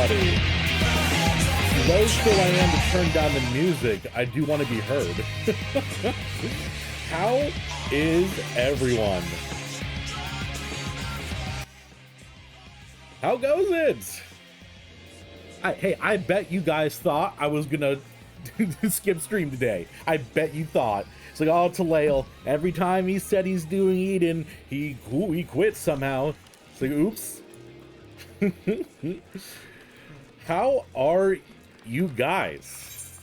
everybody. Low still I am to turn down the music, I do want to be heard. How is everyone? How goes it? Hey, I bet you guys thought I was gonna skip stream today. I bet you thought. It's like, oh, Talail, every time he said he's doing Eden, he quit somehow. It's like, oops. How are you guys?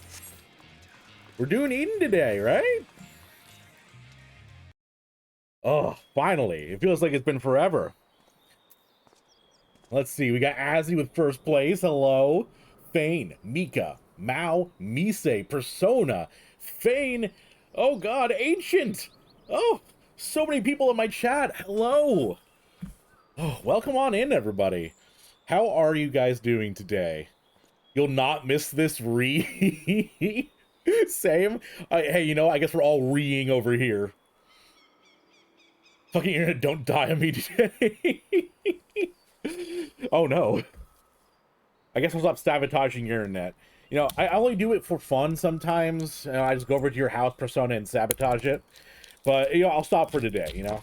We're doing Eden today, right? Oh, finally. It feels like it's been forever. Let's see. We got Azzy with first place. Hello. Fane, Mika, Mao, Mise, Persona, Fane. Oh God, Ancient. Oh, so many people in my chat. Hello. Oh, welcome on in, everybody. How are you guys doing today? You'll not miss this re. Same. Hey, you know, I guess we're all reeing over here. Fucking internet, don't die on me today. Oh no. I guess I'll stop sabotaging your internet. You know, I only do it for fun sometimes. You know, I just go over to your house, Persona, and sabotage it. But, you know, I'll stop for today, you know?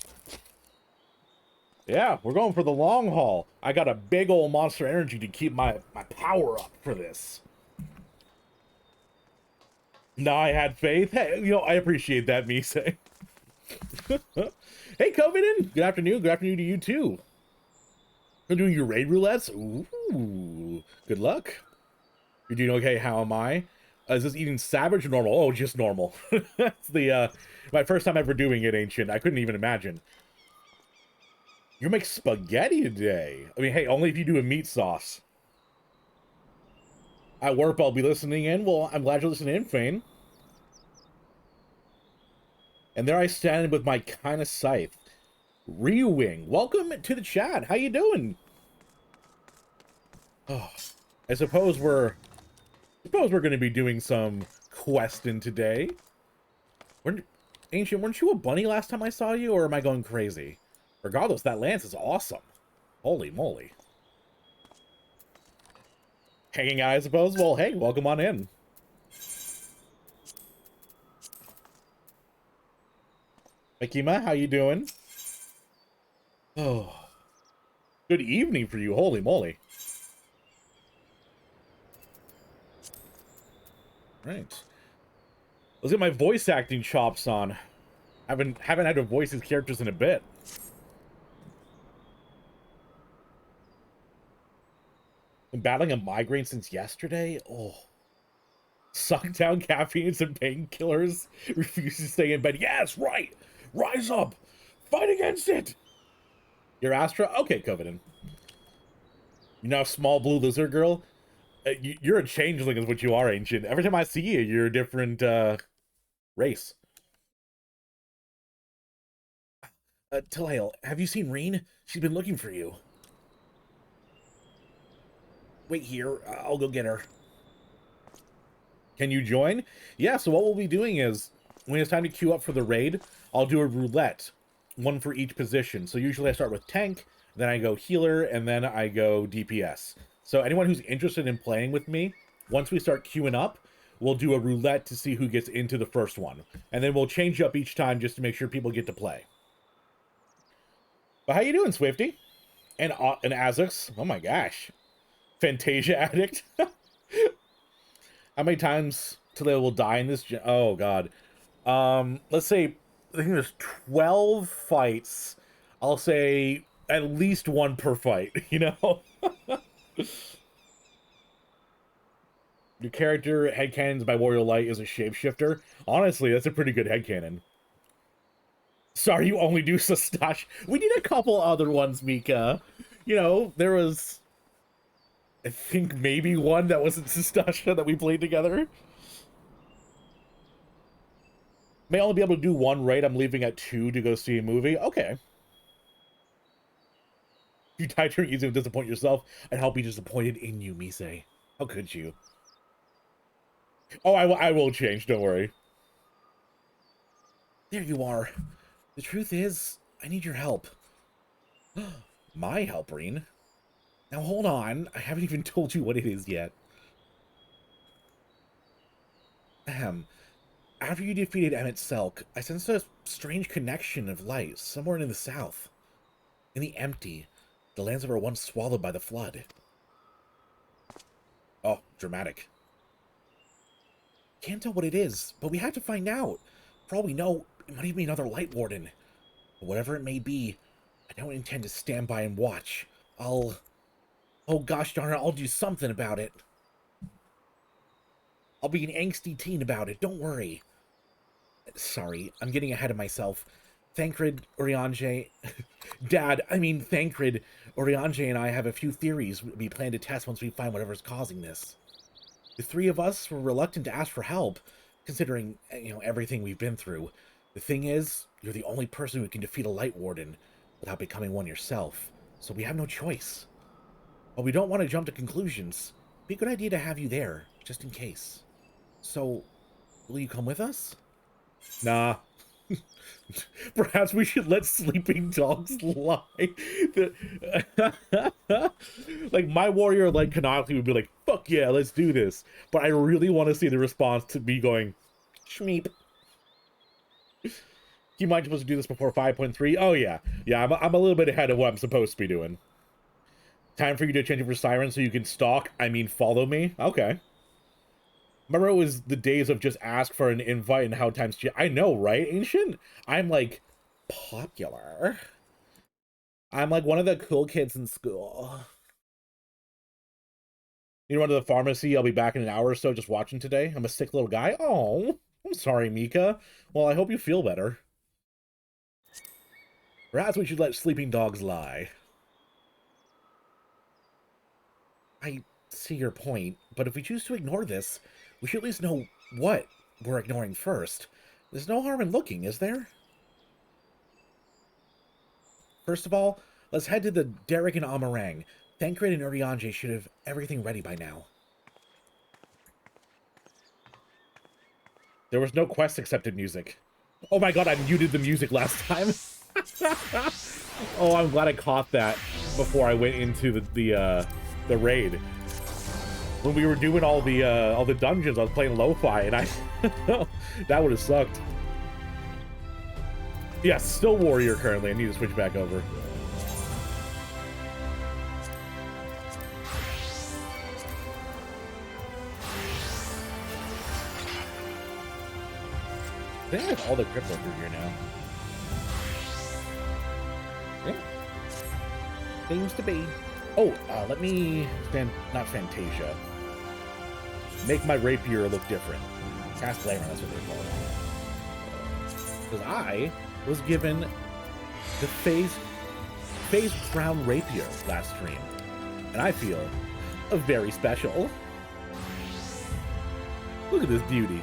Yeah, we're going for the long haul. I got a big old Monster Energy to keep my power up for this. Now I had faith. Hey, you know, I appreciate that, me saying. Hey, Covenant. Good afternoon. Good afternoon to you, too. You're doing your raid roulettes? Ooh, good luck. You're doing okay, how am I? Is this eating savage or normal? Oh, just normal. That's the, my first time ever doing it, Ancient. I couldn't even imagine. You make spaghetti today. I mean, hey, only if you do a meat sauce. At work, I'll be listening in. Well, I'm glad you're listening in, Fane. And there I stand with my kind of scythe. Rewing, welcome to the chat. How you doing? Oh, I suppose we're going to be doing some questing today. Ancient, weren't you a bunny last time I saw you, or am I going crazy? Regardless, that lance is awesome. Holy moly. Hanging out, I suppose? Well, hey, welcome on in. Makima, how you doing? Oh, good evening for you. Holy moly. Right. Let's get my voice acting chops on. Haven't had to voice these characters in a bit. Been battling a migraine since yesterday? Oh. Suck down caffeine and some painkillers. Refuse to stay in bed. Yes, right. Rise up. Fight against it. You're Astra? Okay, Covenant. You're now a small blue lizard girl? You're a changeling is what you are, Ancient. Every time I see you, you're a different, race. Talail, have you seen Reen? She's been looking for you. Wait here. I'll go get her. Can you join? Yeah, so what we'll be doing is, when it's time to queue up for the raid, I'll do a roulette. One for each position. So usually I start with tank, then I go healer, and then I go DPS. So anyone who's interested in playing with me, once we start queuing up, we'll do a roulette to see who gets into the first one. And then we'll change up each time just to make sure people get to play. But how you doing, Swifty? And Azix? Oh my gosh. Fantasia Addict? How many times till they will die in this? Oh god. Let's say I think there's 12 fights. I'll say at least one per fight. You know. Your character headcanons by Warrior Light is a shapeshifter. Honestly, that's a pretty good headcanon. Sorry, you only do Sustache. We need a couple other ones, Mika. You know, there was, I think maybe one that wasn't Sastasha that we played together. May only be able to do one raid. I'm leaving at 2 to go see a movie. Okay. You die turn easy to disappoint yourself, and I'll be disappointed in you, Mise. How could you? Oh, I will change, don't worry. There you are. The truth is, I need your help. My help, Reen. Now hold on, I haven't even told you what it is yet. Ahem. After you defeated Emmett Selk, I sensed a strange connection of light somewhere in the south. In the empty, the lands that were once swallowed by the flood. Oh, dramatic. Can't tell what it is, but we have to find out. For all we know, it might even be another Light Warden. But whatever it may be, I don't intend to stand by and watch. Oh gosh darn it, I'll do something about it. I'll be an angsty teen about it, don't worry. Sorry, I'm getting ahead of myself. Thancred, Urianger... Thancred, Urianger and I have a few theories we plan to test once we find whatever's causing this. The three of us were reluctant to ask for help, considering, everything we've been through. The thing is, you're the only person who can defeat a Light Warden without becoming one yourself, so we have no choice. But we don't want to jump to conclusions. It'd be a good idea to have you there, just in case. So, will you come with us? Nah. Perhaps we should let sleeping dogs lie. Like, my warrior, canonically would be like, fuck yeah, let's do this. But I really want to see the response to me going, Shmeep. You might supposed to do this before 5.3? Oh, yeah. Yeah, I'm a little bit ahead of what I'm supposed to be doing. Time for you to change it for Siren so you can follow me? Okay. Remember, it was the days of just ask for an invite and how times... I know, right, Ancient? I'm, popular. I'm, one of the cool kids in school. You run to the pharmacy. I'll be back in an hour or so just watching today. I'm a sick little guy. Oh, I'm sorry, Mika. Well, I hope you feel better. Perhaps we should let sleeping dogs lie. I see your point, but if we choose to ignore this... we should at least know what we're ignoring first. There's no harm in looking, is there? First of all, let's head to the Derek and Amarang. Thancred and Urianger should have everything ready by now. There was no quest accepted music. Oh my god, I muted the music last time. Oh, I'm glad I caught that before I went into the raid. When we were doing all the dungeons, I was playing lo-fi, and that would have sucked. Yeah, still warrior currently. I need to switch back over. I think I have all the crypto through here now. Yeah. Seems to be. Oh, let me... not Fantasia. Make my rapier look different. Cast Glamour, that's what they call it. Because I was given the Phase Crown Rapier last stream. And I feel very special. Look at this beauty.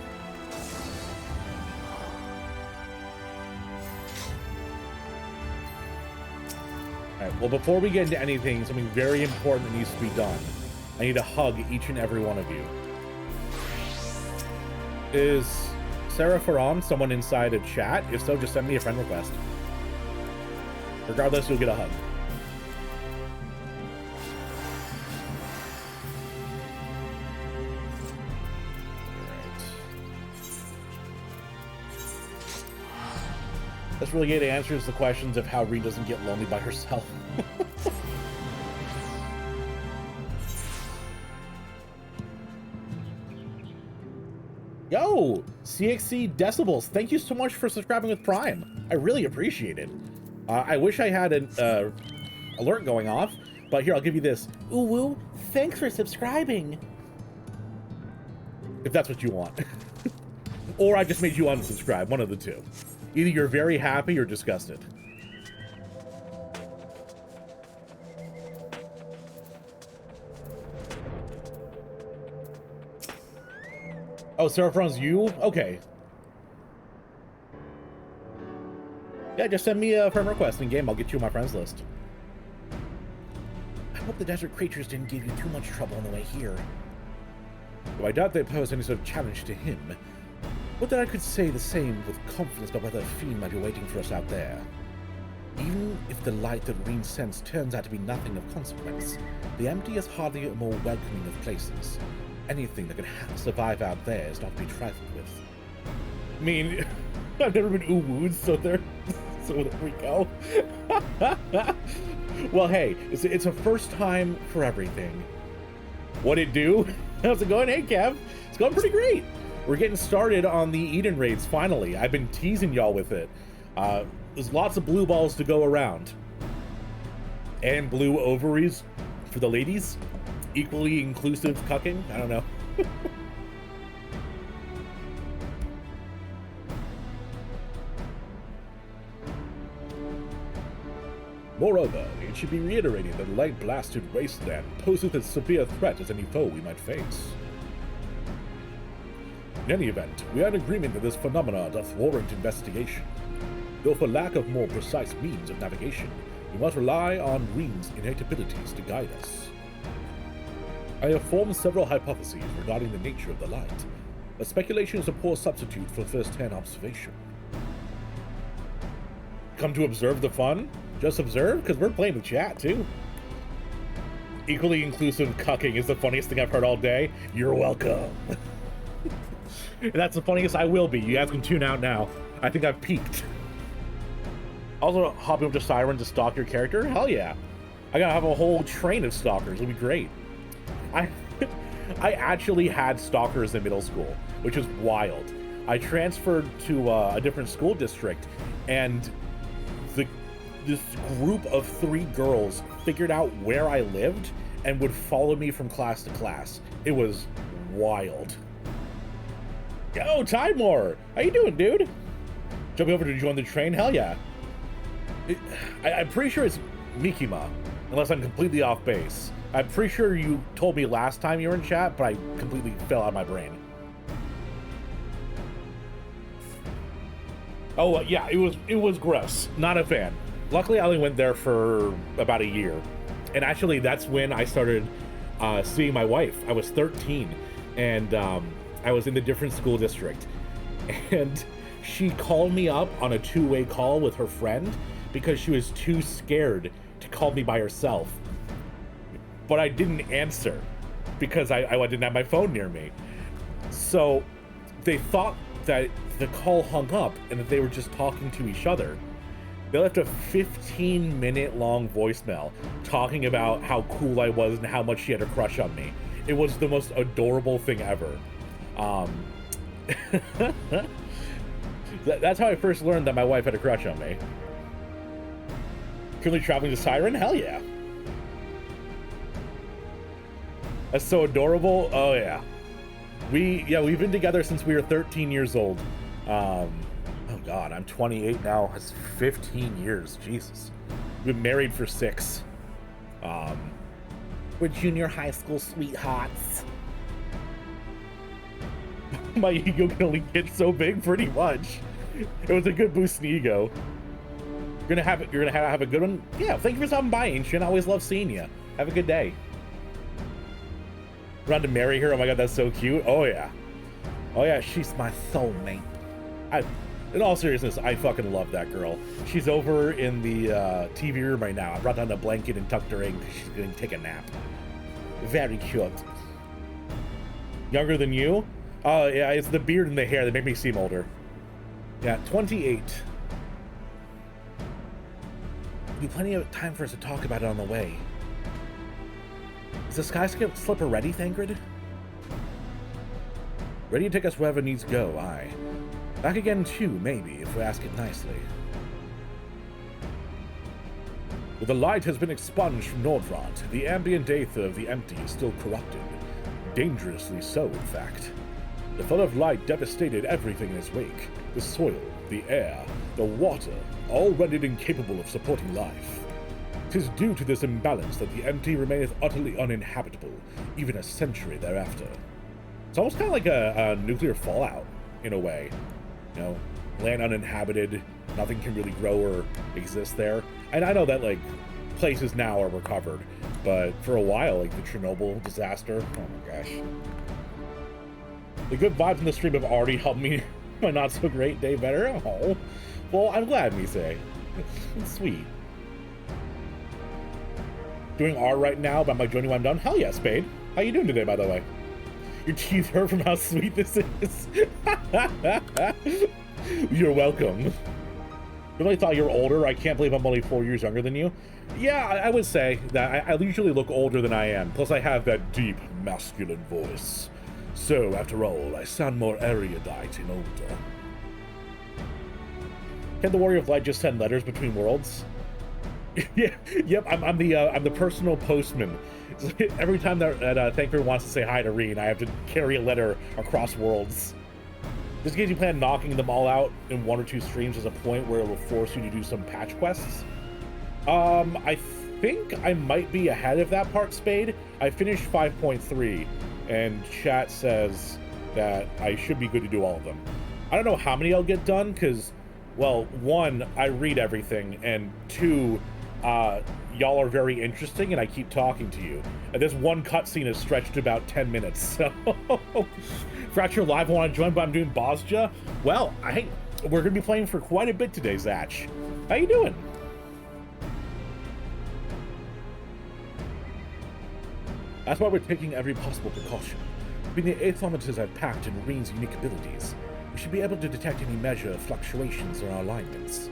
Alright, well, before we get into anything, something very important that needs to be done. I need to hug each and every one of you. Is Sarah Ferron someone inside a chat? If so, just send me a friend request. Regardless, you'll get a hug. This really good answers the questions of how Reed doesn't get lonely by herself. Yo, CXC Decibels, thank you so much for subscribing with Prime. I really appreciate it. I wish I had an alert going off, but here, I'll give you this. Ooh, woo, thanks for subscribing. If that's what you want. Or I just made you unsubscribe, one of the two. Either you're very happy or disgusted. Oh, Seraphron's you? Okay. Yeah, just send me a friend request in game. I'll get you on my friends list. I hope the desert creatures didn't give you too much trouble on the way here. Though I doubt they posed any sort of challenge to him. But that I could say the same with confidence about whether a fiend might be waiting for us out there. Even if the light that Reen sends turns out to be nothing of consequence, the empty is hardly a more welcoming of places. Anything that can survive out there is not to be trifled with. I mean, I've never been uwooed, so there we go. Well, hey, it's a first time for everything. What it do? How's it going? Hey, Kev. It's going pretty great. We're getting started on the Eden raids, finally. I've been teasing y'all with it. There's lots of blue balls to go around. And blue ovaries for the ladies. Equally inclusive cucking. I don't know. Moreover, it should be reiterated that the light-blasted wasteland poseth as severe threat as any foe we might face. In any event, we are in agreement that this phenomena doth warrant investigation. Though for lack of more precise means of navigation, we must rely on Reen's innate abilities to guide us. I have formed several hypotheses regarding the nature of the light, but speculation is a poor substitute for first-hand observation. Come to observe the fun? Just observe? Because we're playing the chat, too. Equally inclusive cucking is the funniest thing I've heard all day. You're welcome. And that's the funniest I will be. You guys can tune out now. I think I've peaked. Also, hopping up to Siren to stalk your character? Hell yeah. I gotta have a whole train of stalkers. It'll be great. I actually had stalkers in middle school, which is wild. I transferred to a different school district, and this group of 3 girls figured out where I lived and would follow me from class to class. It was wild. Yo, Timor! How you doing, dude? Jumping over to join the train? Hell yeah. I'm pretty sure it's Mikima, unless I'm completely off base. I'm pretty sure you told me last time you were in chat, but I completely fell out of my brain. Oh, yeah, it was gross. Not a fan. Luckily, I only went there for about a year. And actually, that's when I started seeing my wife. I was 13, and I was in a different school district. And she called me up on a 2-way call with her friend because she was too scared to call me by herself. But I didn't answer because I didn't have my phone near me. So they thought that the call hung up and that they were just talking to each other. They left a 15-minute long voicemail talking about how cool I was and how much she had a crush on me. It was the most adorable thing ever. That's how I first learned that my wife had a crush on me. Currently traveling to Siren? Hell yeah. That's so adorable. Oh yeah. We've been together since we were 13 years old. Oh god, I'm 28 now. That's 15 years. Jesus. We've been married for 6. We're junior high school sweethearts. My ego can only get so big, pretty much. It was a good boost in ego. You're gonna have a good one. Yeah, thank you for stopping by, Ancient. I always love seeing you. Have a good day. Run to marry her. Oh my god, that's so cute. Oh yeah. Oh yeah, she's my soulmate. In all seriousness, I fucking love that girl. She's over in the TV room right now. I brought down a blanket and tucked her in because she's gonna take a nap. Very cute. Younger than you? Oh yeah, it's the beard and the hair that make me seem older. Yeah, 28. Be plenty of time for us to talk about it on the way. Is the sky slipper ready, Thancred? Ready to take us wherever needs go, aye. Back again too, maybe, if we ask it nicely. But the light has been expunged from Nordrot. The ambient aether of the empty is still corrupted. Dangerously so, in fact. The flood of light devastated everything in its wake. The soil, the air, the water, all rendered incapable of supporting life. 'Tis due to this imbalance that the empty remaineth utterly uninhabitable, even a century thereafter. It's almost kind of like a nuclear fallout, in a way. You know, land uninhabited, nothing can really grow or exist there. And I know that, like, places now are recovered, but for a while, like the Chernobyl disaster, oh my gosh. The good vibes in the stream have already helped me my not so great day better. Oh, well, I'm glad, Misei. Sweet. Doing R right now, but I might join you when I'm done. Hell yeah, Spade. How you doing today, by the way? Your teeth hurt from how sweet this is. You're welcome. You really thought you were older? I can't believe I'm only 4 years younger than you. Yeah, I would say that I usually look older than I am. Plus, I have that deep, masculine voice. So, after all, I sound more erudite and older. Can the Warrior of Light just send letters between worlds? Yeah, yep. I'm the personal postman. Every time that Thankfur wants to say hi to Reen, I have to carry a letter across worlds. Just in case you plan on knocking them all out in 1 or 2 streams, there's a point where it will force you to do some patch quests. I think I might be ahead of that part, Spade. I finished 5.3, and chat says that I should be good to do all of them. I don't know how many I'll get done, because, well, 1, I read everything, and 2, y'all are very interesting, and I keep talking to you. And this one cutscene is stretched to about 10 minutes, so... Fracture Live want to join, but I'm doing Bosja. Well, we're going to be playing for quite a bit today, Zach. How you doing? That's why we're taking every possible precaution. Between the aethometers I've packed and Reen's unique abilities, we should be able to detect any measure of fluctuations in our alignments.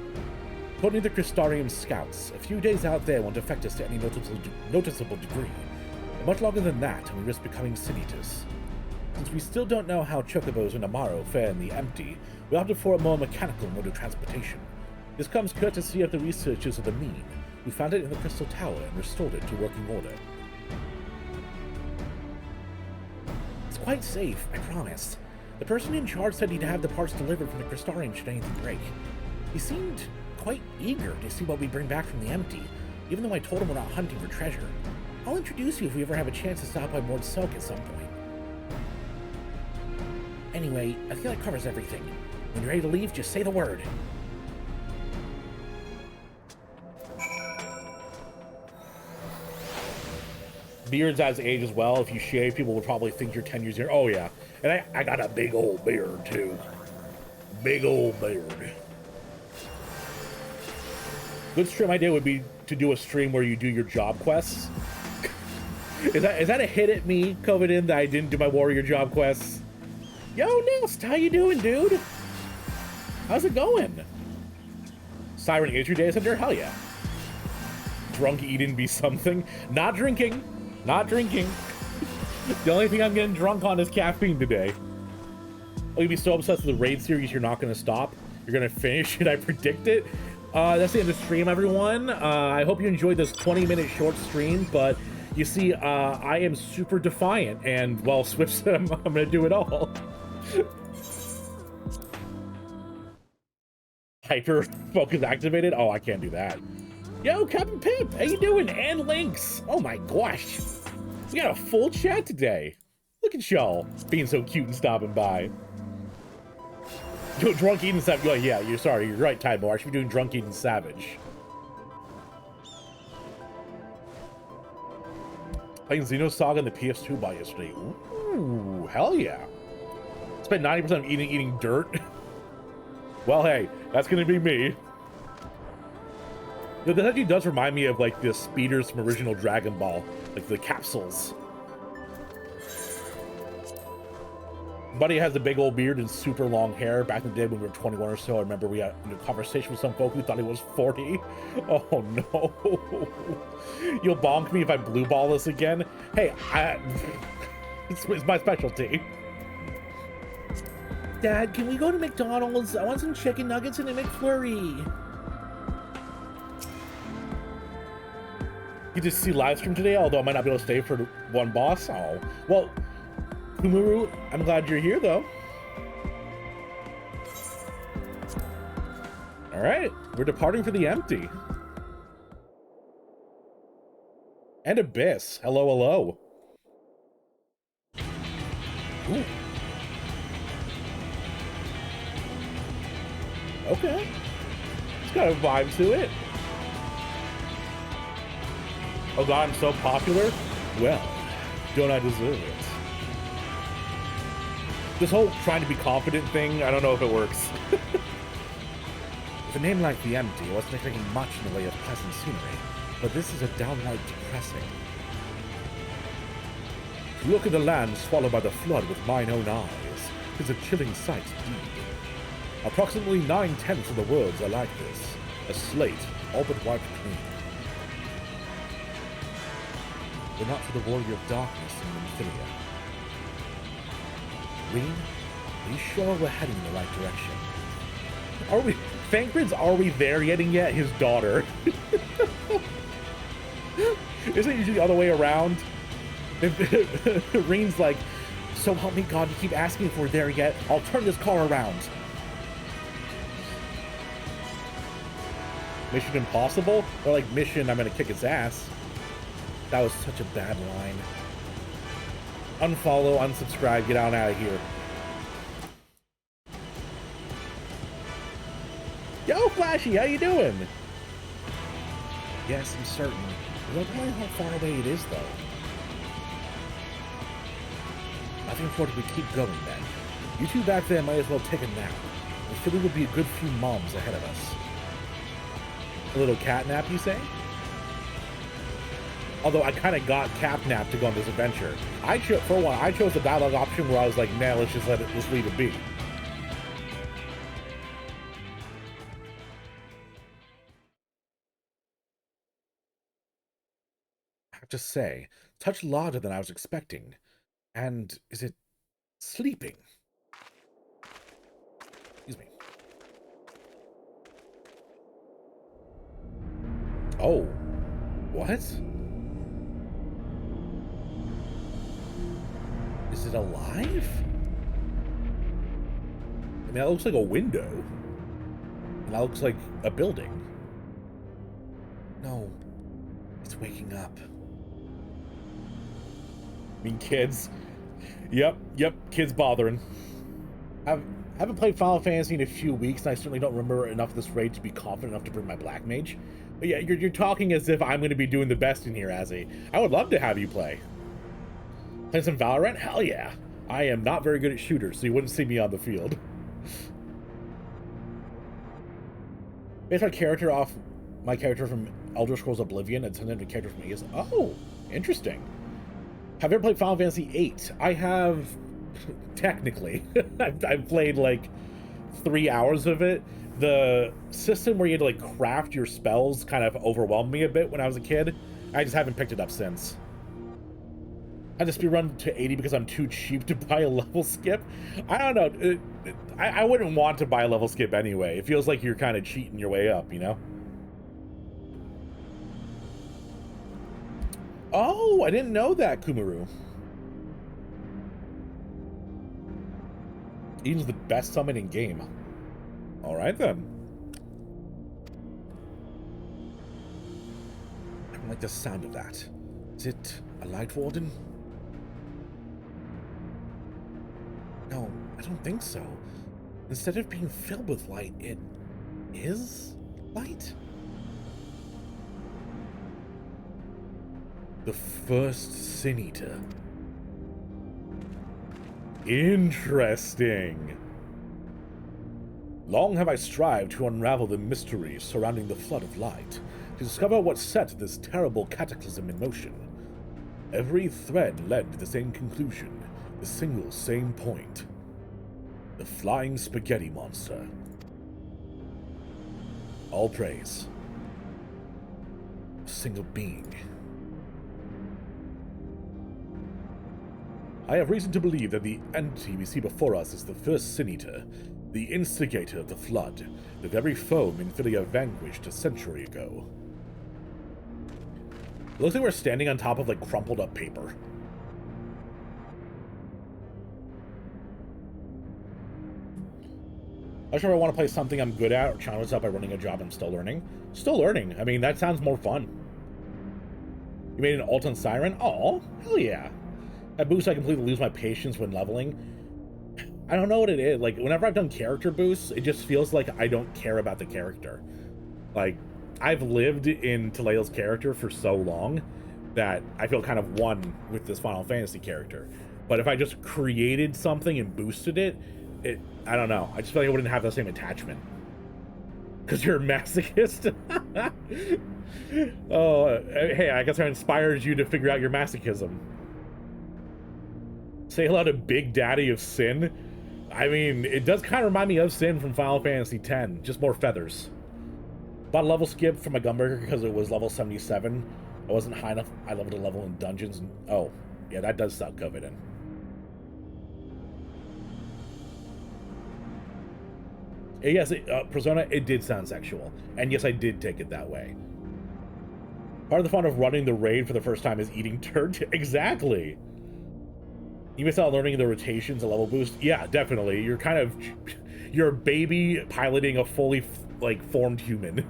According to the Crystarium scouts, a few days out there won't affect us to any noticeable degree. But much longer than that, and we risk becoming sin-eaters. Since we still don't know how Chocobos and Amaro fare in the empty, we'll opt for a more mechanical mode of transportation. This comes courtesy of the researchers of the Mean, who found it in the Crystal Tower and restored it to working order. It's quite safe, I promise. The person in charge said he'd have the parts delivered from the Crystarium should anything break. He seemed quite eager to see what we bring back from the empty, even though I told him we're not hunting for treasure. I'll introduce you if we ever have a chance to stop by Mord Selk at some point. Anyway, I feel that covers everything. When you're ready to leave, just say the word. Beards as age as well. If you shave, people will probably think you're 10 years younger. Oh yeah. And I got a big old beard too. Big old beard. Good stream idea would be to do a stream where you do your job quests. Is that a hit at me, COVID, that I didn't do my warrior job quests? Yo, Nest, how you doing, dude? How's it going? Siren, is your day center? Hell yeah. Drunk eating be something. Not drinking. Not drinking. The only thing I'm getting drunk on is caffeine today. Oh, you'd be so obsessed with the Raid series, you're not going to stop? You're going to finish it? I predict it? That's the end of the stream, everyone. I hope you enjoyed this 20-minute short stream, but you see, I am super defiant, and, well, Swift said I'm going to do it all. Hyper focus activated? Oh, I can't do that. Yo, Captain Pip, how you doing? And Lynx. Oh my gosh. We got a full chat today. Look at y'all being so cute and stopping by. Yo, Drunk Eden Savage. Oh, yeah, you're right, Tybo. I should be doing Drunk Eden Savage. Playing Xenosaga in the PS2 by yesterday. Ooh, hell yeah. Spent 90% of eating dirt. Well, hey, that's gonna be me. This actually does remind me of like the speeders from original Dragon Ball, like the capsules. Buddy has a big old beard and super long hair. Back in the day when we were 21 or so, I remember we had a conversation with some folk who thought he was 40. Oh no. You'll bonk me if I blue ball this again. Hey, it's my specialty. Dad, can we go to McDonald's? I want some chicken nuggets and a McFlurry. You just see live stream today, although I might not be able to stay for one boss. Oh, well, Kumuru, I'm glad you're here, though. All right, we're departing for the empty. And Abyss. Hello, hello. Ooh. Okay. It's got a vibe to it. Oh god, I'm so popular? Well, don't I deserve it? This whole trying to be confident thing, I don't know if it works. With a name like The Empty, I wasn't expecting much in the way of pleasant scenery, but this is a downright depressing. To look at the land swallowed by the flood with mine own eyes is a chilling sight indeed. Approximately 9/10 of the worlds are like this, a slate all but wiped clean. But not for the warrior of darkness in Nymphilia. Rean, are you sure we're heading in the right direction? Are we? Thancred's, are we there yet? His daughter. Isn't it usually the other way around? Rean's like, so help me God, you keep asking if we're there yet. I'll turn this car around. Mission Impossible? Or like Mission, I'm gonna kick its ass. That was such a bad line. Unfollow, unsubscribe, get on out of here. Yo, Flashy, how you doing? Yes, I'm certain. I don't know how far away it is, though. Nothing for it, we keep going, then. You two back there might as well take a nap. I feel there would be a good few moms ahead of us. A little cat nap, you say? Although I kind of got catnap to go on this adventure. For one, I chose the dialogue option where I was like, nah, let's leave it be. I have to say, touch larger than I was expecting. And is it sleeping? Excuse me. Oh, what? Is it alive? I mean, that looks like a window. And that looks like a building. No, it's waking up. I mean, kids. Yep, kids bothering. I haven't played Final Fantasy in a few weeks, and I certainly don't remember enough of this raid to be confident enough to bring my Black Mage. But yeah, you're talking as if I'm going to be doing the best in here, Azzy. I would love to have you play. Play some Valorant? Hell yeah. I am not very good at shooters, so you wouldn't see me on the field. Based my character from Elder Scrolls Oblivion and sent a character from ES. Oh, interesting. Have you ever played Final Fantasy VIII? I have, technically. I've played like 3 hours of it. The system where you had to like craft your spells kind of overwhelmed me a bit when I was a kid. I just haven't picked it up since. I just speedrun to 80 because I'm too cheap to buy a level skip. I don't know. I wouldn't want to buy a level skip anyway. It feels like you're kind of cheating your way up, you know? Oh, I didn't know that, Kumaru. Eden's the best summon in game. All right, then. I don't like the sound of that. Is it a light warden? No, I don't think so. Instead of being filled with light, it is light? The first Sin Eater. Interesting. Long have I strived to unravel the mysteries surrounding the flood of light, to discover what set this terrible cataclysm in motion. Every thread led to the same conclusion, the single same point. The flying spaghetti monster. All praise. A single being. I have reason to believe that the entity we see before us is the first Sin Eater, the instigator of the flood, the very foe Nymphilia vanquished a century ago. It looks like we're standing on top of like crumpled up paper. I'm sure I want to play something I'm good at or challenge myself by running a job I'm still learning. Still learning. I mean, that sounds more fun. You made an ult on Siren? Aw, hell yeah. At boost, I completely lose my patience when leveling. I don't know what it is. Like, whenever I've done character boosts, it just feels like I don't care about the character. Like, I've lived in Taleil's character for so long that I feel kind of one with this Final Fantasy character. But if I just created something and boosted it, I don't know. I just feel like I wouldn't have the same attachment. Because you're a masochist? Oh, hey, I guess I inspired you to figure out your masochism. Say hello to Big Daddy of Sin. I mean, it does kind of remind me of Sin from Final Fantasy X, just more feathers. Bought a level skip for my Gunbreaker because it was level 77. I wasn't high enough. I leveled a level in dungeons. Oh, yeah, that does suck COVID in. Yes, Persona, it did sound sexual. And yes, I did take it that way. Part of the fun of running the raid for the first time is eating dirt. Exactly. You miss out learning the rotations, a level boost. Yeah, definitely. You're a baby piloting a fully, like, formed human.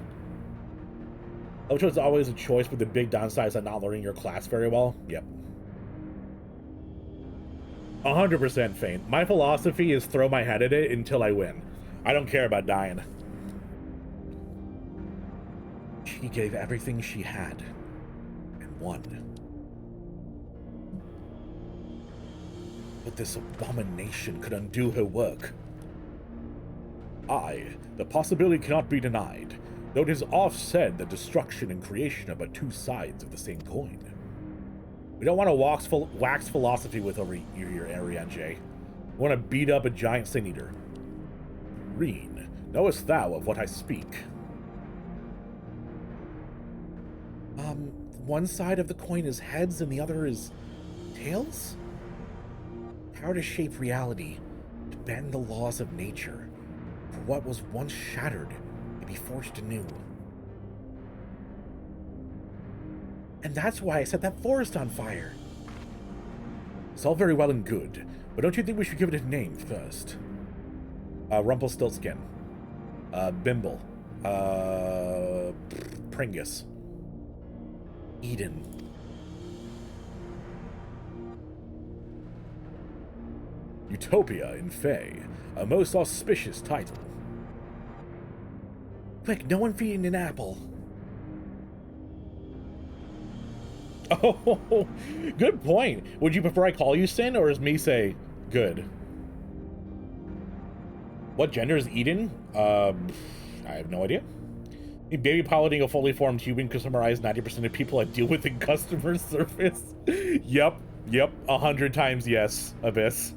Which was always a choice, but the big downside is not learning your class very well. Yep. 100% Fane. My philosophy is throw my head at it until I win. I don't care about dying. She gave everything she had and won. But this abomination could undo her work. The possibility cannot be denied, though it is oft said that destruction and creation are but two sides of the same coin. We don't want to wax philosophy with over here, Ariane. We want to beat up a giant sin eater. Reen, knowest thou of what I speak? One side of the coin is heads and the other is tails? Power to shape reality, to bend the laws of nature, for what was once shattered to be forged anew. And that's why I set that forest on fire. It's all very well and good, but don't you think we should give it a name first? Rumpelstiltskin. Bimble. Pringus. Eden. Utopia in Fae. A most auspicious title. Quick, no one feeding an apple. Oh, good point. Would you prefer I call you Sin, or is me say good? What gender is Eden? I have no idea. Baby piloting a fully formed human could summarize 90% of people I deal with in customer service. Yep, 100 times yes, Abyss.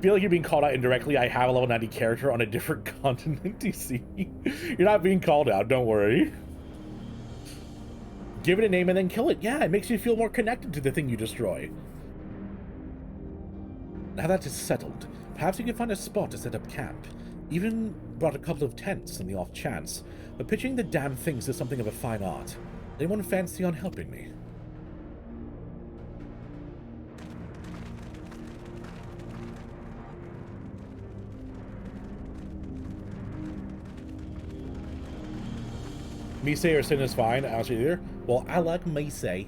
Feel like you're being called out indirectly. I have a level 90 character on a different continent, DC. You're not being called out, don't worry. Give it a name and then kill it. Yeah, it makes you feel more connected to the thing you destroy. Now that is settled, perhaps you can find a spot to set up camp. Even brought a couple of tents on the off chance, but pitching the damn things is something of a fine art. Anyone fancy on helping me? Mise or Sin is fine, I don't see either. Well, I like Mise. It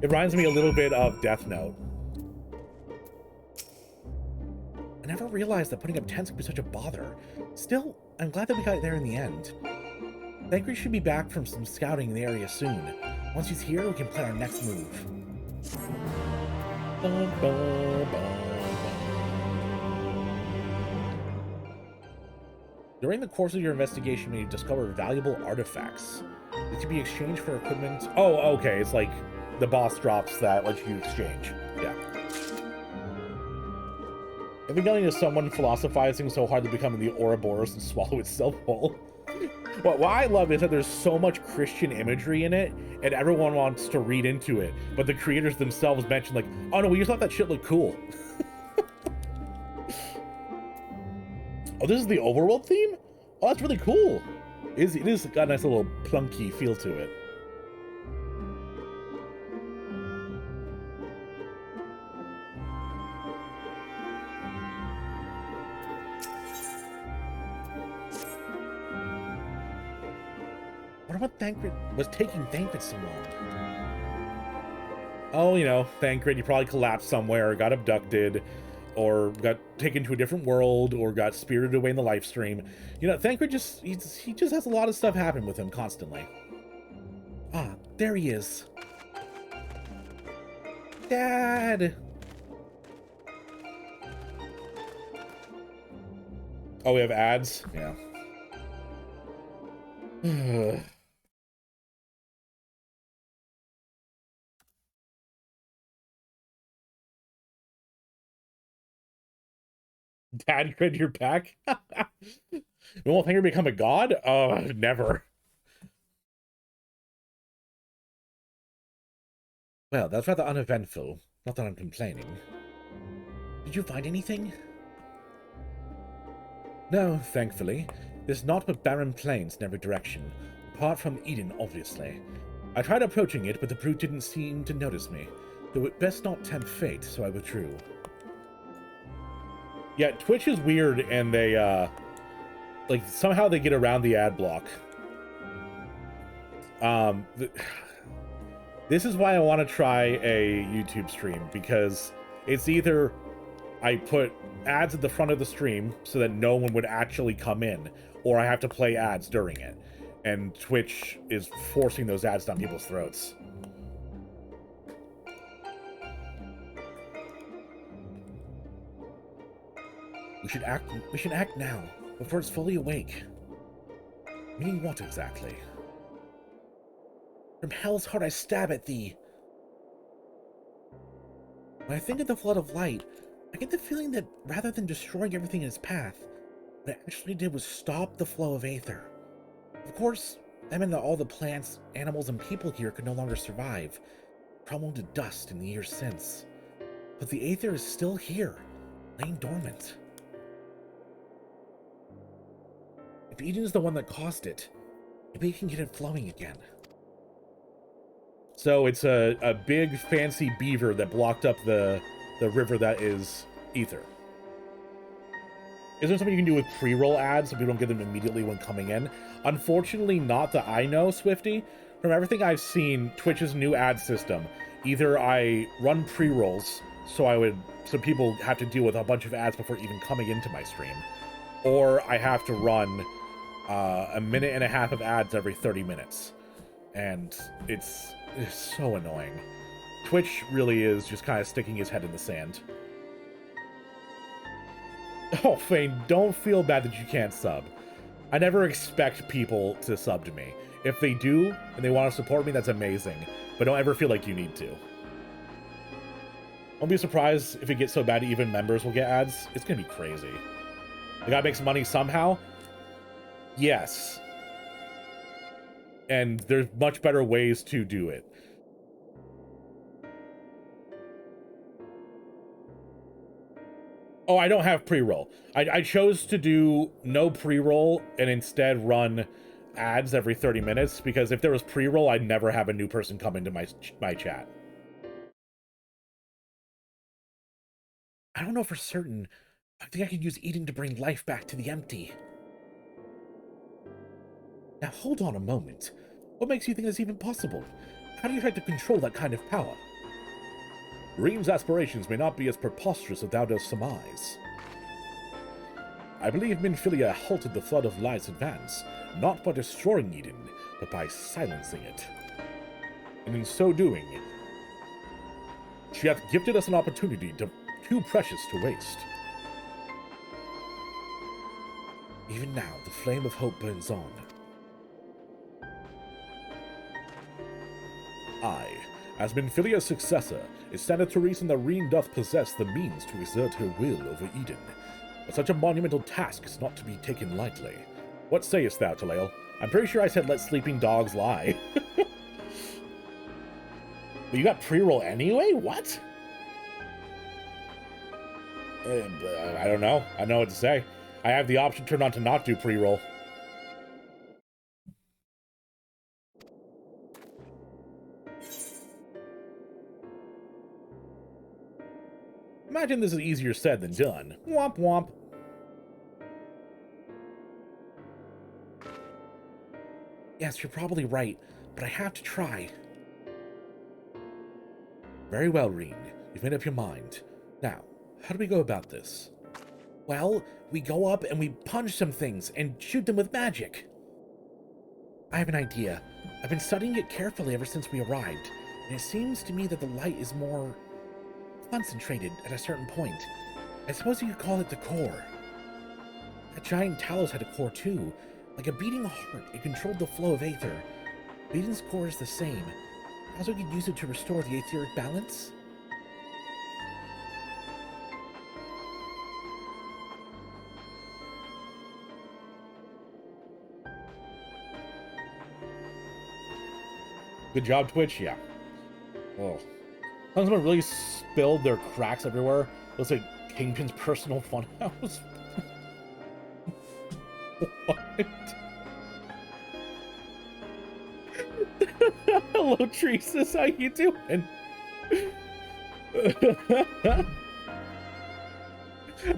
reminds me a little bit of Death Note. I never realized that putting up tents could be such a bother. Still, I'm glad that we got there in the end. Thancred should be back from some scouting in the area soon. Once he's here, we can plan our next move. During the course of your investigation, you discover valuable artifacts. It can be exchanged for equipment. Oh, okay, it's like the boss drops that lets you exchange. Yeah. Evidently is someone philosophizing so hard to become the Ouroboros and swallow itself whole. What I love is that there's so much Christian imagery in it, and everyone wants to read into it, but the creators themselves mention like, oh no, we just thought that shit looked cool. Oh, this is the overworld theme? Oh, that's really cool. It is got a nice little plunky feel to it. What Thancred was taking Thancred so long? Oh, you know, Thancred, you probably collapsed somewhere, or got abducted, or got taken to a different world, or got spirited away in the live stream. You know, Thancred he just has a lot of stuff happen with him constantly. Ah, there he is. Dad! Oh, we have ads? Yeah. Dad crit your pack? You won't think you become a god? Never. Well, that's rather uneventful. Not that I'm complaining. Did you find anything? No, thankfully. There's naught but barren plains in every direction, apart from Eden, obviously. I tried approaching it, but the brute didn't seem to notice me, though it best not tempt fate, so I withdrew. Yeah, Twitch is weird, and they, like, somehow they get around the ad block. This is why I want to try a YouTube stream, because it's either I put ads at the front of the stream so that no one would actually come in, or I have to play ads during it. And Twitch is forcing those ads down people's throats. We should act now, before it's fully awake. Meaning what exactly? From hell's heart I stab at thee. When I think of the flood of light, I get the feeling that rather than destroying everything in its path, what it actually did was stop the flow of aether. Of course, that meant that all the plants, animals, and people here could no longer survive, crumbled to dust in the years since. But the aether is still here, laying dormant. If Eden is the one that caused it, maybe we can get it flowing again. So it's a big fancy beaver that blocked up the river that is ether. Is there something you can do with pre-roll ads so we don't get them immediately when coming in? Unfortunately, not that I know, Swifty. From everything I've seen, Twitch's new ad system, either I run pre-rolls so people have to deal with a bunch of ads before even coming into my stream, or I have to run a minute and a half of ads every 30 minutes. And it's so annoying. Twitch really is just kind of sticking his head in the sand. Oh, Fane, don't feel bad that you can't sub. I never expect people to sub to me. If they do, and they want to support me, that's amazing. But don't ever feel like you need to. Don't be surprised if it gets so bad even members will get ads. It's gonna be crazy. The guy makes money somehow? Yes. And there's much better ways to do it. Oh, I don't have pre-roll. I chose to do no pre-roll and instead run ads every 30 minutes, because if there was pre-roll, I'd never have a new person come into my chat. I don't know for certain. I think I can use Eden to bring life back to the empty. Now hold on a moment. What makes you think that's even possible? How do you try to control that kind of power? Reem's aspirations may not be as preposterous as thou dost surmise. I believe Minfilia halted the flood of light's advance, not by destroying Eden, but by silencing it. And in so doing, she hath gifted us an opportunity too precious to waste. Even now, the flame of hope burns on. I, as Minfilia's successor, it standeth to reason that Reem doth possess the means to exert her will over Eden. But such a monumental task is not to be taken lightly. What sayest thou, Talael? I'm pretty sure I said let sleeping dogs lie. But you got pre-roll anyway? What? I don't know. I don't know what to say. I have the option turned on to not do pre-roll. Imagine this is easier said than done. Womp womp. Yes, you're probably right, but I have to try. Very well, Reem. You've made up your mind. Now, how do we go about this? Well, we go up and we punch some things and shoot them with magic. I have an idea. I've been studying it carefully ever since we arrived, and it seems to me that the light is more concentrated at a certain point. I suppose you could call it the core. That giant Talos had a core too, Like a beating heart, it controlled the flow of aether. Eden's core is the same. Also, we could use it to restore the aetheric balance. Good job, Twitch. Yeah. Oh. Someone really spilled their cracks everywhere. Looks like Kingpin's personal funhouse. What? Hello, Treesus. How you doing?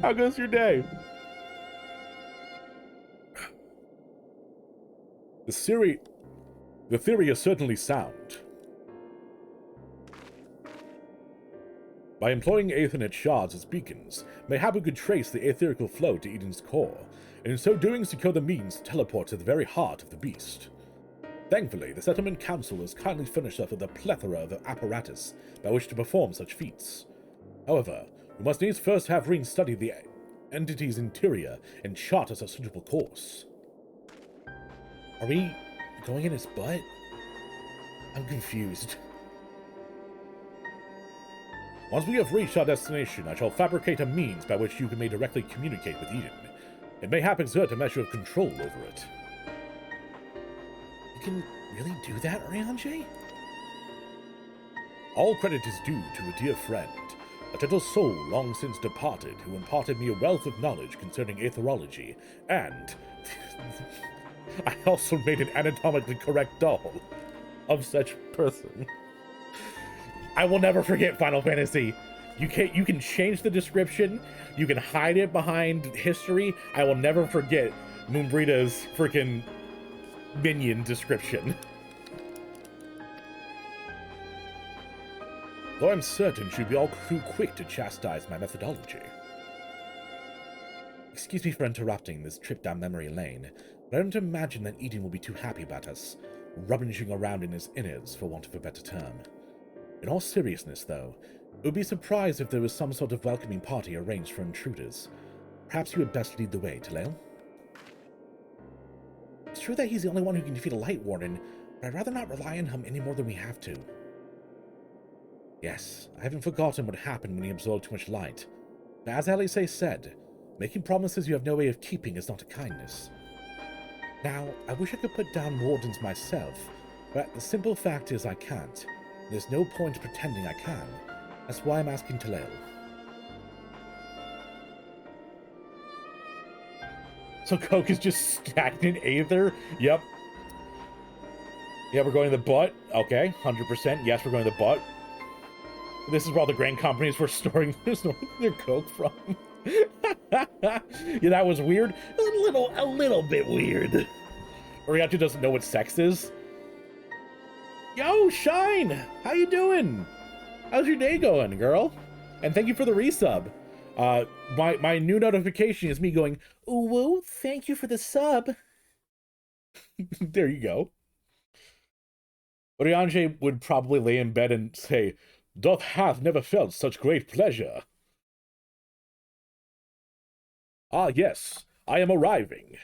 How goes your day? The theory is certainly sound. By employing Aethernet shards as beacons, mayhap we could trace the aetherical flow to Eden's core, and in so doing secure the means to teleport to the very heart of the beast. Thankfully, the Settlement Council has kindly furnished us with a plethora of apparatus by which to perform such feats. However, we must needs first have Reen study the entity's interior and chart us a suitable course. Are we going in his butt? I'm confused. Once we have reached our destination, I shall fabricate a means by which you may directly communicate with Eden. It mayhap exert a measure of control over it. You can really do that, Urianger? All credit is due to a dear friend, a gentle soul long since departed, who imparted me a wealth of knowledge concerning aetherology, and I also made an anatomically correct doll of such person. I will never forget Final Fantasy. You can change the description, you can hide it behind history. I will never forget Moonbrita's freaking minion description. Though I'm certain she'd be all too quick to chastise my methodology. Excuse me for interrupting this trip down memory lane, but I don't imagine that Eden will be too happy about us rummaging around in his innards, for want of a better term. In all seriousness, though, it would be surprised if there was some sort of welcoming party arranged for intruders. Perhaps you would best lead the way, Talael. It's true that he's the only one who can defeat a Light Warden, but I'd rather not rely on him any more than we have to. Yes, I haven't forgotten what happened when he absorbed too much light. But as Alisaie said, making promises you have no way of keeping is not a kindness. Now, I wish I could put down wardens myself, but the simple fact is I can't. There's no point pretending I can. That's why I'm asking Talael. So Coke is just stagnant aether? Yep. Yeah, we're going to the butt. Okay, 100%. Yes, we're going to the butt. This is where all the grain companies were storing their Coke from. Yeah, that was weird. A little bit weird. Oriachi doesn't know what sex is. Yo, Shine! How you doing? How's your day going, girl? And thank you for the resub. My new notification is me going, ooh, woo, thank you for the sub. There you go. Orianger would probably lay in bed and say, doth hath never felt such great pleasure. Ah, yes, I am arriving.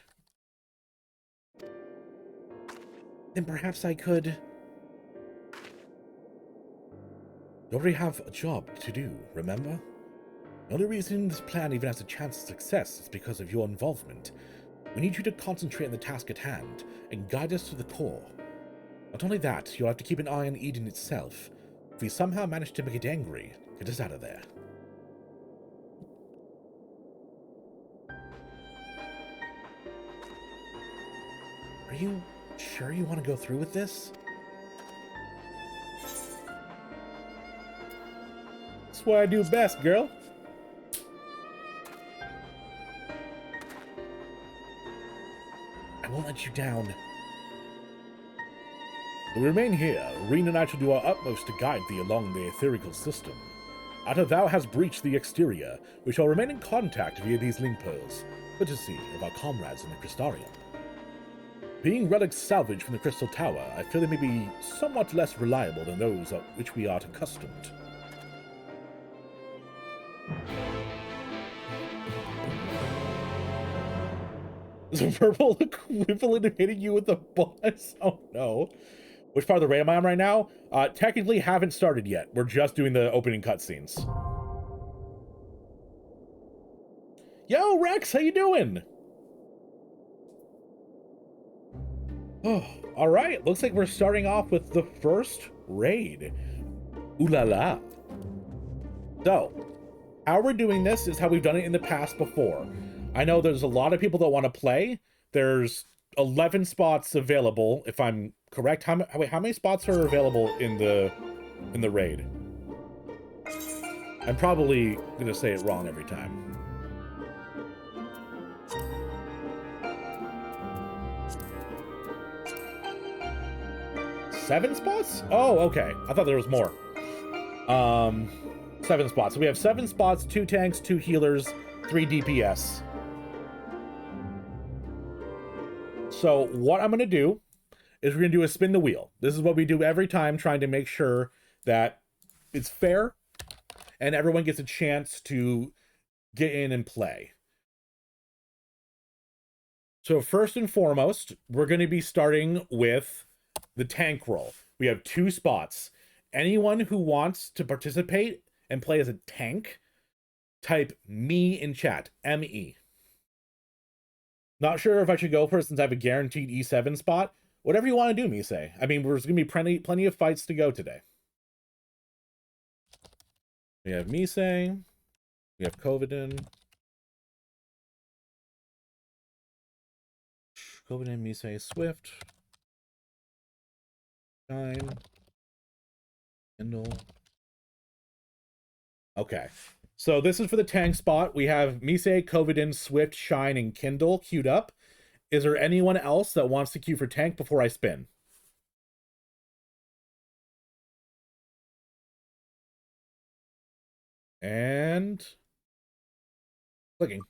Then perhaps I could... You already have a job to do, remember? The only reason this plan even has a chance of success is because of your involvement. We need you to concentrate on the task at hand and guide us to the core. Not only that, you'll have to keep an eye on Eden itself. If we somehow manage to make it angry, get us out of there. Are you sure you want to go through with this? That's what I do best, girl. I won't let you down. We remain here. Reen and I shall do our utmost to guide thee along the etherical system. After thou hast breached the exterior, we shall remain in contact via these link pearls, courtesy of our comrades in the Crystarium. Being relics salvaged from the Crystal Tower, I fear they may be somewhat less reliable than those at which we are accustomed. Is a verbal equivalent of hitting you with a bus? Oh no. Which part of the raid am I on right now? Technically haven't started yet. We're just doing the opening cutscenes. Yo, Rex, how you doing? Oh, all right. Looks like we're starting off with the first raid. Ooh la la. So, how we're doing this is how we've done it in the past before. I know there's a lot of people that want to play. There's 11 spots available, if I'm correct. How many spots are available in the raid? I'm probably gonna say it wrong every time. 7 spots? Oh, okay. I thought there was more. 7 spots. So we have 7 spots, 2 tanks, 2 healers, 3 DPS. So what I'm gonna do is we're gonna do a spin the wheel. This is what we do every time, trying to make sure that it's fair and everyone gets a chance to get in and play. So first and foremost, we're going to be starting with the tank role. We have 2 spots. Anyone who wants to participate and play as a tank, type me in chat, M-E. Not sure if I should go for it since I have a guaranteed E7 spot. Whatever you want to do, Misei. I mean, there's going to be plenty of fights to go today. We have Misei. We have Covidin. Covidin, Misei, Swift. Shine. Kindle. Okay. So this is for the tank spot. We have Misei, Covidin, Swift, Shine, and Kindle queued up. Is there anyone else that wants to queue for tank before I spin? And clicking.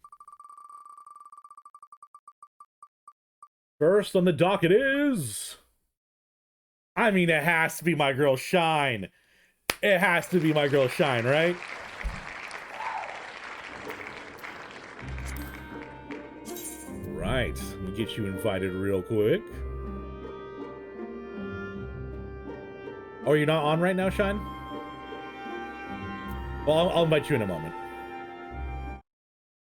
First on the docket is... I mean, it has to be my girl Shine. It has to be my girl Shine, right? Right. Let me get you invited real quick. Oh, you're not on right now, Shine? Well, I'll invite you in a moment.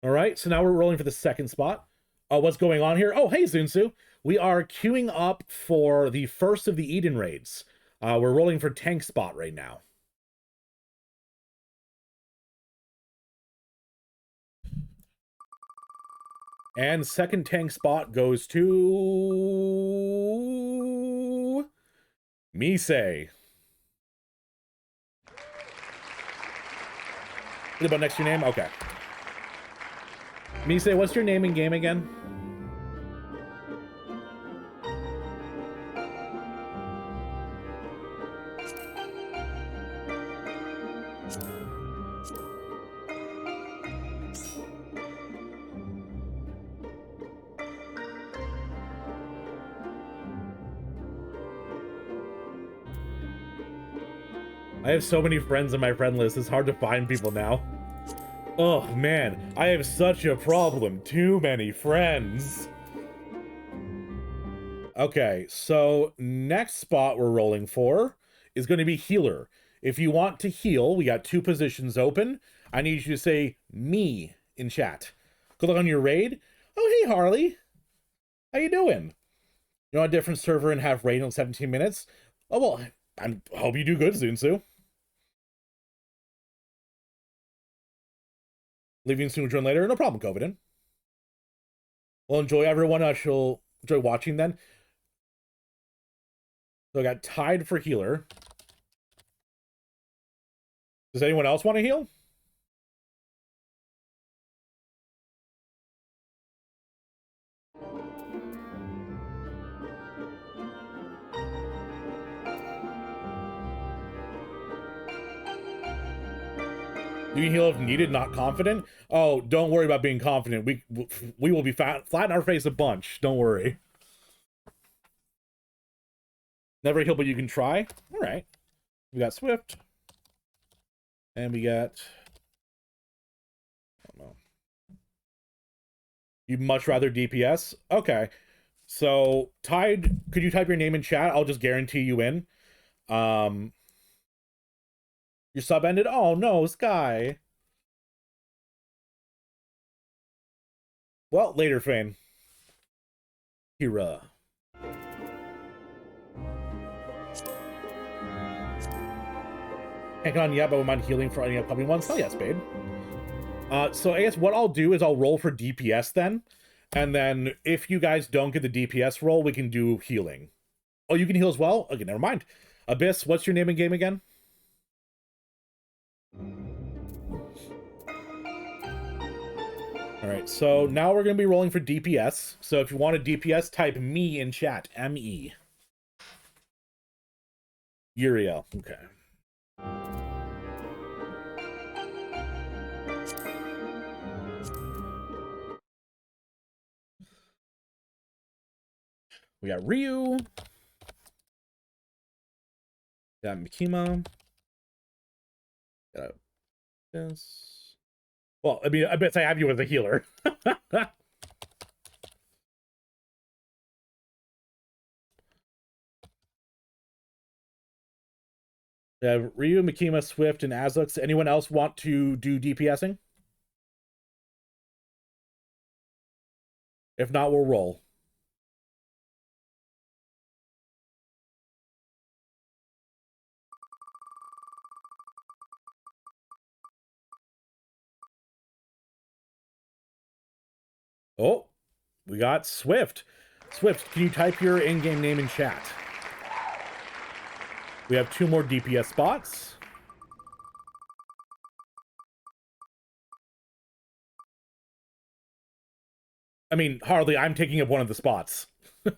All right, so now we're rolling for the second spot. What's going on here? Oh, hey, Zunsu. We are queuing up for the first of the Eden raids. We're rolling for tank spot right now. And second tank spot goes to... Misei. What about next to your name? Okay. Misei, what's your name in game again? I have so many friends in my friend list, it's hard to find people now. Oh man, I have such a problem. Too many friends. Okay, so next spot we're rolling for is going to be healer. If you want to heal, we got 2 positions open. I need you to say me in chat. Click on your raid. Oh, hey, Harley. How you doing? You're on a different server and have raid in 17 minutes? Oh, well, I hope you do good, Zunsu. Leaving soon, join later. No problem, Covidin. Well, enjoy, everyone. She'll enjoy watching then. So I got tied for healer. Does anyone else want to heal? You can heal if needed, not confident. Oh, don't worry about being confident. We will be flat in our face a bunch. Don't worry. Never heal, but you can try. All right. We got Swift. And we got... I don't know. You'd much rather DPS? Okay. So, Tide, could you type your name in chat? I'll just guarantee you in. Your sub ended? Oh no, Sky. Well, later, Fane. Kira. Can't get on yet, but we mind healing for any upcoming ones. Oh yeah, Spade. So I guess what I'll do is I'll roll for DPS then. And then if you guys don't get the DPS roll, we can do healing. Oh, you can heal as well? Okay, never mind. Abyss, what's your name in game again? All right, so now we're going to be rolling for DPS. So if you want a DPS, type me in chat. M-E. Uriel. Okay. We got Ryu. Got Mikima. Got this. Well, I mean, I bet I have you as a healer. Yeah, Ryu, Mikima, Swift, and Azlux. Anyone else want to do DPSing? If not, we'll roll. Oh, we got Swift. Swift, can you type your in-game name in chat? We have 2 more DPS spots. I mean, hardly. I'm taking up one of the spots. Ryu,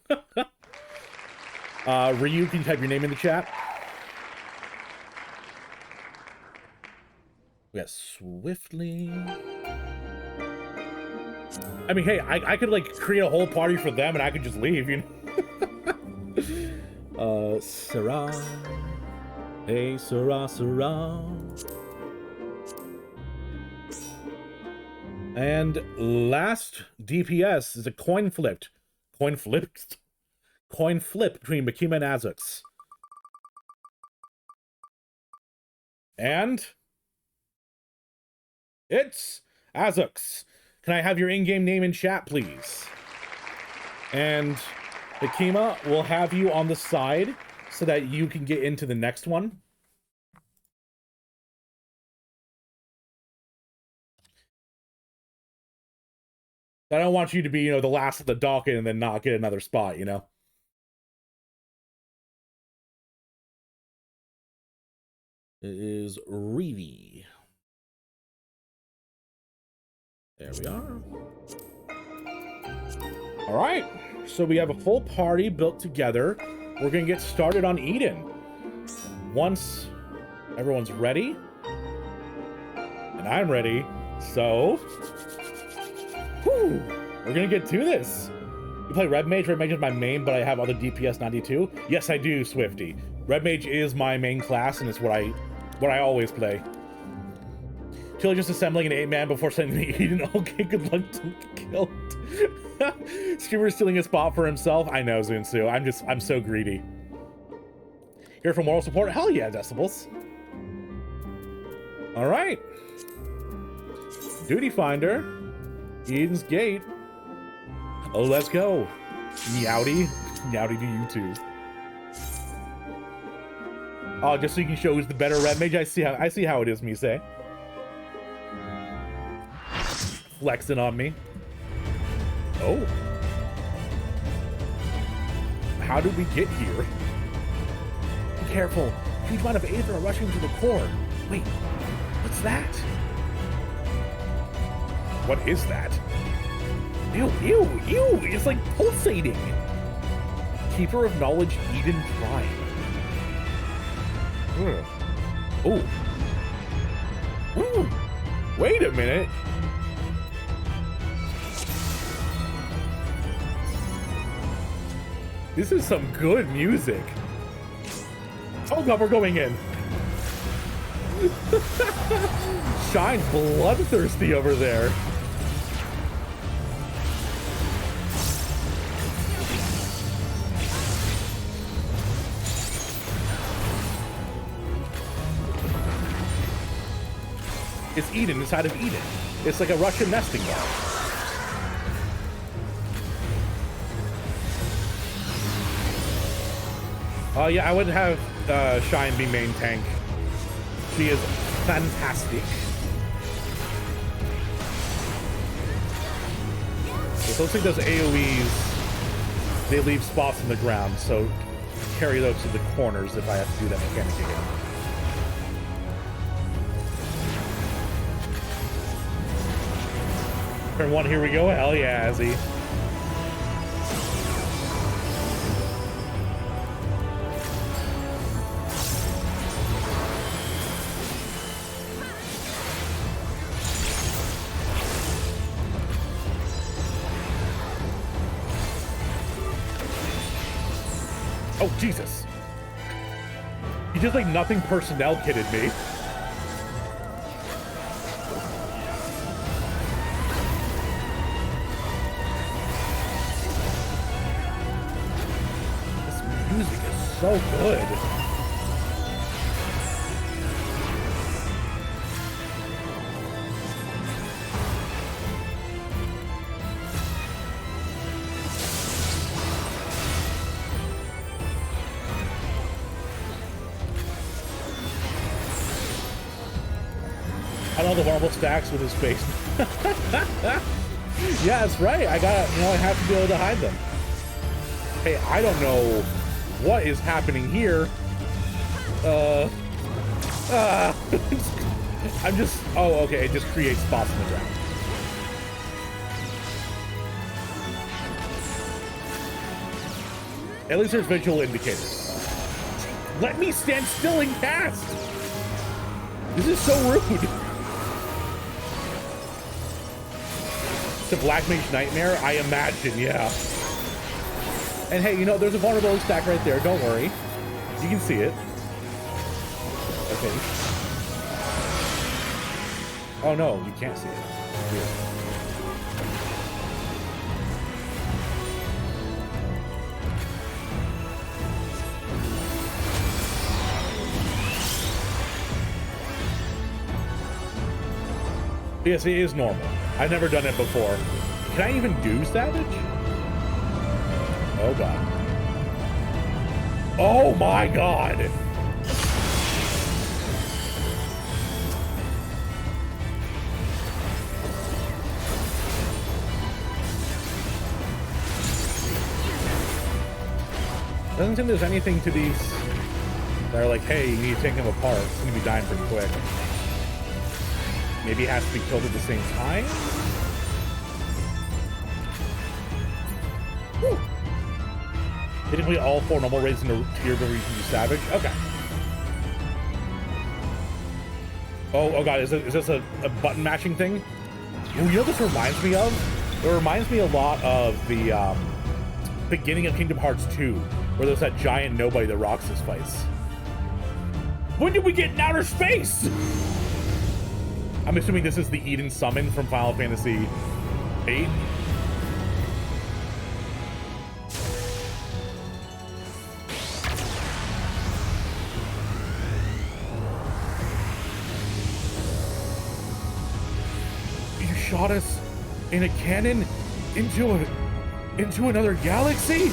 can you type your name in the chat? We got Swiftly. I mean, hey, I could, like, create a whole party for them and I could just leave, you know? Sarah. Hey, Sarah, Sarah. And last DPS is a coin flip between Mikima and Azux. And it's Azux. Can I have your in-game name in chat, please? And Mikima, will have you on the side so that you can get into the next one. I don't want you to be, you know, the last of the docket and then not get another spot, you know? It is Reevy. There we are. All right, so we have a full party built together. We're gonna get started on Eden. Once everyone's ready, and I'm ready, so whew, we're gonna get to this. You play Red Mage? Red Mage is my main, but I have other DPS 92. Yes, I do, Swifty. Red Mage is my main class, and it's what I always play. Till just assembling an 8-man before sending me Eden. Okay, good luck to killed. Streamer stealing a spot for himself. I know, Zunsu. I'm so greedy. Here for moral support? Hell yeah, Decibels. All right. Duty Finder. Eden's Gate. Oh, let's go. Meowdy. Meowdy to you too. Oh, just so you can show who's the better Red Mage. I see how it is, Mise. Flexing on me. Oh. How did we get here? Be careful. Huge amount of Aether are rushing to the core. Wait, what's that? What is that? Ew, ew, ew! It's like pulsating. Keeper of Knowledge, Eden Prime. Oh. Ooh. Wait a minute. This is some good music. Oh god, we're going in. Shine's bloodthirsty over there. It's Eden inside of Eden. It's like a Russian nesting doll. Yeah, I would have Shine be main tank. She is fantastic. So looks like those AoEs, they leave spots in the ground, so carry those to the corners if I have to do that mechanic again. Turn 1, here we go. Hell yeah, Azzy. Oh, Jesus. You just like nothing personnel kitted me. This music is so good. All the marble stacks with his face. Yeah, that's right. I have to be able to hide them. Hey, I don't know what is happening here. I'm just, oh, okay, it just creates spots in the ground. At least there's visual indicators. Let me stand still and cast! This is so rude. The Black Mage Nightmare, I imagine, yeah. And hey, you know, there's a vulnerability stack right there. Don't worry. You can see it. Okay. Oh no, you can't see it. Weird. Yes, it is normal. I've never done it before. Can I even do Savage? Oh god. Oh my god! Doesn't seem there's anything to these that are like, hey, you need to take them apart. It's gonna be dying pretty quick. Maybe it has to be killed at the same time? Whew. They didn't complete all 4 normal raids in a tier before you can do Savage? Okay. Oh god, is this a button matching thing? Ooh, you know what this reminds me of? It reminds me a lot of the beginning of Kingdom Hearts 2, where there's that giant nobody that Roxas fights. When did we get in outer space? I'm assuming this is the Eden summon from Final Fantasy VIII. You shot us in a cannon into another galaxy?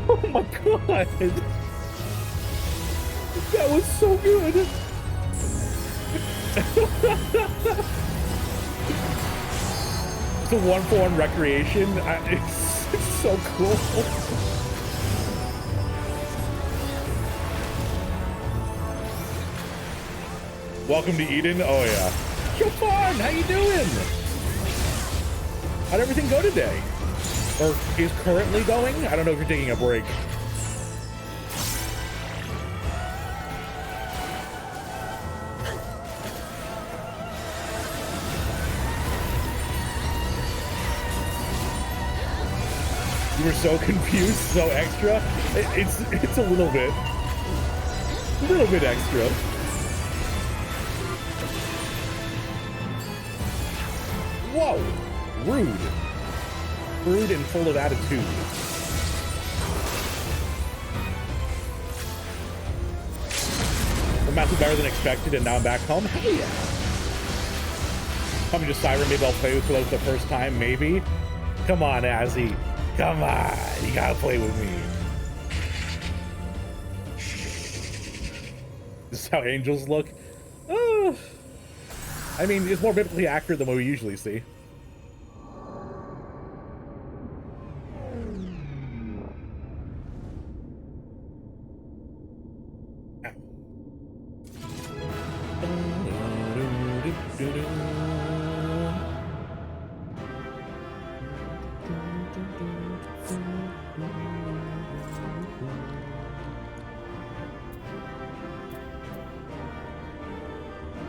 Oh my god! That was so good! It's a 1-for-1 recreation. It's so cool. Welcome to Eden. Oh yeah. Yo, fun. How you doing? How'd everything go today? Or is currently going? I don't know if you're taking a break. You were so confused, so extra. It's a little bit extra. Whoa, rude. Rude and full of attitude. immensely better than expected, and now I'm back home. Hell yeah. Coming to Siren, maybe I'll play with for like the first time, maybe. Come on, Azzy. Come on, you gotta play with me. This is how angels look. I mean, it's more biblically accurate than what we usually see.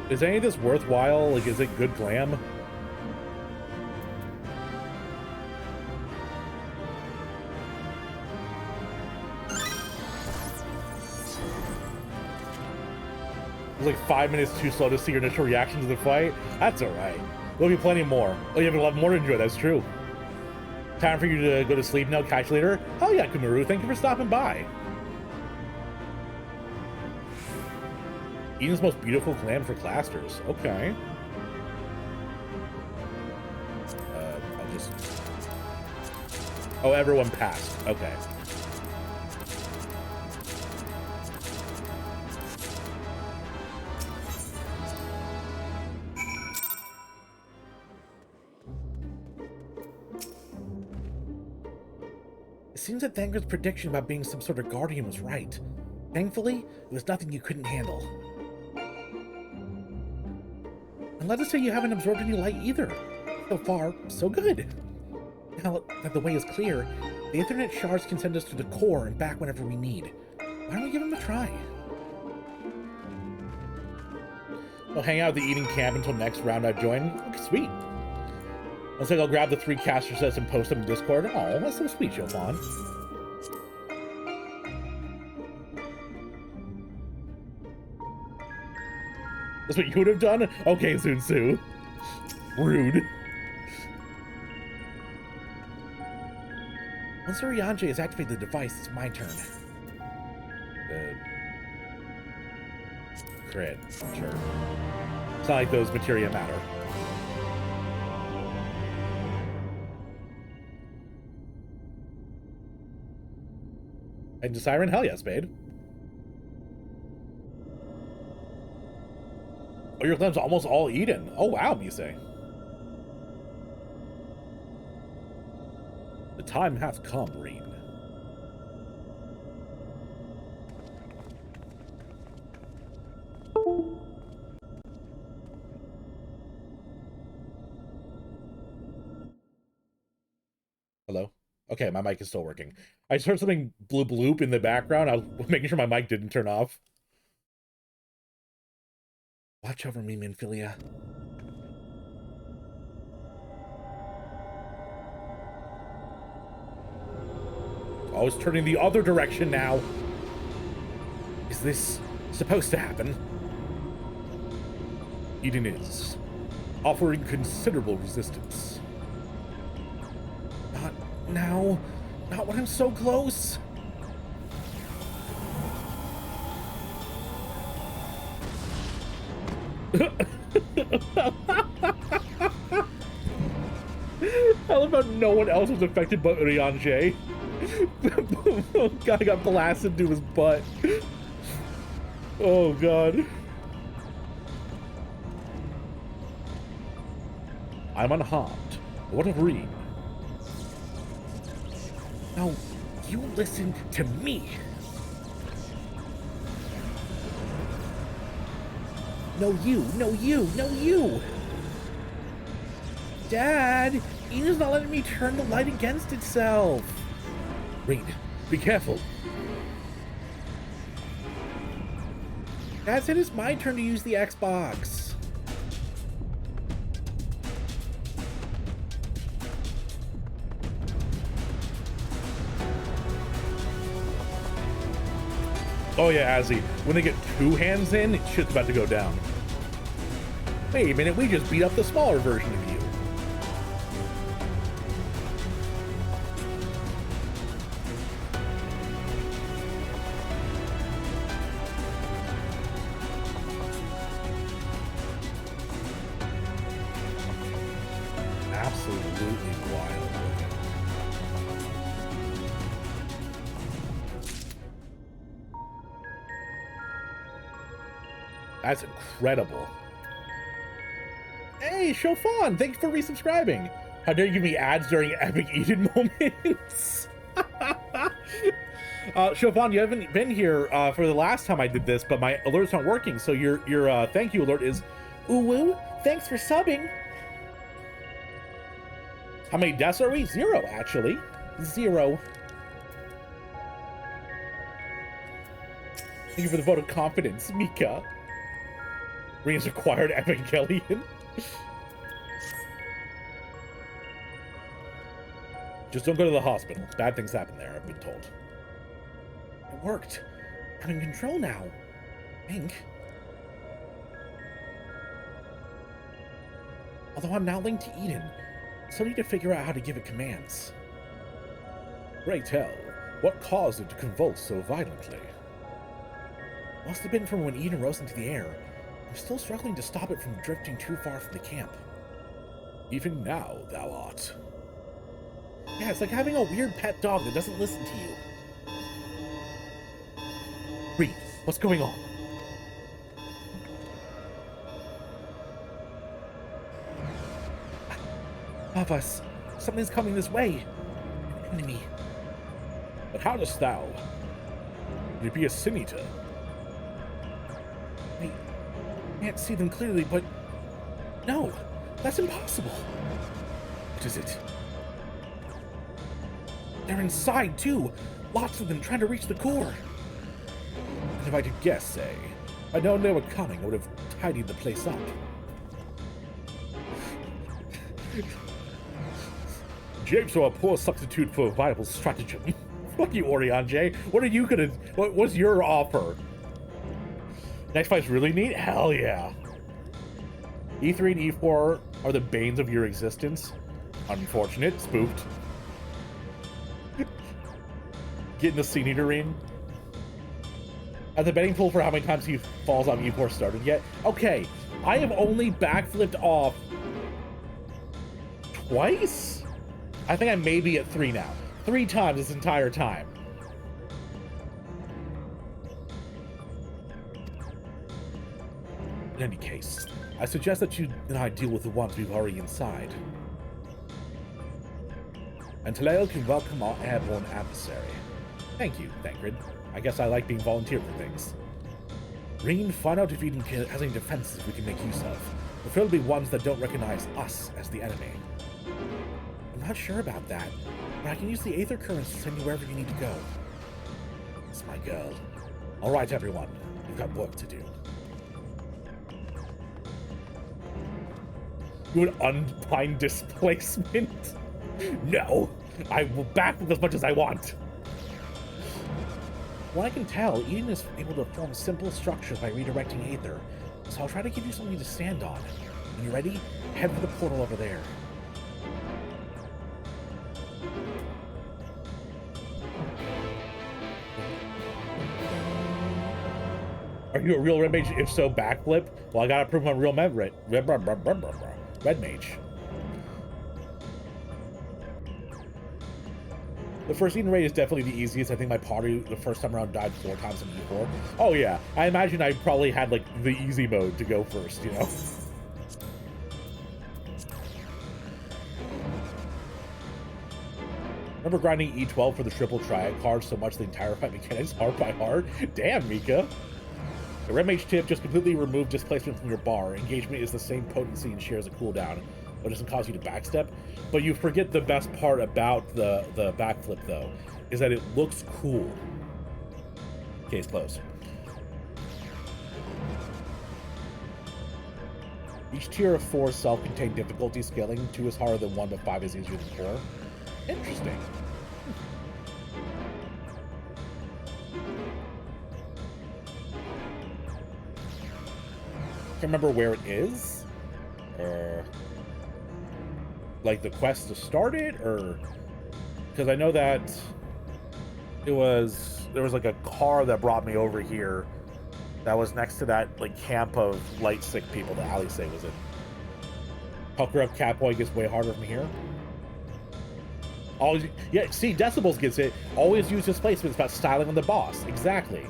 Is any of this worthwhile? Like, is it good glam? It was like 5 minutes too slow to see your initial reaction to the fight. That's alright. There'll be plenty more. Oh, you have a lot more to enjoy. That's true. Time for you to go to sleep now, catch you later. Oh yeah, Kumaru, thank you for stopping by. Eden's most beautiful glam for clasters. Okay. I'll just... Oh, everyone passed. Okay. It seems that Thanger's prediction about being some sort of guardian was right. Thankfully, it was nothing you couldn't handle. And let us say you haven't absorbed any light either. So far, so good. Now that the way is clear, the Ethernet shards can send us to the core and back whenever we need. Why don't we give them a try? We'll hang out at the Eden camp until next round I join. Okay, sweet. Looks like I'll grab the 3 caster sets and post them in Discord. Oh, that's so sweet, Chopin. That's what you would have done? Okay, Zunsu. Rude. Once Urianger has activated the device, it's my turn. Crit. Sure. It's not like those materia matter. And to Siren? Hell yeah, Spade. Oh, your glam's almost all Eden. Oh, wow, you say. The time hath come, Reen. Hello? Okay, my mic is still working. I just heard something bloop bloop in the background. I was making sure my mic didn't turn off. Watch over me, Minfilia. Oh, it's turning the other direction now. Is this supposed to happen? Eden is, offering considerable resistance. Not now. Not when I'm so close. I love how no one else was affected but Urianger. Guy got blasted to his butt. Oh god. I'm unharmed. What of Reen? Now, you listen to me. No, you. No, you. No, you. Dad, Eden's not letting me turn the light against itself. Reen, be careful. Dad said it's my turn to use the Xbox. Oh yeah, Azzy, when they get 2 hands in, shit's about to go down. Wait a minute, we just beat up the smaller version of you. absolutely wild looking. That's incredible. Hey, Chofan, thank you for resubscribing. How dare you give me ads during epic Eden moments? Chofan, you haven't been here for the last time I did this, but my alert's not working, so your thank you alert is, ooh woo, thanks for subbing. How many deaths are we? 0, actually. 0. Thank you for the vote of confidence, Mika. Rings acquired Evangelion. Just don't go to the hospital. Bad things happen there, I've been told. It worked. I'm in control now. Ink. Although I'm now linked to Eden, I still need to figure out how to give it commands. Pray tell, what caused it to convulse so violently? Must have been from when Eden rose into the air. I'm still struggling to stop it from drifting too far from the camp. Even now, thou art. Yeah, it's like having a weird pet dog that doesn't listen to you. Reed, what's going on? Pavas, something's coming this way. An enemy. But how dost thou? Would it be a Sin Eater? I can't see them clearly, but no, that's impossible. What is it? They're inside, too. Lots of them trying to reach the core. And if I could guess, say, I known they were coming, I would have tidied the place up. Japes are a poor substitute for a viable stratagem. Fuck you, Orion J. What are you gonna... What's your offer? Next fight's really neat? Hell yeah. E3 and E4 are the banes of your existence. Unfortunate. Spooked. Get in the Sin Eater ring. Has the betting pool for how many times he falls on E4 started yet? Okay, I have only backflipped off twice? I think I may be at 3 now. 3 times this entire time. In any case, I suggest that you and I deal with the ones we've already inside. And Taleo can welcome our airborne adversary. Thank you, Thancred. I guess I like being volunteered for things. Reen, find out if Eden has any defenses we can make use of. Preferably ones that don't recognize us as the enemy. I'm not sure about that, but I can use the Aether Currents to send you wherever you need to go. It's my girl. Alright, everyone. We've got work to do. Do an unbind displacement? No! I will backflip as much as I want. What I can tell, Eden is able to form simple structures by redirecting Aether, so I'll try to give you something to stand on. When you're ready, head for the portal over there. Are you a real Red Mage? If so, backflip? Well, I gotta prove I'm a real Red Mage. The first Eden raid is definitely the easiest. I think my party the first time around died 4 times in E4. Oh yeah, I imagine I probably had like the easy mode to go first, you know? Remember grinding E12 for the triple triad card so much the entire fight mechanics heart by heart? Damn, Mika. The Red Mage tip, just completely remove displacement from your bar. Engagement is the same potency and shares a cooldown, but doesn't cause you to backstep. But you forget the best part about the backflip, though, is that it looks cool. Case closed. Each tier of 4 self-contained difficulty scaling. 2 is harder than 1, but 5 is easier than 4. Interesting. Can't remember where it is. Like the quest to start it, or because I know that there was like a car that brought me over here that was next to that like camp of light sick people that Alice was in. Pucker up Catboy gets way harder from here. Always, yeah, see, Decibels gets it. Always use displacements about styling on the boss. Exactly.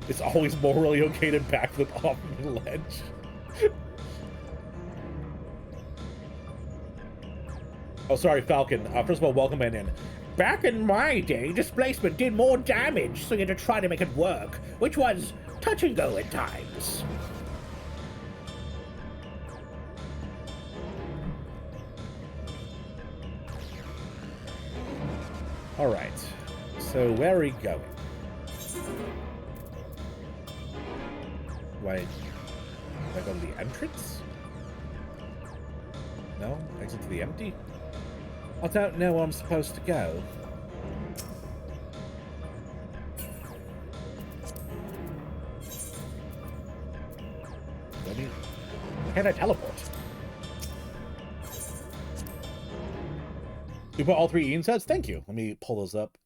It's always morally okay to backflip off the ledge. Oh, sorry, Falcon. First of all, welcome in. Back in my day, displacement did more damage, so you had to try to make it work, which was touch and go at times. Alright, so where are we going? Do I go to the entrance? No? Exit to the empty? I don't know where I'm supposed to go. Can I teleport? You put all 3 insets? Thank you. Let me pull those up.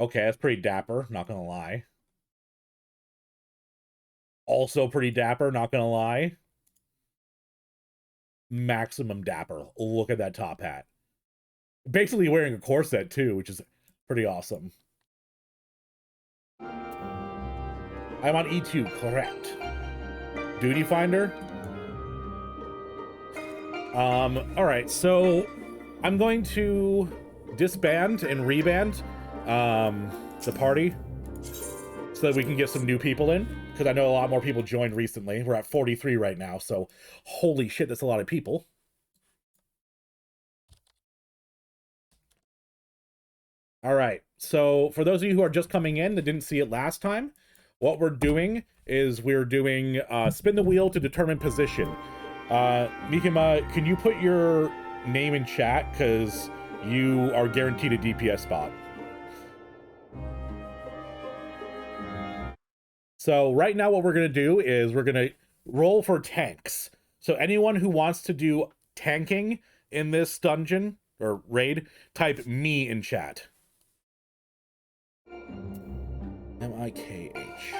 Okay, that's pretty dapper, not gonna lie. Also pretty dapper, not gonna lie. Maximum dapper. Look at that top hat. Basically wearing a corset too, which is pretty awesome. I'm on E2, correct. Duty Finder? Alright, so I'm going to disband and reband the party so that we can get some new people in, because I know a lot more people joined recently. We're at 43 right now, so holy shit, that's a lot of people. All right, so for those of you who are just coming in that didn't see it last time, what we're doing is we're doing spin the wheel to determine position. Mikima, can you put your name in chat, because you are guaranteed a DPS spot. So right now what we're going to do is we're going to roll for tanks. So anyone who wants to do tanking in this dungeon or raid, type me in chat. M-I-K-H.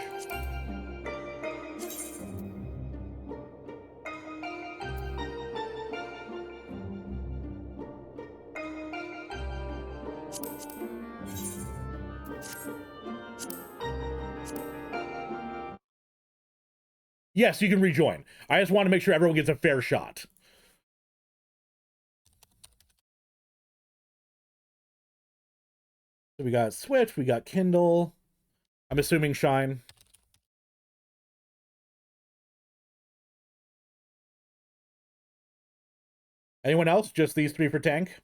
Yes, you can rejoin. I just want to make sure everyone gets a fair shot. So we got Switch, we got Kindle. I'm assuming Shine. Anyone else? Just these 3 for tank?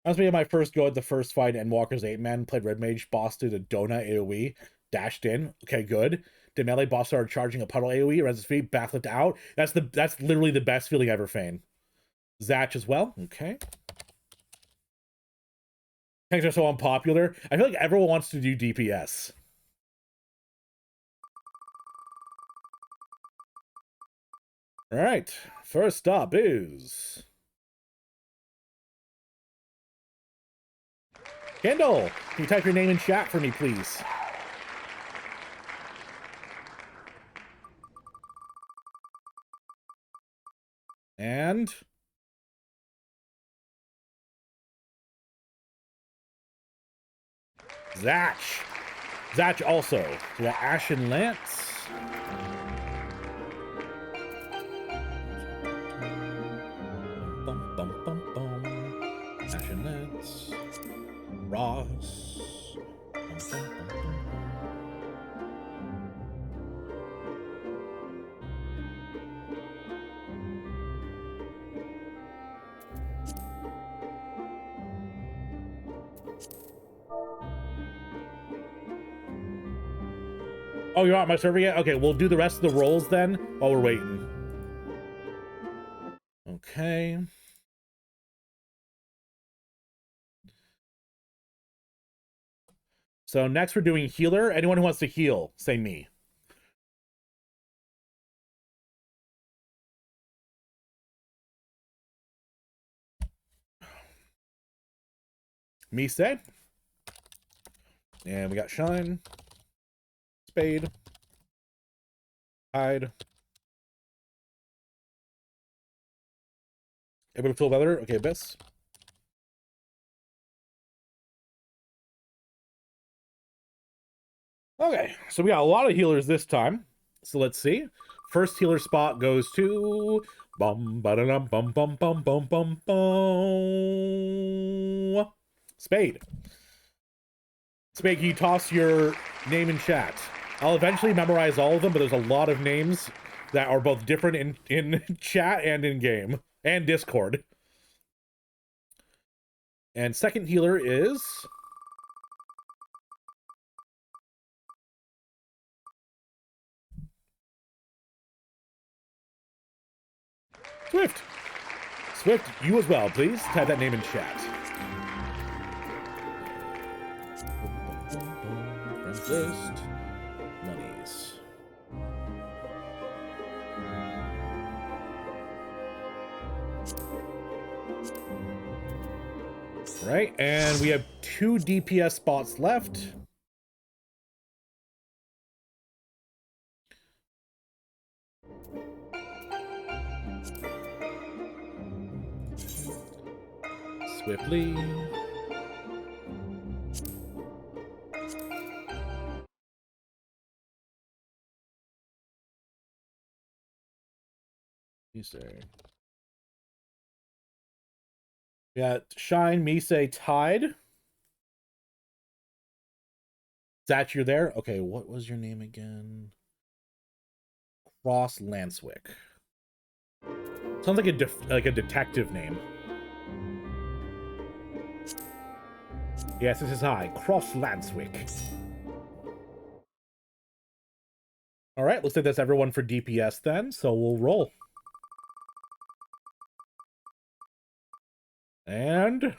That was me at my first go at the first fight, and Walker's 8-man, played Red Mage, boss did a donut AoE, dashed in. Okay, good. Did melee boss started charging a puddle AoE, res his feet, backflipped out. That's literally the best feeling ever, Fane. Zatch as well. Okay. Tanks are so unpopular. I feel like everyone wants to do DPS. All right. First up is Kendall. Can you type your name in chat for me, please? And Zatch. Zatch also. We got Ashen Lance. Bum, bum, bum, bum. Ashen Lance. Ross. Bum, bum, bum, bum. Oh, you're not my server yet? Okay, we'll do the rest of the rolls then while we're waiting. Okay. So next we're doing healer. Anyone who wants to heal, say me. Mise. And we got Shine. Spade. Tide. Able to feel better? Okay, Abyss. Okay, so we got a lot of healers this time. So let's see. First healer spot goes to bum ba dum bum bum bum bum bum bum. Spade. Spade, can you toss your name in chat? I'll eventually memorize all of them, but there's a lot of names that are both different in chat and in game and Discord. And second healer is Swift. Swift, you as well, please. Type that name in chat. Friends list. Monies. Right, and we have 2 DPS spots left. Swiftly. You say. We got Shine, Mise, Tide. Zach, you're there? Okay, what was your name again? Cross Lanswick. Sounds like a detective name. Yes, this is I, Cross Lanswick. All right, looks like that's everyone for DPS then, so we'll roll. And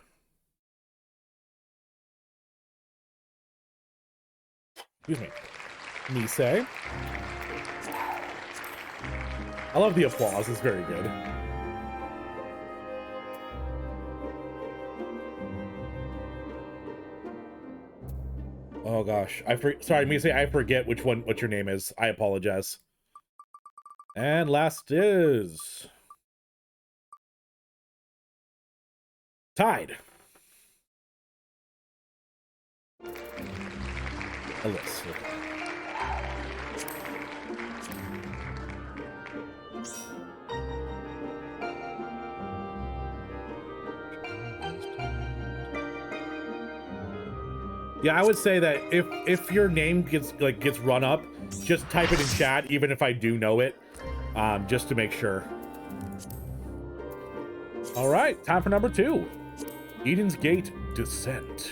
excuse me, Mise. I love the applause, it's very good. Oh gosh, sorry, Mise, I forget what your name is. I apologize. And last is Tide. Alyssa. Yeah, I would say that if your name gets run up, just type it in chat, even if I do know it, just to make sure. All right, time for number 2. Eden's Gate Descent.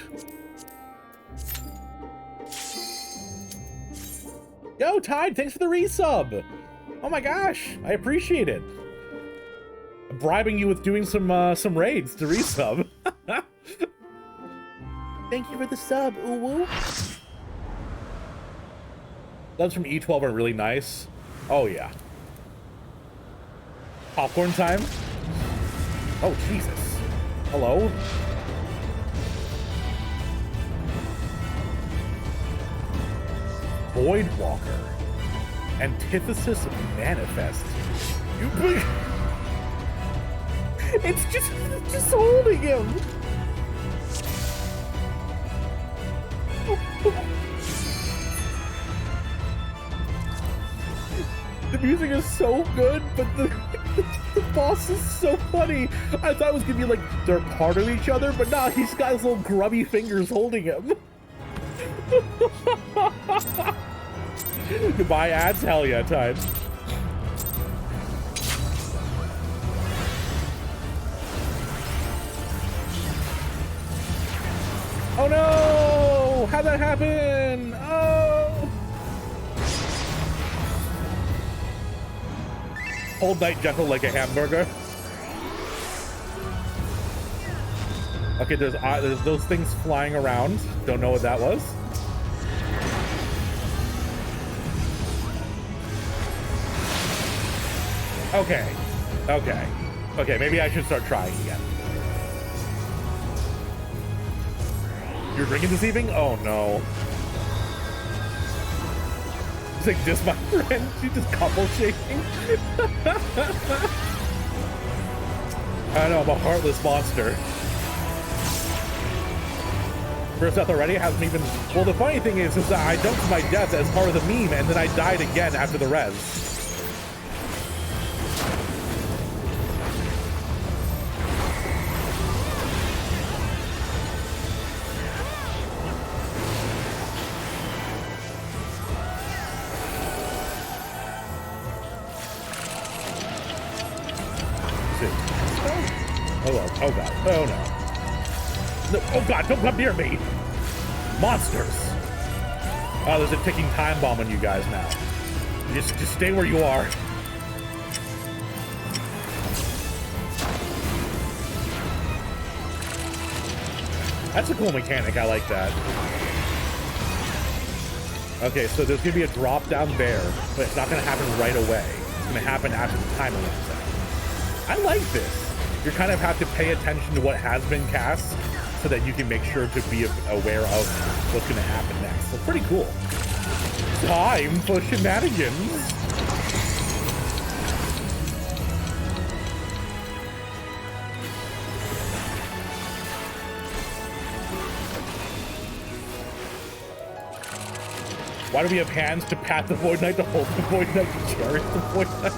Yo, Tide, thanks for the resub. Oh my gosh, I appreciate it. I'm bribing you with doing some raids to resub. Thank you for the sub, Uwu. Those from E12 are really nice. Oh yeah. Popcorn time? Oh Jesus. Hello? Voidwalker. Antithesis Manifest. It's just holding him. The music is so good, but the boss is so funny. I thought it was gonna be like they're part of each other, but nah, he's got his little grubby fingers holding him. Goodbye ads, hell yeah, Tide. Oh no! How'd that happen? Oh! Hold Night Gentle like a hamburger. Okay, there's those things flying around. Don't know what that was. Okay. Okay. Okay, maybe I should start trying again. You're drinking this evening? Oh no. It's like just my friend. She's just couple shaking. I know, I'm a heartless monster. First death already hasn't even. Well, the funny thing is that I jumped to my death as part of the meme, and then I died again after the res. Oh god. Oh no. No. Oh god, don't come near me! Monsters! Oh, there's a ticking time bomb on you guys now. Just stay where you are. That's a cool mechanic, I like that. Okay, so there's gonna be a drop down there, but it's not gonna happen right away. It's gonna happen after the timer runs out. I like this. You kind of have to pay attention to what has been cast so that you can make sure to be aware of what's going to happen next. So pretty cool. Time for shenanigans. Why do we have hands to pat the Void Knight, to hold the Void Knight, to cherish the Void Knight?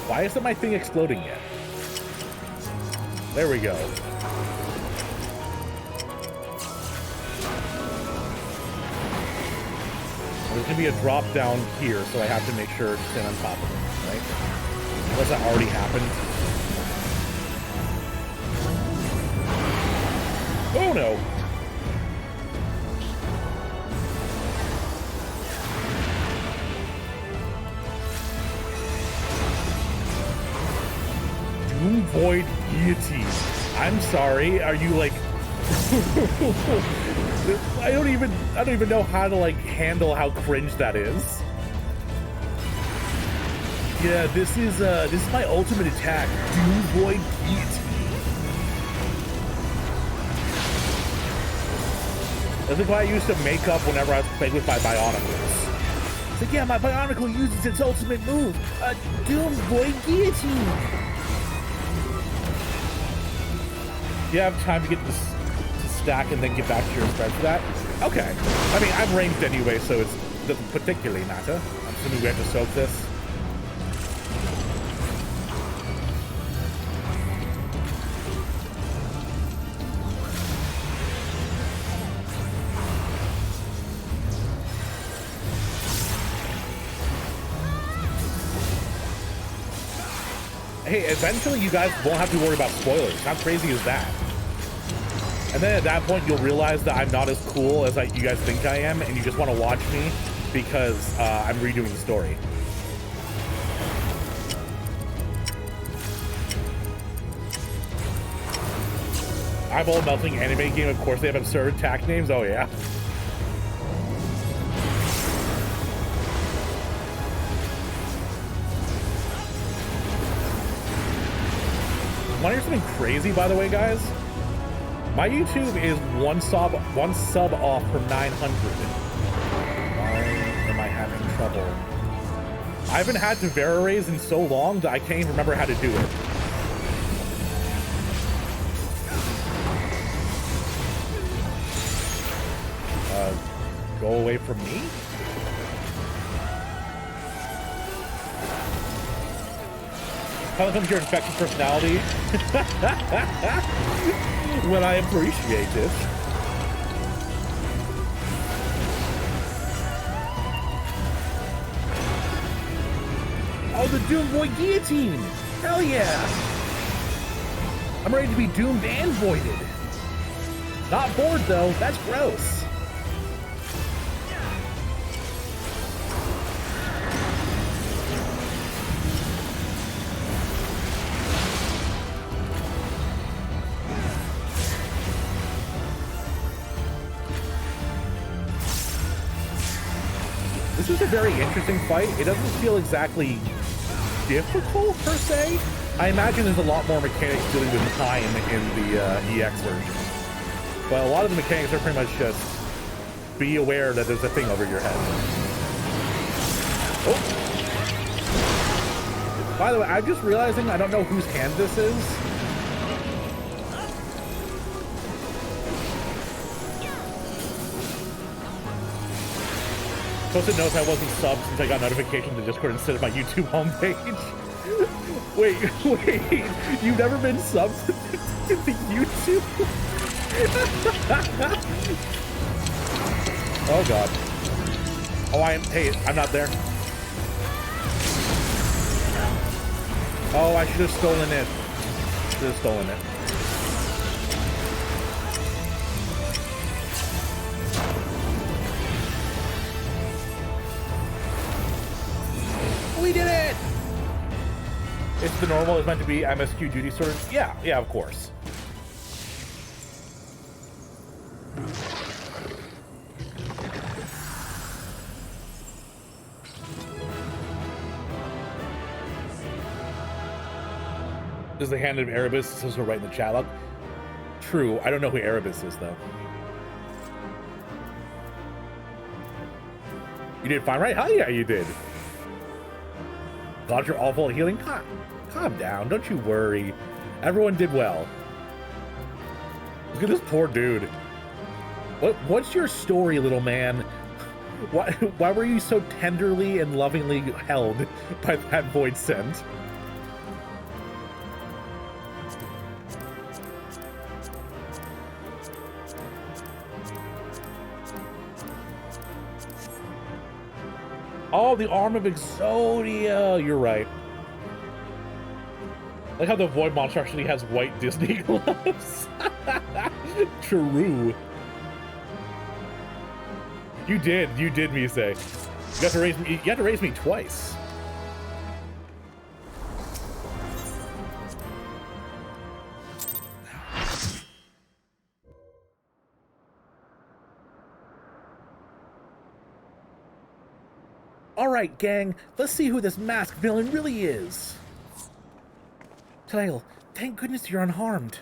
Why isn't my thing exploding yet? There we go. There's gonna be a drop down here, so I have to make sure to stand on top of it, right? Unless that already happened. Oh no! Doom Void Guillotine. I'm sorry, are you like... I don't even know how to like handle how cringe that is. Yeah, this is my ultimate attack, Doom Void Guillotine. That's like what I used to make up whenever I was playing with my Bionicles. It's like, yeah, my Bionicle uses its ultimate move, Doom Void Guillotine. You have time to get this to stack and then get back to your spread for that? Okay. I mean, I'm ranged anyway, so it doesn't particularly matter. I'm assuming we have to soak this. Hey, eventually you guys won't have to worry about spoilers. How crazy is that? And then at that point, you'll realize that I'm not as cool as you guys think I am, and you just want to watch me because I'm redoing the story. Eyeball melting anime game, of course they have absurd attack names. Oh yeah. Want to hear something crazy, by the way, guys? My YouTube is one sub off from 900. Why am I having trouble? I haven't had to Vera raise in so long that I can't even remember how to do it. Go away from me? How comes your infected personality? When I appreciate it. Oh, the Doom Void Guillotine! Hell yeah! I'm ready to be doomed and voided. Not bored though, that's gross. This is a very interesting fight. It doesn't feel exactly difficult per se. I imagine there's a lot more mechanics dealing with time in the EX version. But a lot of the mechanics are pretty much just be aware that there's a thing over your head. Oh. By the way, I'm just realizing I don't know whose hand this is. Posted notes I wasn't subbed since I got notification to Discord instead of my YouTube homepage. Wait, you've never been subbed to the YouTube? Oh god. Oh, hey, I'm not there. Oh, I should have stolen it. Should have stolen it. We did it! It's the normal, it's meant to be MSQ duty sort of. Yeah, of course. Does the hand of Erebus says we're right in the chat log? True, I don't know who Erebus is though. You did fine, right? Hell yeah, you did. Got your awful healing? Calm down, don't you worry. Everyone did well. Look at this poor dude. What's your story, little man? Why were you so tenderly and lovingly held by that void scent? Oh, the arm of Exodia. You're right. Like how the Void Monster actually has white Disney gloves. True. You did, Mise. You had to raise me twice. Alright, gang, let's see who this masked villain really is. Talael, thank goodness you're unharmed.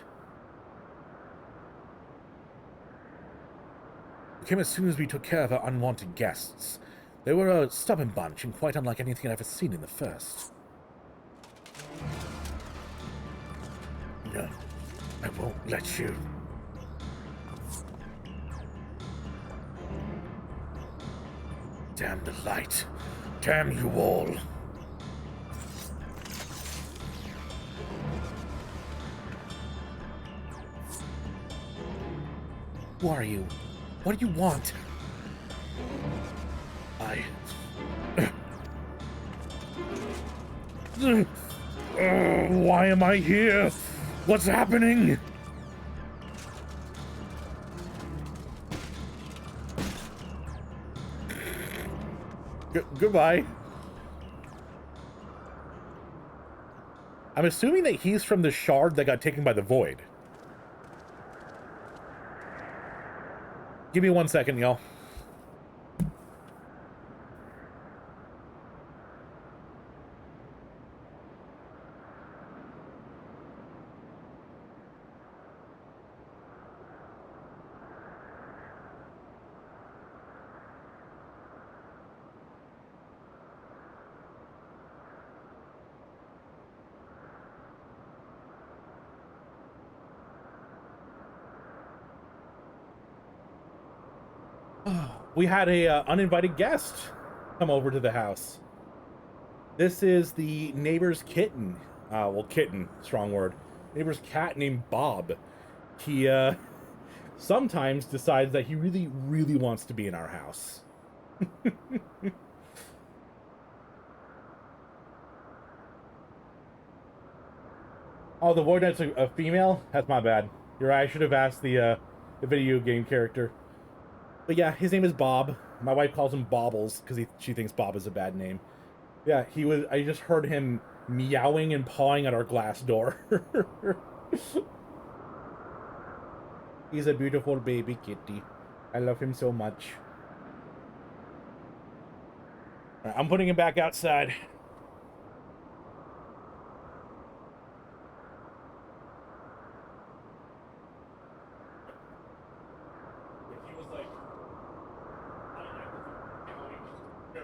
We came as soon as we took care of our unwanted guests. They were a stubborn bunch and quite unlike anything I've ever seen in the first. No, I won't let you. Damn the light. Damn you all. Who are you? What do you want? Why am I here? What's happening? Goodbye. I'm assuming that he's from the shard that got taken by the void. Give me 1 second, y'all. We had a uninvited guest come over to the house. This is the neighbor's kitten. Well, kitten, strong word. Neighbor's cat named Bob. He sometimes decides that he really, really wants to be in our house. Oh, the Void Knight's a female? That's my bad. You're right, I should have asked the video game character. But yeah, his name is Bob. My wife calls him Bobbles because she thinks Bob is a bad name. Yeah, I just heard him meowing and pawing at our glass door. He's a beautiful baby kitty. I love him so much. All right, I'm putting him back outside.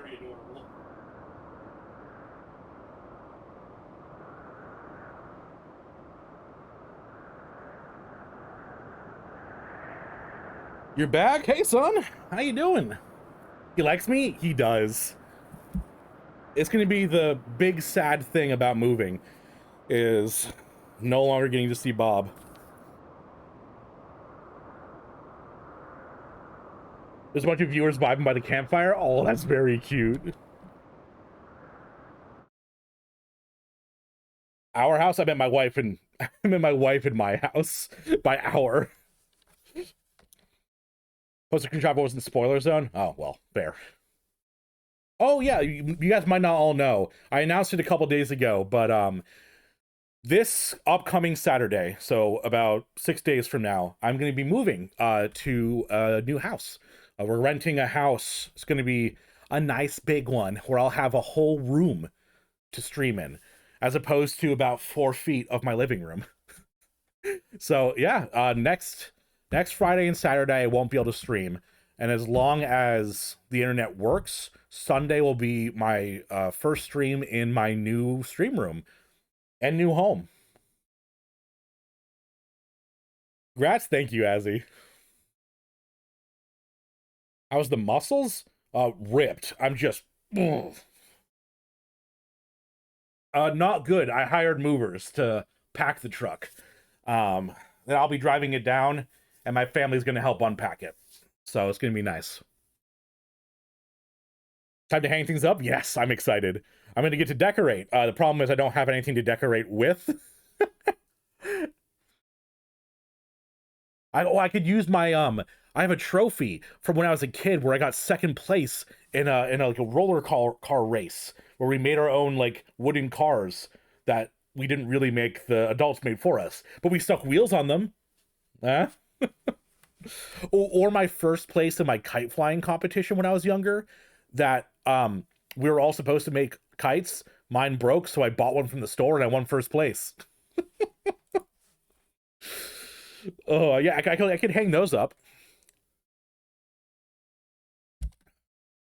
very adorable. You're back? Hey, son. How you doing? He likes me? He does. It's going to be the big sad thing about moving is no longer getting to see Bob. There's a bunch of viewers vibing by the campfire. Oh, that's very cute. Our house? I met my wife in my house by our. Post-Christian Travel wasn't spoiler zone? Oh, well, fair. Oh, yeah, you guys might not all know. I announced it a couple days ago, but this upcoming Saturday, so about 6 days from now, I'm going to be moving to a new house. We're renting a house. It's going to be a nice big one where I'll have a whole room to stream in, as opposed to about 4 feet of my living room. So, yeah, next Friday and Saturday, I won't be able to stream. And as long as the internet works, Sunday will be my first stream in my new stream room and new home. Congrats. Thank you, Azzy. How's the muscles? Ripped. I'm just... not good. I hired movers to pack the truck. And I'll be driving it down, and my family's going to help unpack it. So it's going to be nice. Time to hang things up? Yes, I'm excited. I'm going to get to decorate. The problem is I don't have anything to decorate with. I could use my, I have a trophy from when I was a kid where I got second place in a like a roller car race where we made our own like wooden cars that we didn't really make, the adults made for us, but we stuck wheels on them. Huh? Or my first place in my kite flying competition when I was younger, that we were all supposed to make kites. Mine broke, so I bought one from the store and I won first place. Oh yeah, I could hang those up.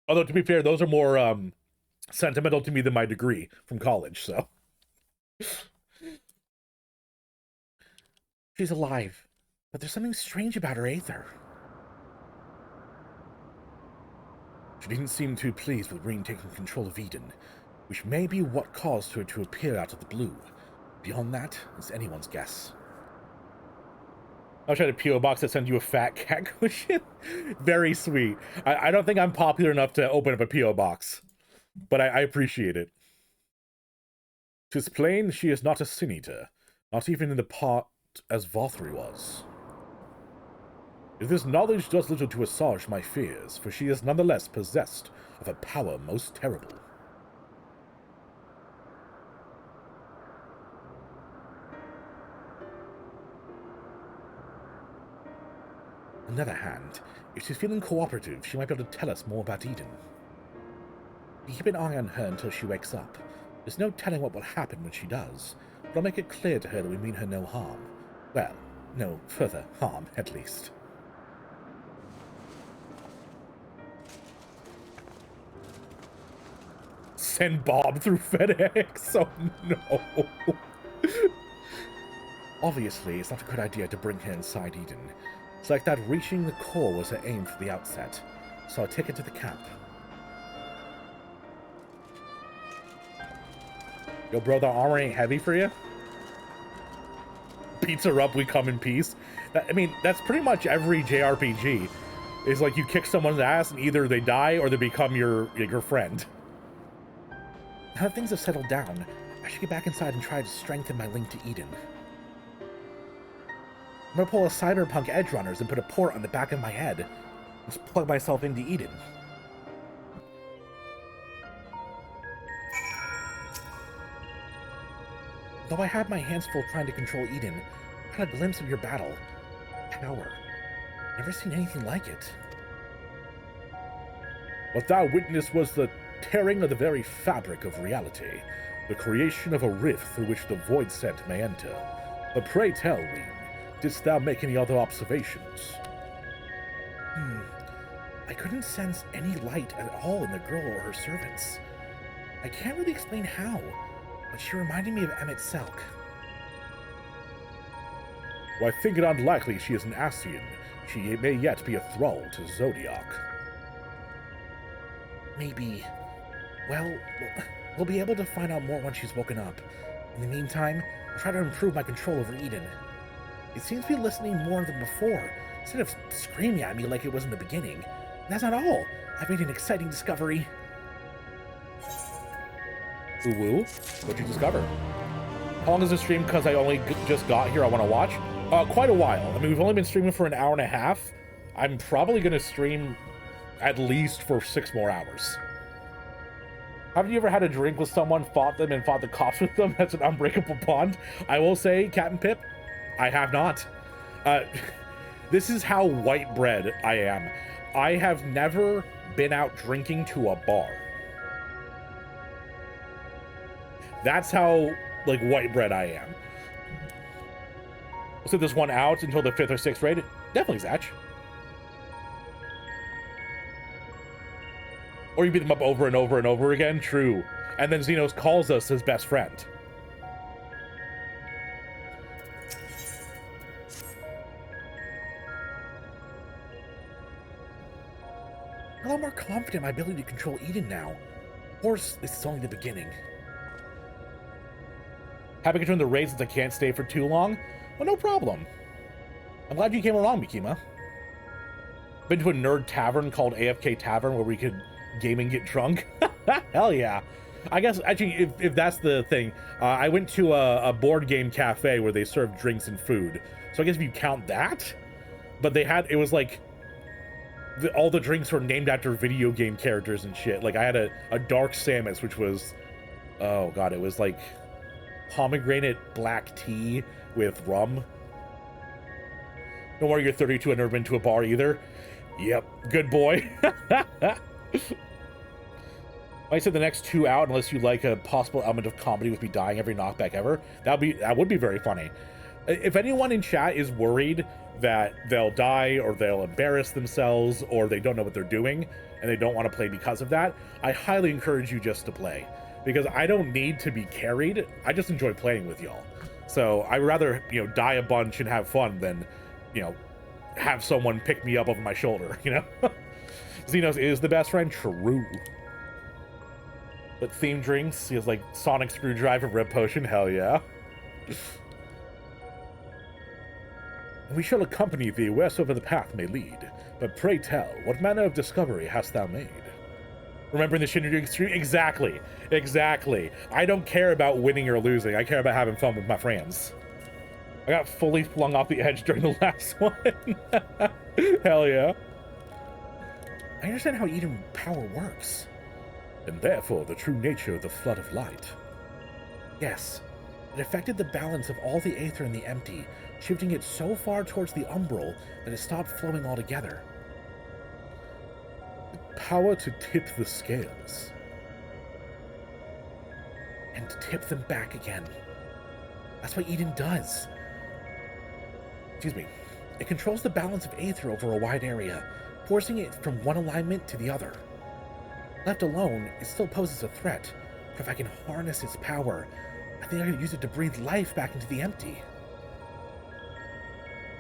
Although to be fair, those are more sentimental to me than my degree from college. So she's alive, but there's something strange about her aether. She didn't seem too pleased with Rean taking control of Eden, which may be what caused her to appear out of the blue. Beyond that, it's anyone's guess. I'll try to P.O. box that sends you a fat cat cushion. Very sweet. I don't think I'm popular enough to open up a P.O. box, but I appreciate it. 'Tis plain she is not a sin eater, not even in the part as Vothri was. If this knowledge does little to assuage my fears, for she is nonetheless possessed of a power most terrible. On the other hand, if she's feeling cooperative, she might be able to tell us more about Eden. We keep an eye on her until she wakes up. There's no telling what will happen when she does, but I'll make it clear to her that we mean her no harm. Well, no further harm, at least. Send Bob through FedEx? Oh no. Obviously, it's not a good idea to bring her inside Eden. It's like that reaching the core was her aim for the outset, so I'll take her to the camp. Yo, bro, the armor ain't heavy for you? Beats her up, we come in peace. I mean, that's pretty much every JRPG. It's like you kick someone's ass and either they die or they become your friend. Now that things have settled down, I should get back inside and try to strengthen my link to Eden. I'm gonna pull a Cyberpunk Edgerunners and put a port on the back of my head. Just plug myself into Eden. Though I had my hands full trying to control Eden, I had a glimpse of your battle. Power. Never seen anything like it. What thou witnessed was the tearing of the very fabric of reality, the creation of a rift through which the Voidsent may enter. But pray tell, Rean, didst thou make any other observations? I couldn't sense any light at all in the girl or her servants. I can't really explain how, but she reminded me of Emmett Selk. Well, I think it unlikely she is an Ascian. She may yet be a thrall to Zodiac. Maybe. Well, we'll be able to find out more once she's woken up. In the meantime, I'll try to improve my control over Eden. It seems to be listening more than before, instead of screaming at me like it was in the beginning. And that's not all. I've made an exciting discovery. Ooh, what'd you discover? How long is this stream? Because I only just got here, I want to watch. Quite a while. I mean, we've only been streaming for an hour and a half. I'm probably going to stream at least for 6 more hours. Haven't you ever had a drink with someone, fought them, and fought the cops with them? That's an unbreakable bond. I will say, Captain Pip, I have not. This is how white bread I am. I have never been out drinking to a bar. That's how, like, white bread I am. So this one out until the 5th or 6th grade? Definitely, Zach. Or you beat them up over and over and over again? True. And then Xenos calls us his best friend. I'm a lot more confident in my ability to control Eden now. Of course, this is only the beginning. Happy to join the raid since I can't stay for too long? Well, no problem. I'm glad you came along, Mikima. Been to a nerd tavern called AFK Tavern where we could game and get drunk? Hell yeah. I guess, actually, if that's the thing, I went to a board game cafe where they served drinks and food. So I guess if you count that, but it was like, all the drinks were named after video game characters and shit. Like, I had a Dark Samus, which was, oh god, it was like pomegranate black tea with rum. Don't worry, you're 32 and never been to a bar either. Yep, good boy. I said the next 2 out, unless you like a possible element of comedy with me dying every knockback ever. That would be very funny. If anyone in chat is worried that they'll die or they'll embarrass themselves or they don't know what they're doing and they don't want to play because of that, I highly encourage you just to play. Because I don't need to be carried. I just enjoy playing with y'all. So I'd rather, die a bunch and have fun than, have someone pick me up over my shoulder, Xenos is the best friend, true. But theme drinks, he has like Sonic Screwdriver, Red Potion, hell yeah. We shall accompany thee wheresoever the path may lead. But pray tell, what manner of discovery hast thou made? Remembering the Shinryu stream? Exactly. I don't care about winning or losing. I care about having fun with my friends. I got fully flung off the edge during the last one. Hell yeah. I understand how Eden power works. And therefore the true nature of the flood of light. Yes, it affected the balance of all the aether in the empty, shifting it so far towards the umbral that it stopped flowing altogether. The power to tip the scales. And to tip them back again. That's what Eden does. Excuse me. It controls the balance of aether over a wide area, forcing it from one alignment to the other. Left alone, it still poses a threat, but if I can harness its power, I think I could use it to breathe life back into the empty.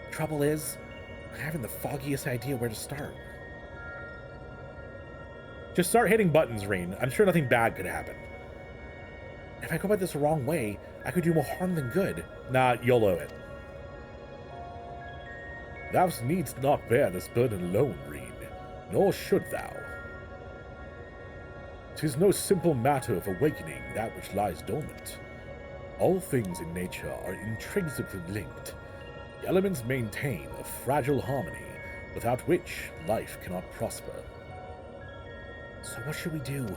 The trouble is, I haven't the foggiest idea where to start. Just start hitting buttons, Rain. I'm sure nothing bad could happen. If I go about this the wrong way, I could do more harm than good. Nah, YOLO it. Thou needst not bear this burden alone, Reen, nor should thou. 'Tis no simple matter of awakening that which lies dormant. All things in nature are intrinsically linked. The elements maintain a fragile harmony, without which life cannot prosper. So what should we do?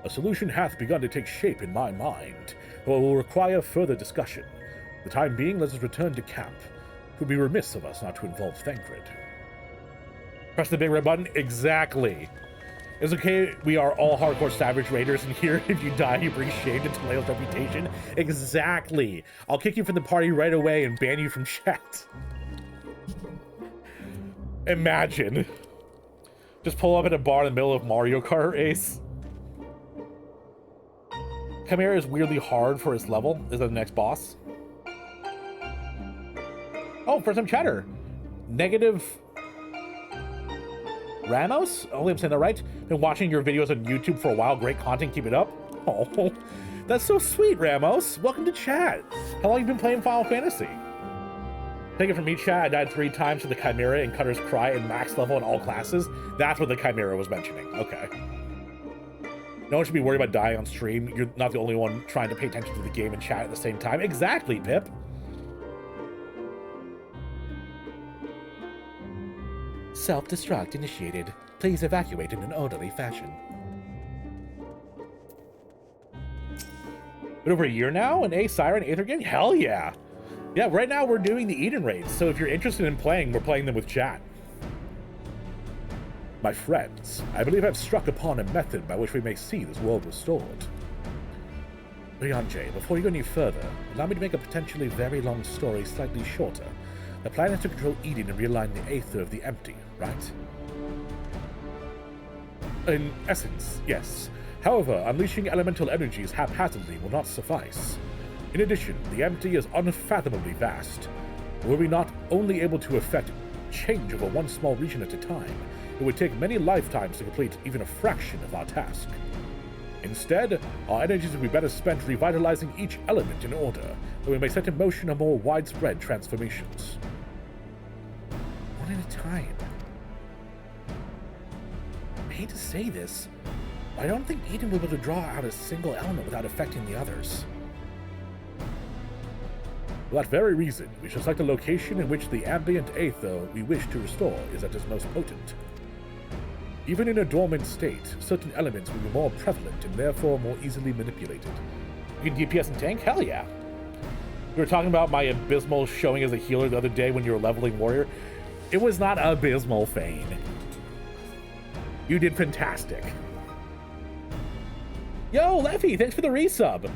A solution hath begun to take shape in my mind, but will require further discussion. For the time being, let us return to camp. It would be remiss of us not to involve Thancred. Press the big red button? Exactly. It's okay, we are all hardcore Savage Raiders in here. If you die, you bring shame to Taleo's reputation. Exactly. I'll kick you from the party right away and ban you from chat. Imagine. Just pull up at a bar in the middle of Mario Kart, Ace. Chimera is weirdly hard for its level. Is that the next boss? Oh, first time chatter. Negative Ramos? Only I'm saying that right. Been watching your videos on YouTube for a while. Great content. Keep it up. Oh, that's so sweet, Ramos. Welcome to chat. How long have you been playing Final Fantasy? Take it from me, chat. I died 3 times to the Chimera and Cutter's Cry in max level in all classes. That's what the Chimera was mentioning. Okay. No one should be worried about dying on stream. You're not the only one trying to pay attention to the game and chat at the same time. Exactly, Pip. Self-destruct initiated. Please evacuate in an orderly fashion. Been over a year now? An A Siren Aether game? Hell yeah! Yeah, right now we're doing the Eden raids, so if you're interested in playing, we're playing them with chat. My friends, I believe I've struck upon a method by which we may see this world restored. Rianjay, before you go any further, allow me to make a potentially very long story slightly shorter. The plan is to control Eden and realign the Aether of the Empty, right? In essence, yes. However, unleashing elemental energies haphazardly will not suffice. In addition, the Empty is unfathomably vast. Were we not only able to effect change over one small region at a time, it would take many lifetimes to complete even a fraction of our task. Instead, our energies would be better spent revitalizing each element in order, that we may set in motion a more widespread transformations. One at a time. I hate to say this, but I don't think Eden will be able to draw out a single element without affecting the others. For that very reason, we shall select a location in which the ambient aether we wish to restore is at its most potent. Even in a dormant state, certain elements will be more prevalent and therefore more easily manipulated. You can DPS and tank? Hell yeah! We were talking about my abysmal showing as a healer the other day when you were leveling warrior. It was not abysmal, Fane. You did fantastic. Yo, Leffy, thanks for the resub.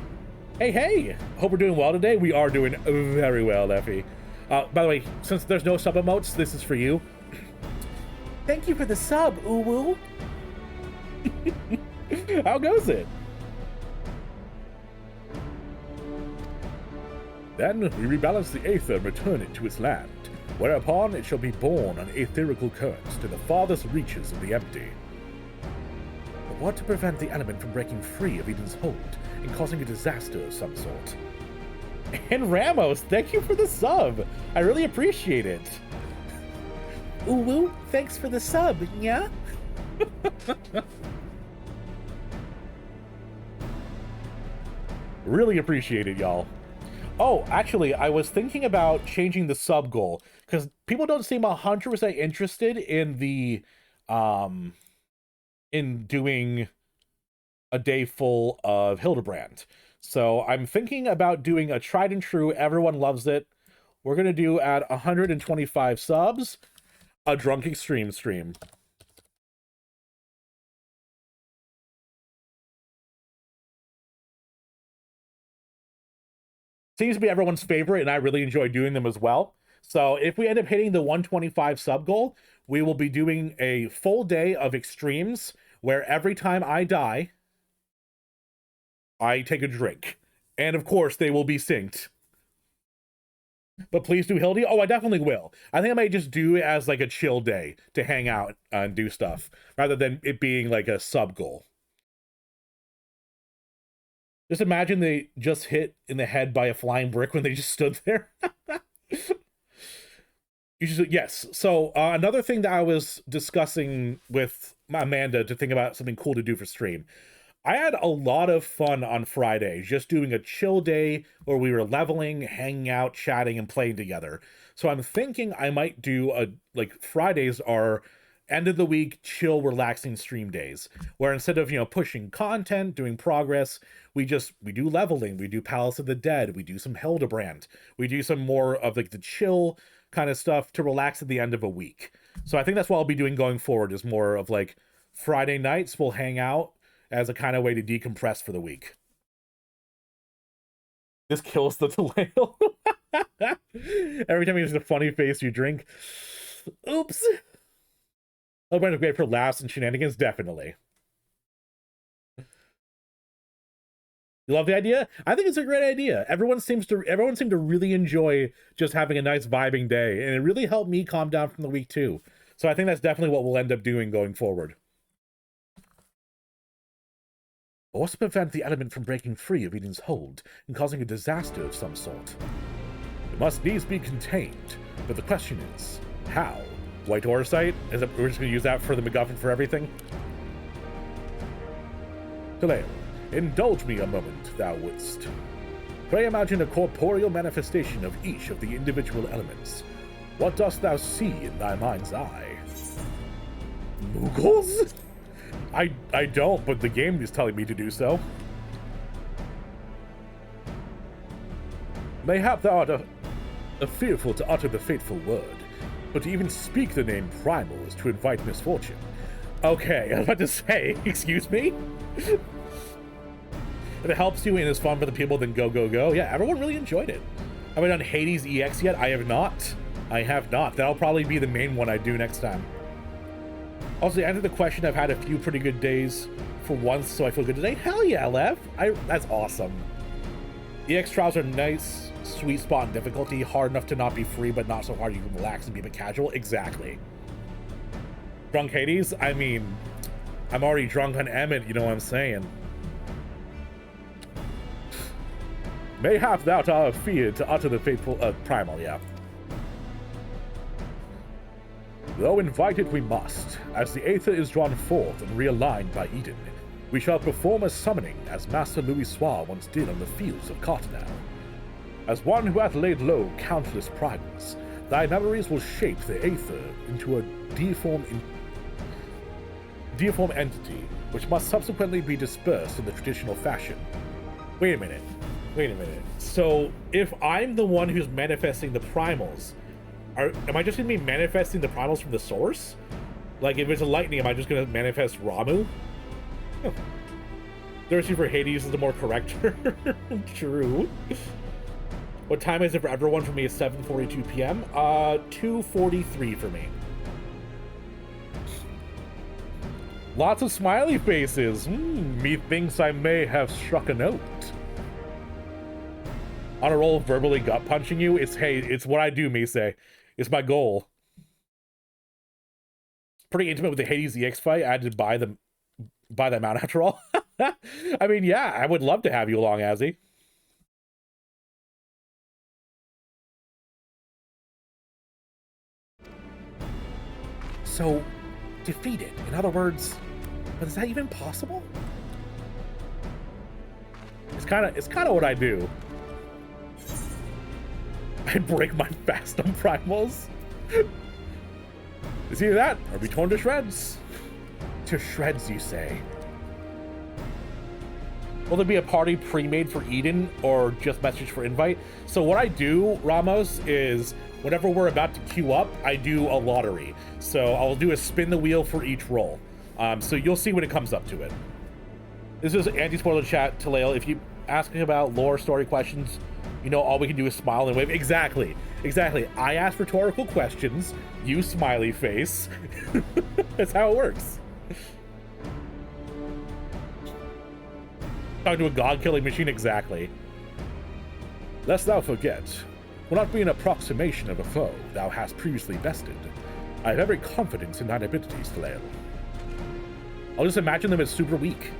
Hey, hope we're doing well today. We are doing very well, Leffy. By the way, since there's no sub emotes, this is for you. Thank you for the sub, Uwu. How goes it? Then we rebalance the aether and return it to its land, whereupon it shall be borne on aetherical currents to the farthest reaches of the Empty. But what to prevent the element from breaking free of Eden's hold and causing a disaster of some sort? And Ramos, thank you for the sub. I really appreciate it. Uwu, thanks for the sub, yeah? Really appreciate it, y'all. Oh, actually, I was thinking about changing the sub goal because people don't seem 100% interested in the in doing a day full of Hildebrand. So I'm thinking about doing a tried and true, everyone loves it. We're gonna do at 125 subs, a drunk extreme stream. Seems to be everyone's favorite, and I really enjoy doing them as well. So if we end up hitting the 125 sub goal, we will be doing a full day of extremes where every time I die, I take a drink. And of course, they will be synced. But please do Hildy. Oh, I definitely will. I think I might just do it as like a chill day to hang out and do stuff, rather than it being like a sub goal. Just imagine they just hit in the head by a flying brick when they just stood there. Yes. So another thing that I was discussing with Amanda to think about something cool to do for stream. I had a lot of fun on Friday, just doing a chill day where we were leveling, hanging out, chatting, and playing together. So I'm thinking I might do Fridays are end of the week, chill, relaxing stream days, where instead of, pushing content, doing progress, we do leveling, we do Palace of the Dead, we do some Hildebrand, we do some more of the chill kind of stuff to relax at the end of a week. So I think that's what I'll be doing going forward, is more of Friday nights we'll hang out as a kind of way to decompress for the week. This kills the delay. Every time you use a funny face, you drink. Oops. Oh, but great for laughs and shenanigans, definitely. You love the idea? I think it's a great idea. Everyone seemed to really enjoy just having a nice vibing day, and it really helped me calm down from the week too. So I think that's definitely what we'll end up doing going forward. Or to prevent the element from breaking free of Eden's hold and causing a disaster of some sort. It must needs be contained, but the question is, how? White Orsite? We're just going to use that for the MacGuffin for everything? Talael, indulge me a moment, thou wouldst. Pray imagine a corporeal manifestation of each of the individual elements. What dost thou see in thy mind's eye? Moogles? I don't, but the game is telling me to do so. Mayhap thou art a fearful to utter the fateful word, but to even speak the name Primal is to invite misfortune. Okay, I was about to say, excuse me? If it helps you and is fun for the people, then go, go, go. Yeah, everyone really enjoyed it. Have I done Hades EX yet? I have not. I have not. That'll probably be the main one I do next time. Also, to answer the question, I've had a few pretty good days for once, so I feel good today. Hell yeah, Lev. That's awesome. EX trials are nice, sweet spot in difficulty, hard enough to not be free, but not so hard you can relax and be a bit casual. Exactly. Drunk Hades? I mean, I'm already drunk on Emmett, you know what I'm saying? Mayhap thou art feared to utter the fateful Primal, yeah. Though invited we must, as the Aether is drawn forth and realigned by Eden, we shall perform a summoning as Master Louisoix once did on the fields of Carteneau. As one who hath laid low countless primals, thy memories will shape the Aether into a deformed entity, which must subsequently be dispersed in the traditional fashion. Wait a minute. So, if I'm the one who's manifesting the primals, am I just going to be manifesting the primals from the source? Like, if it's a lightning, am I just going to manifest Ramuh? Huh. Thirsty for Hades is the more correct term. True. What time is it for everyone? For me, it's 7:42 p.m. 2:43 for me. Lots of smiley faces. Methinks I may have struck a note. On a roll of verbally gut punching you, it's what I do, Mise. It's my goal. Pretty intimate with the Hades EX fight. I had to buy them out after all. I mean, yeah, I would love to have you along, Azzy. So, defeated. In other words, but is that even possible? It's kind of what I do. I break my fast on primals. Is either that or be torn to shreds. To shreds, you say? Will there be a party pre-made for Eden or just message for invite? So what I do, Ramos, is whenever we're about to queue up, I do a lottery. So I'll do a spin the wheel for each roll. So you'll see when it comes up to it. This is anti-spoiler chat, Talael. If you asking about lore story questions, you know, all we can do is smile and wave. Exactly. I ask rhetorical questions, you smiley face. That's how it works. Talking to a god-killing machine, exactly. Lest thou forget, will not be an approximation of a foe thou hast previously bested. I have every confidence in thine abilities, Talael. I'll just imagine them as super weak.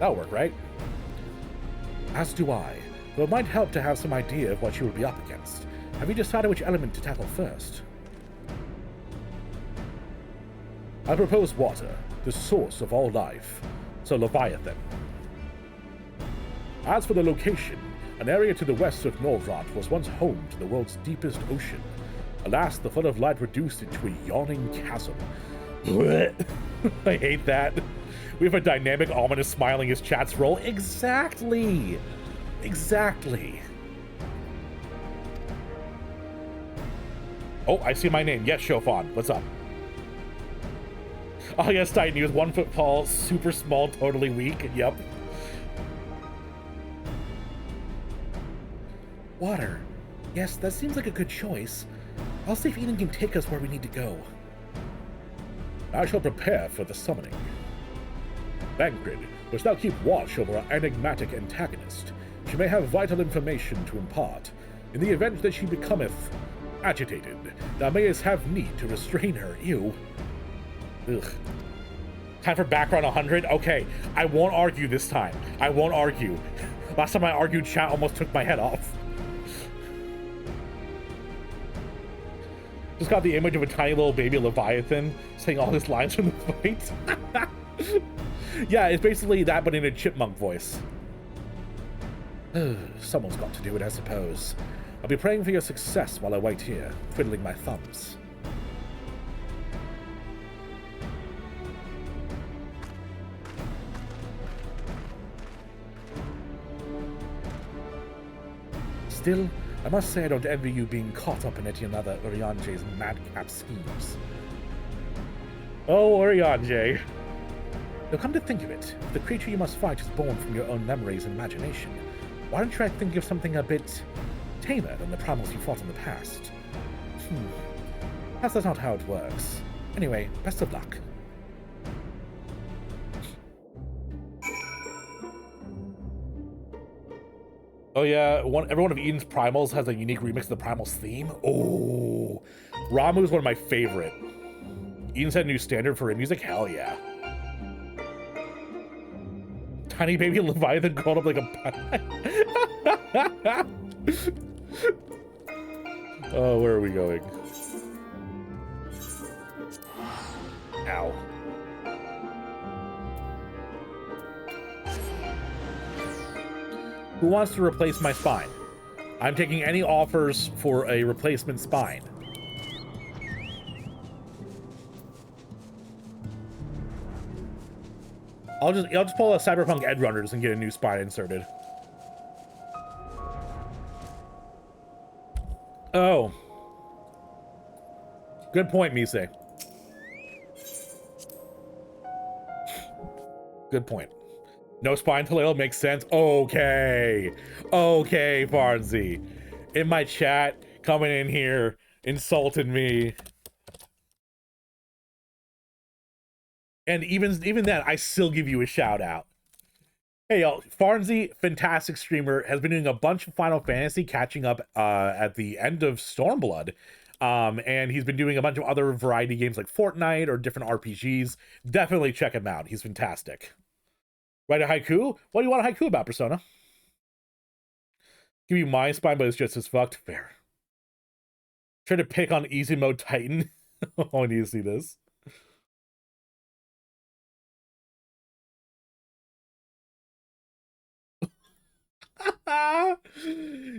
That'll work, right? As do I, though it might help to have some idea of what you will be up against. Have you decided which element to tackle first? I propose water, the source of all life, so Leviathan. As for the location, an area to the west of Norvrot was once home to the world's deepest ocean. Alas, the flood of light reduced it to a yawning chasm. I hate that. We have a dynamic, ominous smiling as chats roll. Exactly. Oh, I see my name. Yes, Shofan. What's up? Oh, yes, Titan. He was 1 foot tall, super small, totally weak. Yep. Water. Yes, that seems like a good choice. I'll see if Eden can take us where we need to go. I shall prepare for the summoning. Bancred must now keep watch over our enigmatic antagonist. She may have vital information to impart. In the event that she becometh agitated, thou mayest have need to restrain her. Ew. Ugh. Time for background 100? Okay, I won't argue this time. I won't argue. Last time I argued, chat almost took my head off. Just got the image of a tiny little baby Leviathan saying all his lines from the fight. Yeah, it's basically that, but in a chipmunk voice. Someone's got to do it, I suppose. I'll be praying for your success while I wait here, twiddling my thumbs. Still, I must say I don't envy you being caught up in yet another Urianger's madcap schemes. Oh, Urianger. Now come to think of it, if the creature you must fight is born from your own memories and imagination, why don't you try to think of something a bit tamer than the primals you fought in the past? Perhaps that's not how it works. Anyway, best of luck. Oh yeah, every one of Eden's primals has a unique remix of the primals theme. Oh, Ramuh's one of my favorite. Eden set a new standard for music? Hell yeah. Tiny baby Leviathan curled up like a pie. Oh, where are we going? Ow. Who wants to replace my spine? I'm taking any offers for a replacement spine. I'll just pull a Cyberpunk Edgerunners and get a new spine inserted. Oh. Good point, Mise. Good point. No spine Talil makes sense. Okay. Okay, Farnsey. In my chat, coming in here, insulted me. And even then, I still give you a shout out. Hey y'all, Farnsey, fantastic streamer, has been doing a bunch of Final Fantasy, catching up at the end of Stormblood. And he's been doing a bunch of other variety games like Fortnite or different RPGs. Definitely check him out. He's fantastic. Write a haiku? What do you want a haiku about, Persona? Give you my spine, but it's just as fucked. Fair. Try to pick on easy mode Titan. Oh, do you see this?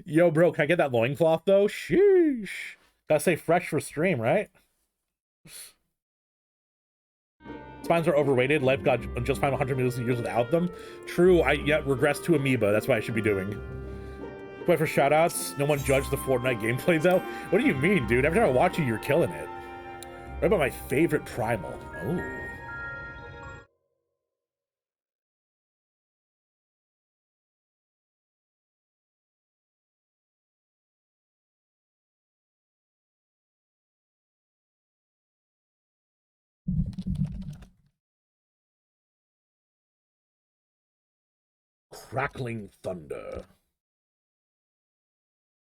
Yo, bro, can I get that loincloth, though? Sheesh. Gotta say fresh for stream, right? Spines are overrated. Life got just 500 million years without them. True, I yet regress to Amoeba. That's what I should be doing. Wait for shoutouts. No one judged the Fortnite gameplay, though. What do you mean, dude? Every time I watch you, you're killing it. What about my favorite primal? Oh. Crackling Thunder.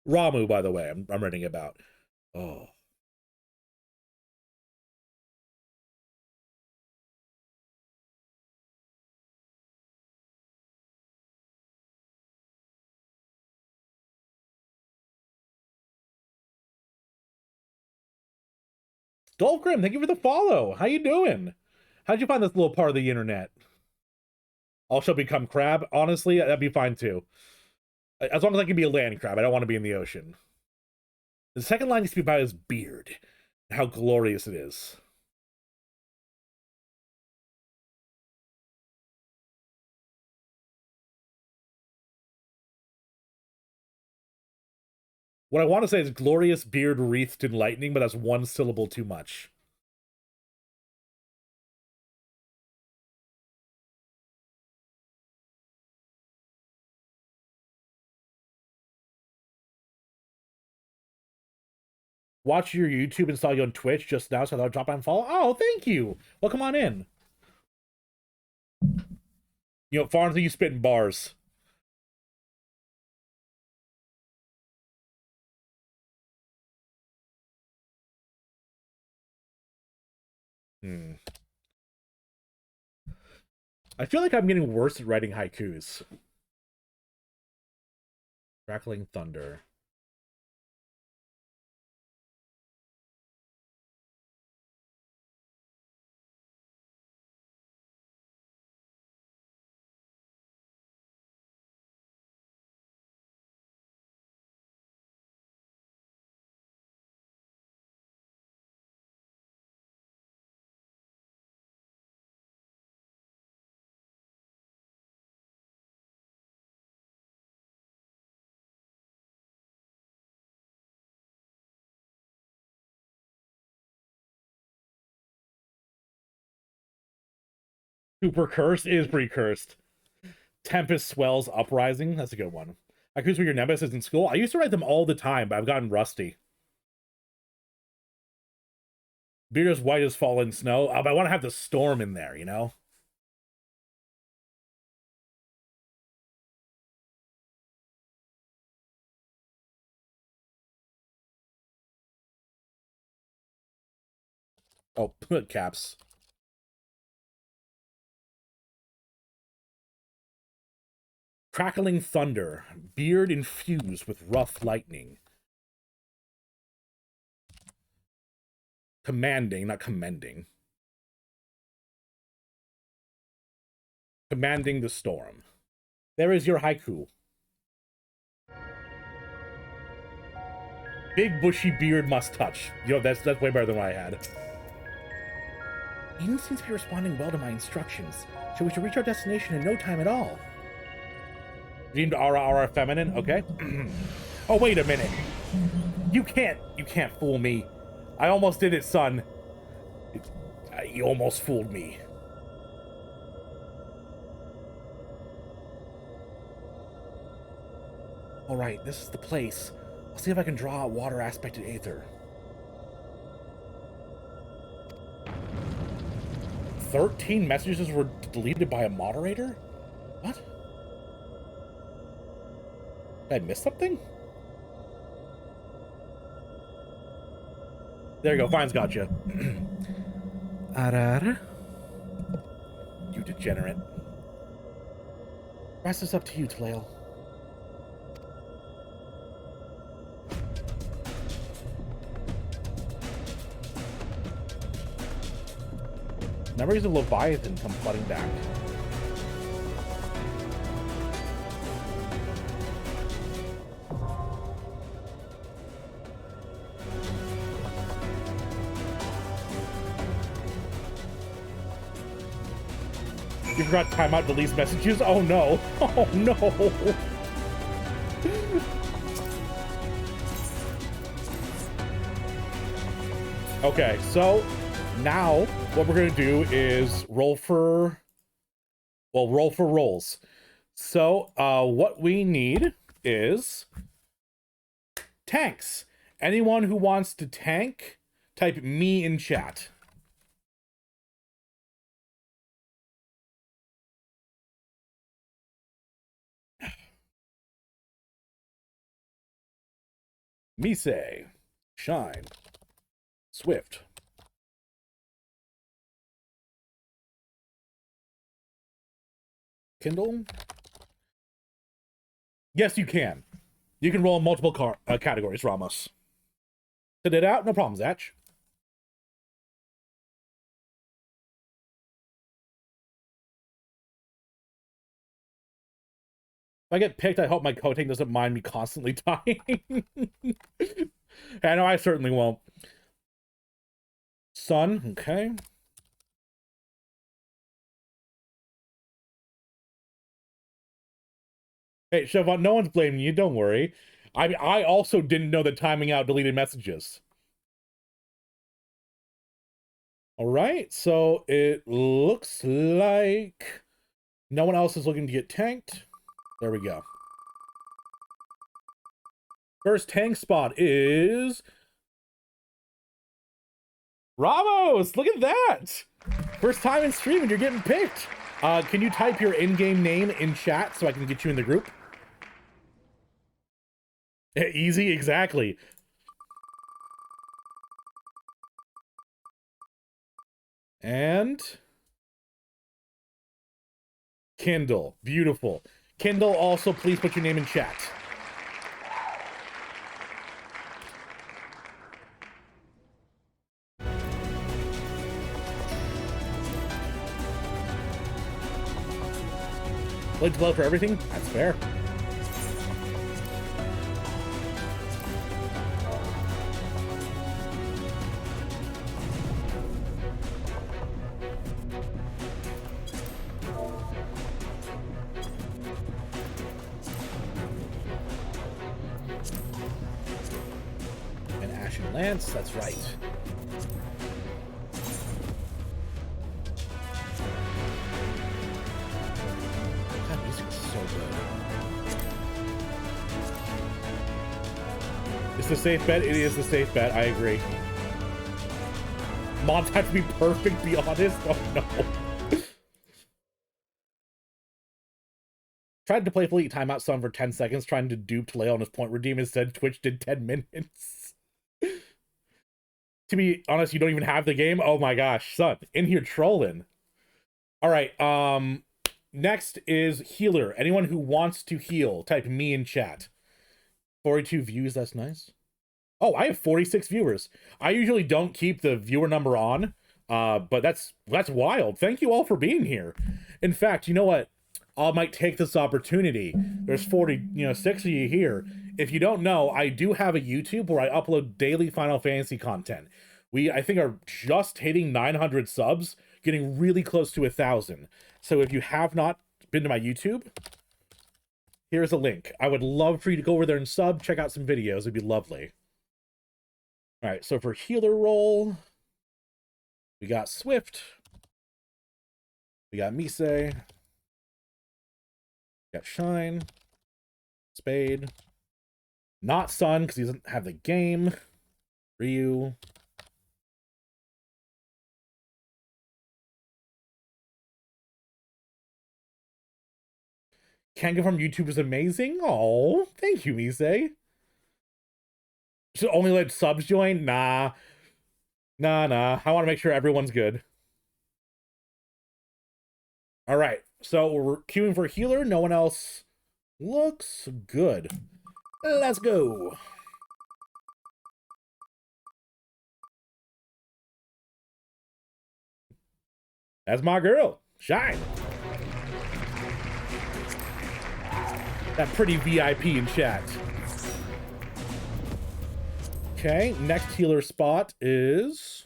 Ramuh, by the way, I'm reading about. Oh. Dolgrim, thank you for the follow. How you doing? How'd you find this little part of the internet? All shall become crab. Honestly, that'd be fine too. As long as I can be a land crab, I don't want to be in the ocean. The second line needs to be about his beard. How glorious it is. What I want to say is glorious beard wreathed in lightning, but that's one syllable too much. watched your YouTube and saw you on Twitch just now, so I thought I'd drop by and follow. Oh, thank you. Well, come on in. You know, Farnsey, you spitting bars. I feel like I'm getting worse at writing haikus. Crackling thunder. Super cursed is pretty cursed. Tempest swells uprising. That's a good one. Haikus for your nemesis in school. I used to write them all the time, but I've gotten rusty. Beard as white as fallen snow. But I want to have the storm in there, you know? Oh, caps. Crackling thunder. Beard infused with rough lightning. Commanding, not commending. Commanding the storm. There is your haiku. Big bushy beard must touch. You know, that's way better than what I had. Eden seems to be responding well to my instructions, so we should reach our destination in no time at all. Deemed Ara feminine, okay. Oh, wait a minute. You can't fool me. I almost did it, son. You almost fooled me. Alright, this is the place. I'll see if I can draw a water aspected aether. 13 messages were deleted by a moderator? What? Did I miss something? There you go, Fine's got you. You degenerate. Rest is up to you, Tlail. Memories of Leviathan come flooding back. You forgot timeout deletes messages? Oh no. Oh no. Okay, so now what we're gonna do is roll for rolls. So what we need is tanks. Anyone who wants to tank, type me in chat. Mise, Shine, Swift. Kindle? Yes, you can. You can roll in multiple categories, Ramos. Did it out? No problem, Zach. If I get picked, I hope my coating doesn't mind me constantly dying. I know I certainly won't. Sun, okay. Hey, Siobhan, no one's blaming you, don't worry. I also didn't know that timing out deleted messages. Alright, so it looks like no one else is looking to get tanked. There we go. First tank spot is Ramos, look at that! First time in stream and you're getting picked. Can you type your in-game name in chat so I can get you in the group? Easy, exactly. And Kindle, beautiful. Kindle, also please put your name in chat. Like to love for everything? That's fair. And Ashen Lance, that's right. That music is so good. It's the safe bet. It is the safe bet. I agree. Mods have to be perfect, be honest. Oh no. Tried to playfully time out Sun for 10 seconds, trying to dupe Leo on his point redeem. Instead, Twitch did 10 minutes. To be honest, you don't even have the game. Oh my gosh, Sun, in here trolling. All right, next is healer. Anyone who wants to heal, type me in chat. 42 views, that's nice. Oh, I have 46 viewers. I usually don't keep the viewer number on, but that's wild. Thank you all for being here. In fact, you know what? I might take this opportunity. There's 6 of you here. If you don't know, I do have a YouTube where I upload daily Final Fantasy content. We, I think, are just hitting 900 subs, getting really close to 1,000. So if you have not been to my YouTube, here's a link. I would love for you to go over there and sub, check out some videos. It'd be lovely. All right, so for healer role, we got Swift. We got Mise. Got Shine, Spade, not Sun because he doesn't have the game, Ryu, Kanga from YouTube is amazing. Oh, thank you, Mise. Should only let subs join? Nah. I want to make sure everyone's good. All right, so we're queuing for healer. No one else looks good. Let's go. That's my girl, Shine. That pretty VIP in chat. Okay, next healer spot is...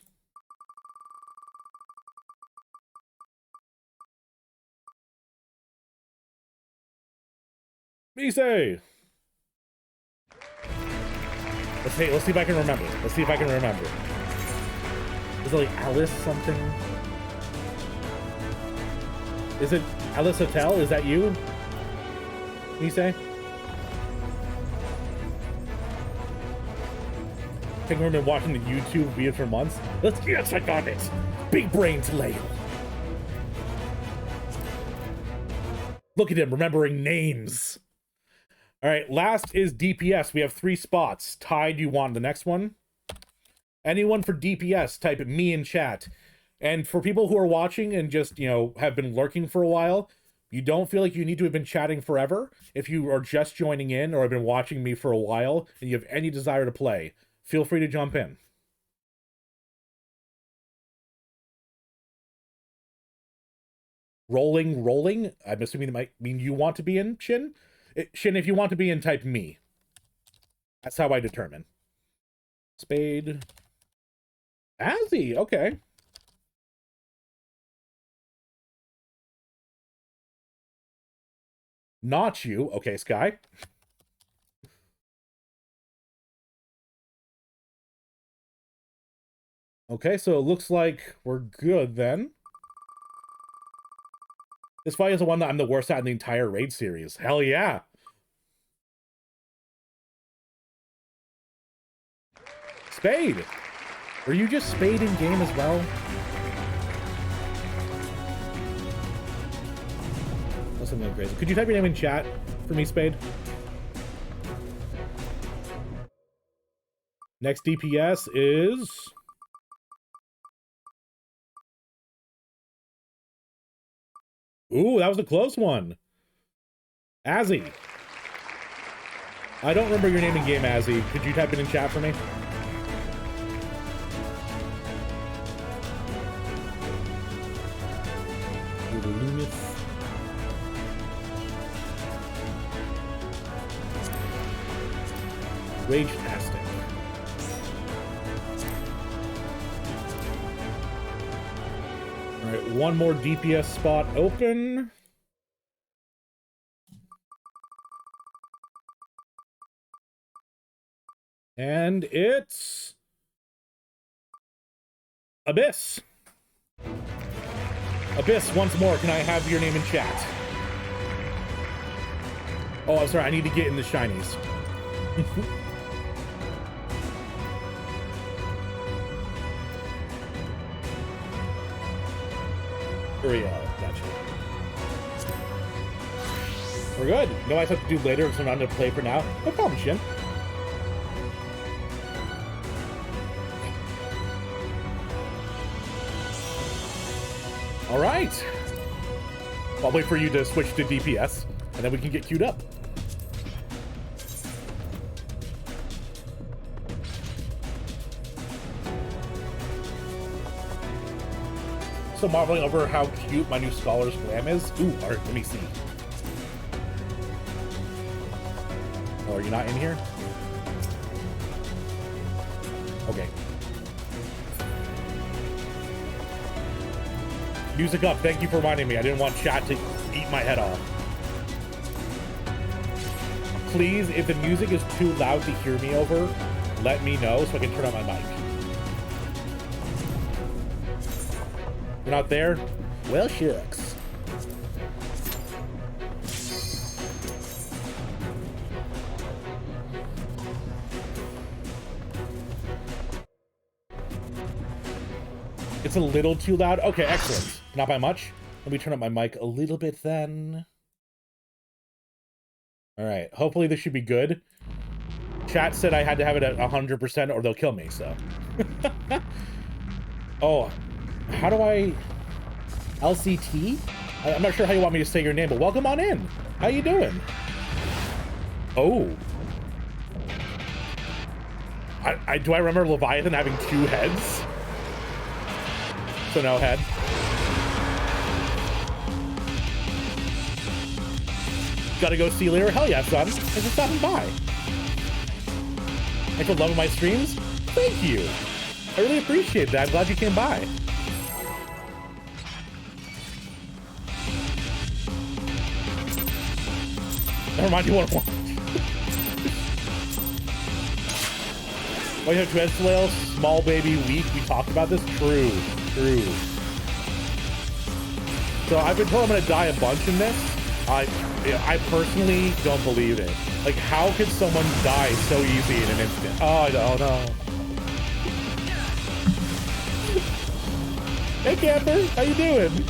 Mise. Let's see if I can remember. Let's see if I can remember. Is it like Alice something? Is it Alice Hotel? Is that you, Mise? I think we've been watching the YouTube video for months. Yes, I got it. Big brains, Leo. Look at him remembering names. All right, last is DPS. We have 3 spots. Ty, do you want the next one? Anyone for DPS, type me in chat. And for people who are watching and just, have been lurking for a while, you don't feel like you need to have been chatting forever. If you are just joining in or have been watching me for a while and you have any desire to play, feel free to jump in. Rolling? I'm assuming it might mean you want to be in, Shin? Shin, if you want to be in, type me. That's how I determine. Spade. Azzy, okay. Not you. Okay, Sky. Okay, so it looks like we're good then. This fight is the one that I'm the worst at in the entire raid series. Hell yeah. Spade. Were you just Spade in game as well? That's something crazy. Could you type your name in chat for me, Spade? Next DPS is... Ooh, that was a close one. Azzy. I don't remember your name in game, Azzy. Could you type it in chat for me? Rage-tastic. Alright, one more DPS spot open. And it's... Abyss. Abyss, once more, can I have your name in chat? Oh, I'm sorry, I need to get in the shinies. Gotcha. We're good. No, I have to do later, so I'm not going to play for now. No problem, Shin. All right. I'll wait for you to switch to DPS, and then we can get queued up. So marveling over how cute my new Scholar's Glam is. Ooh, all right, let me see. Oh, are you not in here? Okay. Music up. Thank you for reminding me. I didn't want chat to eat my head off. Please, if the music is too loud to hear me over, let me know so I can turn on my mic. You're not there? Well, shucks. It's a little too loud. Okay, excellent. Not by much. Let me turn up my mic a little bit then. All right. Hopefully this should be good. Chat said I had to have it at 100% or they'll kill me, so. Oh, how do I... LCT? I'm not sure how you want me to say your name, but welcome on in. How you doing? Oh. Do I remember Leviathan having 2 heads? So no head. Gotta go see you later? Hell yeah, son. Thanks for stopping by. Thanks for loving my streams. Thank you. I really appreciate that. I'm glad you came by. Never mind, you want to watch. Oh, you have 2 heads, Flail? Small baby weak. We talked about this? True. True. So I've been told I'm gonna die a bunch in this. I personally don't believe it. Like, how could someone die so easy in an instant? Oh, I don't know. Hey, Camper, how you doing?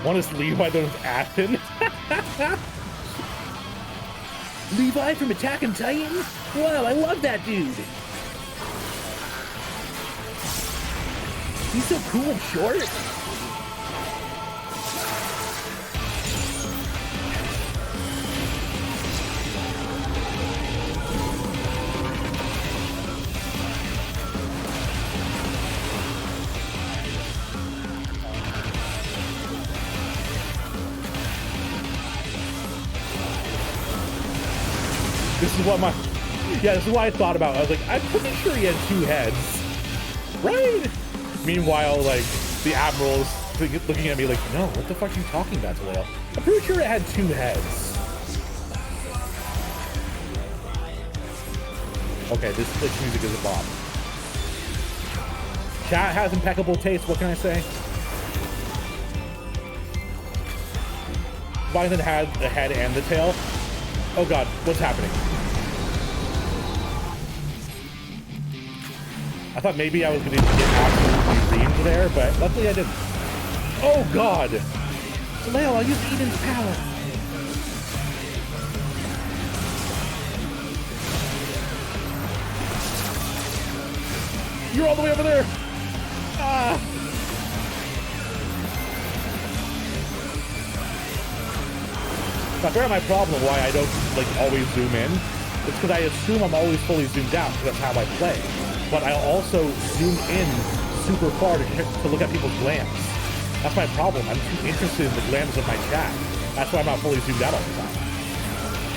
Want to Levi those Aspen? Levi from Attack on Titan? Wow, I love that dude. He's so cool and short. This is what this is what I thought about. I was like, I'm pretty sure he had 2 heads, right? Meanwhile, like, the Admiral's looking at me like, no, what the fuck are you talking about, Taleo? I'm pretty sure it had 2 heads. Okay, this glitch music is a bop. Chat has impeccable taste, what can I say? Bison had the head and the tail. Oh god, what's happening? I thought maybe I was going to get absolutely reamed there, but luckily I didn't. Oh god! Leo, I'll use Eden's power. You're all the way over there! Ah! I figure out my problem why I don't like always zoom in. It's because I assume I'm always fully zoomed out because that's how I play. But I also zoom in super far to look at people's glams. That's my problem. I'm too interested in the glams of my chat. That's why I'm not fully zoomed out all the time.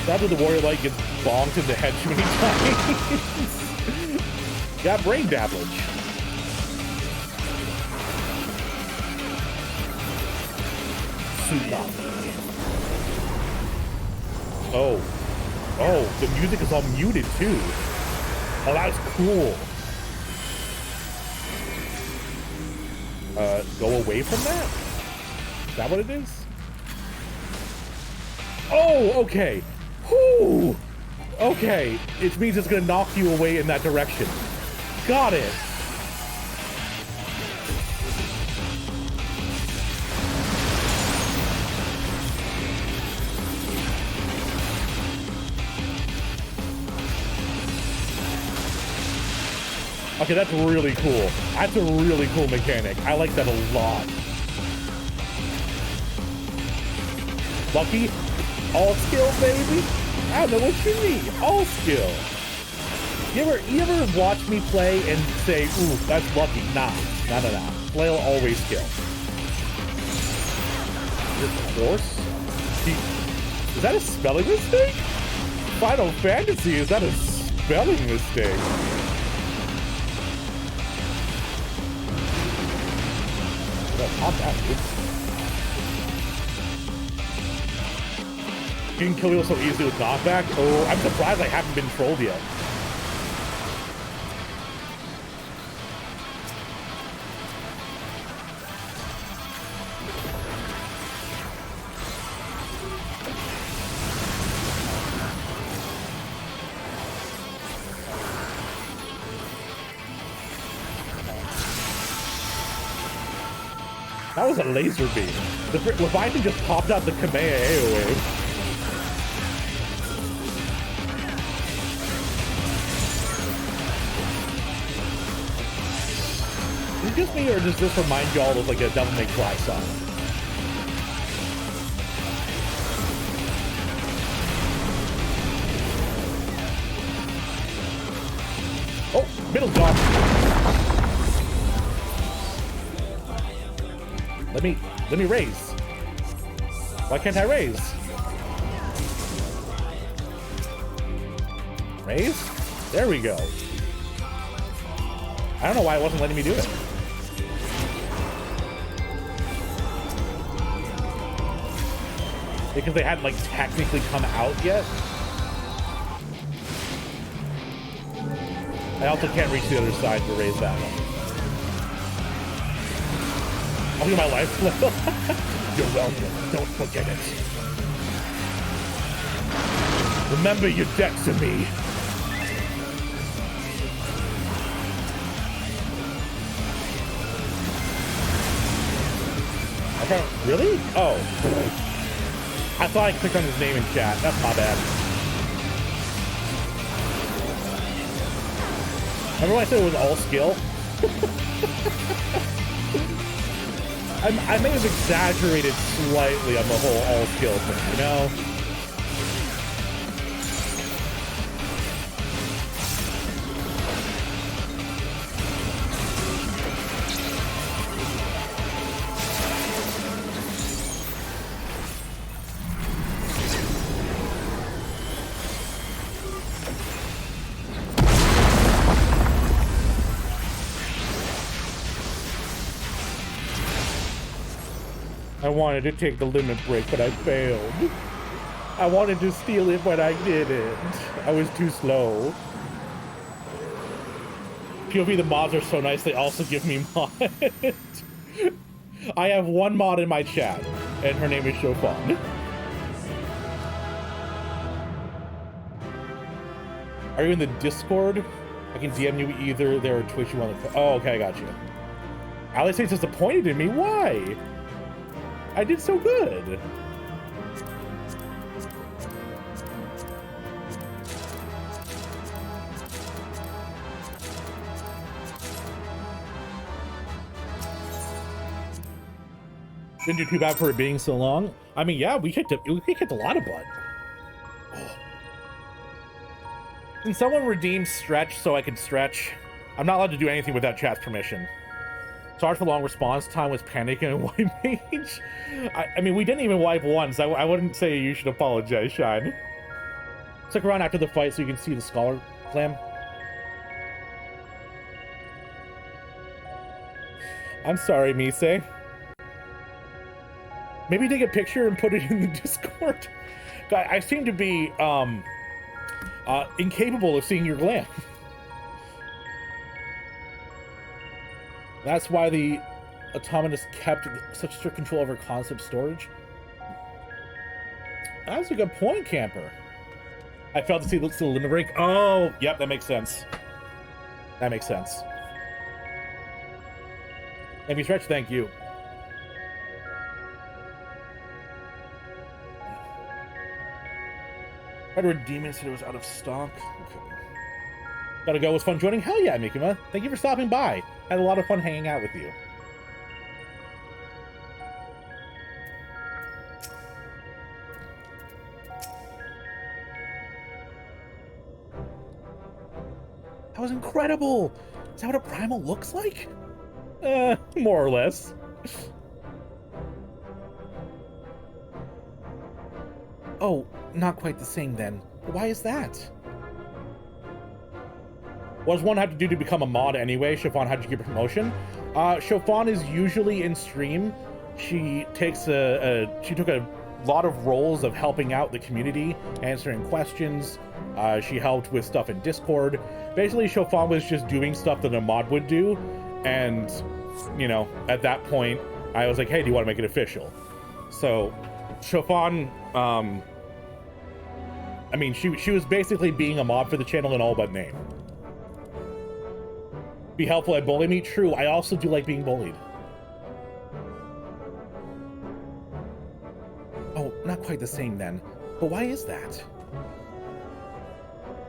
That's where the warrior light gets bonked in the head too many times. Got brain damage. Super. Oh. Oh, the music is all muted too. Oh, that's cool. Go away from that? Is that what it is? Oh, okay. Whew. Okay. It means it's gonna knock you away in that direction. Got it. Okay, that's really cool. That's a really cool mechanic. I like that a lot. Lucky? All skill, baby? I don't know what you mean. All skill. You ever watch me play and say, ooh, that's lucky? Nah. Nah. Flail always skill. This horse? Is that a spelling mistake? Final Fantasy, is that a spelling mistake? Not that good. You can kill people so easily with knockback? Oh, I'm surprised I haven't been trolled yet. That was a laser beam. The Leviathan just popped out the Kamehameha wave. Is it just me, or does this remind y'all of like a Devil May Cry song? Oh, middle jump. Let me raise. Why can't I raise? Raise? There we go. I don't know why it wasn't letting me do it. Because they hadn't like technically come out yet. I also can't reach the other side to raise that one. I'll give my life. You're welcome. Don't forget it. Remember your debt to me. Okay, really? Oh. I thought I clicked on his name in chat. That's my bad. Remember when I said it was all skill? I may have exaggerated slightly on the whole all skill thing, you know? I wanted to take the limit break, but I failed. I wanted to steal it, but I didn't. I was too slow. POV, the mods are so nice, they also give me mods. I have one mod in my chat, and her name is Shofan. Are you in the Discord? I can DM you either there or Twitch you want to... Oh, okay, I got you. Alex is disappointed in me. Why? I did so good. Didn't do too bad for it being so long. I mean, yeah, we kicked a lot of butt. Oh. Can someone redeem stretch so I can stretch? I'm not allowed to do anything without chat's permission. Sorry for the long response time, was panicking and wipe mage. I mean, we didn't even wipe once. I wouldn't say you should apologize, Shine. Stick around after the fight so you can see the Scholar Clam. I'm sorry, Mise. Maybe take a picture and put it in the Discord. I seem to be incapable of seeing your glam. That's why the Autonomous kept such strict control over concept storage. That's a good point, Camper. I failed to see the limit break. Oh, yep, that makes sense. That makes sense. If you stretch, thank you. Tried to redeem it, said it was out of stock. Okay. Gotta go. It was fun joining. Hell yeah, Mikima. Thank you for stopping by. Had a lot of fun hanging out with you. That was incredible. Is that what a primal looks like? More or less. Oh, not quite the same then. Why is that? What does one have to do to become a mod anyway? Shofan, how'd you get promotion? Shofan is usually in stream. She takes she took a lot of roles of helping out the community, answering questions. She helped with stuff in Discord. Basically, Shofan was just doing stuff that a mod would do. And, you know, at that point, I was like, hey, do you want to make it official? So, Shofan, I mean, she was basically being a mod for the channel in all but name. Be helpful at bully me? True, I also do like being bullied. Oh, not quite the same then. But why is that?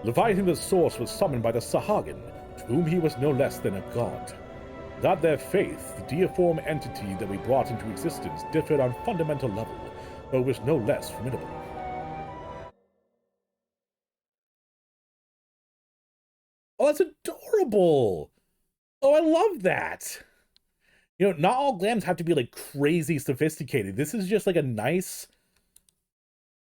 Leviathan the Source was summoned by the Sahagin, to whom he was no less than a god. That their faith, the deiform entity that we brought into existence, differed on fundamental level, but was no less formidable. Oh, that's adorable! Oh, I love that! You know, not all glams have to be, like, crazy sophisticated. This is just, like, a nice...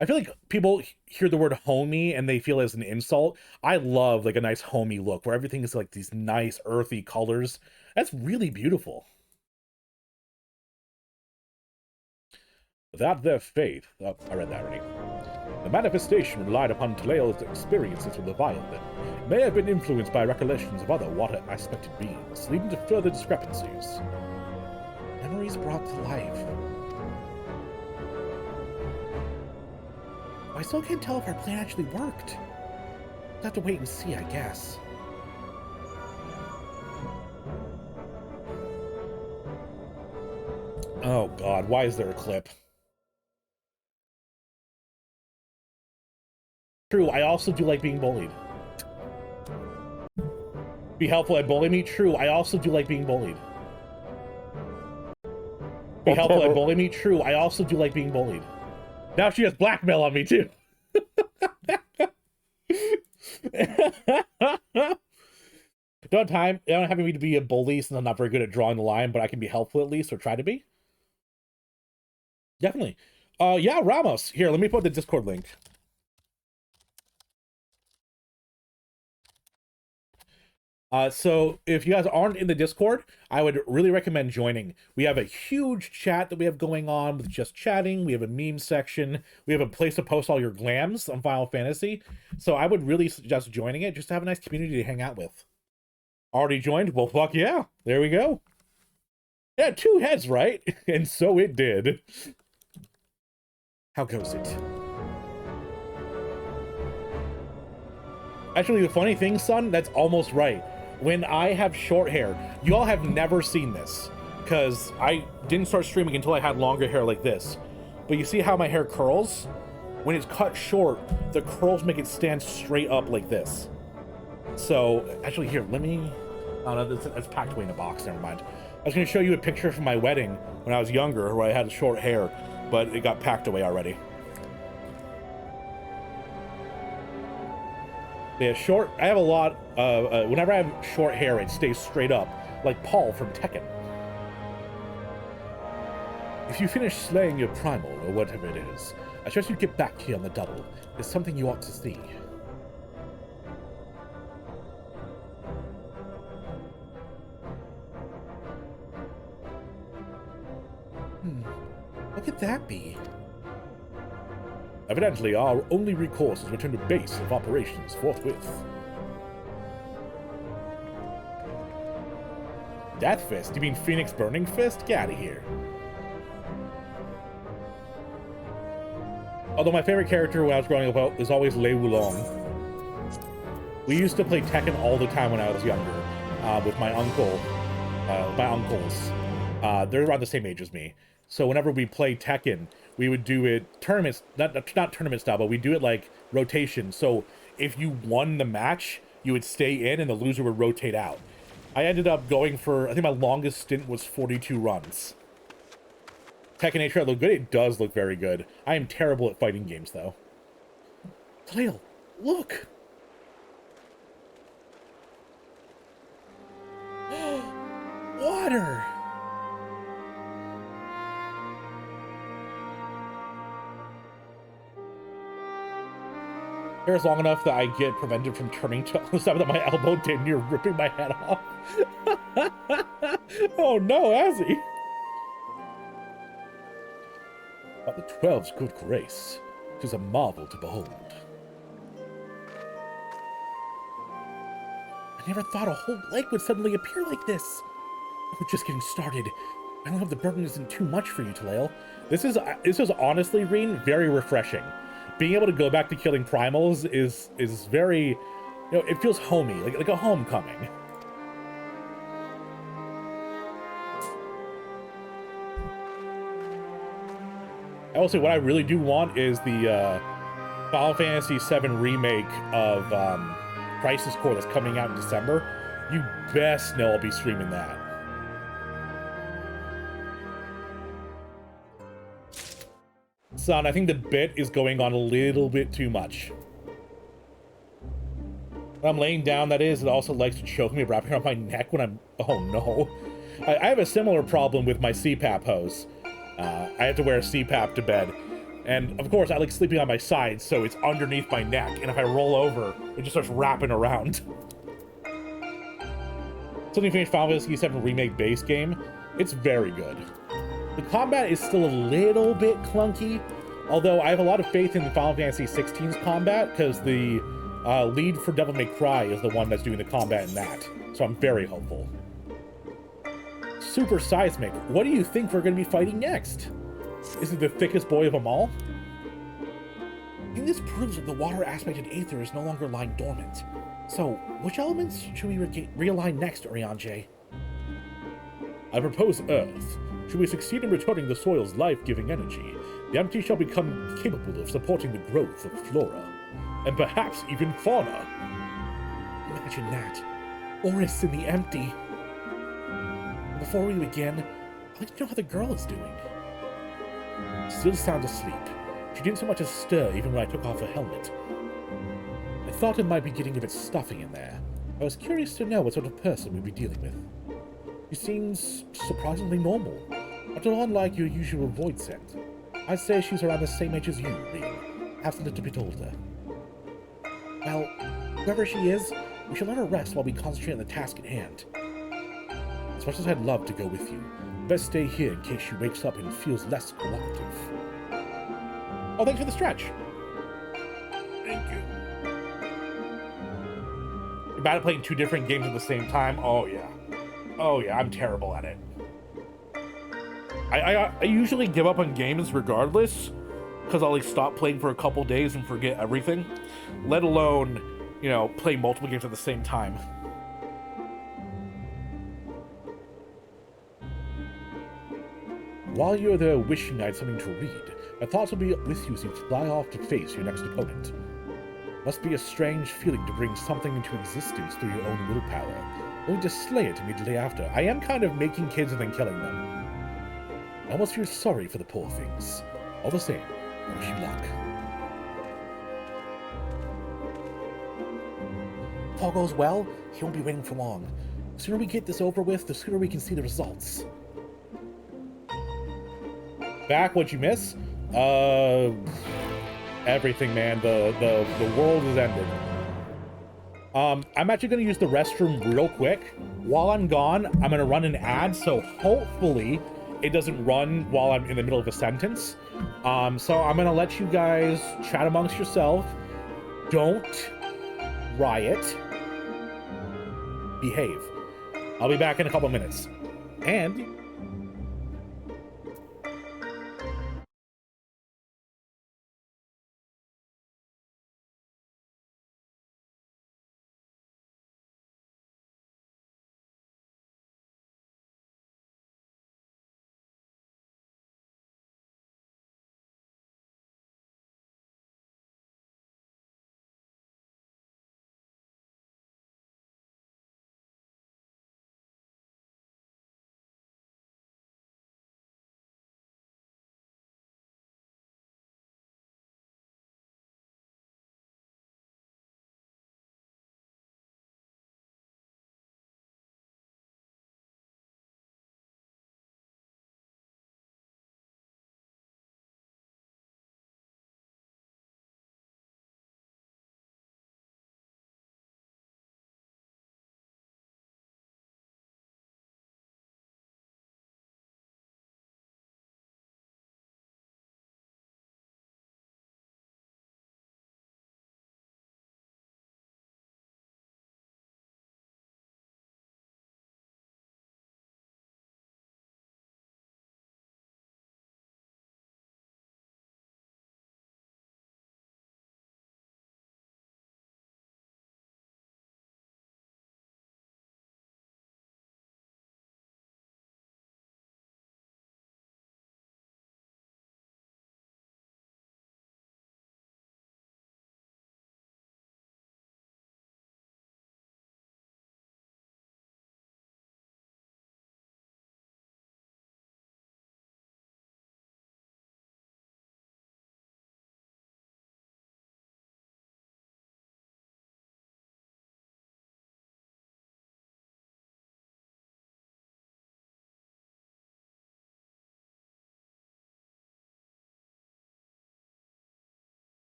I feel like people hear the word homey and they feel it as an insult. I love, like, a nice homey look where everything is, like, these nice, earthy colors. That's really beautiful. Without their faith... Oh, I read that already. The manifestation relied upon Taleo's experiences with Leviathan. It may have been influenced by recollections of other water-aspected beings, leading to further discrepancies. Memories brought to life. I still can't tell if our plan actually worked. We'll have to wait and see, I guess. Oh god, why is there a clip? True, I also do like being bullied. Be helpful at bully me? True, I also do like being bullied. Be helpful at bully me? True, I also do like being bullied. Now she has blackmail on me too. Don't have me to be a bully since I'm not very good at drawing the line, but I can be helpful at least, or try to be. Definitely. Yeah, Ramos. Here, let me put the Discord link. So if you guys aren't in the Discord, I would really recommend joining. We have a huge chat that we have going on with just chatting. We have a meme section. We have a place to post all your glams on Final Fantasy. So I would really suggest joining it just to have a nice community to hang out with. Already joined? Well, fuck yeah. There we go. Yeah, 2 heads, right? And so it did. How goes it? Actually, the funny thing, son, that's almost right. When I have short hair, you all have never seen this, because I didn't start streaming until I had longer hair like this. But you see how my hair curls? When it's cut short, the curls make it stand straight up like this. So, actually, here, let me... Oh, no, that's packed away in a box, never mind. I was going to show you a picture from my wedding when I was younger, where I had short hair, but it got packed away already. Yeah, short. I have a lot of. Whenever I have short hair, it stays straight up, like Paul from Tekken. If you finish slaying your primal, or whatever it is, I suggest you get back here on the double. There's something you ought to see. What could that be? Evidently, our only recourse is return to base of operations forthwith. Death Fist? You mean Phoenix Burning Fist? Get out of here. Although my favorite character when I was growing up was always Lei Wulong. We used to play Tekken all the time when I was younger, with my uncles. They're around the same age as me. So whenever we played Tekken, we would do it tournaments, not tournament style, but we do it like rotation. So if you won the match, you would stay in and the loser would rotate out. I ended up going for, I think my longest stint was 42 runs. Tekken nature look good? It does look very good. I am terrible at fighting games though. Tail, look! Water! Hair's long enough that I get prevented from turning to the side that my elbow damn near ripping my head off. Oh no, has he? By the 12's good grace, 'tis a marvel to behold. I never thought a whole lake would suddenly appear like this. We're just getting started. I don't hope the burden isn't too much for you, Talael. This is honestly, Reen, very refreshing. Being able to go back to killing primals is very, it feels homey, like a homecoming. Also, what I really do want is the Final Fantasy VII remake of Crisis Core that's coming out in December. You best know I'll be streaming that. Son, I think the bit is going on a little bit too much. When I'm laying down, that is, it also likes to choke me, wrapping around my neck when I'm... Oh, no. I have a similar problem with my CPAP hose. I have to wear a CPAP to bed. And, of course, I like sleeping on my side, so it's underneath my neck, and if I roll over, it just starts wrapping around. Something finished Final Fantasy VII Remake base game. It's very good. The combat is still a little bit clunky, although I have a lot of faith in Final Fantasy XVI's combat, because the lead for Devil May Cry is the one that's doing the combat in that, so I'm very hopeful. Super Seismic, what do you think we're going to be fighting next? Is it the thickest boy of them all? I think this proves that the water aspect in Aether is no longer lying dormant. So, which elements should we realign next, Urianger? I propose Earth. Should we succeed in returning the soil's life-giving energy, the empty shall become capable of supporting the growth of flora, and perhaps even fauna. Imagine that. Forests in the empty. Before we begin, I'd like to know how the girl is doing. Still sound asleep. She didn't so much as stir even when I took off her helmet. I thought it might be getting a bit stuffy in there. I was curious to know what sort of person we'd be dealing with. She seems surprisingly normal, not at all unlike your usual void scent. I'd say she's around the same age as you, Reen, perhaps a little bit older. Well, whoever she is, we shall let her rest while we concentrate on the task at hand. As much as I'd love to go with you, best stay here in case she wakes up and feels less cooperative. Oh, thanks for the stretch. Thank you. You're bad at playing two different games at the same time? Oh, yeah. Oh, yeah, I'm terrible at it. I usually give up on games regardless, because I'll like stop playing for a couple days and forget everything, let alone, you know, play multiple games at the same time. While you're there wishing I had something to read, my thoughts will be with you as you fly off to face your next opponent. Must be a strange feeling to bring something into existence through your own willpower, only to slay it immediately after. I am kind of making kids and then killing them. I almost feel sorry for the poor things. All the same, I wish you luck. If all goes well, he won't be waiting for long. The sooner we get this over with, the sooner we can see the results. Back, what'd you miss? Everything, man. The world is ended. I'm actually gonna use the restroom real quick. While I'm gone, I'm gonna run an ad, so hopefully it doesn't run while I'm in the middle of a sentence. So I'm gonna let you guys chat amongst yourself. Don't riot. Behave. I'll be back in a couple minutes. And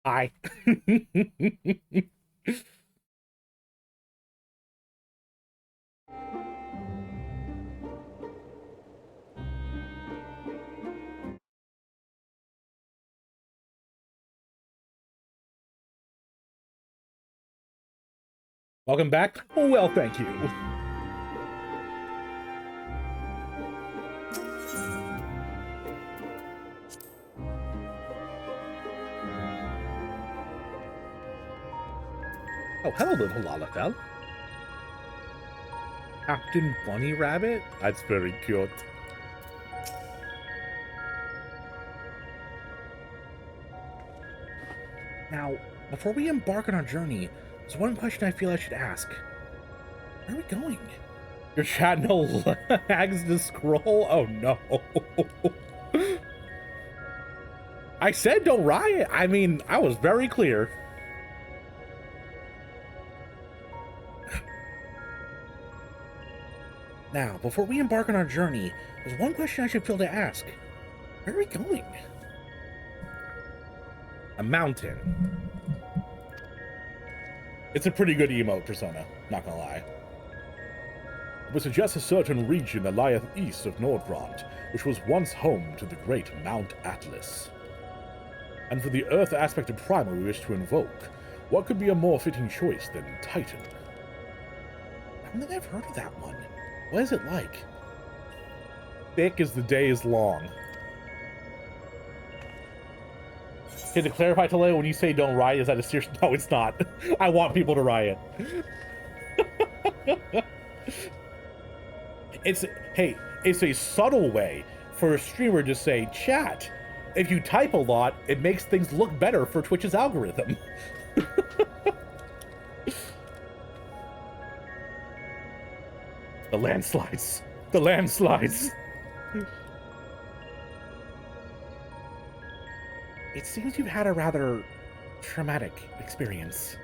Hi. Welcome back. Well, thank you. Oh, hello, little Lalafell. Captain Bunny Rabbit? That's very cute. Now, before we embark on our journey, there's one question I feel I should ask. Where are we going? Your chat no lags to scroll? Oh no. I said don't riot. I mean, I was very clear. Now, before we embark on our journey, there's one question I should feel to ask. Where are we going? A mountain. It's a pretty good emote, Persona, not gonna lie. It would suggest a certain region that lieth east of Nordfront, which was once home to the great Mount Atlas. And for the Earth aspect of Primal we wish to invoke, what could be a more fitting choice than Titan? I don't think I've heard of that one. What is it like? Thick as the day is long. Okay, to clarify, Taleo, when you say don't riot, is that a serious... No, it's not. I want people to riot. Hey, it's a subtle way for a streamer to say, chat, if you type a lot, it makes things look better for Twitch's algorithm. The landslides. The landslides. It seems you've had a rather traumatic experience.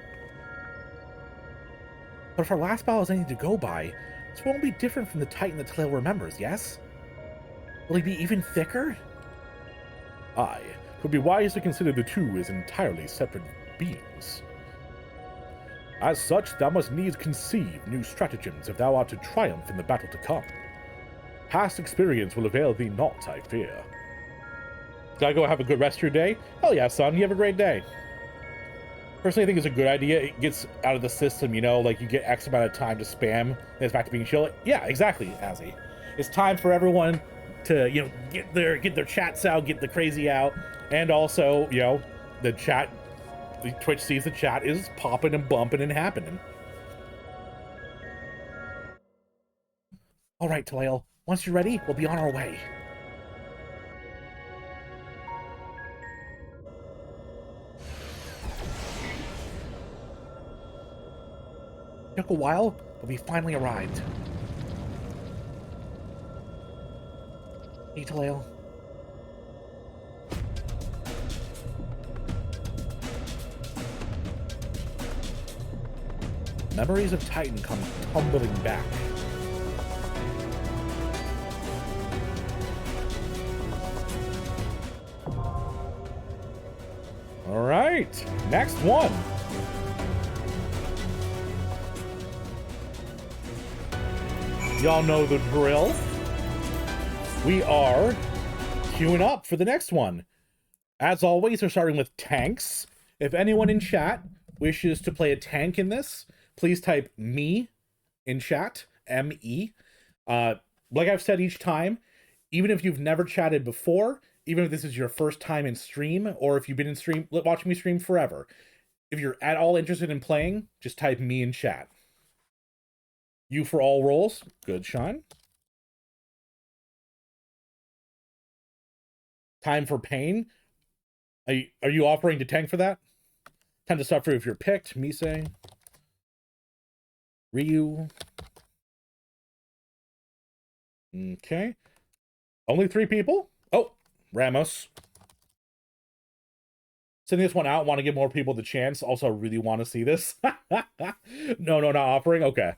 But if our last battle is anything to go by, this won't be different from the Titan that Taleo remembers, yes? Will he be even thicker? Aye, it would be wise to consider the two as entirely separate beings. As such, thou must needs conceive new stratagems if thou art to triumph in the battle to come. Past experience will avail thee not, I fear. Gotta go have a good rest of your day? Hell yeah, son, you have a great day. Personally, I think it's a good idea. It gets out of the system, you know, like you get X amount of time to spam, and it's back to being chill. Yeah, exactly, Azzy. It's time for everyone to, you know, get their chats out, get the crazy out, and also, you know, the Twitch sees the chat is popping and bumping and happening. All right, Taleo, once you're ready, we'll be on our way. Took a while, but we finally arrived. Hey, Taleo. Memories of Titan come tumbling back. All right, next one. Y'all know the drill. We are queuing up for the next one. As always, we're starting with tanks. If anyone in chat wishes to play a tank in this, please type me in chat, M-E. Like I've said each time, even if you've never chatted before, even if this is your first time in stream, or if you've been in stream, watching me stream forever, if you're at all interested in playing, just type me in chat. You for all roles. Good, Sean. Time for pain. Are you offering to tank for that? Time to suffer if you're picked. Mise. Ryu. Okay. Only 3 people? Oh, Ramos. Sending this one out. Want to give more people the chance. Also, really want to see this. No, not offering. Okay.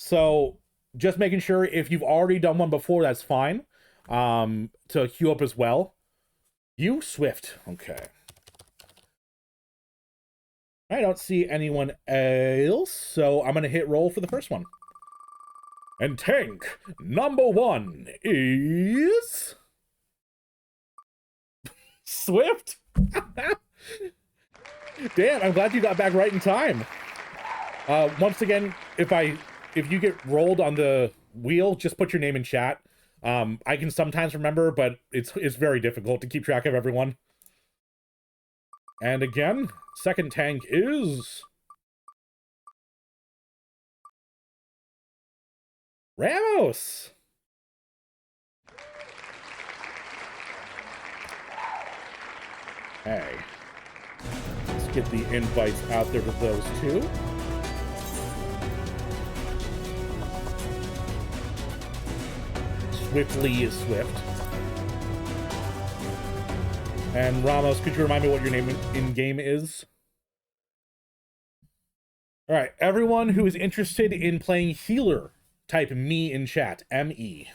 So, just making sure if you've already done one before, that's fine. To queue up as well. You, Swift. Okay. I don't see anyone else, so I'm gonna hit roll for the first one. And tank number 1 is Swift. Damn, I'm glad you got back right in time. Once again, if you get rolled on the wheel, just put your name in chat. I can sometimes remember, but it's very difficult to keep track of everyone. And again, second tank is Ramos. Hey, let's get the invites out there to those two. Swiftly is Swift. And Ramos, could you remind me what your name in game is? All right, everyone who is interested in playing healer, type me in chat, M-E.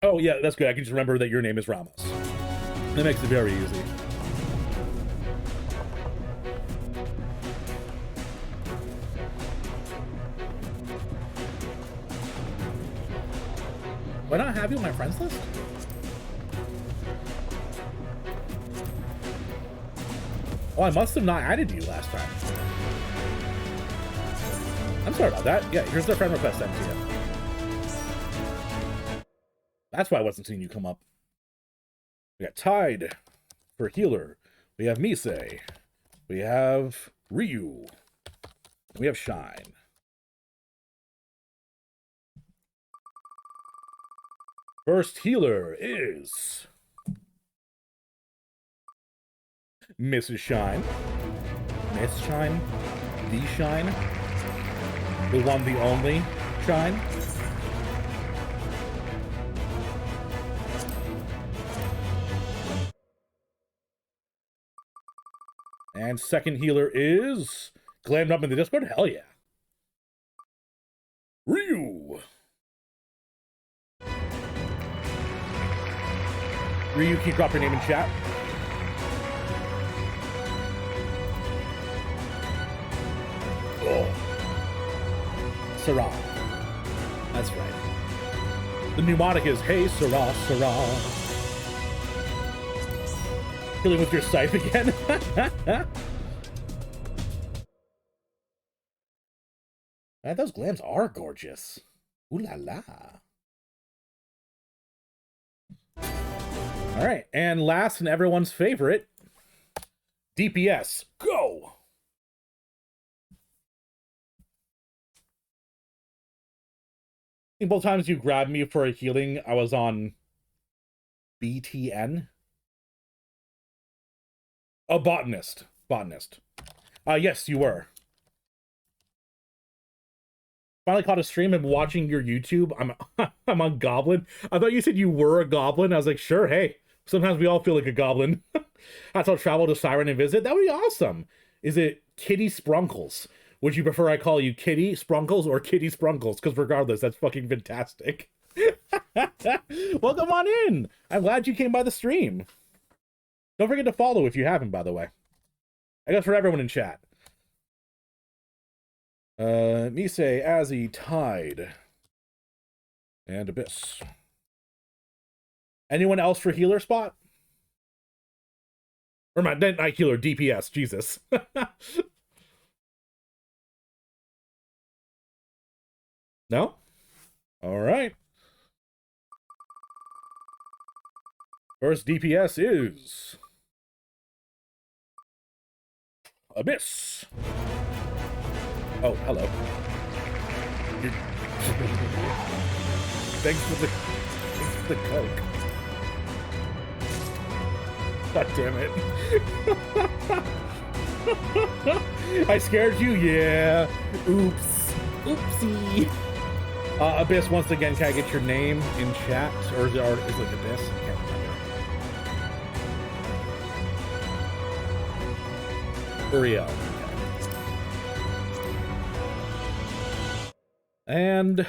Oh, yeah, that's good. I can just remember that your name is Ramos. That makes it very easy. Why not have you on my friends list? Oh, I must have not added you last time. I'm sorry about that. Yeah, here's the friend request sent to you. That's why I wasn't seeing you come up. We got Tide for healer. We have Mise. We have Ryu. We have Shine. First healer is Mrs. Shine. Miss Shine. The Shine. The one, the only Shine. And second healer is glammed up in the Discord. Hell yeah. Ryu. Ryu, can you drop your name in chat? Oh. Sarah. That's right. The mnemonic is, hey, Sarah, Sarah. Killing with your scythe again? Man, those glams are gorgeous. Ooh la la. All right, and last and everyone's favorite, DPS, go! I think both times you grabbed me for a healing, I was on BTN. A botanist. Botanist. Yes, you were. Finally caught a stream and watching your YouTube. I'm on Goblin. I thought you said you were a goblin. I was like, sure, hey. Sometimes we all feel like a goblin. That's how travel to Siren and visit. That would be awesome. Is it Kitty Sprunkles? Would you prefer I call you Kitty Sprunkles or Kitty Sprunkles? Because regardless, that's fucking fantastic. Welcome on in. I'm glad you came by the stream. Don't forget to follow if you haven't, by the way. I guess for everyone in chat. Mise, Azzy, Tide, and Abyss. Anyone else for healer spot? Or not healer, DPS, Jesus. No? Alright. First DPS is Abyss. Oh, hello. Thanks for the coke. God damn it. I scared you? Yeah. Oops. Oopsie. Abyss, once again, can I get your name in chat? Or is it Abyss? I can't remember. Uriel. And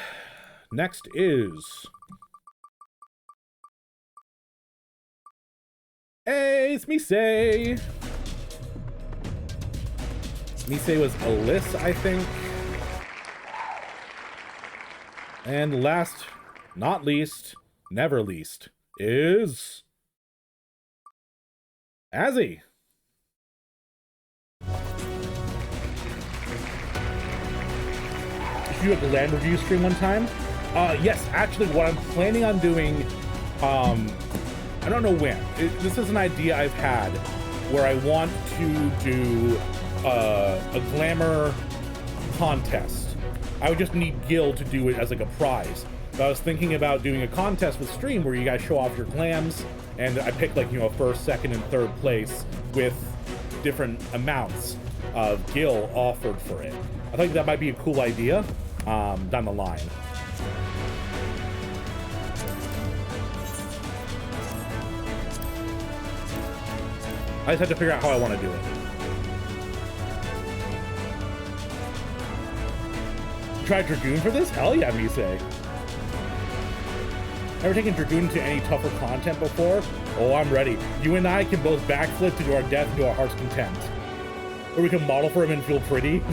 next is Hey, it's Misei. Misei was Alyss, I think. And last, not least, never least, is Azzy. Did you do a Glam review stream one time? Yes, actually, what I'm planning on doing, I don't know when. This is an idea I've had where I want to do a glamour contest. I would just need Gil to do it as like a prize. But I was thinking about doing a contest with stream where you guys show off your glams, and I pick like, you know, first, second, and third place with different amounts of Gil offered for it. I think that might be a cool idea down the line. I just have to figure out how I want to do it. Try Dragoon for this? Hell yeah, Misei. Ever taken Dragoon to any tougher content before? Oh, I'm ready. You and I can both backflip to do our death and to our heart's content. Or we can model for him and feel pretty.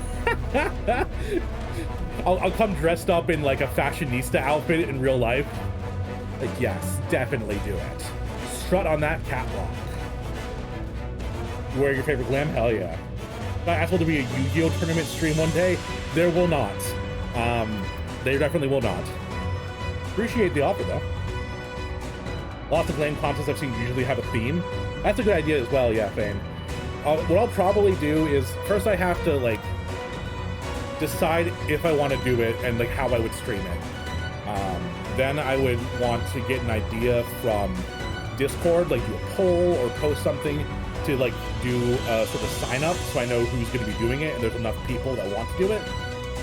I'll come dressed up in like a fashionista outfit in real life. Like, yes, definitely do it. Strut on that catwalk. Wear your favorite glam? Hell yeah. If I ask will there be a Yu-Gi-Oh tournament stream one day? There will not. They definitely will not. Appreciate the offer though. Lots of glam contests I've seen usually have a theme. That's a good idea as well, yeah, Fane. What I'll probably do is first I have to like decide if I want to do it and like how I would stream it. Then I would want to get an idea from Discord, like do a poll or post something to like do a sort of sign up so I know who's going to be doing it and there's enough people that want to do it.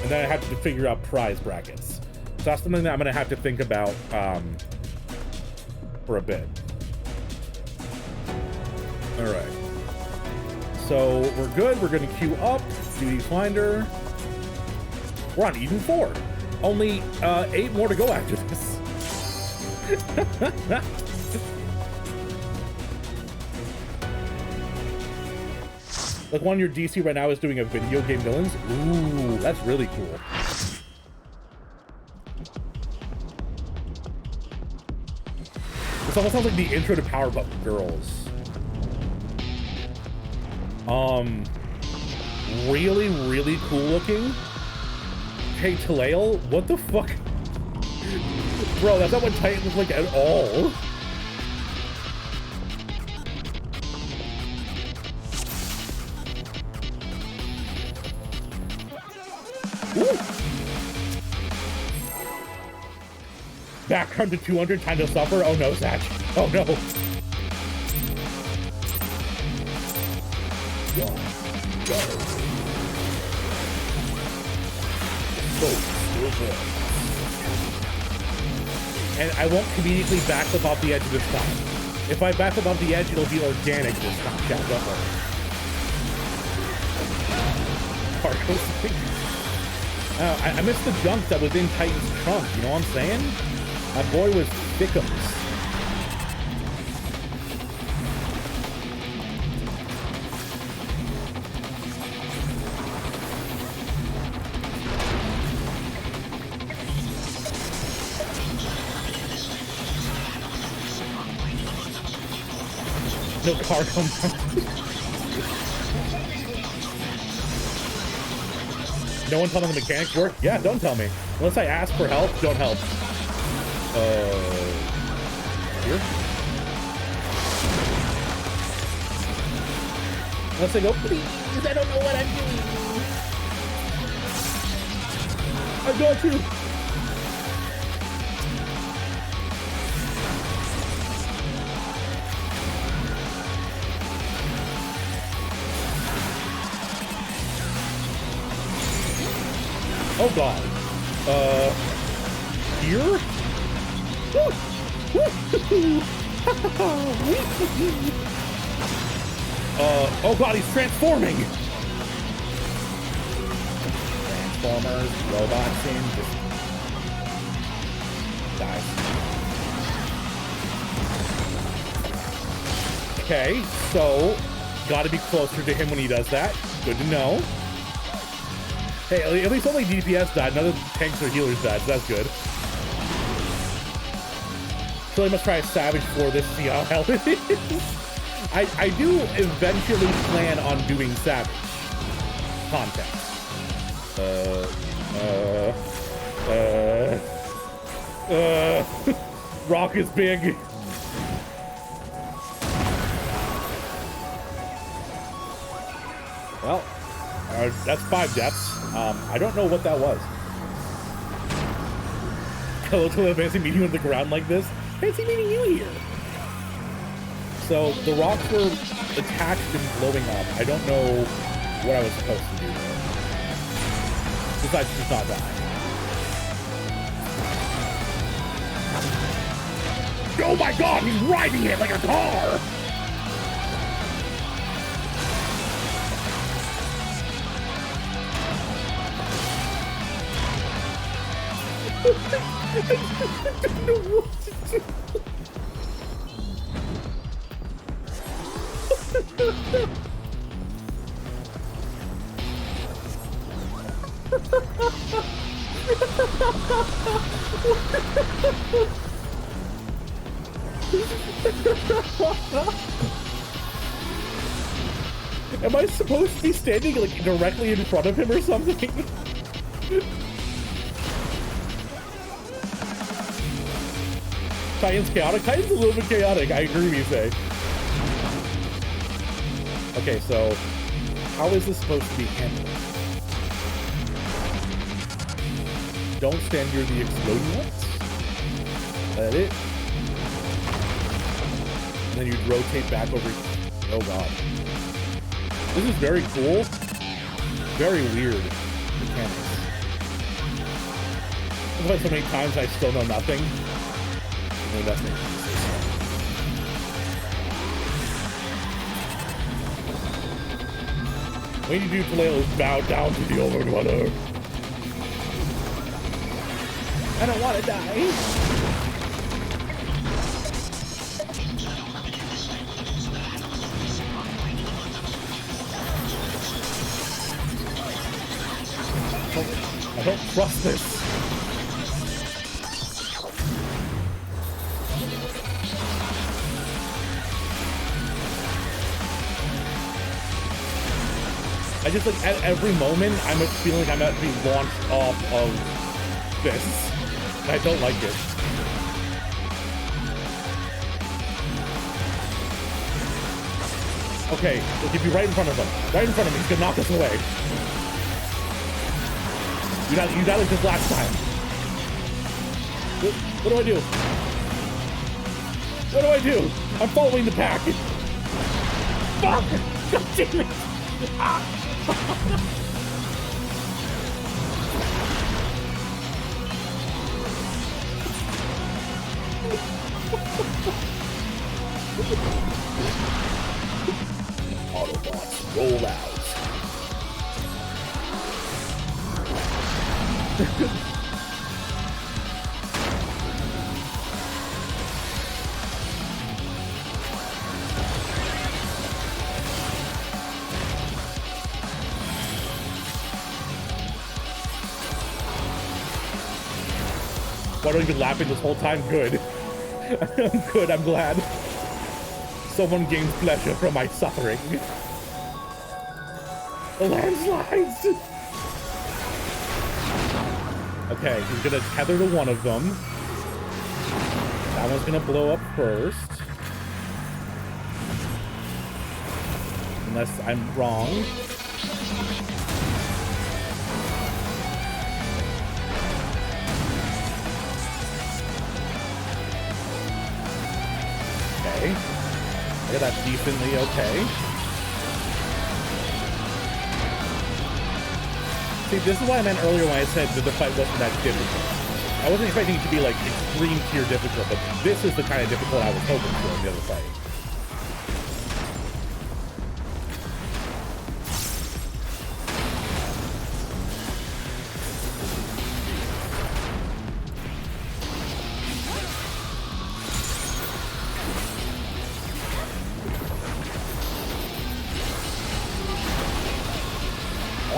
And then I have to figure out prize brackets. So that's something that I'm going to have to think about for a bit. All right. So we're good. We're going to queue up. Duty Finder. We're on Eden 4. Only 8 more to go after this. Like one of your DC right now is doing a video game villains. Ooh, that's really cool. This almost sounds like the intro to Powerpuff Girls. Really, really cool looking. Hey, Talael, what the fuck? Bro, that's not what Titan looks like at all. Ooh. Background to 200, time to suffer. Oh no, Zach. Oh no. And I won't comedically backflip off the edge of this time. If I backflip off the edge, it'll be organic this time, chat. Don't worry. I missed the junk that was in Titan's trunk, you know what I'm saying? My boy was thickums. No car comes from. No one tell me the mechanics work? Yeah, don't tell me. Unless I ask for help, don't help. Here? Unless I go, please, I don't know what I'm doing. I got you. Oh god. Here? Oh god, he's transforming! Transformers, robots in, just dies. Okay, so gotta be closer to him when he does that. Good to know. Hey, at least only DPS died, none of the tanks or healers died, so that's good. So I must try a Savage for this to see how hell it is. I do eventually plan on doing Savage contests. Rock is big. Well, that's 5 deaths. I don't know what that was. Hello to advancing meeting on the ground like this. Fancy meeting you here. So the rocks were attached and blowing up. I don't know what I was supposed to do there. Besides just not die. Oh my god, he's riding it like a car! I don't know what to do. Am I supposed to be standing like directly in front of him or something? Titan's chaotic? Titan's a little bit chaotic, I agree with you say. Okay, so how is this supposed to be handled? Don't stand near the exploding ones. That it. And then you'd rotate back over. Oh god. This is very cool. Very weird mechanics. I've played so many times I still know nothing. No, that's me. When you do Talelo, bow down to the Overdweller. I don't want to die. I don't trust this. I just like at every moment I'm feeling like I'm about to be launched off of this. And I don't like it. Okay, we'll keep you right in front of him. Right in front of me. He's gonna knock us away. You died like this last time. What do I do? What do I do? I'm following the pack. Fuck! God damn it! Ah. Autobots, roll out. Why don't you been laughing this whole time? Good. I'm good, I'm glad. Someone gains pleasure from my suffering. Landslides! Okay, he's gonna tether to one of them. That one's gonna blow up first. Unless I'm wrong. Okay. I got that decently okay. See, this is why I meant earlier when I said that the fight wasn't that difficult. I wasn't expecting it to be like extreme tier difficult, but this is the kind of difficult I was hoping for in the other fight.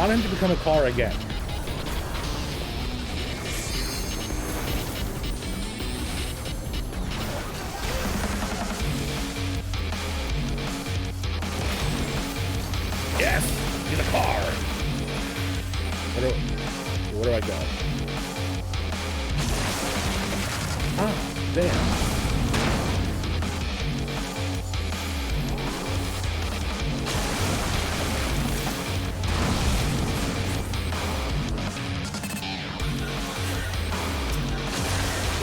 want him to become a car again. Yes! He's a car! Where do I go? Ah, there.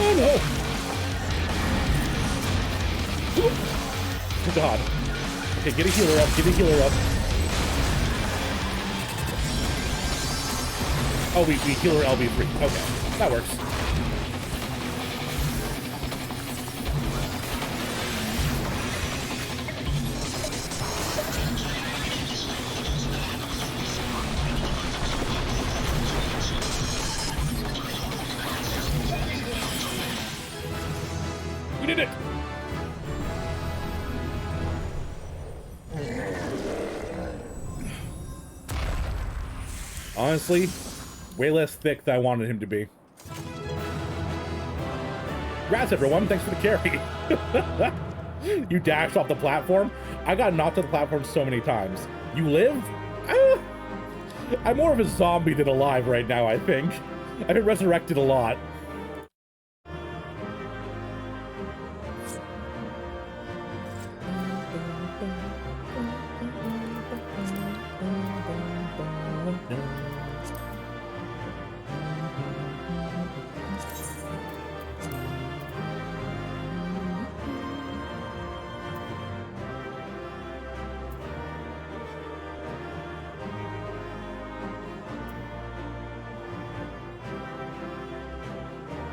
Oh no! Oh god. Okay, get a healer up, get a healer up. Oh, we heal her LB3. Okay, that works. We did it! Honestly, way less thick than I wanted him to be. Congrats, everyone. Thanks for the carry. You dashed off the platform? I got knocked off the platform so many times. You live? I'm more of a zombie than alive right now, I think. I've been resurrected a lot.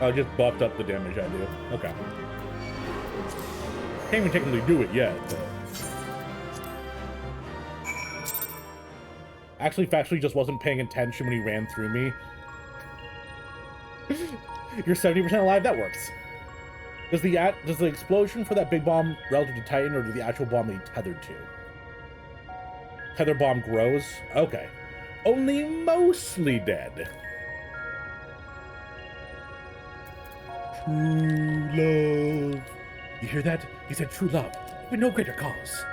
I just buffed up the damage I do. Okay. Can't even technically do it yet, but... Actually, factually just wasn't paying attention when he ran through me. You're 70% alive? That works. Does the explosion for that big bomb relative to Titan, or to the actual bomb be tethered to? Tether bomb grows? Okay. Only mostly dead. True love. You hear that? He said true love, with no greater cause.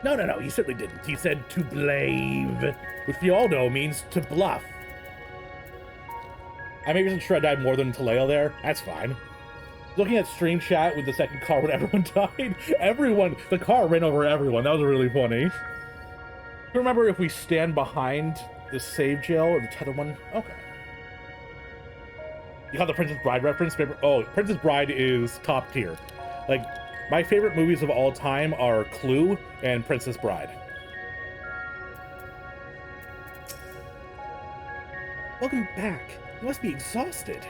No, he certainly didn't. He said to blave, which we all know means to bluff. I maybe wasn't sure I died more than Taleo there. That's fine. Looking at stream chat with the second car when everyone died, the car ran over everyone. That was really funny. Remember if we stand behind the save jail or the tether one? Okay. You got the Princess Bride reference? Oh, Princess Bride is top tier. Like, my favorite movies of all time are Clue and Princess Bride. Welcome back. You must be exhausted.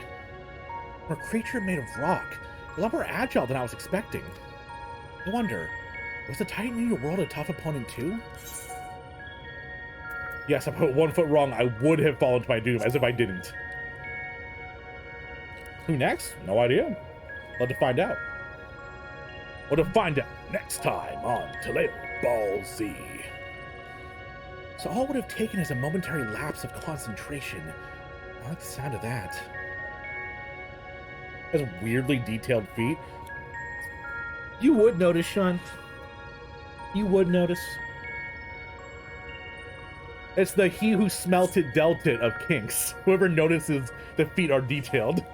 For a creature made of rock, a lot more agile than I was expecting. I wonder, was the Titan in your world a tough opponent too? Yes, I put 1 foot wrong. I would have fallen to my doom, as if I didn't. Who next? No idea. Love to find out. Well, to find out next time on Taleo Ball Z. So all would have taken is a momentary lapse of concentration. I like the sound of that. Has weirdly detailed feet. You would notice, Sean. You would notice. It's the he who smelt it dealt it of kinks. Whoever notices the feet are detailed.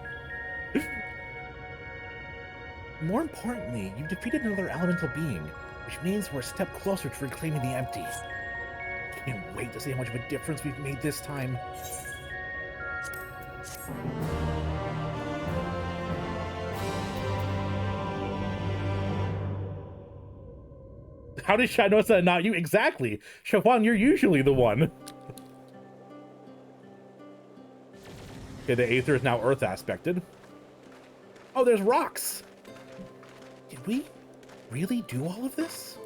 More importantly, you've defeated another elemental being, which means we're a step closer to reclaiming the empty. Can't wait to see how much of a difference we've made this time. How did Shad notice that not you? Exactly. Chafan, you're usually the one. Okay, the Aether is now Earth aspected. Oh, there's rocks. Did we really do all of this?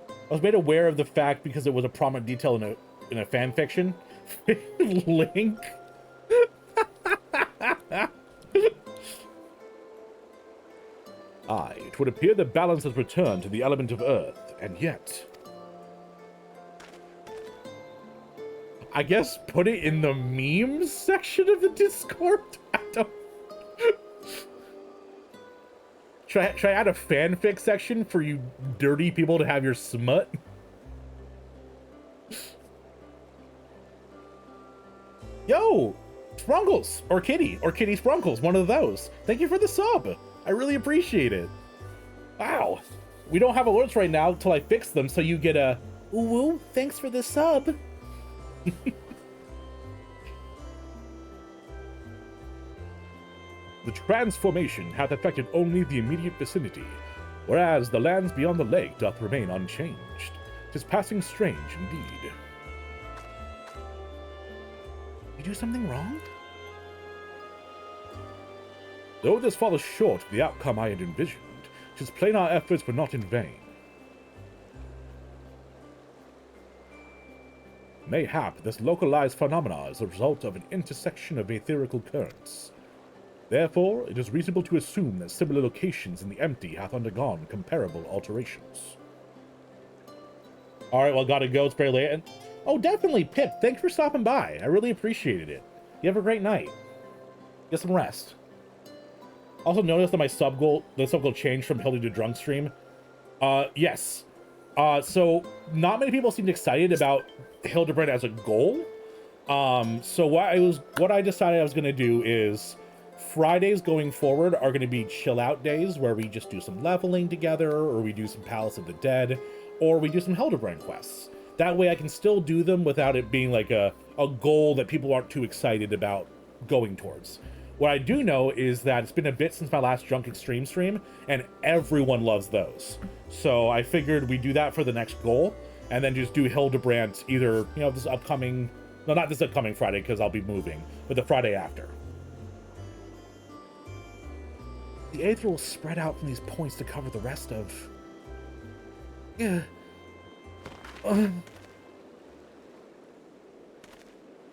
I was made aware of the fact because it was a prominent detail in a fan fiction. Link. Aye, it would appear the balance has returned to the element of earth, and yet... I guess put it in the memes section of the Discord? I don't... Should I add a fanfic section for you dirty people to have your smut? Yo! Sprunkles! Or Kitty Sprunkles, one of those. Thank you for the sub. I really appreciate it. Wow. We don't have alerts right now till I fix them, so you get a ooh, thanks for the sub. The transformation hath affected only the immediate vicinity, whereas the lands beyond the lake doth remain unchanged. 'Tis passing strange indeed. You do something wrong? Though this falls short of the outcome I had envisioned, 'tis plain our efforts were not in vain. Mayhap this localized phenomena is a result of an intersection of aetherical currents. Therefore, it is reasonable to assume that similar locations in the empty hath undergone comparable alterations. Alright, well, gotta go. It's very late. Oh, definitely, Pip. Thanks for stopping by. I really appreciated it. You have a great night. Get some rest. Also noticed that the sub goal changed from Hildy to Drunk stream. Yes. So not many people seemed excited about Hildebrand as a goal. So what I decided I was gonna do is Fridays going forward are gonna be chill out days where we just do some leveling together, or we do some Palace of the Dead, or we do some Hildebrand quests. That way I can still do them without it being like a goal that people aren't too excited about going towards. What I do know is that it's been a bit since my last Drunk Extreme stream, and everyone loves those. So I figured we do that for the next goal, and then just do Hildebrand either, this upcoming... No, not this upcoming Friday, because I'll be moving, but the Friday after. The Aether will spread out from these points to cover the rest of... Yeah.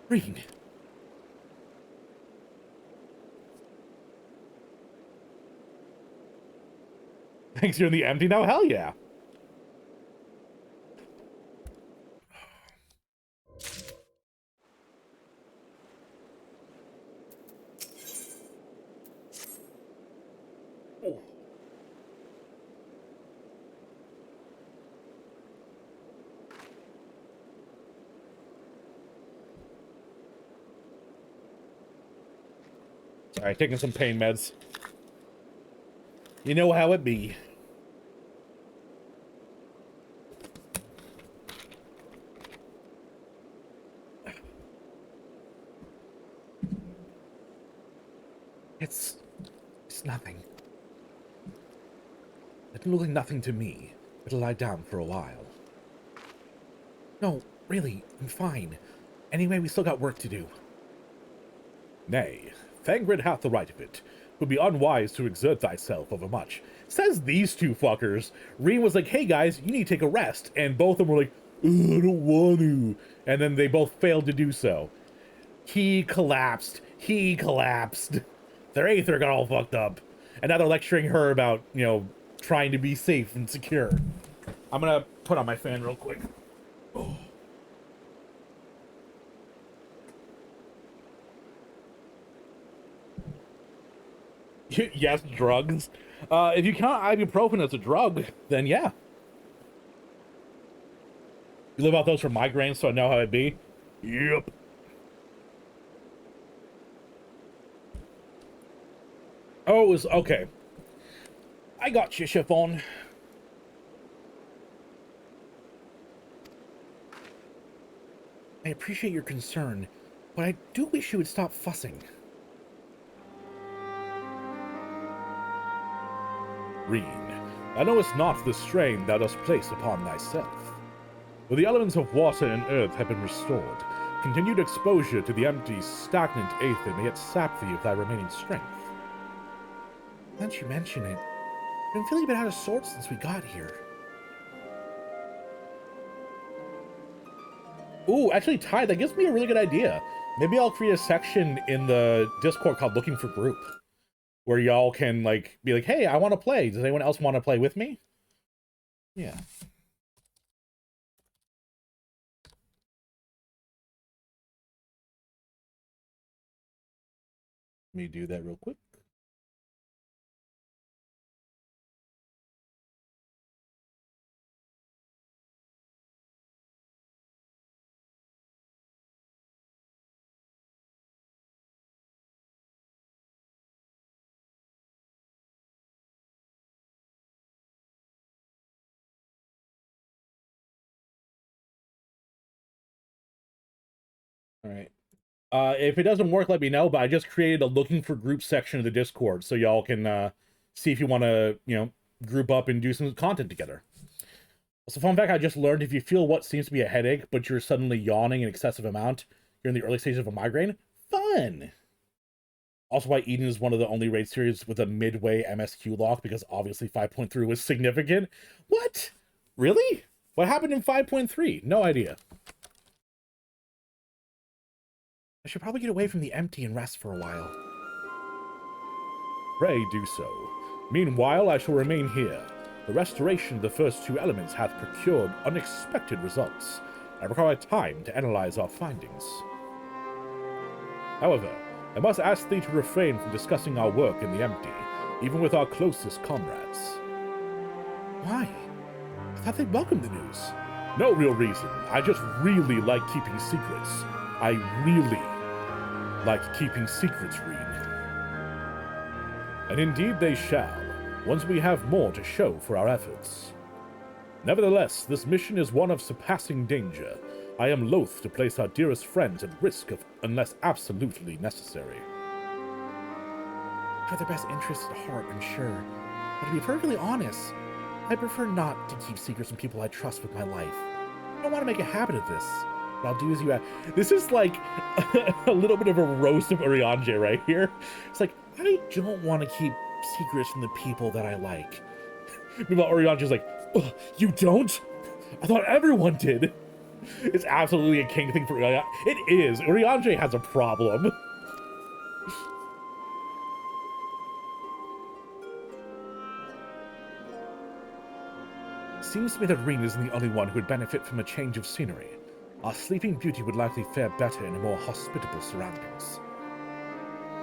Rean. Thanks, you're in the empty now? Hell yeah. Oh. Sorry, taking some pain meds. You know how it be. It's nothing. It'll look like nothing to me. It'll lie down for a while. No, really, I'm fine. Anyway, we still got work to do. Nay, Thangred hath the right of it. It would be unwise to exert thyself overmuch. Says these two fuckers. Rean was like, hey guys, you need to take a rest. And both of them were like, I don't want to. And then they both failed to do so. He collapsed. Their Aether got all fucked up. And now they're lecturing her about, trying to be safe and secure. I'm gonna put on my fan real quick. Oh. Yes, drugs. If you count ibuprofen as a drug, then yeah. You live off those for migraines, so I know how it be? Yep. Oh, it was... Okay. I got you, Chiffon. I appreciate your concern, but I do wish you would stop fussing. Rean, thou knowest not the strain thou dost place upon thyself. Though the elements of water and earth have been restored, continued exposure to the empty, stagnant aether may yet sap thee of thy remaining strength. Now that you mention it, I've been feeling a bit out of sorts since we got here. Ooh, actually, Ty, that gives me a really good idea. Maybe I'll create a section in the Discord called Looking for Group. where y'all can like be like, hey, I want to play. Does anyone else want to play with me? Yeah. Let me do that real quick. All right. If it doesn't work, let me know. But I just created a looking for group section of the Discord, so y'all can see if you want to, group up and do some content together. So, fun fact: I just learned if you feel what seems to be a headache, but you're suddenly yawning an excessive amount, you're in the early stages of a migraine. Fun. Also, why Eden is one of the only raid series with a midway MSQ lock, because obviously 5.3 was significant. What? Really? What happened in 5.3? No idea. I should probably get away from the empty and rest for a while. Pray do so. Meanwhile, I shall remain here. The restoration of the first two elements hath procured unexpected results. I require time to analyze our findings. However, I must ask thee to refrain from discussing our work in the empty, even with our closest comrades. Why? I thought they'd welcome the news. No real reason. I just really like keeping secrets. I really like keeping secrets, Reed. And indeed they shall, once we have more to show for our efforts. Nevertheless, this mission is one of surpassing danger. I am loath to place our dearest friends at risk unless absolutely necessary. For their best interests at heart, I'm sure. But to be perfectly honest, I prefer not to keep secrets from people I trust with my life. I don't want to make a habit of this. But I'll do as you ask. This is like a little bit of a roast of Urianger right here. It's like, I don't want to keep secrets from the people that I like. Meanwhile, Urianger's like, oh, you don't? I thought everyone did. It's absolutely a king thing for Urianger. It is. Urianger has a problem. Seems to me that Reen isn't the only one who would benefit from a change of scenery. Our sleeping beauty would likely fare better in more hospitable surroundings.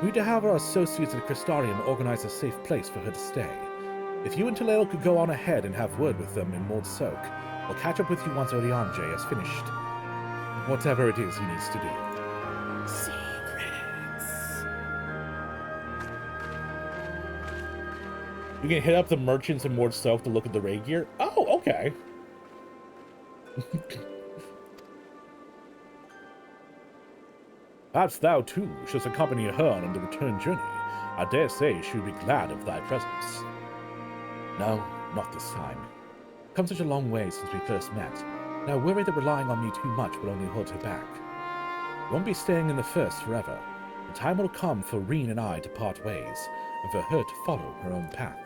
We need to have our associates at Crystarium organize a safe place for her to stay. If you and Taleo could go on ahead and have word with them in Mord Soak, I'll catch up with you once Urianger has finished whatever it is he needs to do. Secrets. You can hit up the merchants in Mord Soak to look at the raid gear? Oh, okay. Perhaps thou, too, shouldst accompany her on the return journey. I dare say she would be glad of thy presence. No, not this time. Come such a long way since we first met, and I worry that relying on me too much will only hold her back. I won't be staying in the First forever. The time will come for Reen and I to part ways, and for her to follow her own path.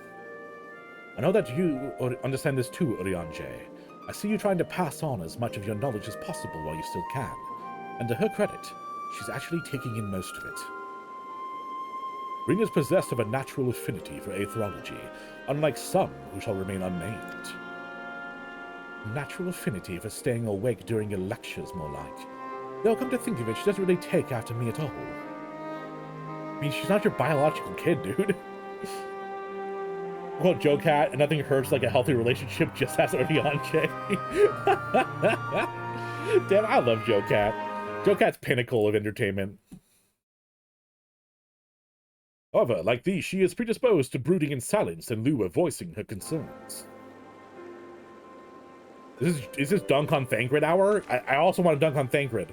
I know that you understand this too, Urianger. I see you trying to pass on as much of your knowledge as possible while you still can, and to her credit, she's actually taking in most of it. Reen is possessed of a natural affinity for aetherology, unlike some who shall remain unnamed. Natural affinity for staying awake during your lectures, more like. Though, come to think of it, she doesn't really take after me at all. I mean, she's not your biological kid, dude. Well, Joe Cat, and nothing hurts like a healthy relationship, just as Urianger. Damn, I love Joe Cat. Joe Cat's pinnacle of entertainment. However, like thee, she is predisposed to brooding in silence in lieu of voicing her concerns. Is this Dunk on Thancred hour? I also want to dunk on Thancred.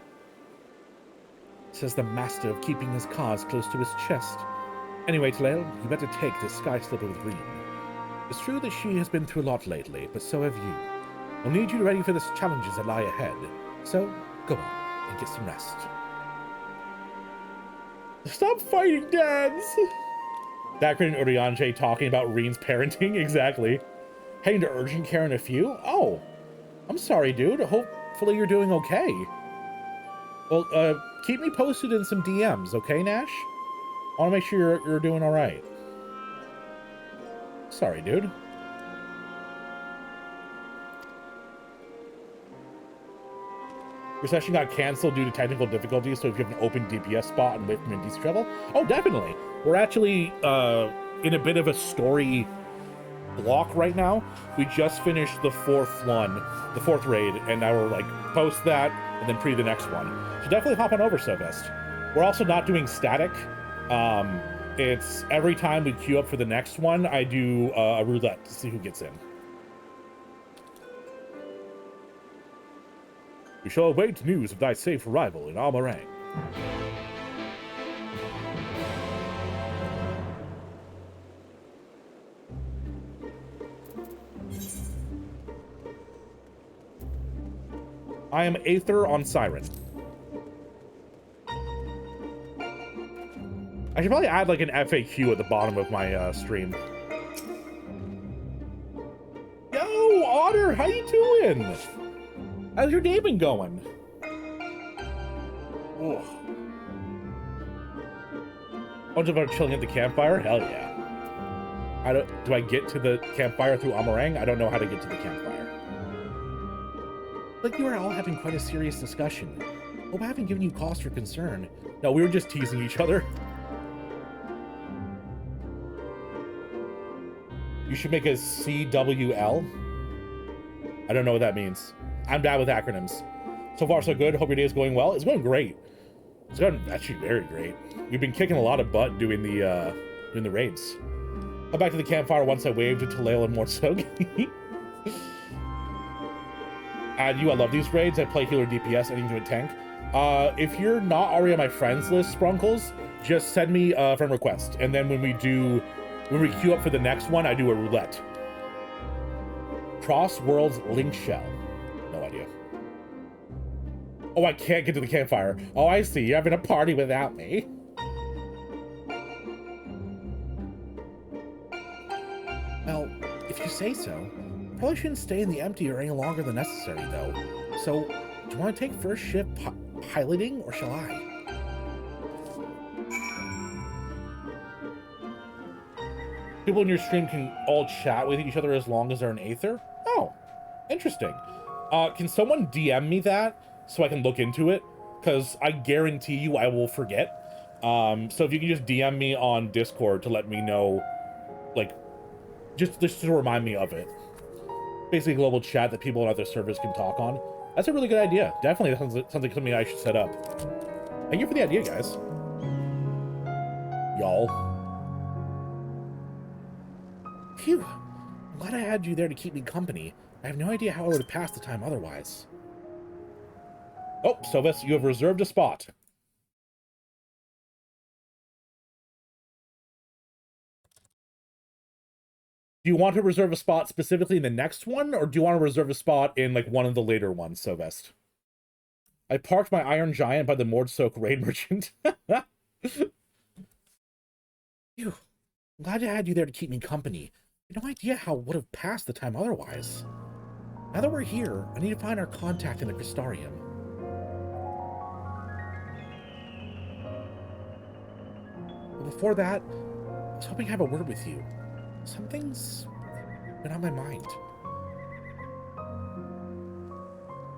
Says the master of keeping his cards close to his chest. Anyway, Taleo, you better take this sky slipper with Reen. It's true that she has been through a lot lately, but so have you. I'll need you ready for the challenges that lie ahead. So, go on and get some rest. Stop fighting, dads! Thancred and Urianger talking about Reen's parenting, exactly. Heading to urgent care in a few? Oh, I'm sorry, dude. Hopefully you're doing okay. Well, keep me posted in some DMs, okay, Nash? I want to make sure you're doing all right. Sorry, dude. Your session got canceled due to technical difficulties, so if you have an open DPS spot and wait from DC travel, oh, definitely. We're actually in a bit of a story block right now. We just finished the fourth raid, and now we're like post that and then pre the next one. So definitely hop on over, Sovest. We're also not doing static. It's every time we queue up for the next one, I do a roulette to see who gets in. We shall await news of thy safe arrival in Amarang. I am Aether on Siren. I should probably add like an FAQ at the bottom of my stream. Yo, Otter, how you doing? How's your day been going? Ugh. Bunch of us chilling at the campfire? Hell yeah. Do I get to the campfire through Amarang? I don't know how to get to the campfire. Like you are all having quite a serious discussion. Hope I haven't given you cause for concern. No, we were just teasing each other. You should make a CWL. I don't know what that means. I'm bad with acronyms. So far, so good. Hope your day is going well. It's going great. It's going actually very great. We've been kicking a lot of butt doing the raids. Come back to the campfire once I waved to Talale and Mortsog. And I love these raids. I play healer DPS, anything to a tank. If you're not already on my friends list, Sprunkles, just send me a friend request. And then when we queue up for the next one, I do a roulette. Cross Worlds Link Shell. No idea. Oh, I can't get to the campfire. Oh, I see. You're having a party without me. Well, if you say so. Probably shouldn't stay in the empty or any longer than necessary, though. So, do you want to take first shift piloting, or shall I? People in your stream can all chat with each other as long as they're an Aether? Oh, interesting. Can someone DM me that so I can look into it? Because I guarantee you I will forget. So if you can just DM me on Discord to let me know, like, just to remind me of it. Basically, a global chat that people on other servers can talk on. That's a really good idea. Definitely sounds like something I should set up. Thank you for the idea, guys. Y'all. Phew. I'm glad I had you there to keep me company. I have no idea how I would have passed the time otherwise. Oh, Sylvis, you have reserved a spot. Do you want to reserve a spot specifically in the next one, or do you want to reserve a spot in, like, one of the later ones, Sylvest? I parked my Iron Giant by the Mordsoak Raid Merchant. Phew. I'm glad I had you there to keep me company. I have no idea how I would have passed the time otherwise. Now that we're here, I need to find our contact in the Crystarium. But before that, I was hoping to have a word with you. Something's been on my mind.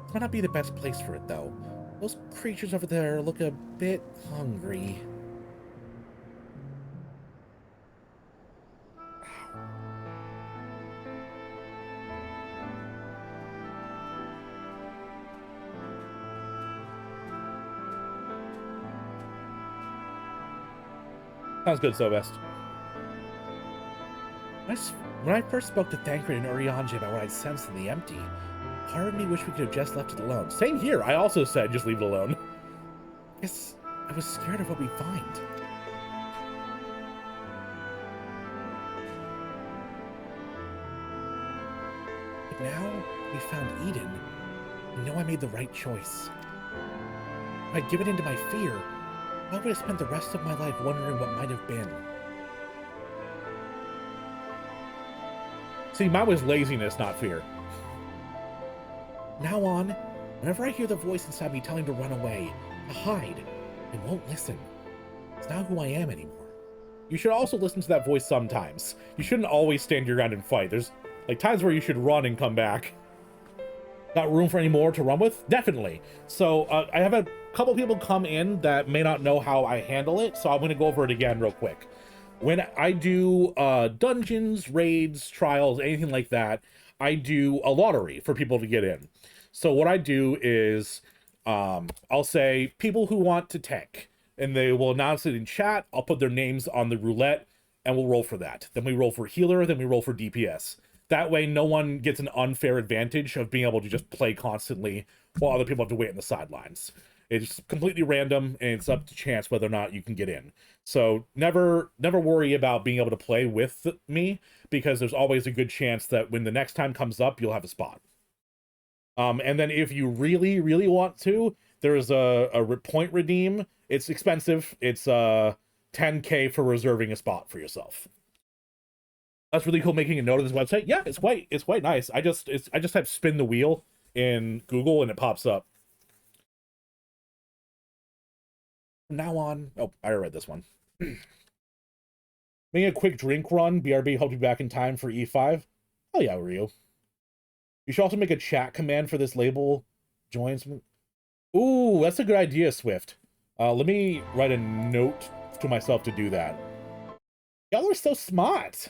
This might not be the best place for it, though. Those creatures over there look a bit hungry. Sounds good, Sylvest. When I first spoke to Thancred and Urianger about what I'd sensed in the empty, part of me wished we could have just left it alone. Same here. I also said just leave it alone. Guess I was scared of what we'd find. But now we found Eden, I know I made the right choice. If I'd given in to my fear, I would have spent the rest of my life wondering what might have been. See, mine was laziness, not fear. Now on, whenever I hear the voice inside me telling me to run away, to hide, I won't listen. It's not who I am anymore. you should also listen to that voice sometimes. You shouldn't always stand your ground and fight. There's like times where you should run and come back. Got room for any more to run with? Definitely. So I have a couple people come in that may not know how I handle it, so I'm going to go over it again real quick. When I do dungeons, raids, trials, anything like that, I do a lottery for people to get in. So what I do is I'll say people who want to tank, and they will announce it in chat. I'll put their names on the roulette, and we'll roll for that. Then we roll for healer, then we roll for DPS. That way, no one gets an unfair advantage of being able to just play constantly while other people have to wait on the sidelines. It's completely random, and it's up to chance whether or not you can get in. So never worry about being able to play with me, because there's always a good chance that when the next time comes up, you'll have a spot. And then if you really, really want to, there's a point redeem. It's expensive. It's 10K for reserving a spot for yourself. That's really cool. Making a note of this website. Yeah, it's quite nice. I just type spin the wheel in Google and it pops up. From now on, oh, I already read this one. Making a quick drink run. BRB, hope to be back in time for E5. Oh yeah, Ryu. You should also make a chat command for this label. Joins. Ooh, that's a good idea, Swift. Let me write a note to myself to do that. Y'all are so smart.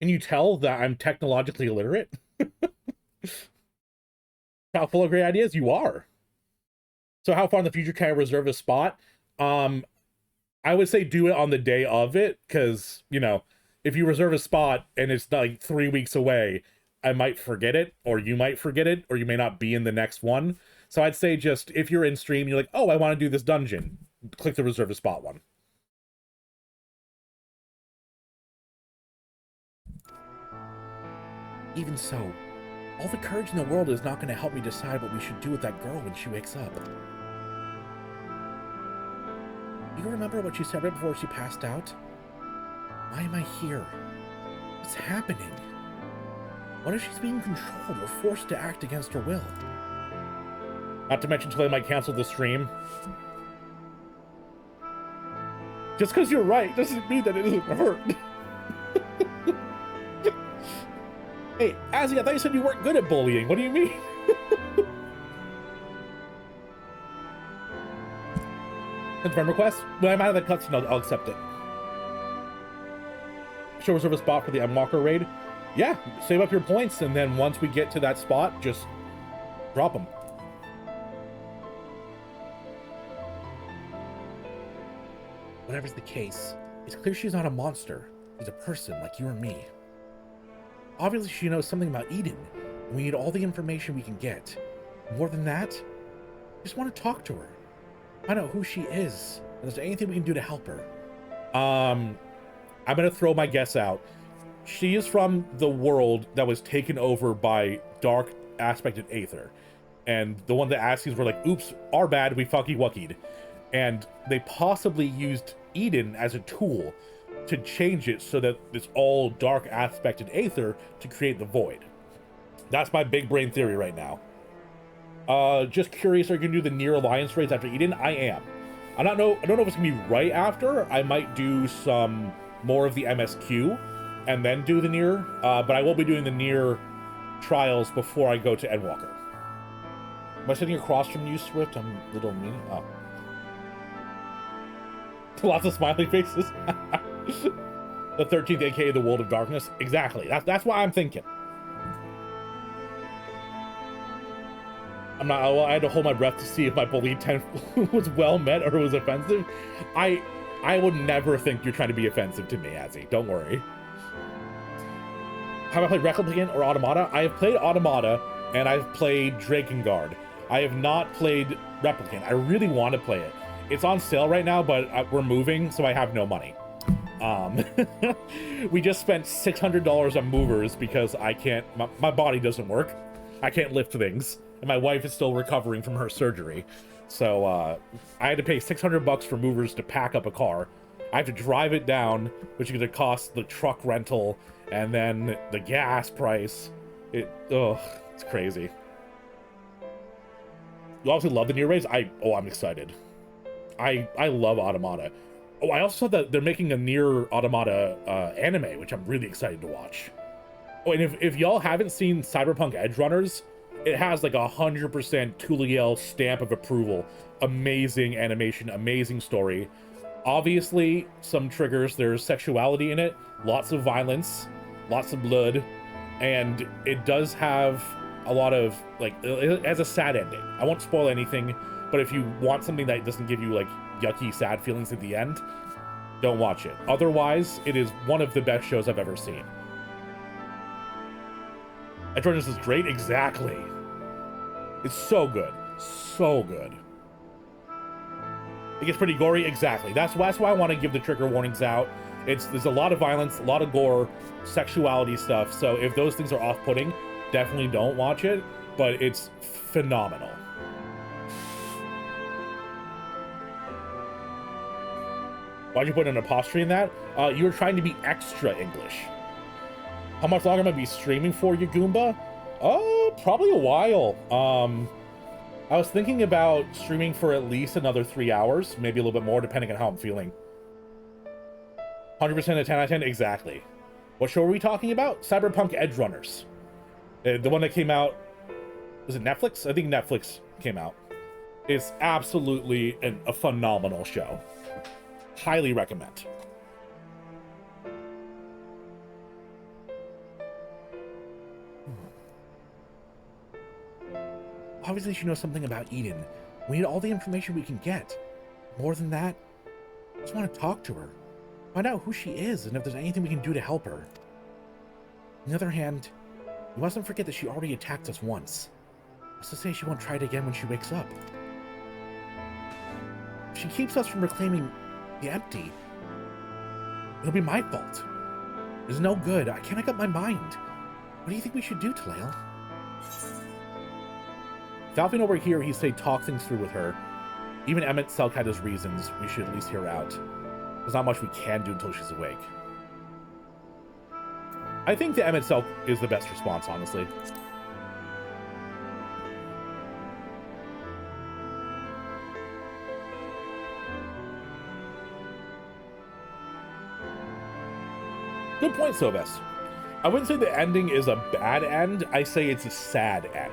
Can you tell that I'm technologically illiterate? How full of great ideas you are. So how far in the future can I reserve a spot? I would say do it on the day of it, because, you know, if you reserve a spot and it's like 3 weeks away, I might forget it, or you might forget it, or you may not be in the next one. So I'd say just, if you're in stream, you're like, oh, I want to do this dungeon, click the reserve a spot one. Even so, all the courage in the world is not going to help me decide what we should do with that girl when she wakes up. You remember what she said right before she passed out? Why am I here? What's happening? What if she's being controlled or forced to act against her will? Not to mention Tilly might cancel the stream. Just because you're right doesn't mean that it doesn't hurt. Hey, Azzy, I thought you said you weren't good at bullying. What do you mean? Confirm request? When I'm out of the cutscene, I'll accept it. Show reserve a spot for the Endwalker raid. Yeah, save up your points, and then once we get to that spot, just drop them. Whatever's the case, it's clear she's not a monster. She's a person like you or me. Obviously, she knows something about Eden, and we need all the information we can get. More than that, I just want to talk to her. Find out who she is, and is there anything we can do to help her? I'm gonna throw my guess out. She is from the world that was taken over by dark aspected Aether. And the one that Asties were like, oops, our bad, we fucky wuckied. And they possibly used Eden as a tool to change it so that it's all dark aspected Aether to create the void. That's my big brain theory right now. Just curious, are you gonna do the Nier Alliance raids after Eden? I am. I don't know if it's gonna be right after. I might do some more of the MSQ and then do the Nier, but I will be doing the Nier trials before I go to Endwalker. Am I sitting across from you, Swift? I'm a little mean. Oh. Lots of smiley faces. The 13th, aka the World of Darkness. Exactly. That's what I'm thinking. I'm not. Well, I had to hold my breath to see if my bully intent was well met or was offensive. I would never think you're trying to be offensive to me, Azzy. Don't worry. Have I played Replicant or Automata? I have played Automata and I've played Drakengard. I have not played Replicant. I really want to play it. It's on sale right now, but we're moving, so I have no money. We just spent $600 on movers because I can't, my body doesn't work. I can't lift things, and my wife is still recovering from her surgery. So I had to pay $600 for movers to pack up a car. I have to drive it down, which is going to cost the truck rental and then the gas price. It's crazy. You also love the Nier raids? I'm excited. I love Automata. Oh, I also saw that they're making a Nier Automata anime, which I'm really excited to watch. Oh, and if y'all haven't seen Cyberpunk Edgerunners, it has like 100% Tuliel stamp of approval. Amazing animation, amazing story. Obviously, some triggers. There's sexuality in it, lots of violence, lots of blood, and it does have a lot of, like, it has a sad ending. I won't spoil anything, but if you want something that doesn't give you, like, yucky, sad feelings at the end, don't watch it. Otherwise, it is one of the best shows I've ever seen. Edgerunners is great? Exactly. It's so good. So good. It gets pretty gory? Exactly. That's why I want to give the trigger warnings out. There's a lot of violence, a lot of gore, sexuality stuff, so if those things are off-putting, definitely don't watch it, but it's phenomenal. Why'd you put an apostrophe in that? You were trying to be extra English. How much longer am I be streaming for, you Goomba? Probably a while. I was thinking about streaming for at least another 3 hours, maybe a little bit more, depending on how I'm feeling. 100% of 10 out of 10? Exactly. What show are we talking about? Cyberpunk Edgerunners. The one that came out... Was it Netflix? I think Netflix came out. It's absolutely a phenomenal show. Highly recommend. Obviously she knows something about Eden. We need all the information we can get. More than that, I just want to talk to her. Find out who she is and if there's anything we can do to help her. On the other hand, we mustn't forget that she already attacked us once. What's to say she won't try it again when she wakes up? If she keeps us from reclaiming the empty, it'll be my fault. It's no good. I can't make up my mind. What do you think we should do, Talael? If Alfino were here, he'd say talk things through with her. Even Emet-Selch had his reasons. We should at least hear her out. There's not much we can do until she's awake. I think the Emet-Selch is the best response, honestly. Good point, Sobes. I wouldn't say the ending is a bad end. I say it's a sad end.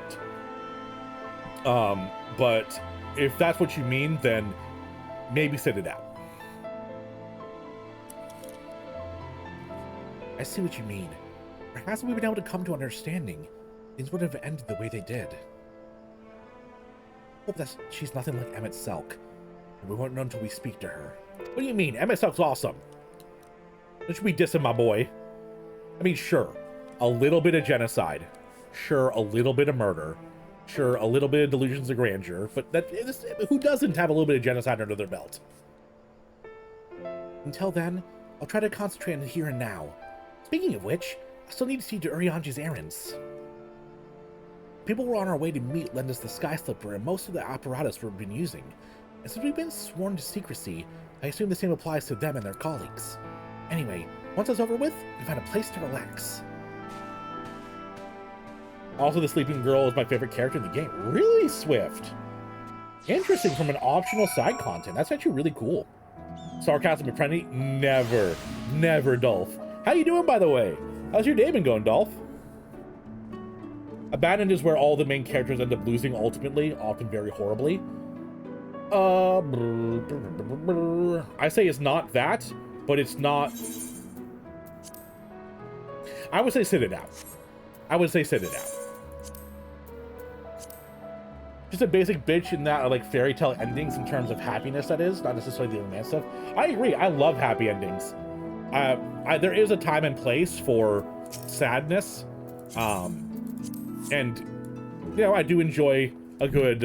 But if that's what you mean, then maybe sit it out. I see what you mean. Perhaps we've been able to come to understanding. Things would have ended the way they did. Hope that she's nothing like Emet-Selch, and we won't know until we speak to her. What do you mean? Emet-Selch's awesome. Don't you be dissing my boy. I mean, sure, a little bit of genocide. Sure, a little bit of murder. Sure, a little bit of delusions of grandeur, but who doesn't have a little bit of genocide under their belt? Until then, I'll try to concentrate on the here and now. Speaking of which, I still need to see to Urianji's errands. People were on our way to meet lend us the Sky Slipper and most of the apparatus we've been using. And since we've been sworn to secrecy, I assume the same applies to them and their colleagues. Anyway, once it's over with, we can find a place to relax. Also, the Sleeping Girl is my favorite character in the game. Really, Swift? Interesting, from an optional side content. That's actually really cool. Sarcasm and Prenny? Never. Never, Dolph. How you doing, by the way? How's your day been going, Dolph? Abandoned is where all the main characters end up losing ultimately, often very horribly. I say it's not that, but it's not... I would say sit it out. I would say sit it out. Just a basic bitch in that, like, fairy tale endings in terms of happiness, that is, not necessarily the romance stuff. I agree. I love happy endings. There is a time and place for sadness. And, you know, I do enjoy a good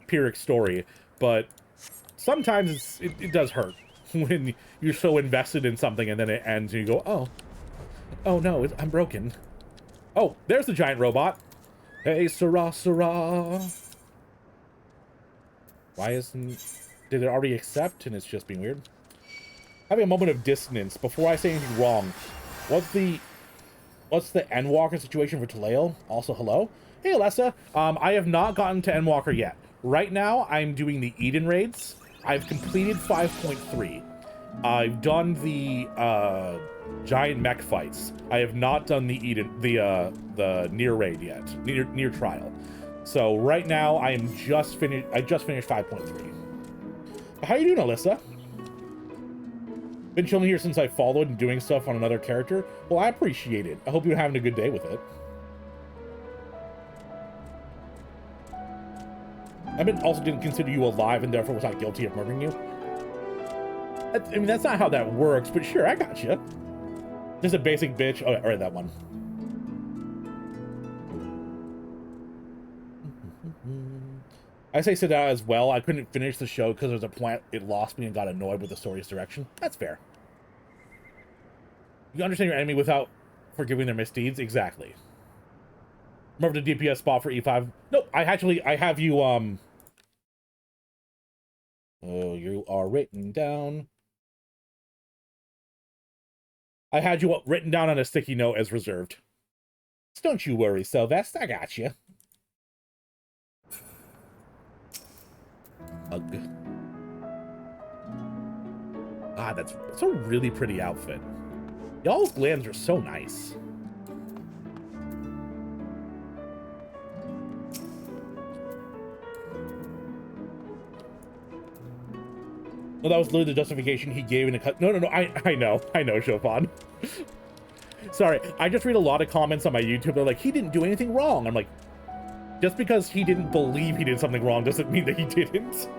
Pyrrhic story, but sometimes it does hurt when you're so invested in something and then it ends and you go, oh no, I'm broken. Oh, there's the giant robot. Hey, Sarah, Sarah. Why did it already accept and it's just being weird? Having a moment of dissonance before I say anything wrong. What's the what's the Endwalker situation for Taleo? Also, hello. Hey, Alessa. I have not gotten to Endwalker yet. Right now, I'm doing the Eden raids. I've completed 5.3. I've done the giant mech fights. I have not done the the Nier raid yet. Nier trial. So right now, I just finished 5.3. How you doing, Alyssa? Been chilling here since I followed and doing stuff on another character. Well, I appreciate it. I hope you're having a good day with it. I also didn't consider you alive and therefore was not guilty of murdering you. I mean, that's not how that works, but sure, I got you. Just a basic bitch. Oh, all right, that one. I say sit out as well. I couldn't finish the show because there was a point it lost me and got annoyed with the story's direction. That's fair. You understand your enemy without forgiving their misdeeds? Exactly. Remember the DPS spot for E5? Nope, I have you, oh, you are written down. I had you written down on a sticky note as reserved. So don't you worry, Sylvester, I got you. Ugh. Ah, that's a really pretty outfit. Y'all's glands are so nice. No, that was literally the justification he gave in a cut. No, I know, Chopin. Sorry, I just read a lot of comments on my YouTube. They're like, he didn't do anything wrong. I'm like, just because he didn't believe he did something wrong doesn't mean that he didn't.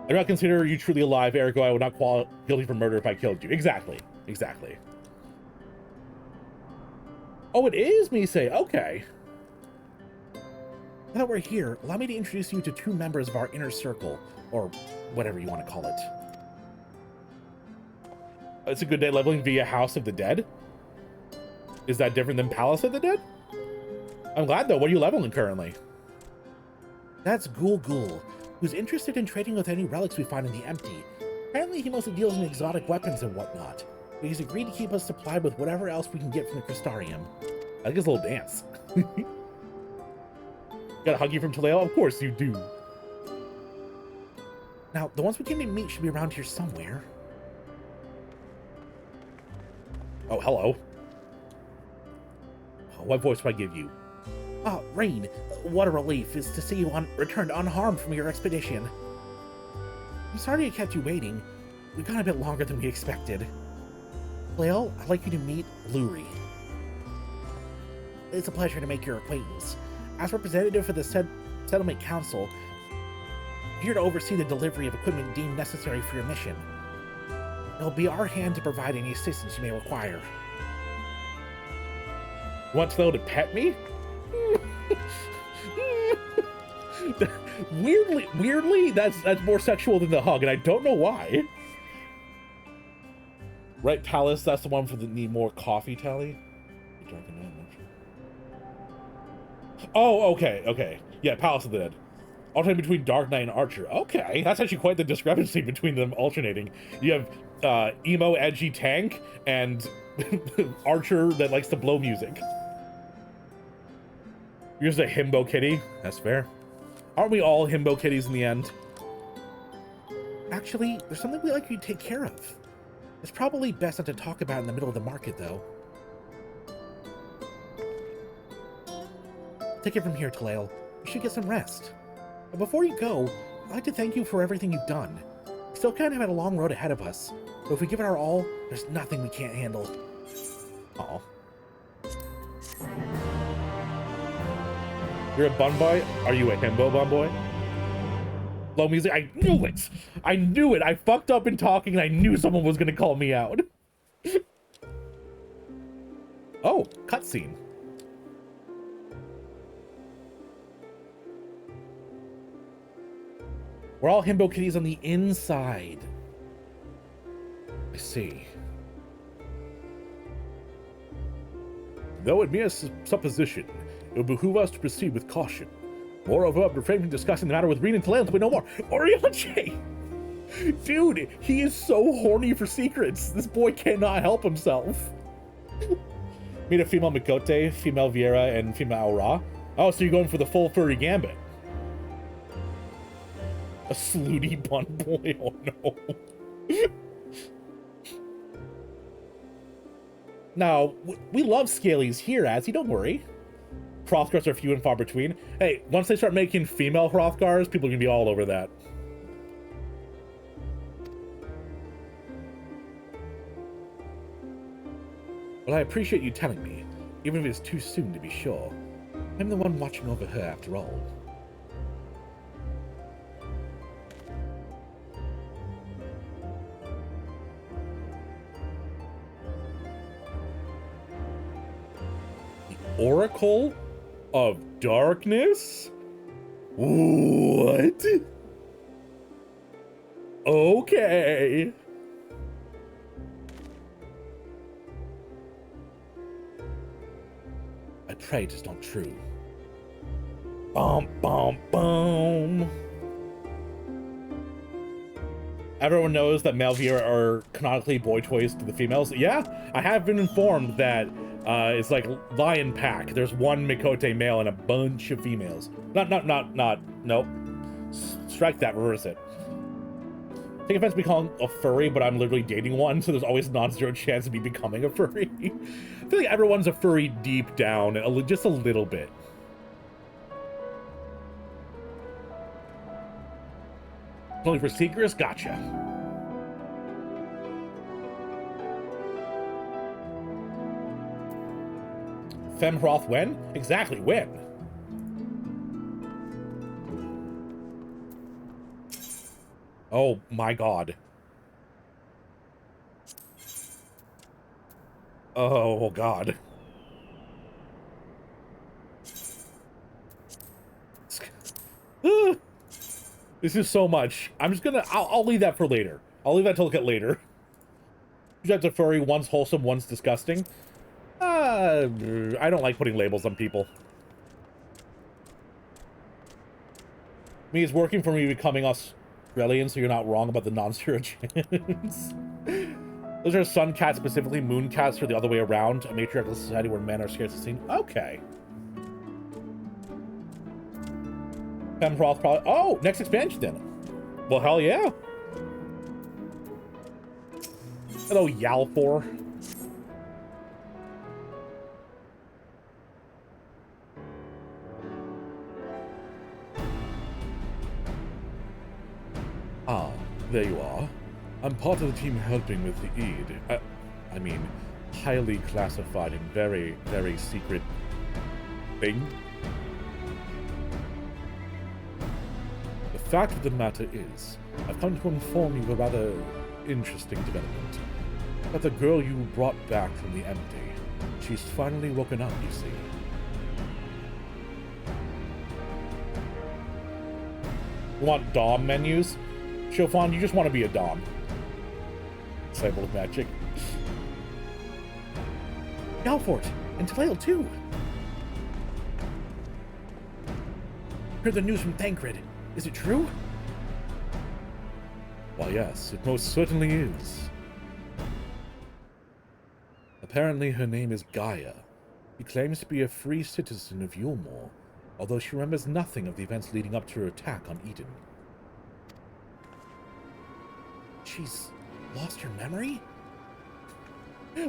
I do not consider you truly alive, ergo I would not call guilty for murder if I killed you. Exactly. Exactly. Oh, it is Mise. Okay. Now that we're here, allow me to introduce you to two members of our inner circle, or whatever you want to call it. It's a good day leveling via House of the Dead. Is that different than Palace of the Dead? I'm glad though. What are you leveling currently? That's Ghoul Ghoul, who's interested in trading with any relics we find in the empty. Apparently he mostly deals in exotic weapons and whatnot, but he's agreed to keep us supplied with whatever else we can get from the Crystarium. I think it's a little dance. Got a huggy from Taleo? Of course you do. Now, the ones we came to meet should be around here somewhere. Oh, hello. What voice do I give you? Ah, Rain. What a relief is to see you returned unharmed from your expedition. I'm sorry I kept you waiting. We got a bit longer than we expected. Taleo, I'd like you to meet Luri. It's a pleasure to make your acquaintance. As representative for the Settlement Council, I'm here to oversee the delivery of equipment deemed necessary for your mission. It'll be our hand to provide any assistance you may require. Want Taleo to pet me? Weirdly, that's more sexual than the hug, and I don't know why. Right, Palace, that's the one for the need more coffee tally. Oh, okay. Yeah, Palace of the Dead. Alternating between Dark Knight and Archer. Okay, that's actually quite the discrepancy between them alternating. You have emo, edgy tank, and Archer that likes to blow music. You're just a himbo kitty. That's fair. Aren't we all himbo kitties in the end? Actually, there's something we'd like you to take care of. It's probably best not to talk about in the middle of the market, though. Take it from here, Taleo. You should get some rest. But before you go, I'd like to thank you for everything you've done. We still kind of have a long road ahead of us, but if we give it our all, there's nothing we can't handle. Aw. You're a bun boy? Are you a himbo bun boy? Low music? I knew it! I knew it! I fucked up in talking and I knew someone was gonna call me out. Oh, cutscene. We're all himbo kitties on the inside. I see. Though it be a supposition, it would behoove us to proceed with caution. Moreover, refrain from discussing the matter with Rean and Taleo until we know more. Oriache! Dude, he is so horny for secrets. This boy cannot help himself. Meet a female Mikote, female Viera, and female Aura. Oh, so you're going for the full furry gambit. A slutty bun boy, oh no. Now, we love Scalies here, Azzy, don't worry. Hrothgars are few and far between. Hey, once they start making female Hrothgars, people are gonna be all over that. Well, I appreciate you telling me, even if it's too soon to be sure. I'm the one watching over her after all. The Oracle of Darkness? What? Okay. I pray it is not true. Bum, bum, bum. Everyone knows that Malvier are canonically boy toys to the females. Yeah, I have been informed that it's like lion pack. There's one Mikote male and a bunch of females. Nope. Strike that, reverse it. Take offense to be calling a furry, but I'm literally dating one, so there's always non-zero chance of me becoming a furry. I feel like everyone's a furry deep down, just a little bit. Only for secrets? Gotcha. Femhroth when? Exactly, when? Oh my god. Oh god. This is so much. I'm just gonna, I'll leave that for later. I'll leave that to look at later. That's a furry, one's wholesome, one's disgusting. I don't like putting labels on people. Me, it's working for me becoming Australian, so you're not wrong about the non-zero chance. Those are sun cats, specifically moon cats, are the other way around. A matriarchal society where men are scarce to seen. Okay. Femhroth probably. Oh, next expansion then. Well, hell yeah. Hello, Yalfor. Ah, there you are. I'm part of the team helping with the Eid. I mean, highly classified and very, very secret thing. The fact of the matter is, I've come to inform you of a rather interesting development. That the girl you brought back from the empty, she's finally woken up, you see. You want Dom menus? Chofan, you just want to be a Dom. Cyber of magic. Galfort, and Tlail too. Heard the news from Thancred. Is it true? Why, yes, it most certainly is. Apparently her name is Gaia. She claims to be a free citizen of Yulmore, although she remembers nothing of the events leading up to her attack on Eden. She's lost her memory?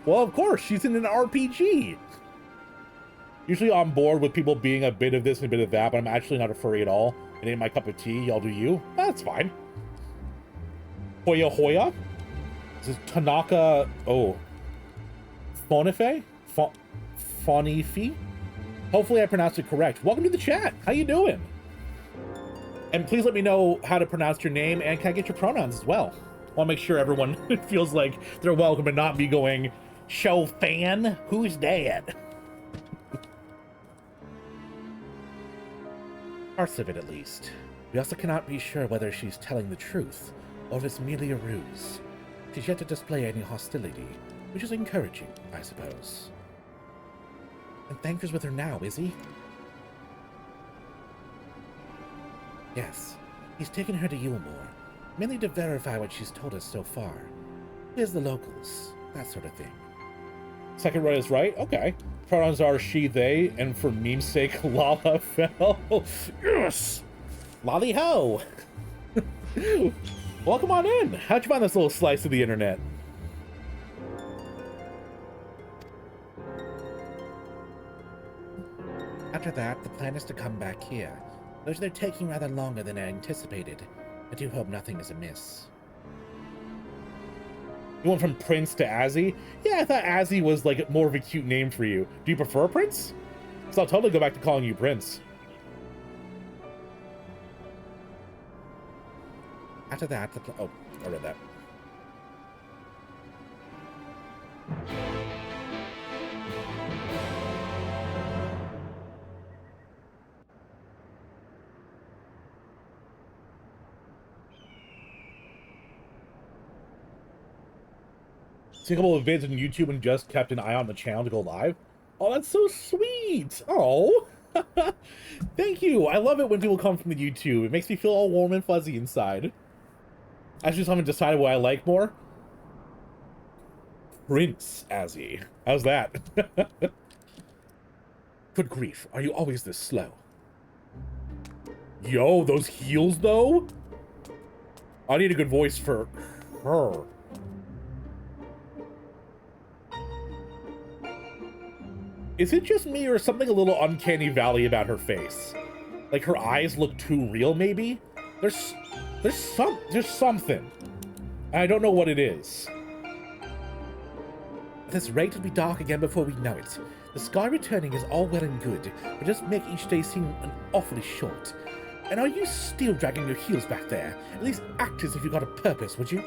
Well, of course, she's in an RPG. Usually on board with people being a bit of this and a bit of that, but I'm actually not a furry at all. It ain't my cup of tea. Y'all do you. That's fine. Hoya Hoya? This is Tanaka... Oh. Fonife? Fonifi? Hopefully I pronounced it correct. Welcome to the chat. How you doing? And please let me know how to pronounce your name, and can I get your pronouns as well? I want to make sure everyone feels like they're welcome and not me going, show fan? Who's that? Parts of it, at least. We also cannot be sure whether she's telling the truth, or if it's merely a ruse. She's yet to display any hostility, which is encouraging, I suppose. And Thancred's with her now, is he? Yes. He's taken her to Yulmore. mainly to verify what she's told us so far. Here's the locals, that sort of thing. Second right is right? Okay. Pronouns are she, they, and for meme's sake, Lala fell. Yes! Lolly ho! Welcome on in. How'd you find this little slice of the internet? After that, the plan is to come back here. Though they're taking rather longer than I anticipated. I do hope nothing is amiss. You went from Prince to Azzy? Yeah, I thought Azzy was like more of a cute name for you. Do you prefer Prince? So I'll totally go back to calling you Prince. After that, oh, I read that. See a couple of vids on YouTube and just kept an eye on the channel to go live. Oh, that's so sweet. Oh, thank you. I love it when people come from the YouTube. It makes me feel all warm and fuzzy inside. I just haven't decided what I like more. Prince Azzy. How's that? Good grief, are you always this slow? Yo, those heels though? I need a good voice for her. Is it just me or is something a little uncanny valley about her face? Like her eyes look too real maybe? There's something. I don't know what it is. At this rate, it'll be dark again before we know it. The sky returning is all well and good, but just make each day seem an awfully short. And are you still dragging your heels back there? At least act as if you got a purpose, would you?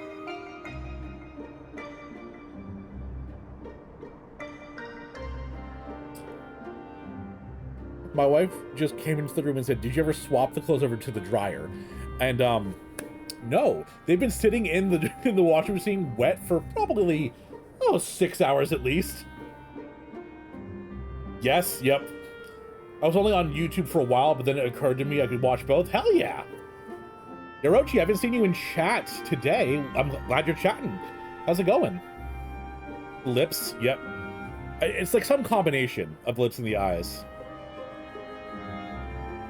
My wife just came into the room and said, did you ever swap the clothes over to the dryer? And, no. They've been sitting in the washing machine wet for probably, 6 hours at least. Yes, yep. I was only on YouTube for a while, but then it occurred to me I could watch both. Hell yeah! Yorochi, I haven't seen you in chat today. I'm glad you're chatting. How's it going? Lips, yep. It's like some combination of lips and the eyes.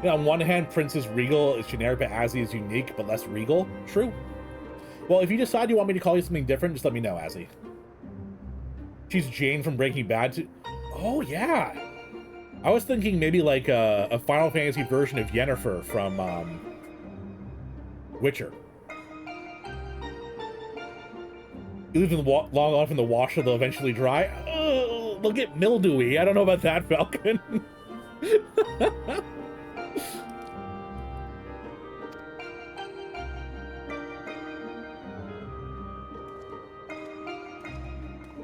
Yeah, on one hand, Prince is regal, is generic, but Azzy is unique, but less regal. True. Well, if you decide you want me to call you something different, just let me know, Azzy. She's Jane from Breaking Bad. Oh, yeah. I was thinking maybe like a Final Fantasy version of Yennefer from Witcher. You leave them long enough in the washer, they'll eventually dry. Oh, they'll get mildewy. I don't know about that, Falcon.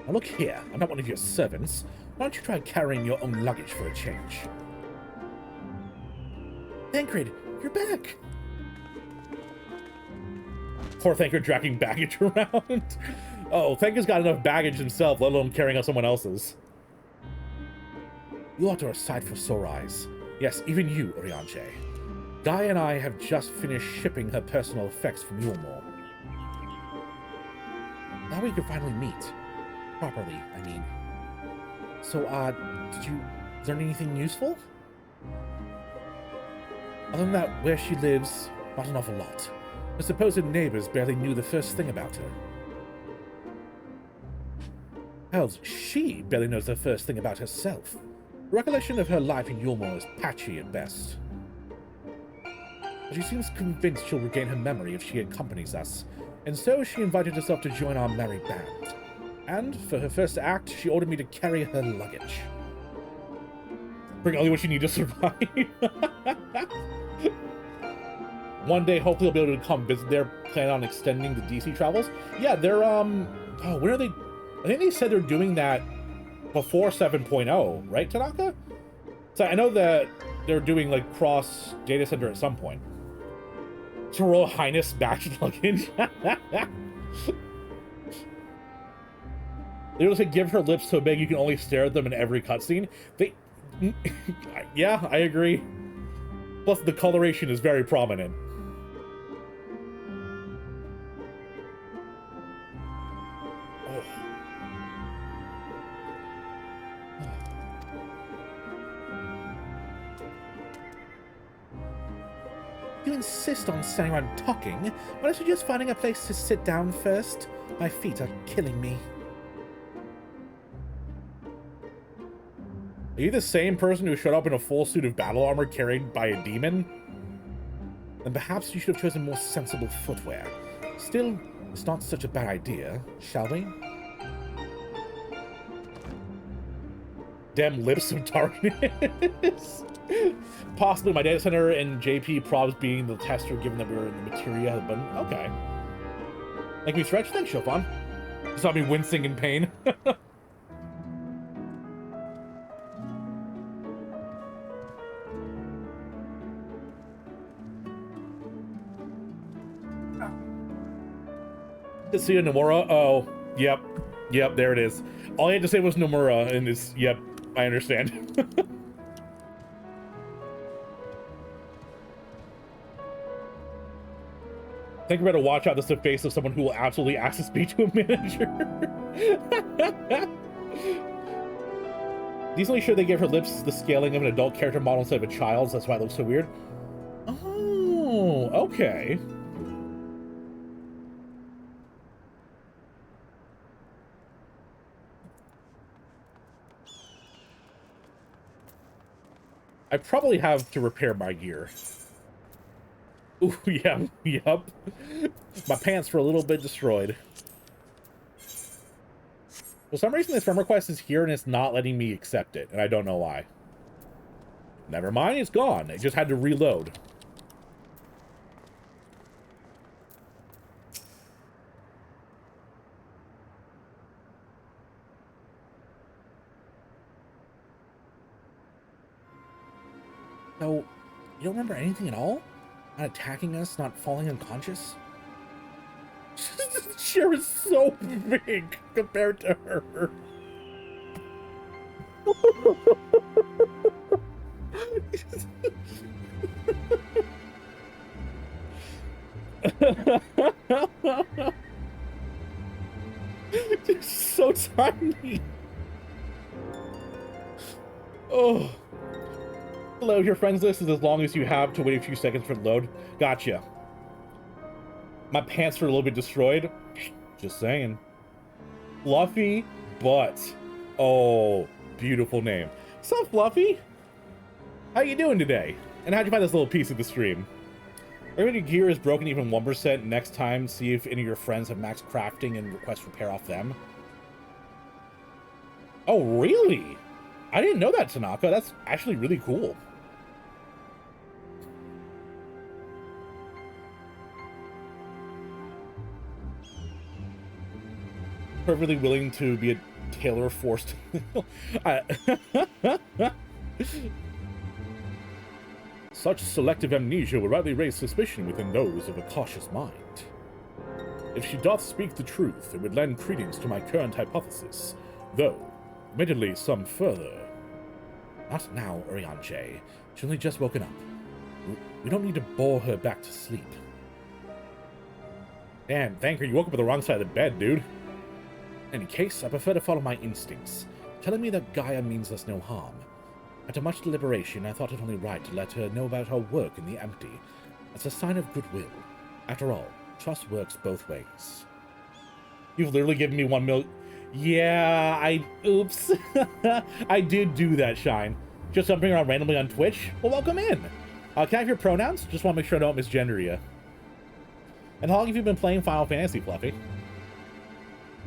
Now look here, I'm not one of your servants. Why don't you try carrying your own luggage for a change? Thancred, you're back! Poor Thancred dragging baggage around. Oh, Thancred's got enough baggage himself, let alone carrying out someone else's. You ought to recite for sore eyes. Yes, even you, Urianger. Guy and I have just finished shipping her personal effects from Yulmore. Now we can finally meet. Properly, I mean. So, did you learn anything useful? Other than that, where she lives, not an awful lot. Her supposed neighbors barely knew the first thing about her. Hells, she barely knows the first thing about herself. The recollection of her life in Yulmore is patchy at best. But she seems convinced she'll regain her memory if she accompanies us, and so she invited herself to join our merry band. And, for her first act, she ordered me to carry her luggage. Bring only what you need to survive. One day, hopefully, I'll be able to come visit. They're planning on extending the DC travels. Yeah, they're, oh, when are they? I think they said they're doing that before 7.0, right, Tanaka? So I know that they're doing, like, cross data center at some point. It's Her Royal Highness baggage luggage. They also give her lips so big you can only stare at them in every cutscene. Yeah, I agree. Plus, the coloration is very prominent. You insist on standing around talking. Why don't you just finding a place to sit down first? My feet are killing me. Are you the same person who showed up in a full suit of battle armor carried by a demon? Then perhaps you should have chosen more sensible footwear. Still, it's not such a bad idea, shall we? Damn lips of darkness. Possibly my data center and JP probs being the tester, given that we were in the materia button. Okay. Make me stretch? Thanks, Chopin. You saw me wincing in pain. To see a Nomura? Oh, yep. Yep, there it is. All I had to say was Nomura, and it's, yep, I understand. I think we better watch out. This is the face of someone who will absolutely ask to speak to a manager. Decently sure they gave her lips the scaling of an adult character model instead of a child's. That's why it looks so weird. Oh, okay. I probably have to repair my gear. Ooh, yeah, yep. My pants were a little bit destroyed. For some reason, this friend request is here and it's not letting me accept it, and I don't know why. Never mind, it's gone. It just had to reload. So, you don't remember anything at all? Not attacking us, not falling unconscious? The chair is so big compared to her. It's so tiny. Oh. Hello, your friends list is as long as you have to wait a few seconds for the load. Gotcha. My pants are a little bit destroyed. Just saying. Fluffy Butt. Oh, beautiful name. Sup, Fluffy? How you doing today? And how'd you find this little piece of the stream? If your gear is broken even 1%, next time see if any of your friends have max crafting and request repair off them. Oh, really? I didn't know that, Tanaka. That's actually really cool. Perfectly willing to be a tailor forced. Such selective amnesia would rightly raise suspicion within those of a cautious mind. If she doth speak the truth, it would lend credence to my current hypothesis, though, admittedly, some further. Not now, Urianger. She's only just woken up. We don't need to bore her back to sleep. Damn, thank her, you woke up on the wrong side of the bed, dude. In any case, I prefer to follow my instincts, telling me that Gaia means us no harm. After much deliberation, I thought it only right to let her know about her work in the empty. It's a sign of goodwill. After all, trust works both ways. You've literally given me 1 million. Yeah, oops. I did do that, Shine. Just jumping around randomly on Twitch? Well, welcome in. Can I have your pronouns? Just want to make sure I don't misgender you. And how long have you been playing Final Fantasy, Fluffy?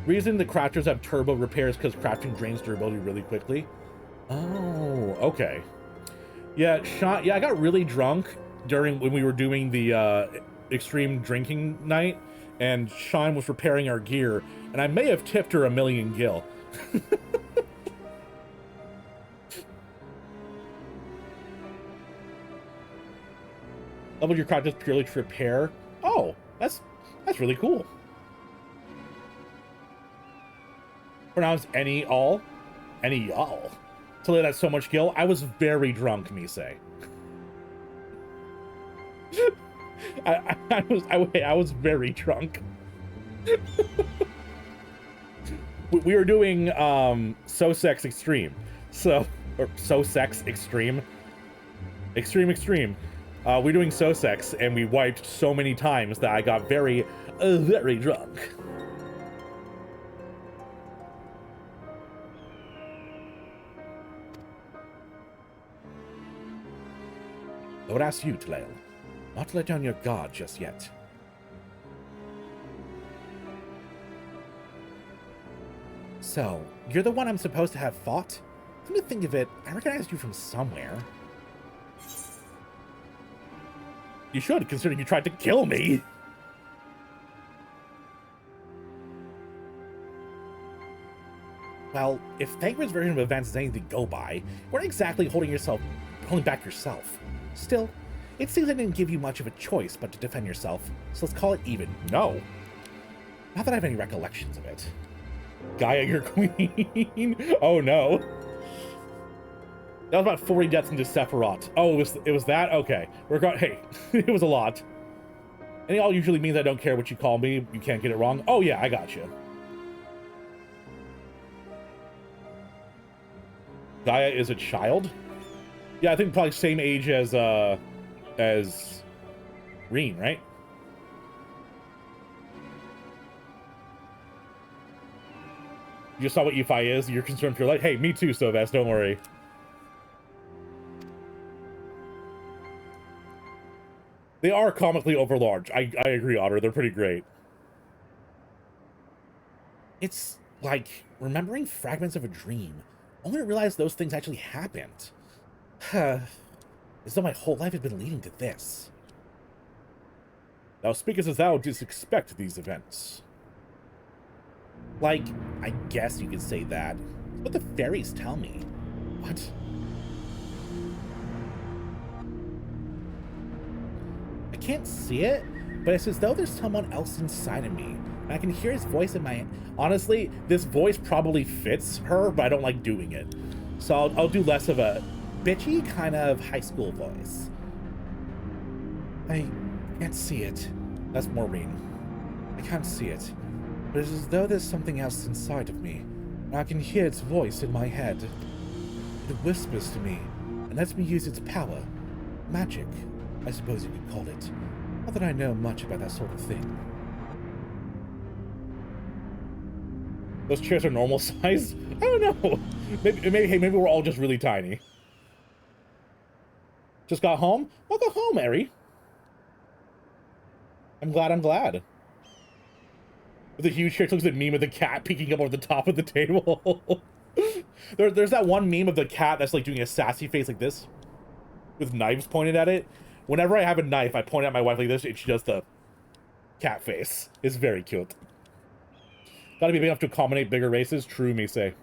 Reason the crafters have turbo repairs because crafting drains durability really quickly. Oh, okay. Yeah, Sean, yeah, I got really drunk when we were doing the extreme drinking night, and Sean was repairing our gear, and I may have tipped her 1,000,000 gil. Level your crafters purely to repair. Oh, that's really cool. Pronounce any all? Any all? To let that so much gil. I was very drunk, Mise. I was very drunk. We were doing So Sex Extreme. Or So Sex Extreme. Extreme. We're doing Sosex, and we wiped so many times that I got very, very drunk. I would ask you, Talael, not to let down your guard just yet. So, you're the one I'm supposed to have fought? Come to think of it, I recognized you from somewhere. You should, considering you tried to kill me. Well, if Thangren's version of events is anything to go by, you weren't exactly holding back yourself. Still, it seems I didn't give you much of a choice but to defend yourself, so let's call it even. No. Not that I have any recollections of it. Gaia, your queen. Oh no. That was about 40 deaths into Sephiroth. Oh, it was that? Okay. Hey, it was a lot. And it all usually means I don't care what you call me. You can't get it wrong. Oh yeah, I got you. Gaia is a child? Yeah, I think probably same age as Reen, right? You just saw what Yifai is. You're concerned for your life. Hey, me too, Sylvester. Don't worry. They are comically overlarge. I agree, Otter. They're pretty great. It's like remembering fragments of a dream, only to realize those things actually happened. As though my whole life had been leading to this. Thou speakest as thou didst expect these events. Like, I guess you could say that. It's what the fairies tell me. What? I can't see it, but it's as though there's someone else inside of me. And I can hear his voice in my... Honestly, this voice probably fits her, but I don't like doing it. So I'll do less of a bitchy kind of high school voice. I can't see it. That's Maureen. I can't see it. But it's as though there's something else inside of me. And I can hear its voice in my head. It whispers to me and lets me use its power. Magic, I suppose you could call it. Not that I know much about that sort of thing. Those chairs are normal size? I don't know. Maybe we're all just really tiny. Just got home? Welcome home, Eri. I'm glad. With a huge chair, looks at meme of the cat peeking up over the top of the table. There's that one meme of the cat that's like doing a sassy face like this, with knives pointed at it. Whenever I have a knife, I point at my wife like this, and she does the cat face. It's very cute. Gotta be big enough to accommodate bigger races. True, Mise.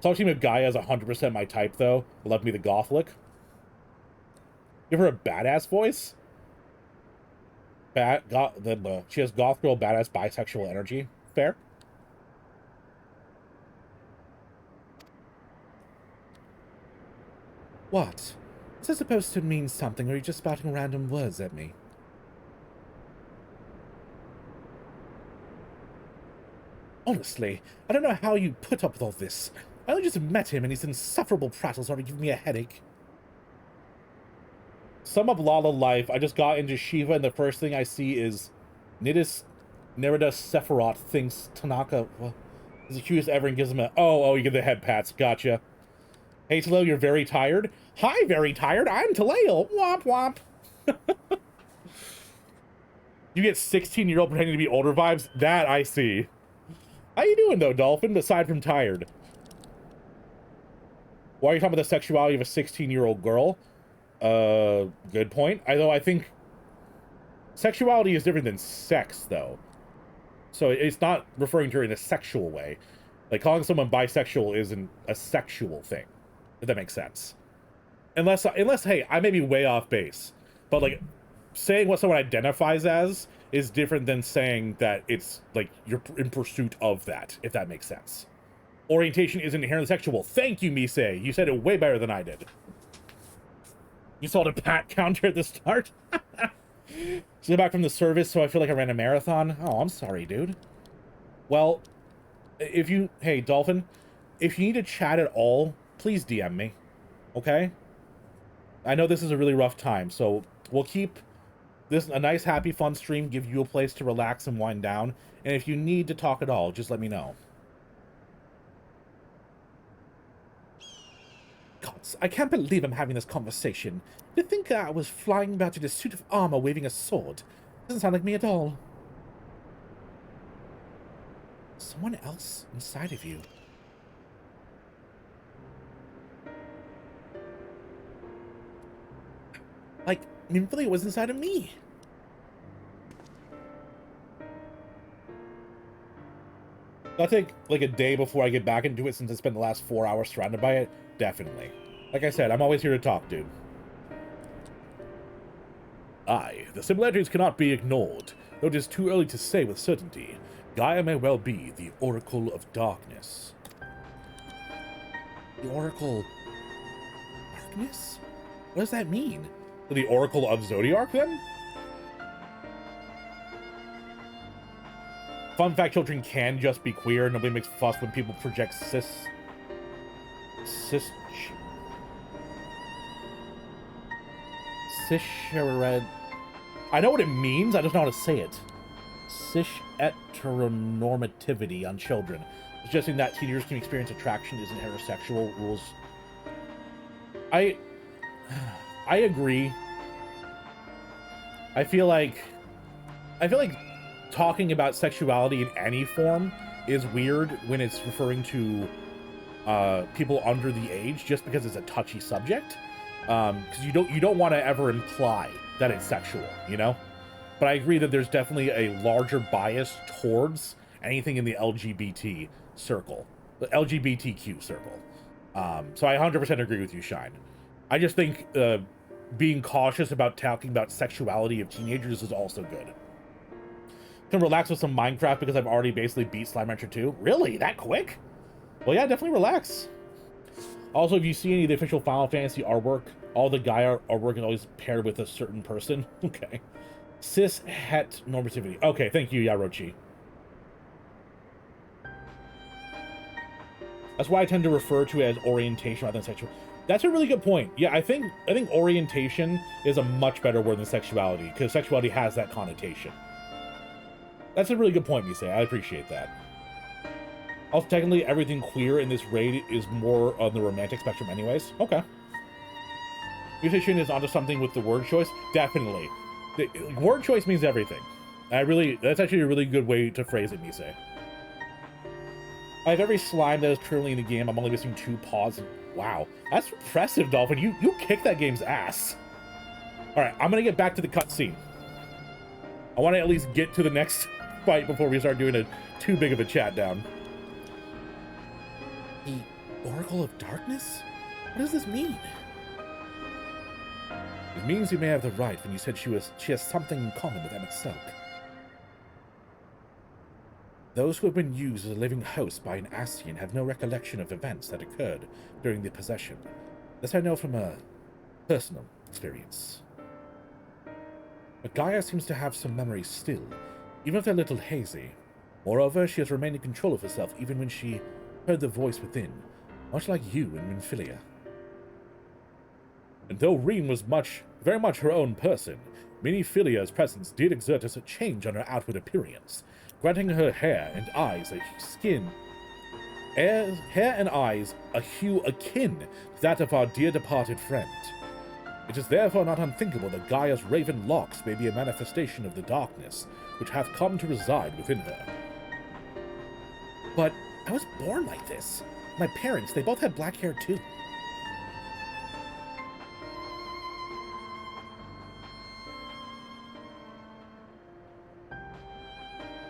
Talking about Gaia is 100% my type, though. Love me the goth look. Give her a badass voice. She has goth girl badass bisexual energy. Fair. What? Is this supposed to mean something, or are you just spouting random words at me? Honestly, I don't know how you put up with all this. I only just met him, and his insufferable prattle's already giving me a headache. Sum up Lala life. I just got into Shiva, and the first thing I see is Nidus Nerida Sephiroth thinks Tanaka is the cutest ever and gives him a... Oh, you get the head pats. Gotcha. Hey, Talael, you're very tired? Hi, very tired. I'm Talael. Womp womp. You get 16-year-old pretending to be older vibes? That I see. How you doing, though, Dolphin, aside from tired? Why are you talking about the sexuality of a 16-year-old girl? Good point. Although I think sexuality is different than sex, though. So it's not referring to her in a sexual way. Like, calling someone bisexual isn't a sexual thing, if that makes sense. Unless, hey, I may be way off base. But, like, saying what someone identifies as is different than saying that it's, like, you're in pursuit of that, if that makes sense. Orientation isn't inherently sexual. Thank you, Mise. You said it way better than I did. You saw the pat counter at the start? So back from the service, so I feel like I ran a marathon. Oh, I'm sorry, dude. Well, hey, Dolphin, if you need to chat at all, please DM me. Okay? I know this is a really rough time, so we'll keep this a nice, happy, fun stream, give you a place to relax and wind down. And if you need to talk at all, just let me know. Gods, I can't believe I'm having this conversation. To think I was flying about in a suit of armor waving a sword. Doesn't sound like me at all. Someone else inside of you. Like, Minfilia was inside of me. I'll take like a day before I get back into it since I spent the last 4 hours surrounded by it. Definitely. Like I said, I'm always here to talk, dude. Aye, the similarities cannot be ignored, though it is too early to say with certainty. Gaia may well be the Oracle of Darkness. The Oracle... Darkness? What does that mean? The Oracle of Zodiark, then? Fun fact, children can just be queer. Nobody makes fuss when people project cishered. I know what it means, I just know how to say it. Cis heteronormativity on children, suggesting that teenagers can experience attraction isn't heterosexual rules. I agree. I feel like talking about sexuality in any form is weird when it's referring to people under the age, just because it's a touchy subject. Because you don't want to ever imply that it's sexual, you know? But I agree that there's definitely a larger bias towards anything in the LGBT circle, the LGBTQ circle. So I 100% agree with you, Shine. I just think being cautious about talking about sexuality of teenagers is also good. Can relax with some Minecraft because I've already basically beat Slime Rancher 2. Really? That quick? Well, yeah, definitely relax. Also, if you see any of the official Final Fantasy artwork, all the Gaia artwork is always paired with a certain person. Okay. Cis het normativity. Okay, thank you, Yarochi. That's why I tend to refer to it as orientation rather than sexual. That's a really good point. Yeah, I think orientation is a much better word than sexuality, because sexuality has that connotation. That's a really good point, Misei. I appreciate that. Also, technically, everything queer in this raid is more on the romantic spectrum anyways. Okay. Musician is onto something with the word choice. Definitely. The word choice means everything. That's actually a really good way to phrase it, Misei. I have every slime that is currently in the game. I'm only missing 2 paws. Wow. That's impressive, Dolphin. You kicked that game's ass. Alright, I'm gonna get back to the cutscene. I want to at least get to the next fight before we start doing too big of a chat down. The Oracle of Darkness? What does this mean? It means you may have the right when you said she has something in common with Emmett Silk. Those who have been used as a living host by an Ascian have no recollection of events that occurred during the possession. This I know from a personal experience. But Gaia seems to have some memories still, even if they're a little hazy. Moreover, she has remained in control of herself even when she heard the voice within, much like you in Minfilia. And though Rean was very much her own person, Minifilia's presence did exert a change on her outward appearance, granting her hair and eyes a hue akin to that of our dear departed friend. It is therefore not unthinkable that Gaia's raven locks may be a manifestation of the darkness which hath come to reside within her. But I was born like this. My parents, they both had black hair too.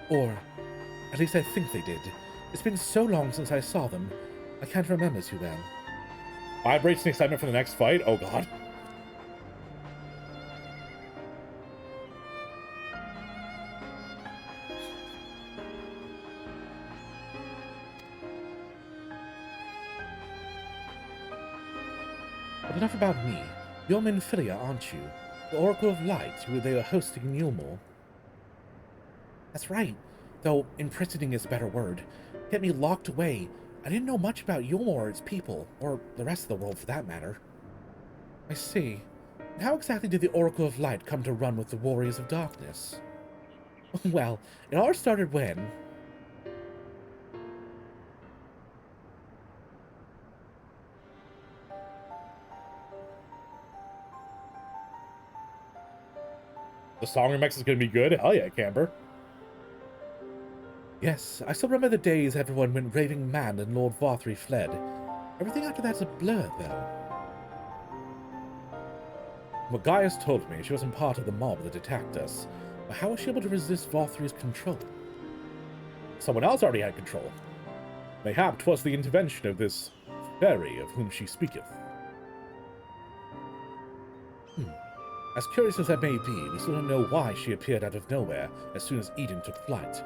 Or, at least I think they did. It's been so long since I saw them, I can't remember too well. Vibrates in excitement for the next fight? Oh god. But enough about me. You're Minfilia, aren't you? The Oracle of Light, who they were hosting in Yulmore. That's right, though imprisoning is a better word. Kept me locked away. I didn't know much about Yulmore or its people, or the rest of the world for that matter. I see. How exactly did the Oracle of Light come to run with the Warriors of Darkness? Well, it all started when... The song remix is going to be good? Hell yeah, Camber. Yes, I still remember the days everyone went raving mad and Lord Varthry fled. Everything after that's a blur, though. What Gaius told me, she wasn't part of the mob that attacked us. But how was she able to resist Varthry's control? Someone else already had control. Mayhap 'twas the intervention of this fairy of whom she speaketh. As curious as that may be, we still don't know why she appeared out of nowhere as soon as Eden took flight.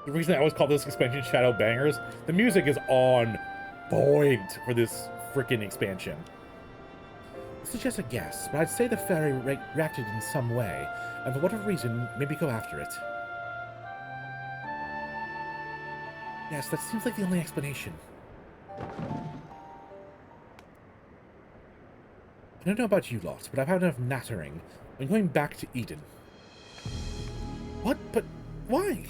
The reason I always call this expansion Shadow Bangers, the music is on point for this freaking expansion. This is just a guess, but I'd say the fairy reacted in some way, and for whatever reason, maybe go after it. Yes, that seems like the only explanation. I don't know about you lot, but I've had enough nattering. I'm going back to Eden. What? But why?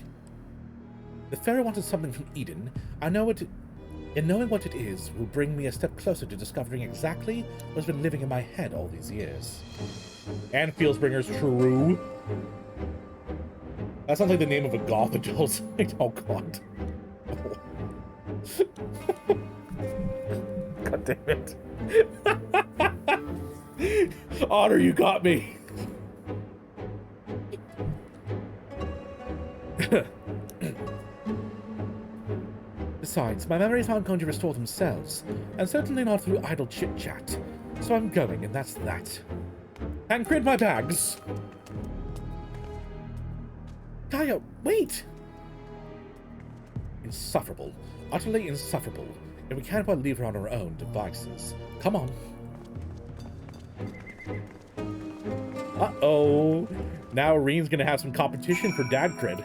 The fairy wanted something from Eden. I know it... And knowing what it is will bring me a step closer to discovering exactly what's been living in my head all these years. And Fieldsbringer's true. That sounds like the name of a goth until it's like, oh god. God damn it. Otter, you got me. Besides, my memories aren't going to restore themselves, and certainly not through idle chit-chat. So I'm going, and that's that. Tancred, my bags. Gaia, wait! Insufferable. Utterly insufferable. If we can't but leave her on her own devices. Come on. Uh-oh. Now Reen's gonna have some competition for dad cred.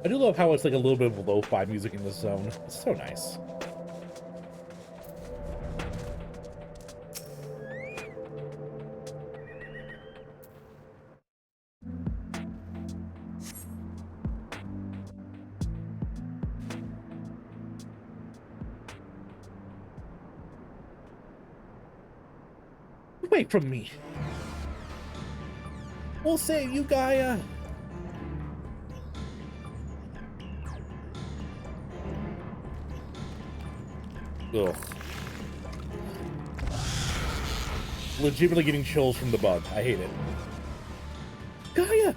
I do love how it's like a little bit of lo-fi music in this zone. It's so nice. Wait from me. We'll save you, Gaia. Ugh. Legitimately getting chills from the bug. I hate it. Gaia!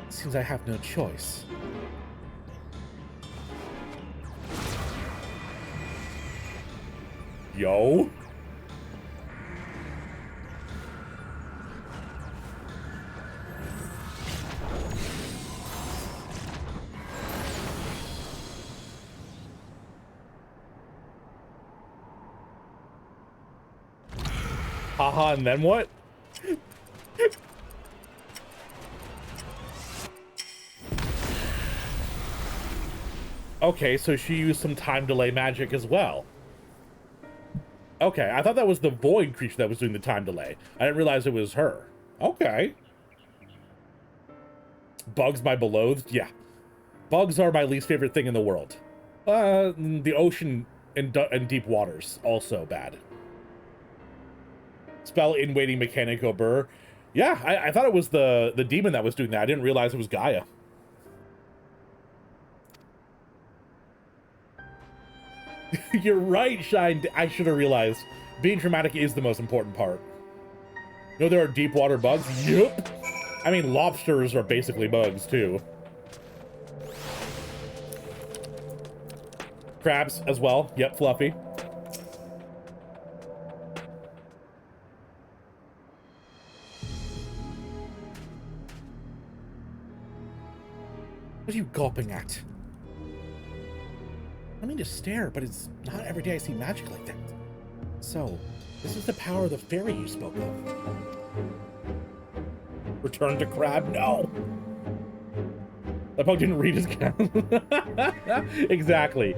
Seems I have no choice. Yo. Haha, and then what? Okay, so she used some time delay magic as well. Okay, I thought that was the void creature that was doing the time delay. I didn't realize it was her. Okay. Bugs my beloved? Yeah. Bugs are my least favorite thing in the world. The ocean and deep waters, also bad. Spell in waiting mechanico burr. Yeah, I thought it was the demon that was doing that. I didn't realize it was Gaia. You're right, Shine. I should have realized. Being dramatic is the most important part. You know there are deep water bugs? Yup. I mean, lobsters are basically bugs, too. Crabs as well. Yep, Fluffy. What are you gulping at? I mean to stare, but it's not every day I see magic like that. So, this is the power of the fairy you spoke of. Return to Crab? No. That punk didn't read his count. Exactly.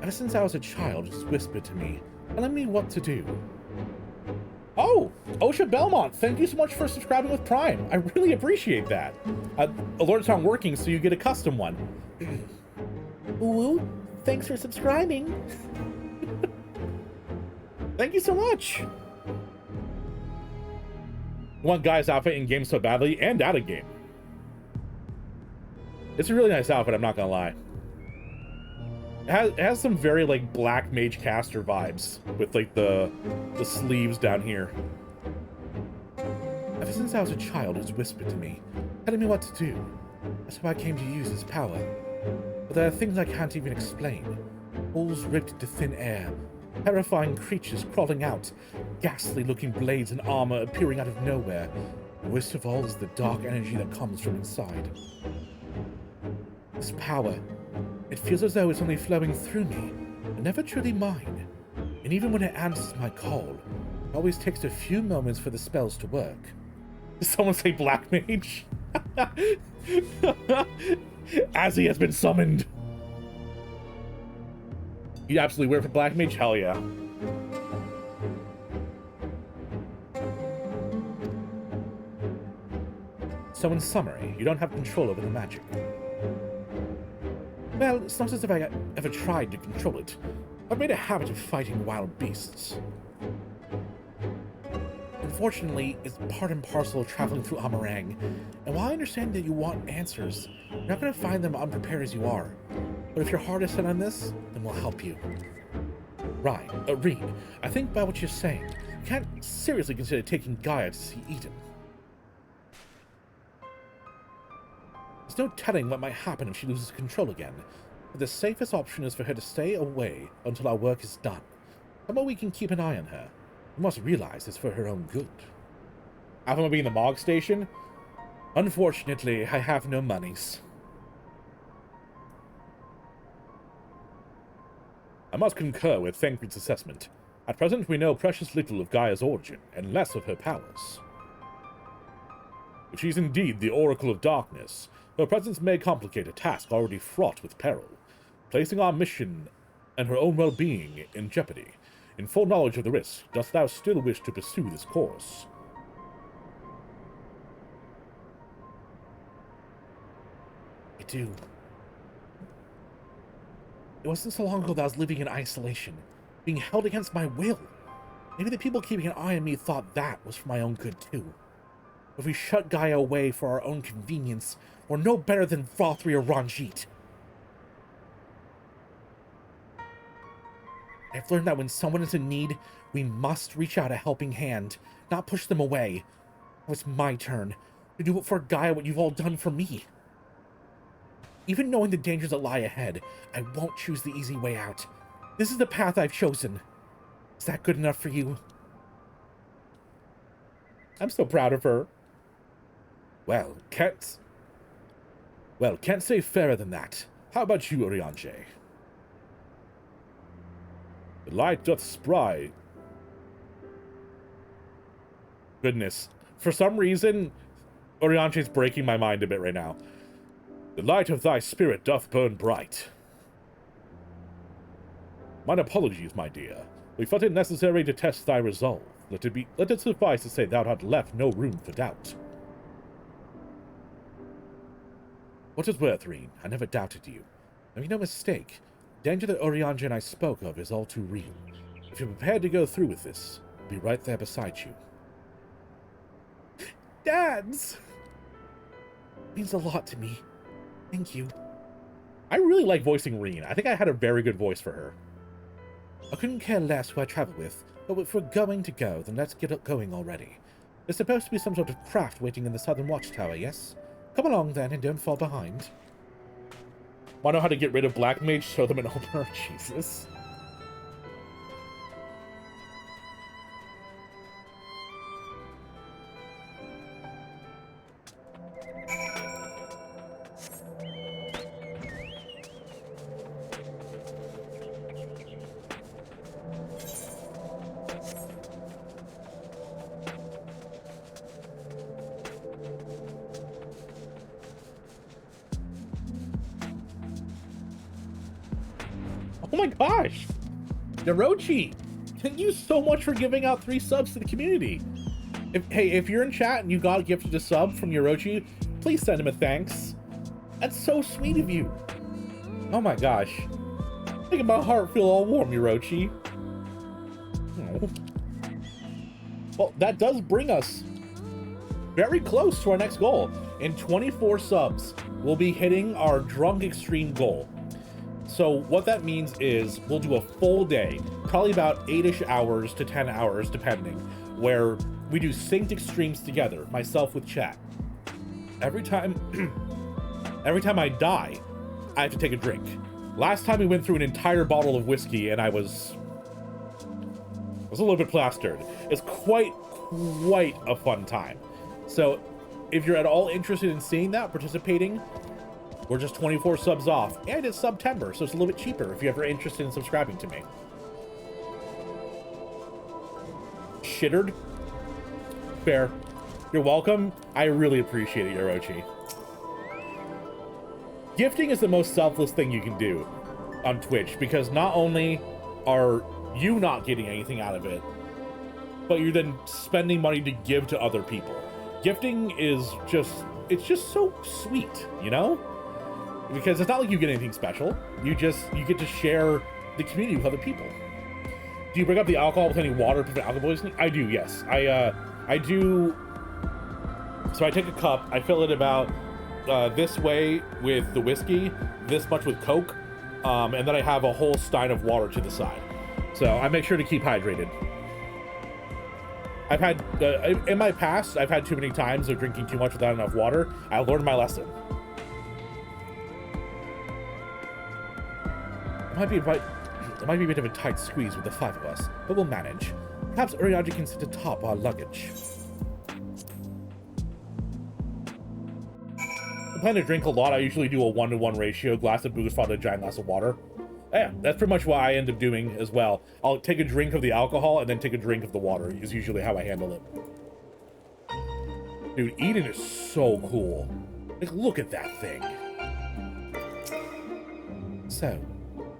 Ever since I was a child, it's whispered to me, telling me what to do. Oh, Osha Belmont, thank you so much for subscribing with Prime. I really appreciate that. Alerts aren't working, so you get a custom one. Ooh, thanks for subscribing. Thank you so much. I want Guy's outfit in game so badly and out of game. It's a really nice outfit, I'm not gonna lie. It has some very like Black Mage Caster vibes with like the sleeves down here. Ever since I was a child, it's whispered to me, telling me what to do. That's how I came to use this power. But there are things I can't even explain. Holes ripped into thin air, terrifying creatures crawling out, ghastly-looking blades and armor appearing out of nowhere. And worst of all is the dark energy that comes from inside. This power, it feels as though it's only flowing through me, but never truly mine. And even when it answers my call, it always takes a few moments for the spells to work. Did someone say Black Mage? As he has been summoned. You absolutely wear for Black Mage? Hell yeah. So in summary, you don't have control over the magic. Well, it's not as if I ever tried to control it. I've made a habit of fighting wild beasts. Unfortunately, it's part and parcel of traveling through Amarang, and while I understand that you want answers, you're not going to find them unprepared as you are. But if your heart is set on this, then we'll help you. Right, Reed, I think by what you're saying, you can't seriously consider taking Gaia to see Eden. There's no telling what might happen if she loses control again, but the safest option is for her to stay away until our work is done. How about we can keep an eye on her? You must realize it's for her own good. Alpha being the Mog Station? Unfortunately, I have no monies. I must concur with Thancred's assessment. At present, we know precious little of Gaia's origin, and less of her powers. If she's indeed the Oracle of Darkness, her presence may complicate a task already fraught with peril, placing our mission and her own well-being in jeopardy. In full knowledge of the risk, dost thou still wish to pursue this course? I do. It wasn't so long ago that I was living in isolation, being held against my will. Maybe the people keeping an eye on me thought that was for my own good too. If we shut Gaia away for our own convenience, we're no better than Frothry or Ranjit. I've learned that when someone is in need, we must reach out a helping hand, not push them away. Now it's my turn to do for Gaia what you've all done for me. Even knowing the dangers that lie ahead, I won't choose the easy way out. This is the path I've chosen. Is that good enough for you? I'm so proud of her. Well, can't say fairer than that. How about you, Urianger? The light doth spry. Goodness. For some reason, Urianger's breaking my mind a bit right now. The light of thy spirit doth burn bright. Mine apologies, my dear. We felt it necessary to test thy resolve. Let it suffice to say thou hast left no room for doubt. What is worth, Reen? I never doubted you. Make no mistake. The danger that Urianger and I spoke of is all too real. If you're prepared to go through with this, I'll be right there beside you. Dads! It means a lot to me. Thank you. I really like voicing Reen. I think I had a very good voice for her. I couldn't care less who I travel with, but if we're going to go, then let's get going already. There's supposed to be some sort of craft waiting in the southern watchtower, yes? Come along then and don't fall behind. Want to know how to get rid of Black Mage? Show them an opener. Jesus. Oh my gosh! Yorochi, thank you so much for giving out 3 subs to the community. If you're in chat and you got gifted a sub from Yorochi, please send him a thanks. That's so sweet of you. Oh my gosh. Making my heart feel all warm, Yorochi. Oh. Well, that does bring us very close to our next goal. In 24 subs, we'll be hitting our Drunk Extreme goal. So what that means is we'll do a full day, probably about 8-ish hours to 10 hours, depending, where we do synced extremes together, myself with chat. Every time I die, I have to take a drink. Last time we went through an entire bottle of whiskey and I was a little bit plastered. It's quite a fun time. So if you're at all interested in seeing that, participating, we're just 24 subs off, and it's September, so it's a little bit cheaper if you're ever interested in subscribing to me. Shittered? Fair. You're welcome. I really appreciate it, Yorochi. Gifting is the most selfless thing you can do on Twitch, because not only are you not getting anything out of it, but you're then spending money to give to other people. Gifting is it's just so sweet, you know? Because it's not like you get anything special. You get to share the community with other people. Do you bring up the alcohol with any water to prevent alcohol poisoning? I do, yes. I do. So I take a cup, I fill it about this way with the whiskey, this much with Coke, and then I have a whole stein of water to the side. So I make sure to keep hydrated. I've had, in my past, I've had too many times of drinking too much without enough water. I learned my lesson. It might be a bit of a tight squeeze with the 5 of us, but we'll manage. Perhaps Uriaji can sit atop our luggage. I plan to drink a lot. I usually do a 1-to-1 ratio, glass of booze followed by a giant glass of water. Yeah, that's pretty much what I end up doing as well. I'll take a drink of the alcohol and then take a drink of the water is usually how I handle it. Dude, Eden is so cool. Like, look at that thing. So,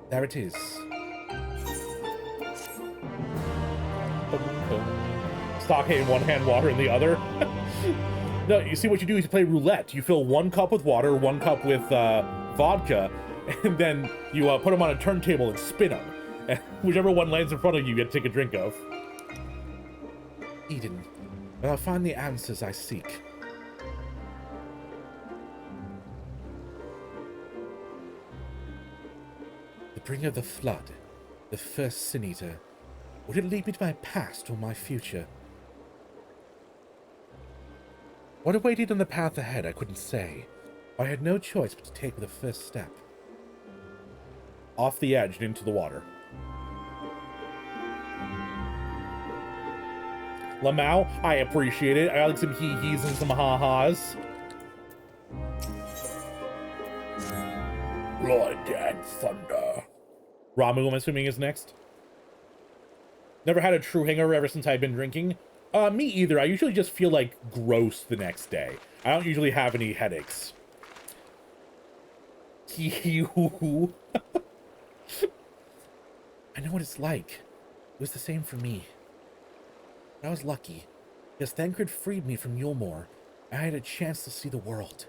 there it is. Stockade in one hand, water in the other. No, you see what you do is you play roulette. You fill 1 cup with water, 1 cup with vodka, and then you put them on a turntable and spin them. And whichever one lands in front of you, you get to take a drink of. Eden, but I'll find the answers I seek. The bringer of the flood, the first Sin Eater. Would it lead me to my past or my future? What awaited on the path ahead, I couldn't say. I had no choice but to take the first step. Off the edge and into the water. Lamau, I appreciate it. I like some hee-hees and some ha-has. Blood and thunder. Ramu, I'm assuming, is next. Never had a true hangover ever since I've been drinking. Me either. I usually just feel like gross the next day. I don't usually have any headaches. I know what it's like. It was the same for me. But I was lucky, because Thancred freed me from Yulmore, and I had a chance to see the world.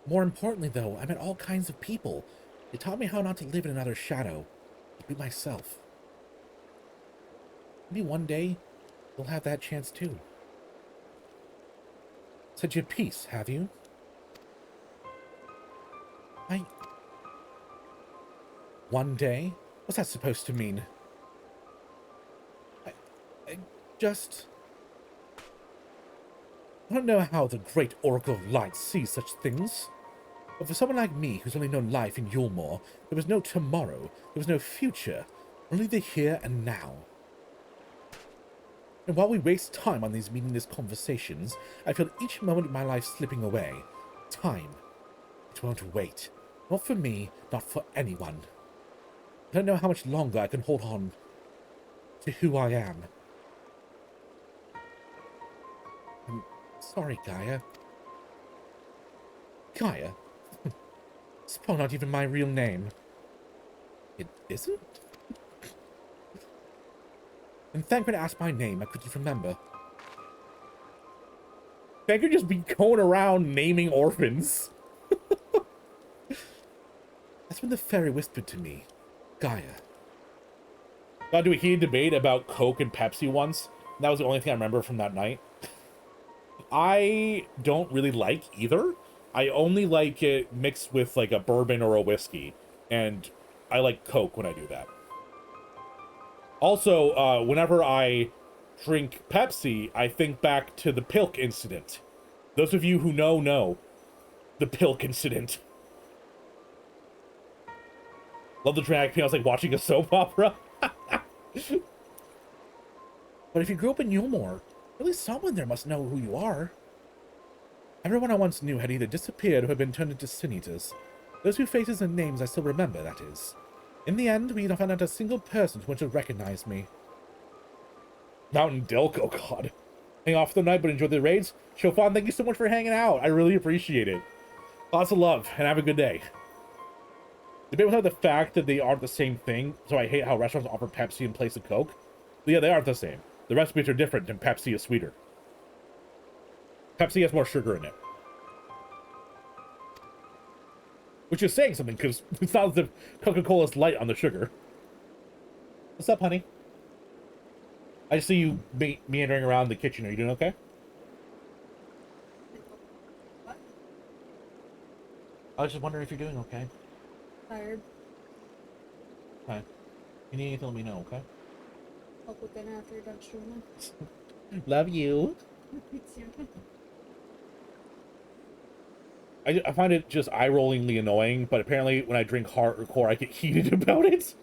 More importantly, though, I met all kinds of people. It taught me how not to live in another shadow, to be myself. Maybe one day, you'll have that chance too. Said your piece, have you? One day? What's that supposed to mean? I don't know how the great Oracle of Light sees such things. But for someone like me, who's only known life in Yulmore, there was no tomorrow, there was no future, only the here and now. And while we waste time on these meaningless conversations, I feel each moment of my life slipping away. Time. It won't wait. Not for me, not for anyone. I don't know how much longer I can hold on to who I am. I'm sorry, Gaia. Gaia? It's probably not even my real name. It isn't? And Thancred asked my name. I couldn't remember. Thancred just be going around naming orphans. That's when the fairy whispered to me, Gaia. Got into a heated debate about Coke and Pepsi once. That was the only thing I remember from that night. I don't really like either. I only like it mixed with like a bourbon or a whiskey. And I like Coke when I do that. Also, whenever I drink Pepsi, I think back to the Pilk incident. Those of you who know. The Pilk incident. Love the drag queen. I was like watching a soap opera. But if you grew up in Yulmore, at least someone there must know who you are. Everyone I once knew had either disappeared or had been turned into sin eaters. Those whose faces and names I still remember, that is. In the end, we found out a single person who would recognize me. Mountain Dilk, oh god. Hang off for the night, but enjoy the raids. Chofan, thank you so much for hanging out. I really appreciate it. Lots of love, and have a good day. Debate without the fact that they aren't the same thing, so I hate how restaurants offer Pepsi in place of Coke. But yeah, they aren't the same. The recipes are different, and Pepsi is sweeter. Pepsi has more sugar in it. Which is saying something, because it's not as if Coca-Cola's light on the sugar. What's up, honey? I just see you meandering around the kitchen. Are you doing okay? What? I was just wondering if you're doing okay. Tired. Okay. You need anything, let me know, okay? Help with dinner after you're done streaming. Love you. Me too. I find it just eye-rollingly annoying, but apparently when I drink hardcore, I get heated about it.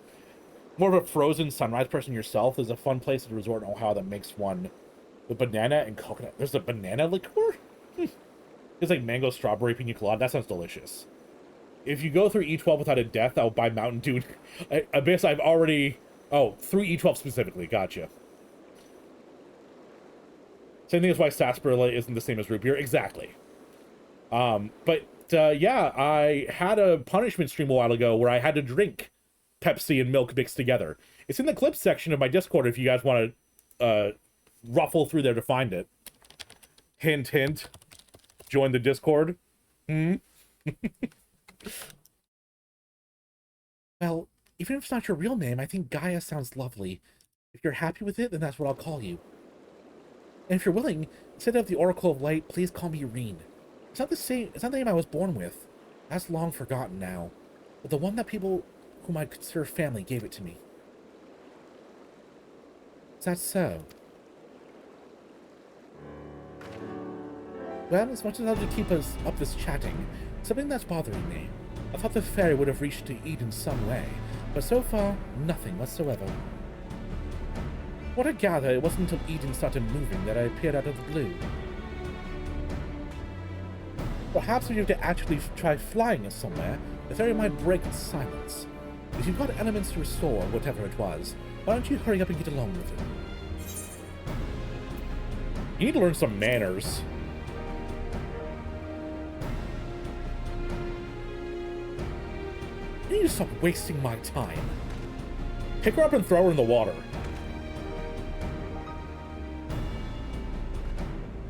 More of a frozen sunrise person yourself. There's a fun place at a resort in Ohio that makes one with banana and coconut. There's a banana liqueur? It's like mango, strawberry, pina colada. That sounds delicious. If you go through E12 without a death, I'll buy Mountain Dew. Abyss, I've already... Oh, through E12 specifically. Gotcha. Same thing as why sarsaparilla isn't the same as root beer. Exactly. Yeah, I had a punishment stream a while ago where I had to drink Pepsi and milk mixed together. It's in the clips section of my Discord if you guys want to ruffle through there to find it. Hint, hint. Join the Discord. Well, even if it's not your real name, I think Gaia sounds lovely. If you're happy with it, then that's what I'll call you. And if you're willing, instead of the Oracle of Light, please call me Reen. It's not the name I was born with. That's long forgotten now. But the one that people whom I consider family gave it to me. Is that so? Well, as much as I'll to keep us up this chatting, something that's bothering me. I thought the fairy would have reached to Eden some way, but so far, nothing whatsoever. What I gather, it wasn't until Eden started moving that I appeared out of the blue. Perhaps we have to actually try flying us somewhere, the fairy might break its silence. If you've got elements to restore whatever it was, why don't you hurry up and get along with it? You need to learn some manners. You need to stop wasting my time. Pick her up and throw her in the water.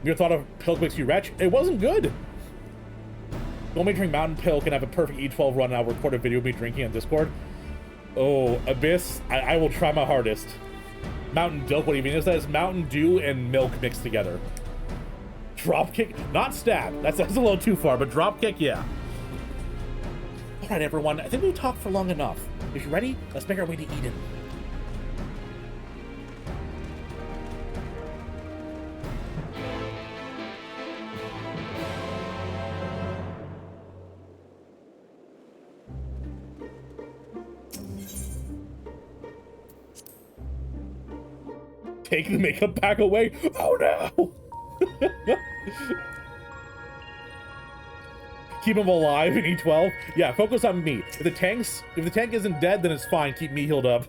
You thought of Pilk makes you wretch? It wasn't good. You want me to drink Mountain Pilk and have a perfect E12 run and I'll record a video of me drinking on Discord? Oh, Abyss, I will try my hardest. Mountain Dilk, what do you mean? That is Mountain Dew and milk mixed together. Dropkick? Not stab. That's a little too far, but dropkick, yeah. Alright everyone, I think we've talked for long enough. If you're ready, let's make our way to Eden. Take the makeup pack away. Oh no! Keep him alive in E12. Yeah, focus on me. If the tank isn't dead, then it's fine. Keep me healed up.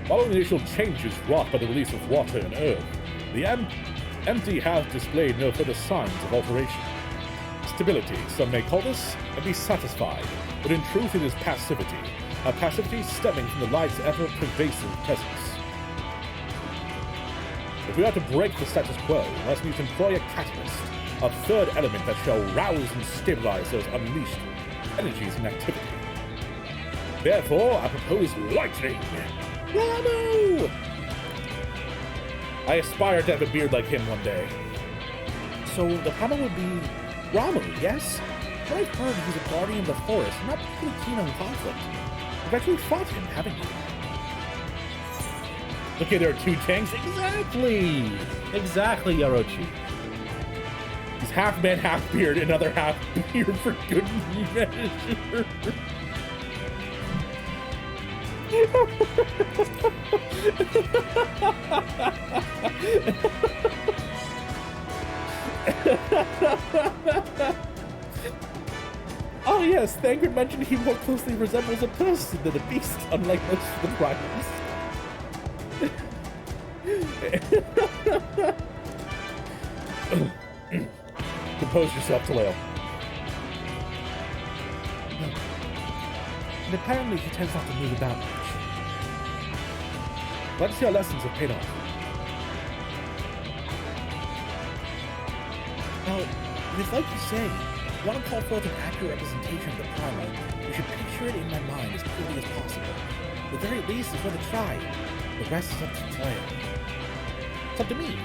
Following the initial changes wrought by the release of water and earth, the empty has displayed no further signs of alteration. Stability, some may call this, and be satisfied, but in truth it is passivity, a passivity stemming from the light's ever-pervasive presence. If we are to break the status quo, we must needs employ a catalyst, a third element that shall rouse and stabilize those unleashed energies and activity. Therefore, I propose lightning! Ramuh! I aspire to have a beard like him one day. So the problem would be Ramuh, yes? But I've heard he's a guardian of the forest, not particularly keen on conflict. You've actually fought him, haven't you? Okay, there are two tanks. Exactly! Exactly, Orochi. He's half man, half beard, another half beard for good measure. Oh yes, Thangred mentioned he more closely resembles a person than a beast, unlike most of the primals. Compose yourself, Taleo. And apparently he tends not to move about much. Let's see our lessons have paid off. Now, it is like you say, if you want to call forth an accurate representation of the primal, we should picture it in my mind as clearly as possible. The very least is worth a try. The rest is up to Taleo. It's up to me.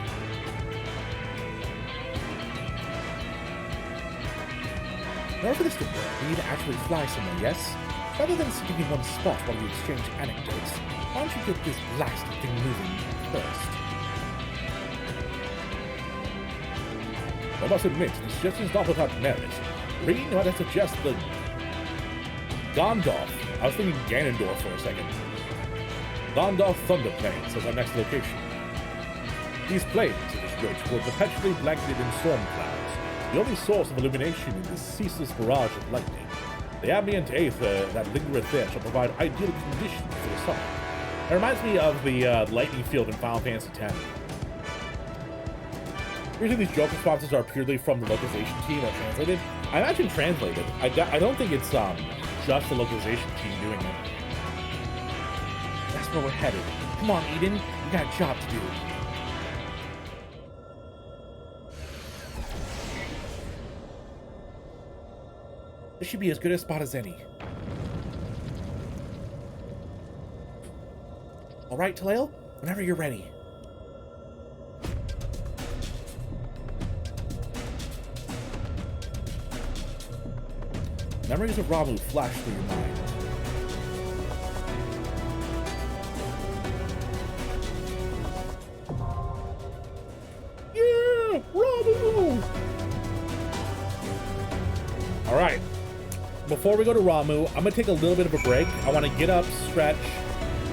In order for this to work, we need to actually fly somewhere, yes? Rather than sitting in one spot while we exchange anecdotes, why don't you get this blasted thing moving first? I must admit, the suggestion is not without merit. Green might I suggest the Gondorf. I was thinking Ganondorf for a second. Gondorf Thunder Plains as our next location. These plains, it is wrote, were perpetually blanketed in storm clouds. The only source of illumination is this ceaseless barrage of lightning. The ambient aether that lingereth there shall provide ideal conditions for the summer. It reminds me of the lightning field in Final Fantasy X. Usually these joke responses are purely from the localization team or translated. I imagine translated. I don't think it's just the localization team doing it. That's where we're headed. Come on, Eden. We got a job to do. This should be as good a spot as any. All right, Taleo, whenever you're ready. Memories of Ramuh flash through your mind. Yeah, Ramuh! All right. Before we go to Ramuh, I'm gonna take a little bit of a break. I want to get up, stretch,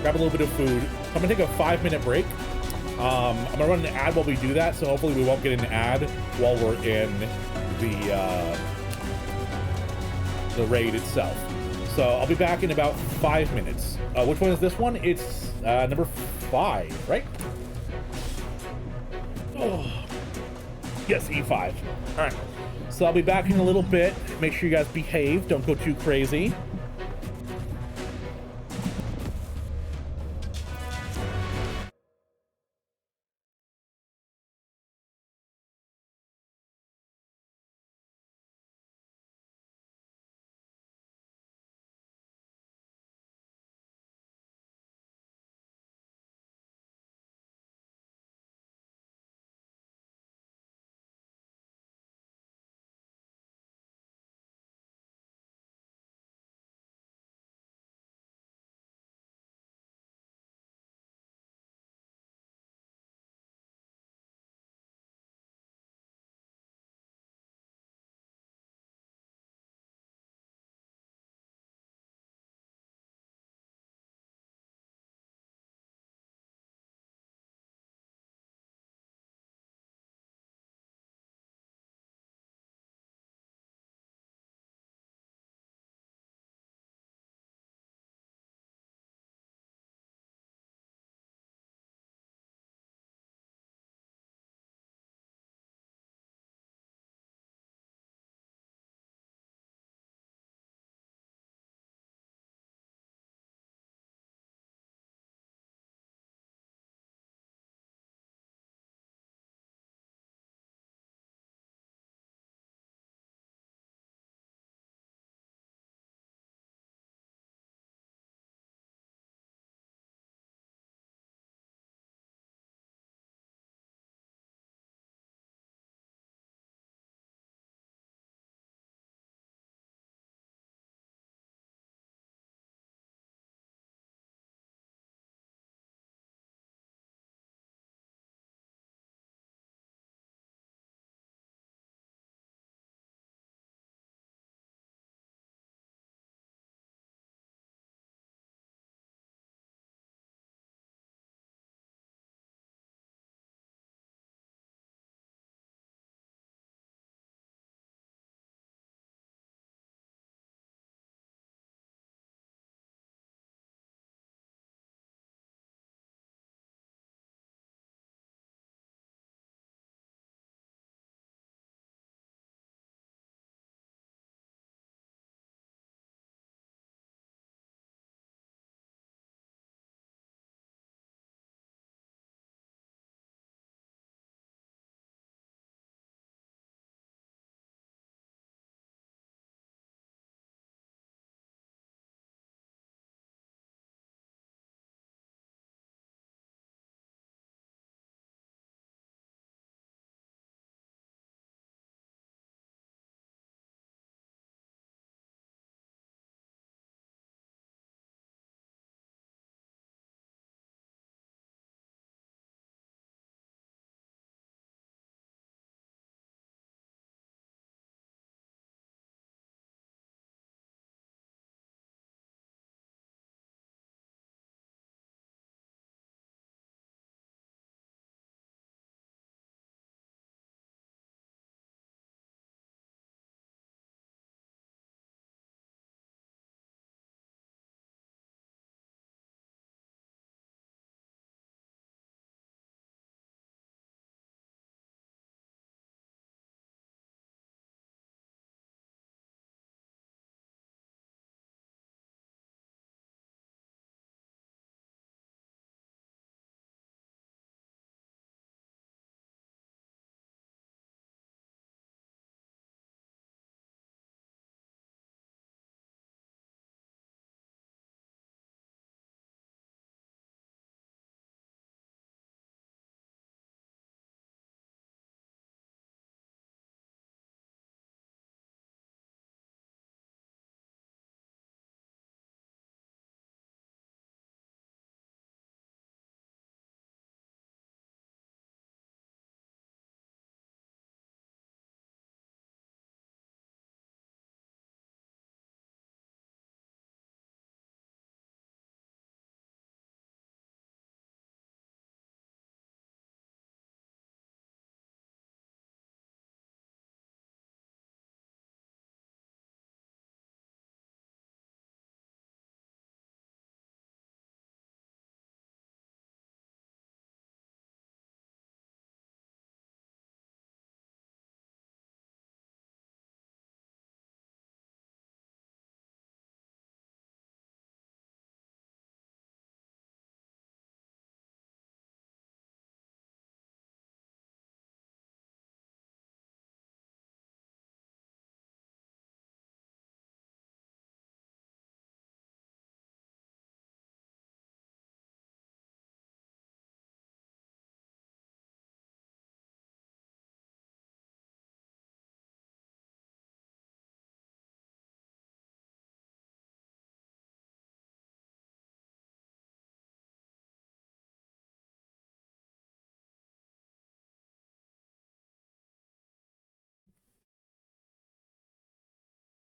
grab a little bit of food. I'm gonna take a 5-minute break. I'm gonna run an ad while we do that, so hopefully we won't get an ad while we're in the raid itself. So I'll be back in about 5 minutes. Which one is this one? It's number 5, right? Oh. Yes, E5. All right. So I'll be back in a little bit. Make sure you guys behave. Don't go too crazy.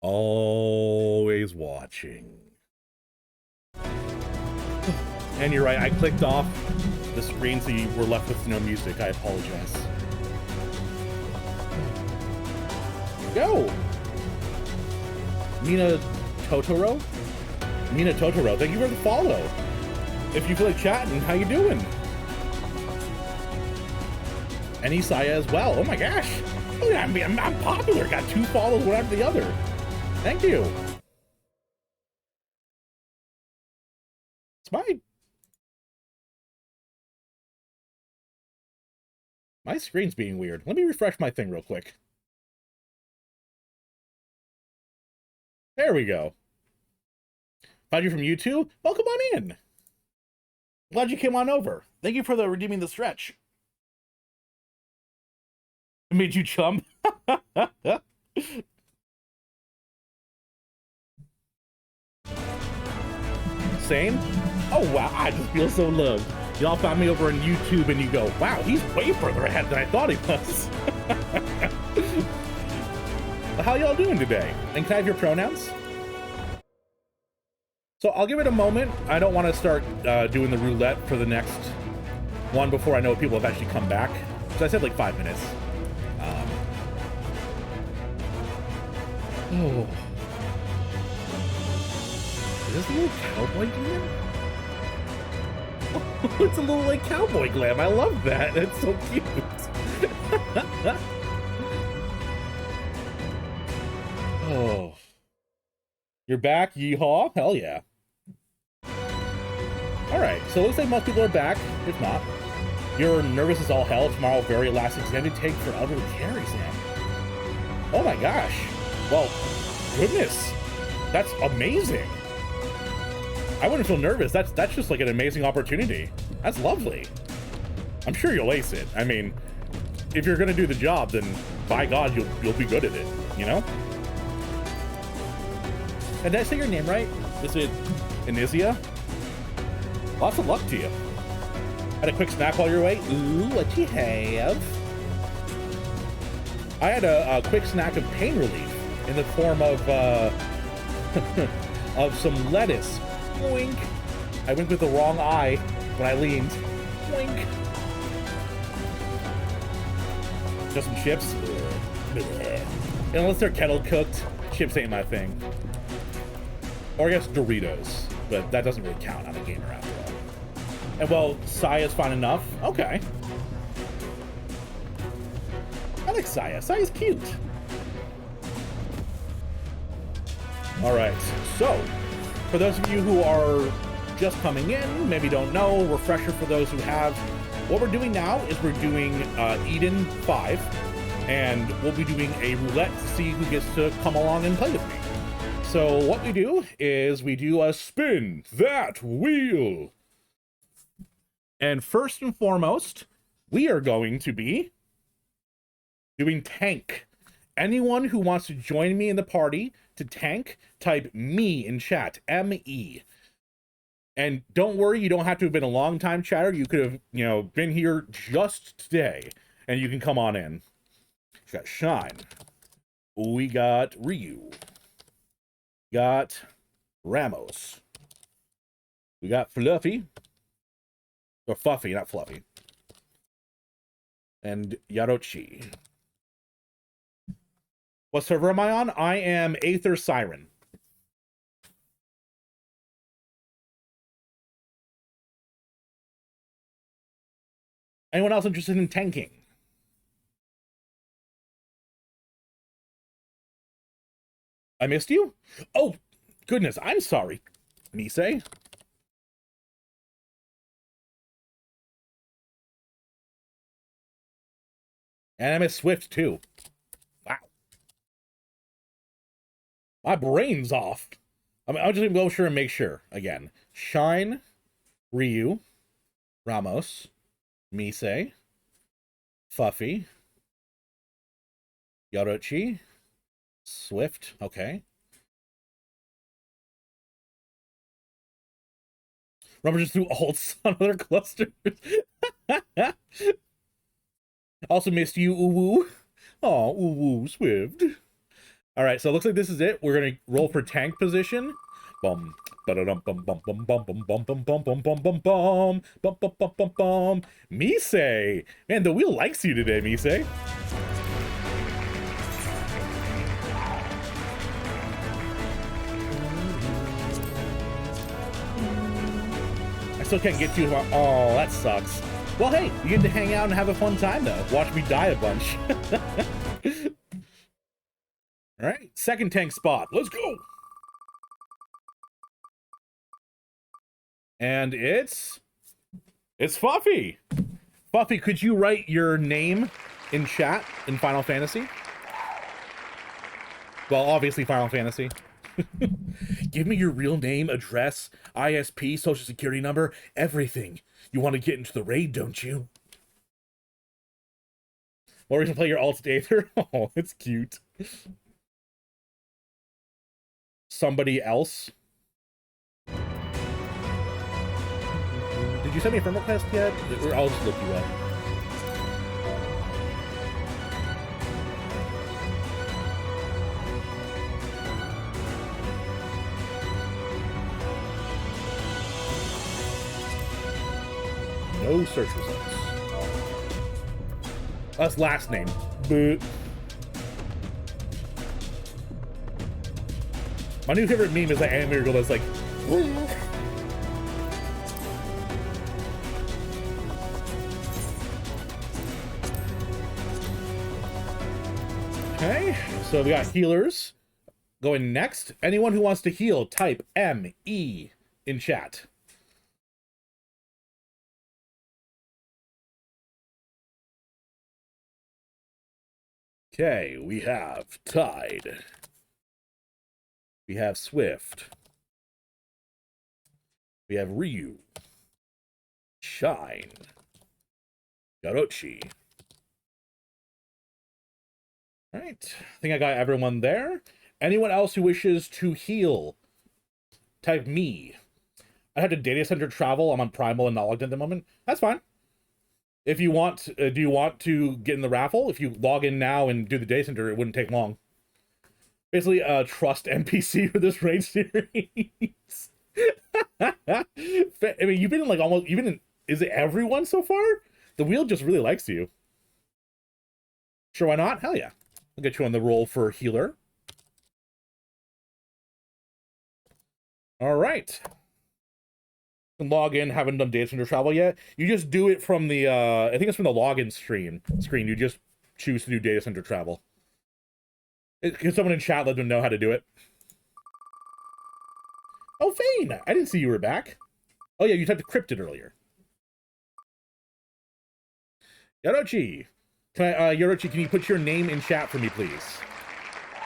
Always watching. And you're right, I clicked off the screen so you were left with no music. I apologize. Go! Mina Totoro? Mina Totoro, thank you for the follow. If you feel like chatting, how you doing? And Isaiah as well. Oh my gosh. Look at me, I'm popular. Got 2 follows, one after the other. Thank you. It's my screen's being weird. Let me refresh my thing real quick. There we go. Found you from YouTube? Welcome on in. Glad you came on over. Thank you for the redeeming the stretch. It made you chump. Same? Oh wow, I just feel so loved. Y'all found me over on YouTube and you go, wow, he's way further ahead than I thought he was. How y'all doing today? And can I have your pronouns? So I'll give it a moment. I don't want to start doing the roulette for the next one before I know people have actually come back. So I said like 5 minutes. Oh. Is this a little cowboy glam? Oh, it's a little like cowboy glam. I love that. It's so cute. Oh. You're back, yeehaw? Hell yeah. Alright, so it looks like most people are back. If not, you're nervous as all hell. Tomorrow, very last extended take for elderly care exam. Oh my gosh. Well, goodness. That's amazing. I wouldn't feel nervous. That's just like an amazing opportunity. That's lovely. I'm sure you'll ace it. I mean, if you're gonna do the job, then by God, you'll be good at it, you know? And did I say your name right? Is it Anisia? Lots of luck to you. Had a quick snack while you're away? Ooh, what you have? I had a quick snack of pain relief in the form of of some lettuce. Wink. I winked with the wrong eye when I leaned. Wink. Just some chips. Unless they're kettle cooked, chips ain't my thing. Or I guess Doritos, but that doesn't really count. I'm a gamer after all. And well, Saya's fine enough. Okay. I like Saya. Saya's cute. All right. So, for those of you who are just coming in, maybe don't know, refresher for those who have, what we're doing now is we're doing Eden 5, and we'll be doing a roulette to see who gets to come along and play with me. So what we do is we do a spin that wheel. And first and foremost, we are going to be doing tank. Anyone who wants to join me in the party to tank, type me in chat, M-E. And don't worry, you don't have to have been a long time chatter. You could have, been here just today, and you can come on in. We got Shine. We got Ryu. We got Ramos. We got Fluffy. Or Fuffy, not Fluffy. And Yarochi. What server am I on? I am Aether Siren. Anyone else interested in tanking? I missed you? Oh, goodness, I'm sorry. Nisei? And I missed Swift, too. Wow. My brain's off. I mean, I'll just go sure and make sure. Again. Shine, Ryu, Ramos, Misei, Fuffy, Yarochi, Swift, okay. Remember just threw ults on other clusters. Also missed you, Uwu. Oh, Uwu, Swift. All right, so it looks like this is it. We're gonna roll for tank position. Bum, ba-da-dum, bum, bum, bum, bum, bum, bum, bum, bum, bum, bum, bum, bum, bum, bum, bum, bum, bum. Mise, man, the wheel likes you today, Mise. I still can't get to you. Oh, that sucks. Well, hey, you get to hang out and have a fun time though. Watch me die a bunch. All right, second tank spot. Let's go. And it's Fluffy. Fluffy, could you write your name in chat in Final Fantasy? Well, obviously Final Fantasy. Give me your real name, address, ISP, social security number, everything. You want to get into the raid, don't you? Or we can play your alt Aether. Oh, it's cute. Somebody else. Did you send me a friend request yet? Or I'll just look you up. No search results. That's last name. But my new favorite meme is that animator girl that's like, okay, so we got healers going next. Anyone who wants to heal, type ME in chat. Okay, we have Tide. We have Swift. We have Ryu. Shine. Yarochi. All right, I think I got everyone there. Anyone else who wishes to heal, type me. I had to data center travel. I'm on Primal and not logged in at the moment. That's fine. If you want, do you want to get in the raffle? If you log in now and do the data center, it wouldn't take long. Basically, a trust NPC for this raid series. I mean, you've been in like almost, you've been in, is it everyone so far? The wheel just really likes you. Sure, why not? Hell yeah. I'll get you on the roll for healer. All right. Log in, haven't done data center travel yet. You just do it from the I think it's from the login screen. You just choose to do data center travel. Can someone in chat let them know how to do it? Oh, Fane! I didn't see you were back. Oh yeah, you typed cryptid earlier. Yarochi! Yarochi, can you put your name in chat for me, please?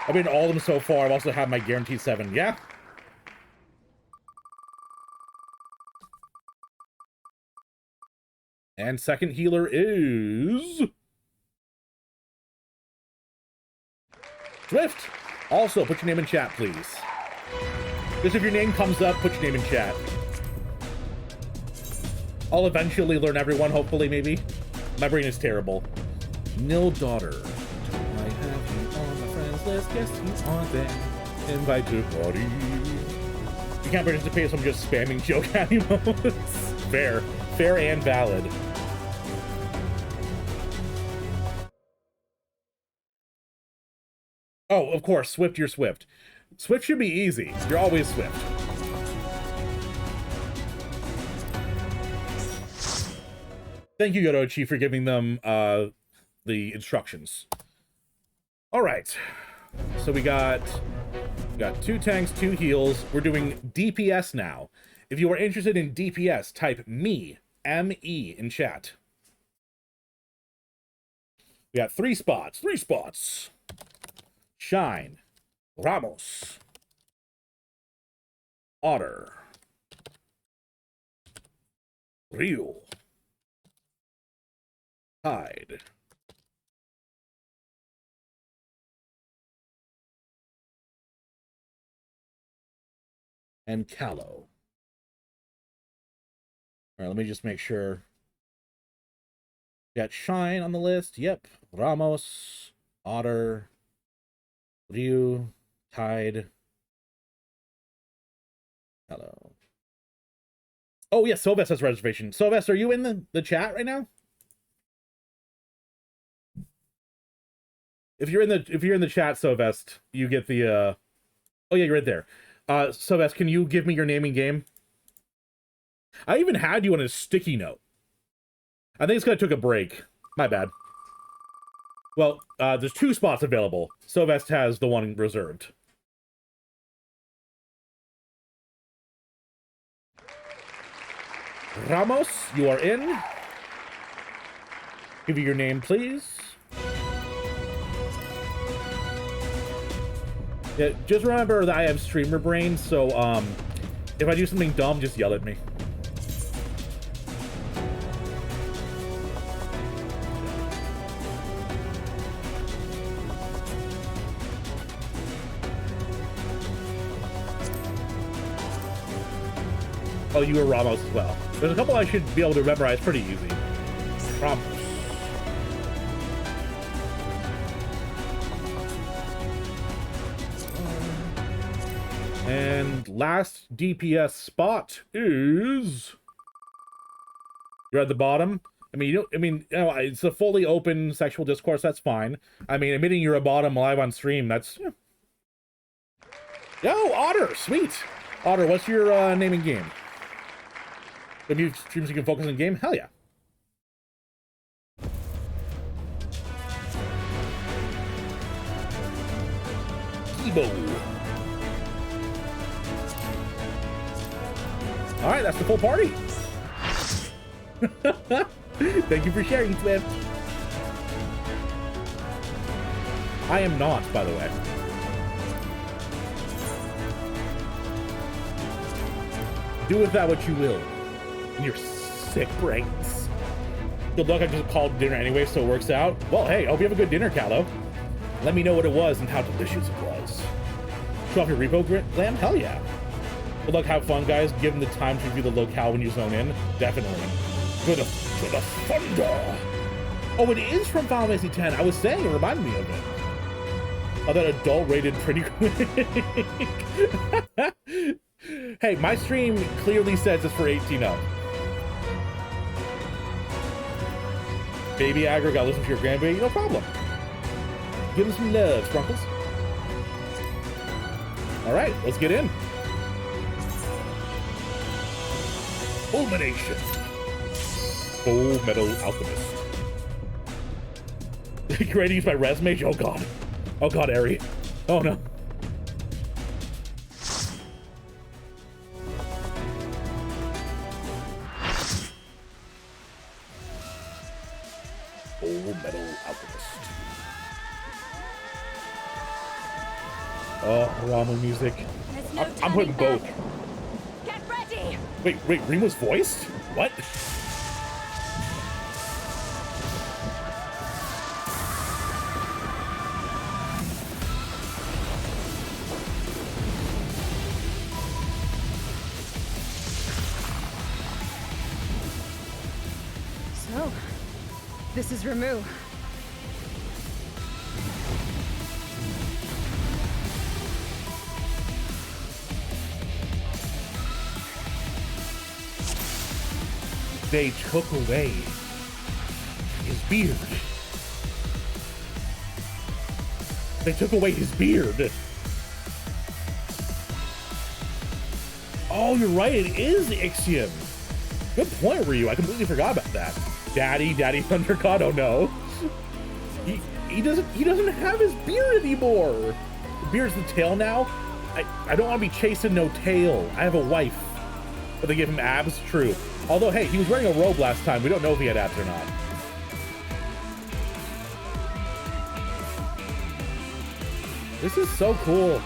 I've been all of them so far. I've also had my guaranteed 7. Yeah? And second healer is Swift. Also, put your name in chat, please. Just if your name comes up, put your name in chat. I'll eventually learn everyone, hopefully, maybe. My brain is terrible. Nil Daughter. I have you on my friends list. Yes, you are there. Invite to party. You can't participate, so I'm just spamming joke animals. Fair. Fair and valid. Oh, of course, Swift, you're Swift. Swift should be easy. You're always Swift. Thank you, Yorochi, for giving them the instructions. All right. So we got 2 tanks, 2 heals. We're doing DPS now. If you are interested in DPS, type me, M-E, in chat. We got 3 spots. 3 spots. Shine. Ramos. Otter. Ryu. Tide. And Callow. All right, let me just make sure. Got Shine on the list. Yep. Ramos. Otter. Ryu, Tide. Hello. Oh, yeah, Sylvester has reservation. Sylvester, are you in the chat right now? If you're in the chat, Sylvester, you get the oh yeah, you're right there. Sylvester, can you give me your naming game? I even had you on a sticky note. I think it's because I took a break. My bad. Well, there's 2 spots available. Sylvester has the one reserved. Ramos, you are in. Give me your name, please. Yeah, just remember that I have streamer brain, so if I do something dumb, just yell at me. Oh, you were Ramos as well. There's a couple I should be able to memorize pretty easy. Ramos. And last DPS spot is... You're at the bottom. I mean, it's a fully open sexual discourse. That's fine. I mean, admitting you're a bottom live on stream, that's... Yeah. Yo, Otter! Sweet! Otter, what's your naming game? If you streams you can focus on game? Hell yeah. Kibo. Alright, that's the full party. Thank you for sharing, Swift. I am not, by the way. Do with that what you will. Your sick brains. Good luck, I just called dinner anyway, so it works out. Well, hey, I hope you have a good dinner, Callow. Let me know what it was and how delicious it was. Show off your repo glam? Hell yeah. Good luck, have fun, guys. Give them the time to review the locale when you zone in. Definitely. To the thunder. Oh, it is from Final Fantasy X. I was saying, it reminded me of it. Oh, that adult rated pretty quick. Hey, my stream clearly says it's for 18 up. Baby Aggro, gotta listen to your grandbaby, no problem. Give him some love, Sprunkles. Alright, let's get in. Fulmination. Full Metal Alchemist. You ready to use my res mage? Oh god. Oh god, Eri. Oh no. Full Metal Alchemist. Oh, Ramu music. I'm putting both. Get ready. Wait, Reem was voiced? What? So, this is Ramu. They took away his beard. They took away his beard. Oh, you're right. It is Ixion. Good point, Ryu. I completely forgot about that. Daddy Thundercod. Oh no. He doesn't have his beard anymore. The beard's the tail now. I don't want to be chasing no tail. I have a wife. But they give him abs? True. Although, hey, he was wearing a robe last time. We don't know if he had abs or not. This is so cool.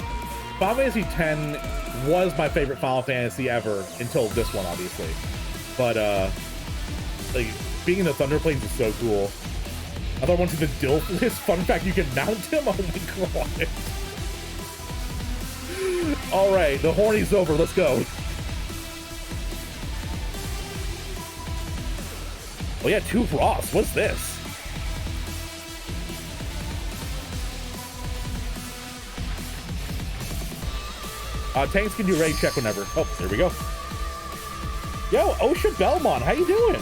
Final Fantasy X was my favorite Final Fantasy ever until this one, obviously. But, like, being in the Thunder Plains is so cool. I thought I went to the Dilf list. Fun fact, you can mount him? Oh my god. Alright, the horny's over. Let's go. Oh yeah, 2 Ross. What's this? Tanks can do ready check whenever. Oh, there we go. Yo, Osha Belmont, how you doing?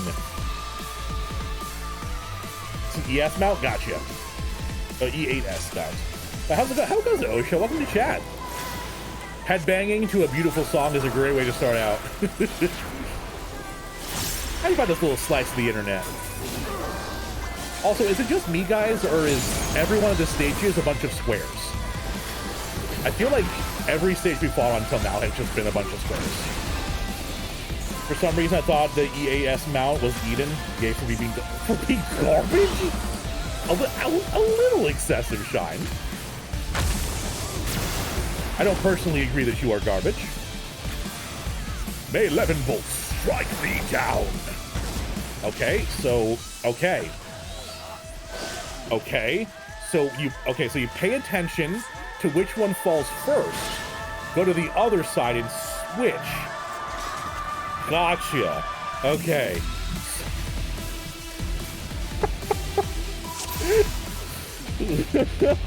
It's an ES mount? Gotcha. Oh, E8S mount. How goes it, Osha? Welcome to chat. Headbanging to a beautiful song is a great way to start out. How do you find this little slice of the internet? Also, is it just me, guys, or is every one of the stages a bunch of squares? I feel like every stage we fought on until now has just been a bunch of squares. For some reason, I thought the EAS mount was Eden. Yay for being garbage? A little excessive, Shine. I don't personally agree that you are garbage. May 11 volts strike thee down. Okay, so you pay attention to which one falls first. Go to the other side and switch. Gotcha. Okay.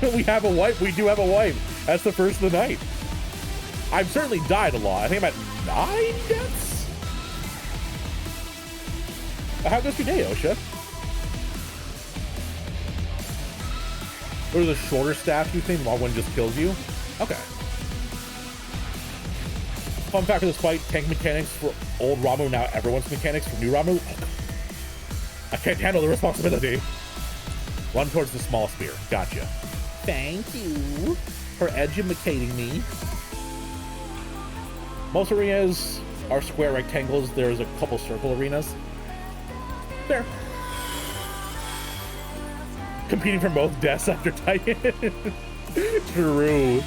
We have a wipe. We do have a wipe. That's the first of the night. I've certainly died a lot. I think I'm at 9 deaths. How goes your day, Osha? Or the shorter staff, you think, while one just kills you? Okay. Fun fact for this fight, tank mechanics for old Ramu, now everyone's mechanics for new Ramu. I can't handle the responsibility. Run towards the small spear. Gotcha. Thank you for educating me. Most arenas are square rectangles. There's a couple circle arenas. There. Competing for both deaths after Titan. True.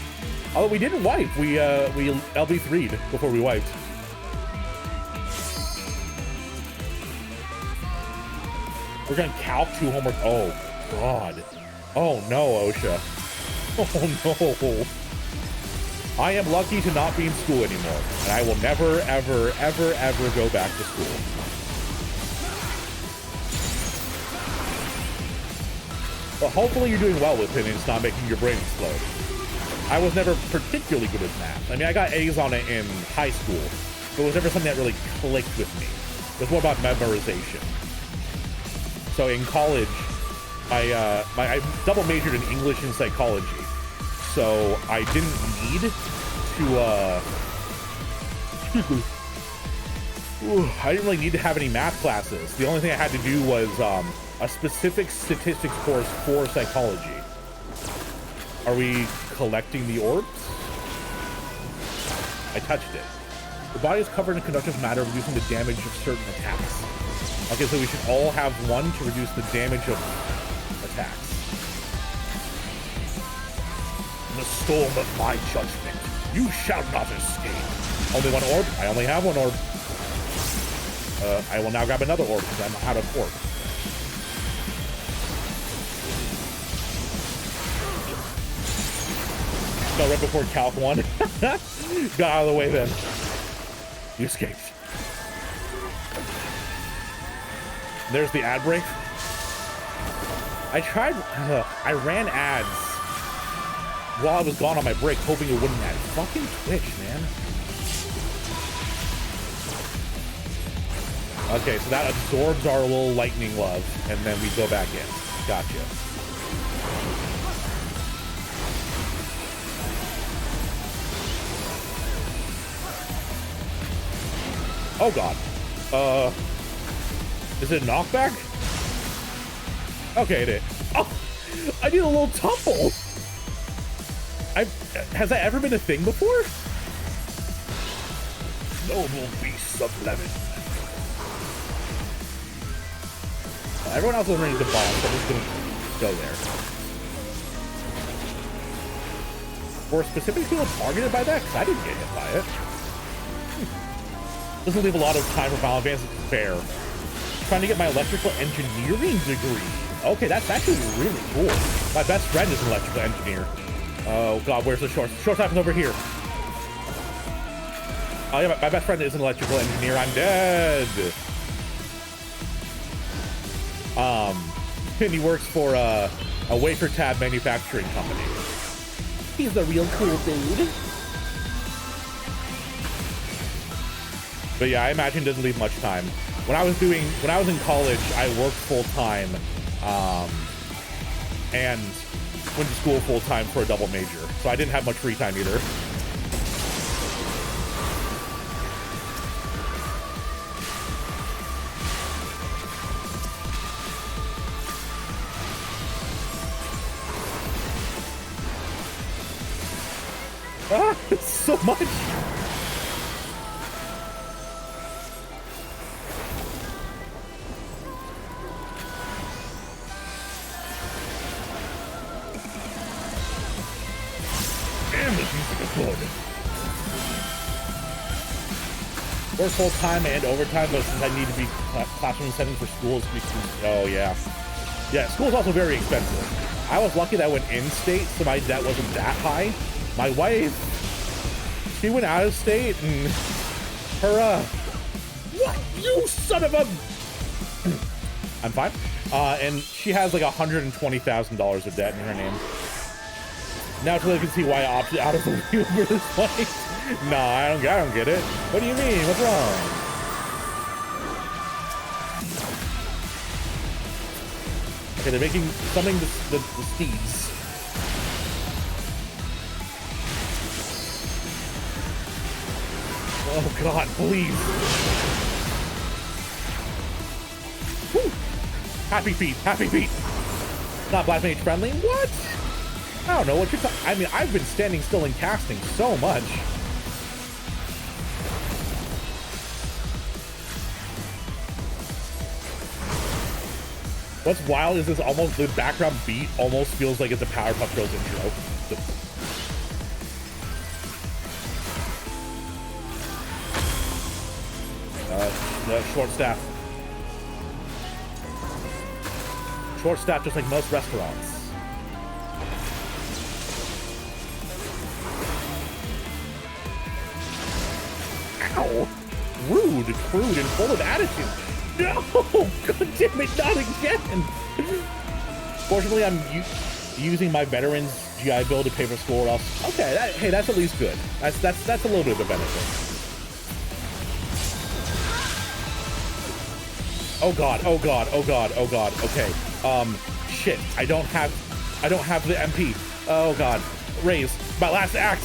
Although we didn't wipe. We LB3'd before we wiped. We're gonna calc 2 homework. Oh god. Oh no, Osha. Oh no. I am lucky to not be in school anymore, and I will never, ever, ever, ever go back to school. But hopefully you're doing well with it and it's not making your brain explode. I was never particularly good at math. I mean, I got A's on it in high school, but it was never something that really clicked with me. It was more about memorization. So in college, I double majored in English and psychology. So I didn't need to, I didn't really need to have any math classes. The only thing I had to do was a specific statistics course for psychology. Are we collecting the orbs? I touched it. The body is covered in conductive matter, reducing the damage of certain attacks. Okay, so we should all have one to reduce the damage of attacks. In the storm of my judgment, you shall not escape. Only one orb? I only have one orb. I will now grab another orb because I'm out of orb. No, right before Calc 1. Got out of the way then. You escaped. There's the ad break. I ran ads while I was gone on my break, hoping it wouldn't ad. Fucking Twitch, man. Okay, so that absorbs our little lightning love, and then we go back in. Gotcha. Oh god. Is it a knockback? Okay, it is. Oh, I did a little tumble. Has that ever been a thing before? Noble beasts of Levin. Everyone else is ready to boss, so I'm just gonna go there. Were specific people targeted by that? Because I didn't get hit by it. Doesn't leave a lot of time for Final Advance. It's fair. Trying to get my electrical engineering degree. Okay, that's actually really cool. My best friend is an electrical engineer. Oh god, where's the short? Short happens over here. Oh yeah, my best friend is an electrical engineer. I'm dead. And he works for a wafer tab manufacturing company. He's a real cool dude. But yeah, I imagine it doesn't leave much time. When I was in college, I worked full time, and went to school full time for a double major. So I didn't have much free time either. Ah, so much. Damn, this music is good. Work full time and overtime, but since I need to be classroom setting for schools, oh yeah. Yeah, school's also very expensive. I was lucky that I went in-state, so my debt wasn't that high. My wife, she went out of state, and her, what? You son of a... I'm fine. And she has like $120,000 of debt in her name. Now I can see why I opted out of the wheel for this fight. Nah, I don't get it. What do you mean? What's wrong? Okay, they're making something the steeds. Oh God, please. Woo. Happy feet, happy feet. Not Black Mage friendly? What? I don't know what you're talking. I mean, I've been standing still and casting so much. What's wild is this almost, the background beat almost feels like it's a Powerpuff Girls intro. Short staff. Short staff just like most restaurants. Ow! Rude, crude, and full of attitude. No! God damn it, not again! Fortunately, I'm using my veterans GI Bill to pay for school or else. Okay, hey, that's at least good. That's a little bit of a benefit. Oh God, oh God, oh God, oh God, okay. Shit, I don't have the MP. Oh God, raise, my last act.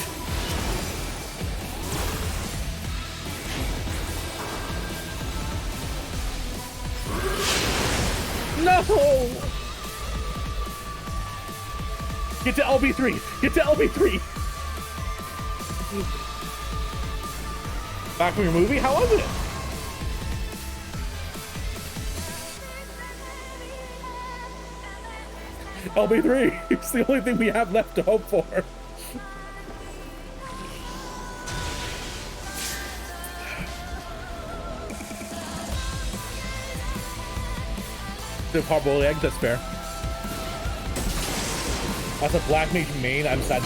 No! Get to LB3, get to LB3. Back from your movie, how was it? LB3, it's the only thing we have left to hope for. The hard-boiled eggs, that's fair. As a Black Mage main, I'm sad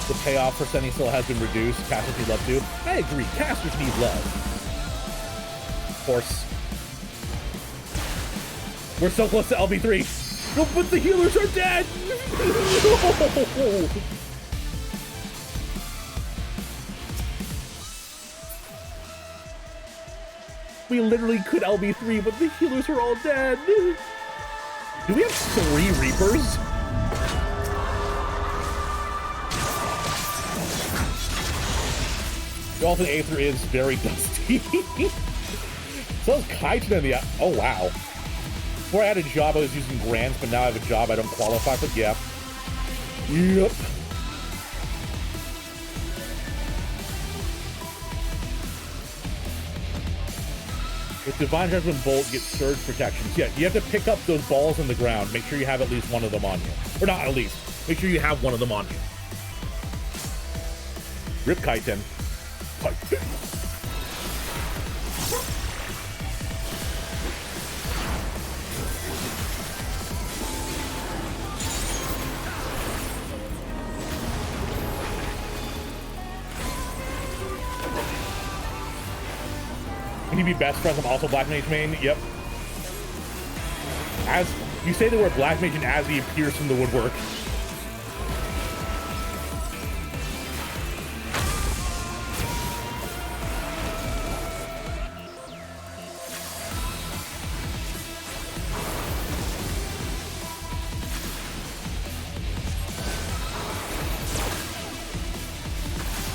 the payoff for Sunny still has been reduced. Casters need love too. I agree, casters need love. Of course. We're so close to LB3. No, but the healers are dead! No! We literally could LB3, but the healers are all dead. Do we have 3 Reapers? Dolphin Aether is very dusty. So is Kaiten in the... Oh, wow. Before I had a job, I was using grants, but now I have a job I don't qualify for. Yeah. Yep. With Divine Judgment Bolt, get surge protections. Yeah, you have to pick up those balls in the ground. Make sure you have at least one of them on you. Or not at least. Make sure you have one of them on you. Rip Kaiten. Kaiten. Can you be best friends? I'm also Black Mage main. Yep. As you say the word Black Mage and as he appears from the woodwork.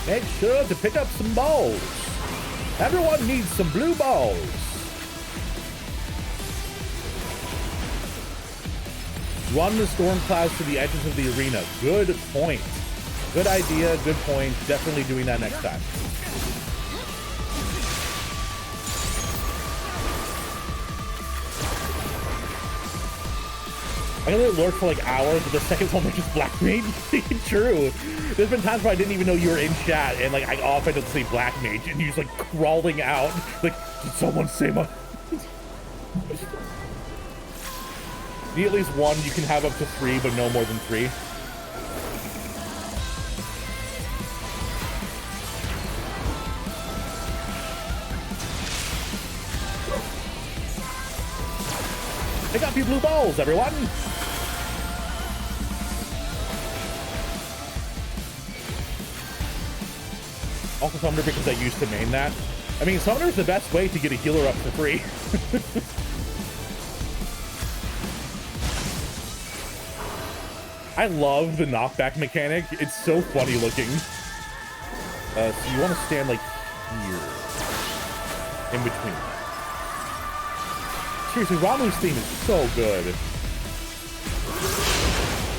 Make sure to pick up some balls. Everyone needs some blue balls. Run the storm clouds to the edges of the arena. Good point. Good idea, good point. Definitely doing that next time. I can literally lurk for like hours, but the second one was just Black Mage. True. There's been times where I didn't even know you were in chat, and like I often just say Black Mage, and you're just like crawling out. Like, did someone say my... Need at least one. You can have up to 3, but no more than 3. Pick up your blue balls, everyone! Also Summoner because I used to main that. I mean, Summoner is the best way to get a healer up for free. I love the knockback mechanic. It's so funny looking. So you want to stand like here, in between. Seriously, Ramuh's theme is so good.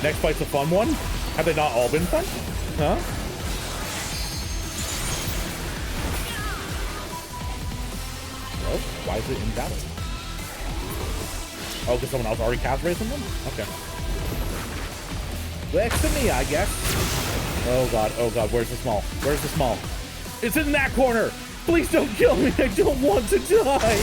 Next fight's a fun one. Have they not all been fun? Huh? Well, why is it in battle? Oh, because someone else already cast raised them? Okay. Next to me, I guess. Oh god, where's the small? Where's the small? It's in that corner! Please don't kill me! I don't want to die!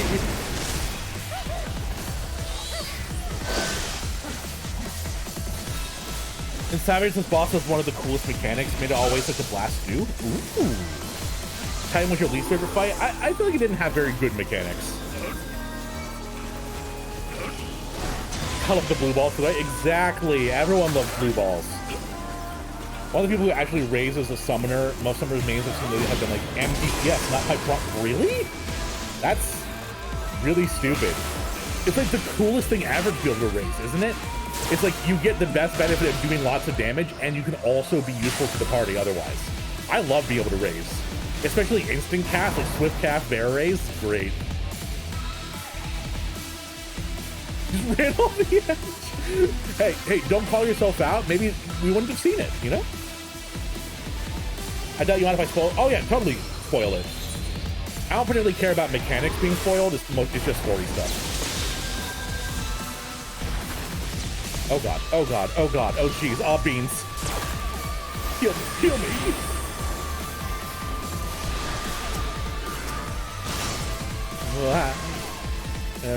In Savage, this boss was one of the coolest mechanics, made it always such a blast too. Ooh. Titan was your least favorite fight? I feel like it didn't have very good mechanics. I love the blue balls today. Exactly. Everyone loves blue balls. One of the people who actually raises a summoner, most summoners' mains have been like MDPS, not my prop. Really? That's really stupid. It's like the coolest thing ever to be able to raise, isn't it? It's like you get the best benefit of doing lots of damage, and you can also be useful to the party otherwise. I love being able to raise. Especially instant cast, like Swift Cast, Bear Raise. Great. Just ran off the edge. Hey, don't call yourself out. Maybe we wouldn't have seen it, you know? I doubt you mind if I spoil. Oh yeah, totally spoil it. I don't particularly care about mechanics being spoiled. It's just story stuff. Oh god, oh god, oh god, oh jeez, oh beans. Heal me.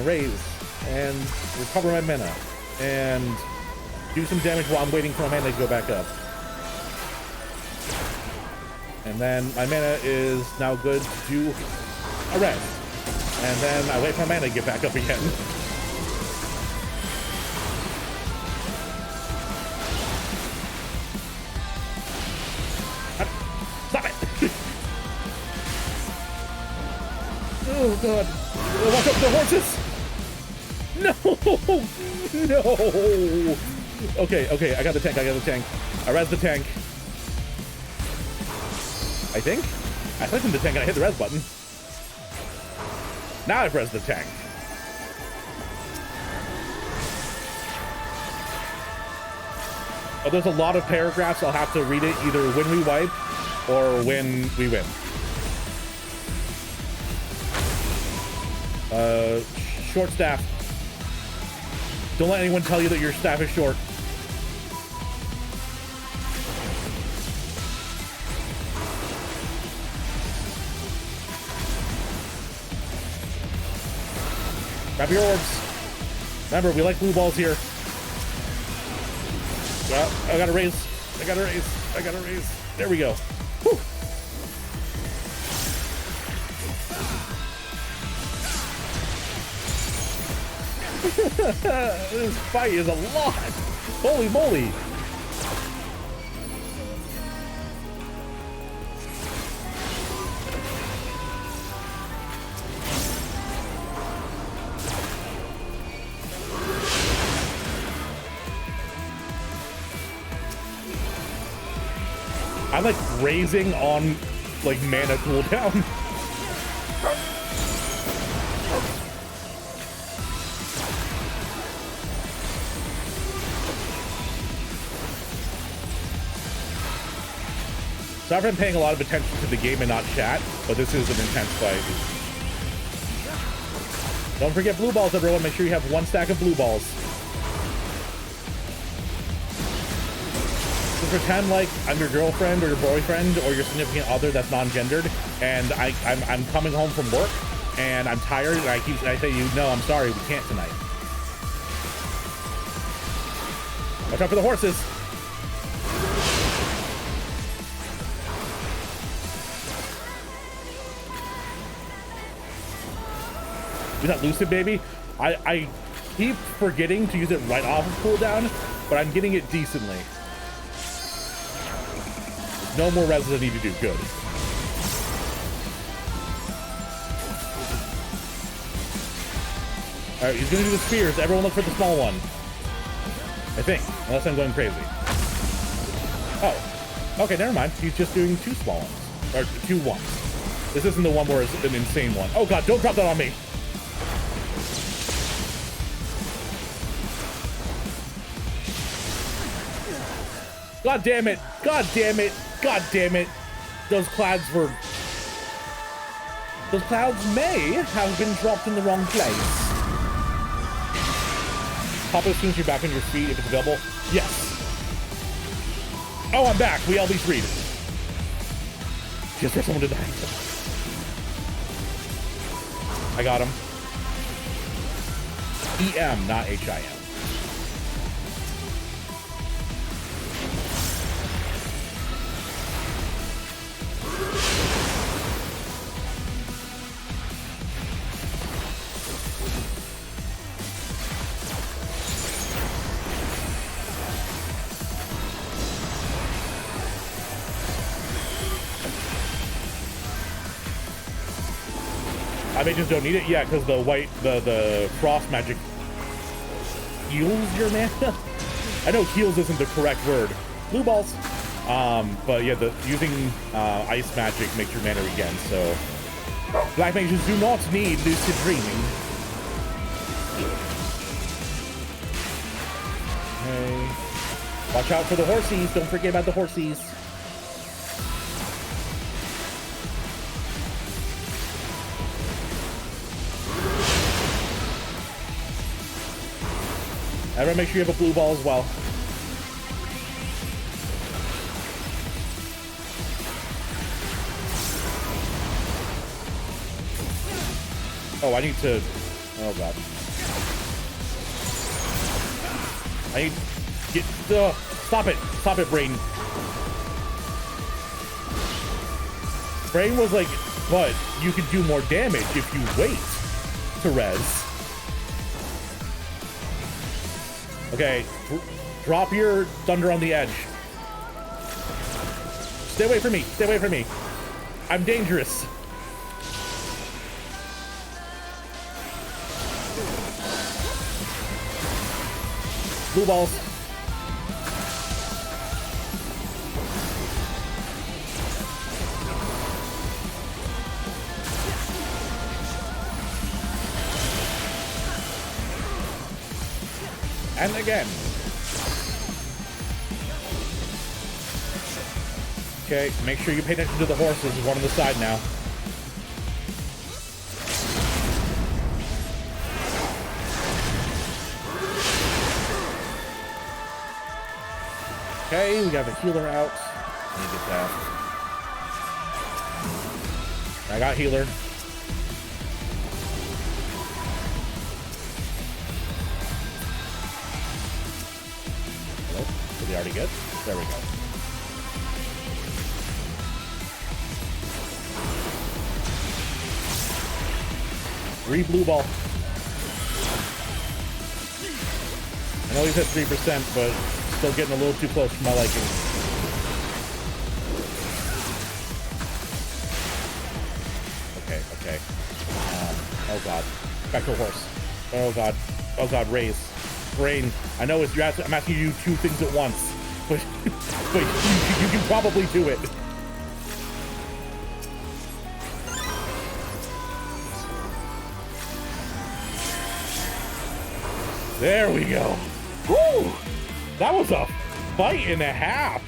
Raise and recover my mana and do some damage while I'm waiting for my mana to go back up. And then my mana is now good to do a red. And then I wait for my mana to get back up again. Stop it! Oh god. Watch out for the horses! No! No! Okay, I got the tank, I res the tank. I think? I clicked in the tank and I hit the res button. Now I've res the tank. Oh, there's a lot of paragraphs. I'll have to read it either when we wipe or when we win. Short staff. Don't let anyone tell you that your staff is short. Grab your orbs. Remember, we like blue balls here. Well, I gotta raise. There we go. Whew. This fight is a lot. Holy moly. I'm like raising on like mana cooldown. So I've been paying a lot of attention to the game and not chat, but this is an intense fight. Don't forget blue balls, everyone. Make sure you have 1 stack of blue balls. So pretend like I'm your girlfriend or your boyfriend or your significant other that's non-gendered, and I'm coming home from work and I'm tired, and I say to you, no, I'm sorry, we can't tonight. Watch out for the horses. Is that Lucid, baby? I keep forgetting to use it right off of cooldown, but I'm getting it decently. No more Resident Evil to do. Good. Alright, he's gonna do the spears. Everyone look for the small one. I think. Unless I'm going crazy. Oh. Okay, never mind. He's just doing 2 small ones. Or 2 ones. This isn't the one where it's an insane one. Oh god, don't drop that on me! God damn it! God damn it! God damn it! Those clouds may have been dropped in the wrong place. Pop it as soon as you're back on your feet, if it's available. Yes. Oh, I'm back. We at least read. Just for someone to die. I got him. EM, not HIM. I may just don't need it. Yeah, because the frost magic heals your mana. I know heals isn't the correct word. Blue balls. But yeah, using ice magic makes your mana regen. So black mages do not need lucid dreaming. Okay. Watch out for the horsies. Don't forget about the horsies. Everyone make sure you have a blue ball as well. Oh, I need to... Oh, God. I need... Get... Stop it! Stop it, Brain. Brain was like, but you can do more damage if you wait to res. Okay, drop your thunder on the edge. Stay away from me. Stay away from me. I'm dangerous. Blue balls. And again. Okay, make sure you pay attention to the horses. There's one on the side now. Okay, we got the healer out. Let me get that. I got healer. Did he already get? There we go. Blue ball. I know he's at 3%, but still getting a little too close for my liking. Okay. Oh god. Back to a horse. Oh god. Oh god, raise. Brain. I know I'm asking you to do 2 things at once. but you can probably do it. There we go. Woo! That was a fight and a half.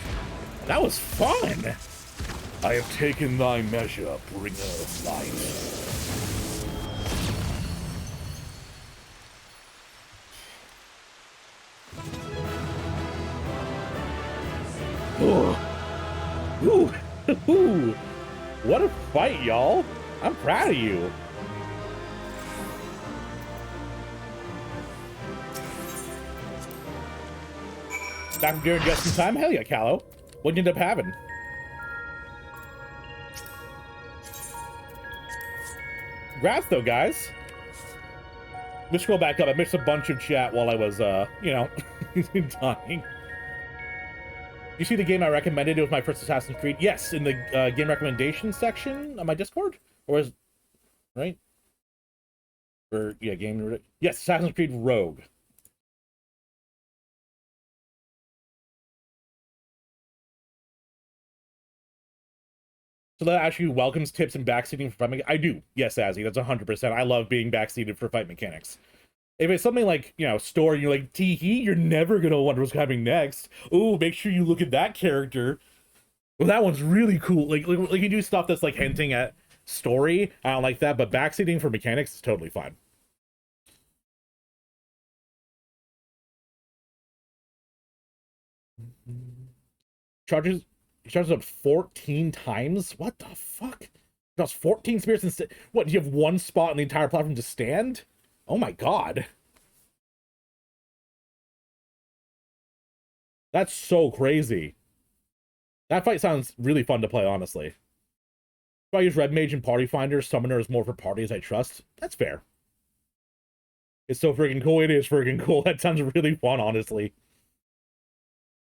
That was fun. I have taken thy measure, bringer of light. Ooh. Ooh. Ooh. What a fight, y'all. I'm proud of you. Back from doing just in time? Hell yeah, Callow. What'd you end up having? Congrats, though, guys. Let me scroll back up. I missed a bunch of chat while I was, you know, dying. You see the game I recommended? It was my first Assassin's Creed. Yes, in the game recommendation section on my Discord? Or is... right? Or, yeah, game... Yes, Assassin's Creed Rogue. So that actually welcomes tips and backseating for fight mechanics. I do. Yes, Azzy, that's 100%. I love being backseated for fight mechanics. If it's something like, you know, story, you're like, tee-hee, you're never going to wonder what's happening next. Ooh, make sure you look at that character. Well, that one's really cool. Like you do stuff that's, like, hinting at story. I don't like that, but backseating for mechanics is totally fine. He charges up 14 times? What the fuck? That's 14 spears instead. What, do you have one spot on the entire platform to stand? Oh my god. That's so crazy. That fight sounds really fun to play, honestly. If I use Red Mage and Party Finder, Summoner is more for parties I trust. That's fair. It's so freaking cool. It is freaking cool. That sounds really fun, honestly.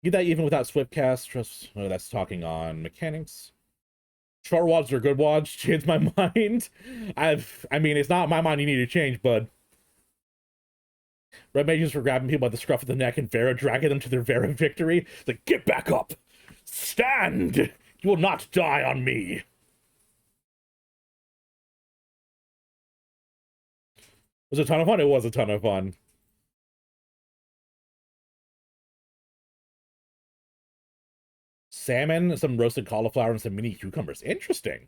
Get that even without Swiftcast. Trust. Oh, that's talking on mechanics. Short wads are good wads. Change my mind. I mean, it's not my mind you need to change, bud. Red Mages for grabbing people by the scruff of the neck and Vera dragging them to their Vera victory. It's like, get back up! Stand! You will not die on me! Was it a ton of fun? It was a ton of fun. Salmon, some roasted cauliflower, and some mini cucumbers. Interesting.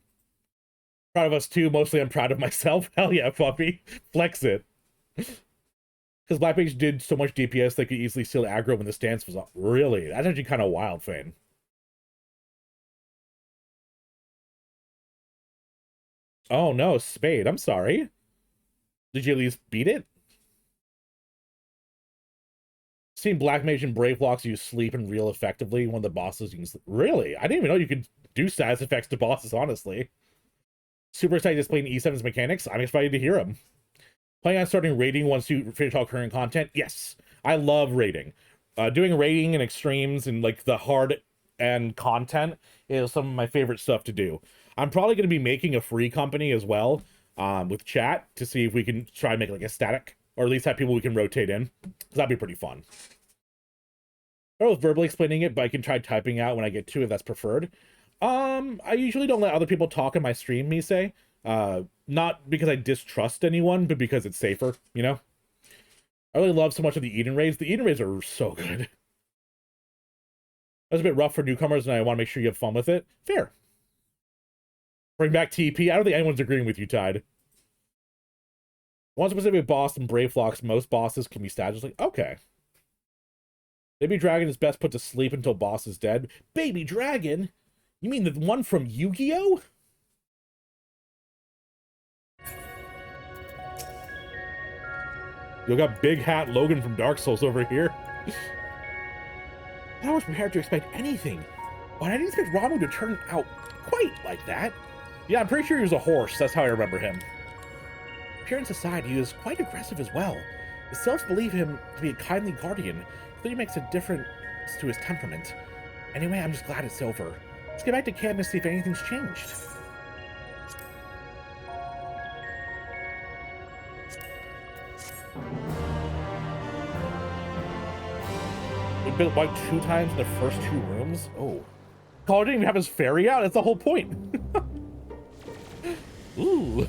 Proud of us too. Mostly I'm proud of myself. Hell yeah, puppy. Flex it. Because Black Mage did so much DPS they could easily steal aggro when the stance was up. Really? That's actually kind of wild, Fane. Oh no, Spade. I'm sorry. Did you at least beat it? Seen Black Mage and Brave Blocks use sleep and reel effectively. One of the bosses you can sleep. Really? I didn't even know you could do status effects to bosses, honestly. Super excited to explain E7's mechanics. I'm excited to hear them. Planning on starting raiding once you finish all current content? Yes. I love raiding. Doing raiding and extremes and like the hard end content is some of my favorite stuff to do. I'm probably going to be making a free company as well with chat to see if we can try and make like a static, or at least have people we can rotate in, because that'd be pretty fun. I was verbally explaining it, but I can try typing out when I get to it if that's preferred. I usually don't let other people talk in my stream, Mise. Not because I distrust anyone, but because it's safer, you know? I really love so much of the Eden raids. The Eden raids are so good. That's a bit rough for newcomers, and I want to make sure you have fun with it. Fair. Bring back TP. I don't think anyone's agreeing with you, Tide. One specific boss in Brave Flocks, most bosses can be staged. Like, okay. Baby Dragon is best put to sleep until boss is dead. Baby Dragon? You mean the one from Yu-Gi-Oh? You got Big Hat Logan from Dark Souls over here. I was prepared to expect anything, but I didn't expect Ramuh to turn out quite like that. Yeah, I'm pretty sure he was a horse. That's how I remember him. Appearance aside, he is quite aggressive as well. The Sylphs believe him to be a kindly guardian, but he makes a difference to his temperament. Anyway, I'm just glad it's over. Let's get back to camp and see if anything's changed. built like 2 times in the first 2 rooms. Oh. Carl didn't even have his fairy out. That's the whole point. Ooh.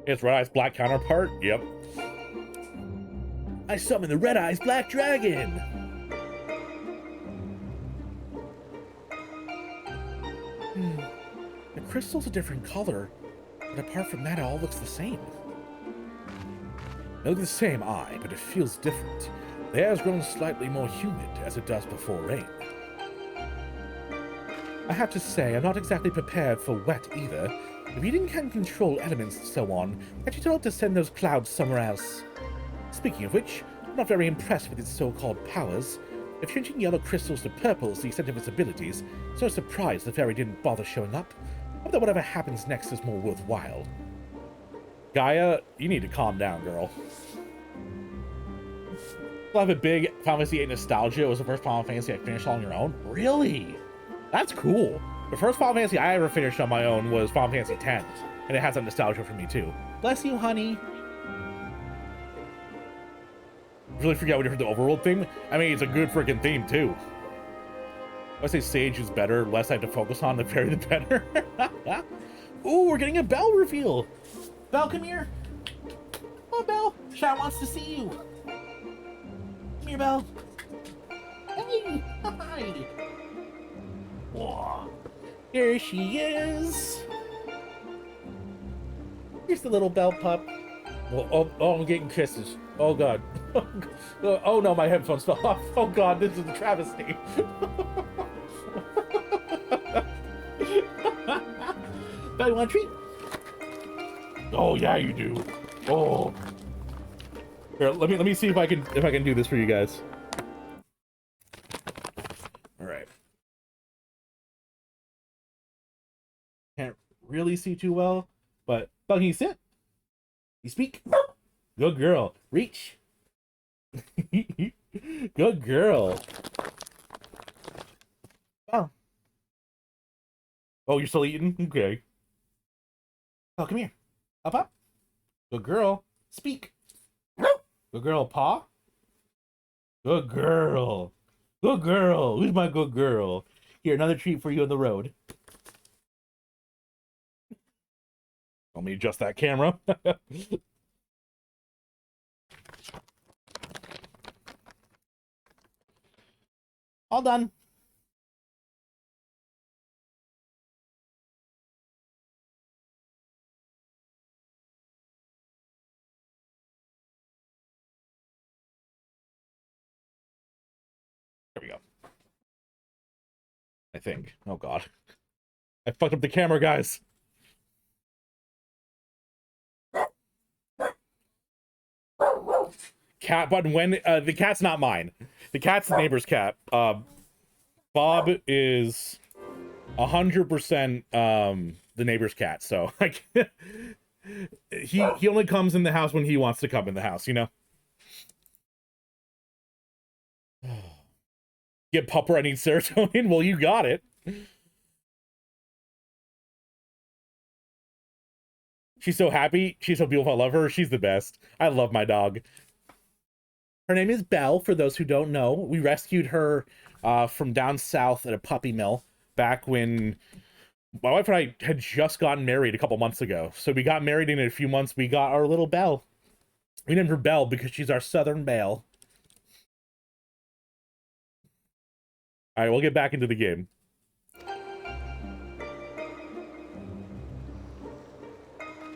It's Red Eye's black counterpart. Yep. I summon the Red Eye's black dragon. The crystal's a different color, but apart from that, it all looks the same. They look the same eye, but it feels different. The air has grown slightly more humid, as it does before rain. I have to say, I'm not exactly prepared for wet either. If Eden can control elements and so on, can't you tell it to send those clouds somewhere else? Speaking of which, I'm not very impressed with its so-called powers. If changing yellow crystals to purple is the extent of its abilities, it's no surprise the fairy didn't bother showing up. I hope that whatever happens next is more worthwhile. Gaia, you need to calm down, girl. You'll have a big Final Fantasy VIII nostalgia. It was the first Final Fantasy I finished on your own. Really? That's cool. The first Final Fantasy I ever finished on my own was Final Fantasy X, and it has that nostalgia for me too. Bless you, honey. Really forget when you heard the overworld theme. I mean, it's a good freaking theme too. If I say Sage is better, the less I have to focus on, the fairy, the better. Ooh, we're getting a Belle reveal. Belle, come here. Oh, Belle. Shy wants to see you. Come here, Belle. Hey, hi. Whoa. Here she is. Here's the little Belle pup. Oh, I'm getting kisses. Oh, God. Oh, no, my headphones fell off. Oh, God, this is a travesty. Belle, you want a treat? Oh, yeah, you do. Oh. Here, let me see if I can do this for you guys. All right. Can't really see too well, but Belle, can you sit? You speak? Good girl. Reach. Good girl. Oh. Oh, you're still eating? Okay. Oh, come here. Up, up. Good girl. Speak. Good girl, paw. Good girl. Good girl. Who's my good girl? Here, another treat for you on the road. Let me adjust that camera. All done. There we go. I think. Oh, God. I fucked up the camera, guys. Cat button when the cat's not mine. The cat's the neighbor's cat. Bob is 100% the neighbor's cat, so like he only comes in the house when he wants to come in the house, you know. Get pupper, I need serotonin. Well, you got it. She's so happy. She's so beautiful. I love her. She's the best. I love my dog. Her name is Belle, for those who don't know. We rescued her from down south at a puppy mill back when my wife and I had just gotten married a couple months ago. So we got married, and in a few months we got our little Belle. We named her Belle because she's our southern belle. All right, we'll get back into the game.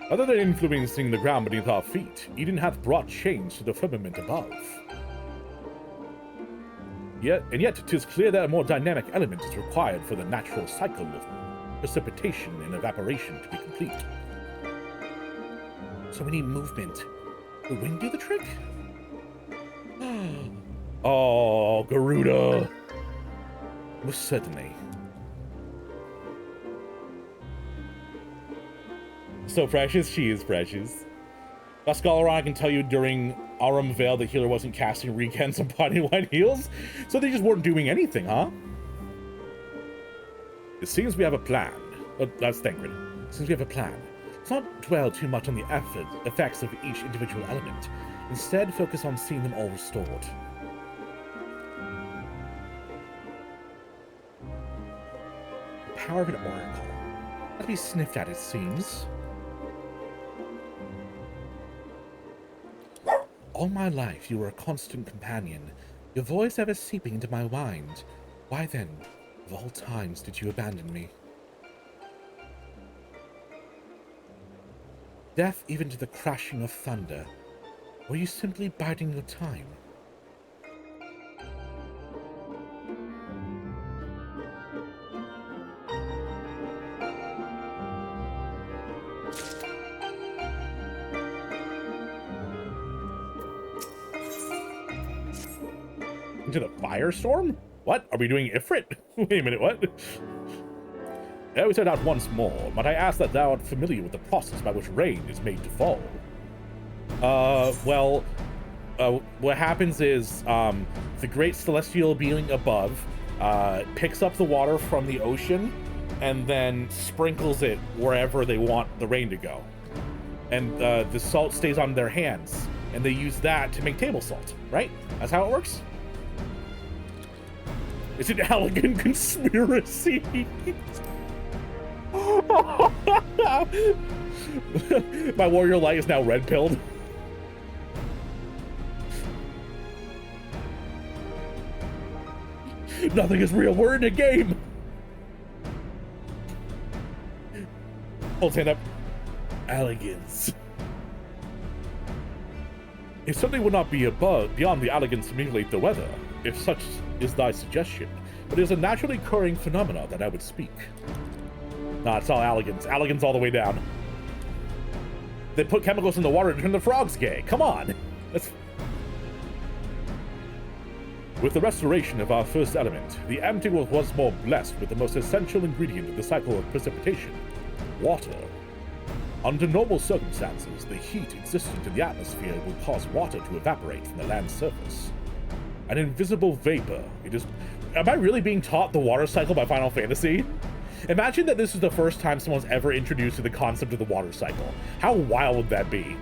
Other than influencing the ground beneath our feet, Eden hath brought change to the firmament above. Yet 'tis clear that a more dynamic element is required for the natural cycle of precipitation and evaporation to be complete. So we need movement. Will wind do the trick? Oh, Garuda. Most certainly. So precious, she is precious. Bascalaron, I can tell you during Aurum Vale, the healer wasn't casting Recans and Body White heals, so they just weren't doing anything, huh? It seems we have a plan. Oh, that's Thancred. It seems we have a plan. Let's not dwell too much on the effects of each individual element. Instead, focus on seeing them all restored. The power of an oracle. Not to be sniffed at, it seems. All my life, you were a constant companion, your voice ever seeping into my mind. Why then, of all times, did you abandon me? Deaf even to the crashing of thunder. Were you simply biding your time? Into the firestorm? What? Are we doing Ifrit? Wait a minute, what? Ere we set out once more, might I ask that thou art familiar with the process by which rain is made to fall? What happens is, the great celestial being above, picks up the water from the ocean and then sprinkles it wherever they want the rain to go. And, the salt stays on their hands, and they use that to make table salt, right? That's how it works? It's an elegant conspiracy. My warrior light is now red-pilled. Nothing is real. We're in a game. Hold hand up. Elegance. If something would not be beyond the elegance to manipulate the weather, if such is thy suggestion, but it is a naturally occurring phenomena that I would speak. Nah, it's all elegance. Elegance all the way down. They put chemicals in the water to turn the frogs gay. Come on. With the restoration of our first element, the empty world was more blessed with the most essential ingredient of the cycle of precipitation, water. Under normal circumstances, the heat existent in the atmosphere will cause water to evaporate from the land's surface. An invisible vapor. Am I really being taught the water cycle by Final Fantasy? Imagine that this is the first time someone's ever introduced to the concept of the water cycle. How wild would that be?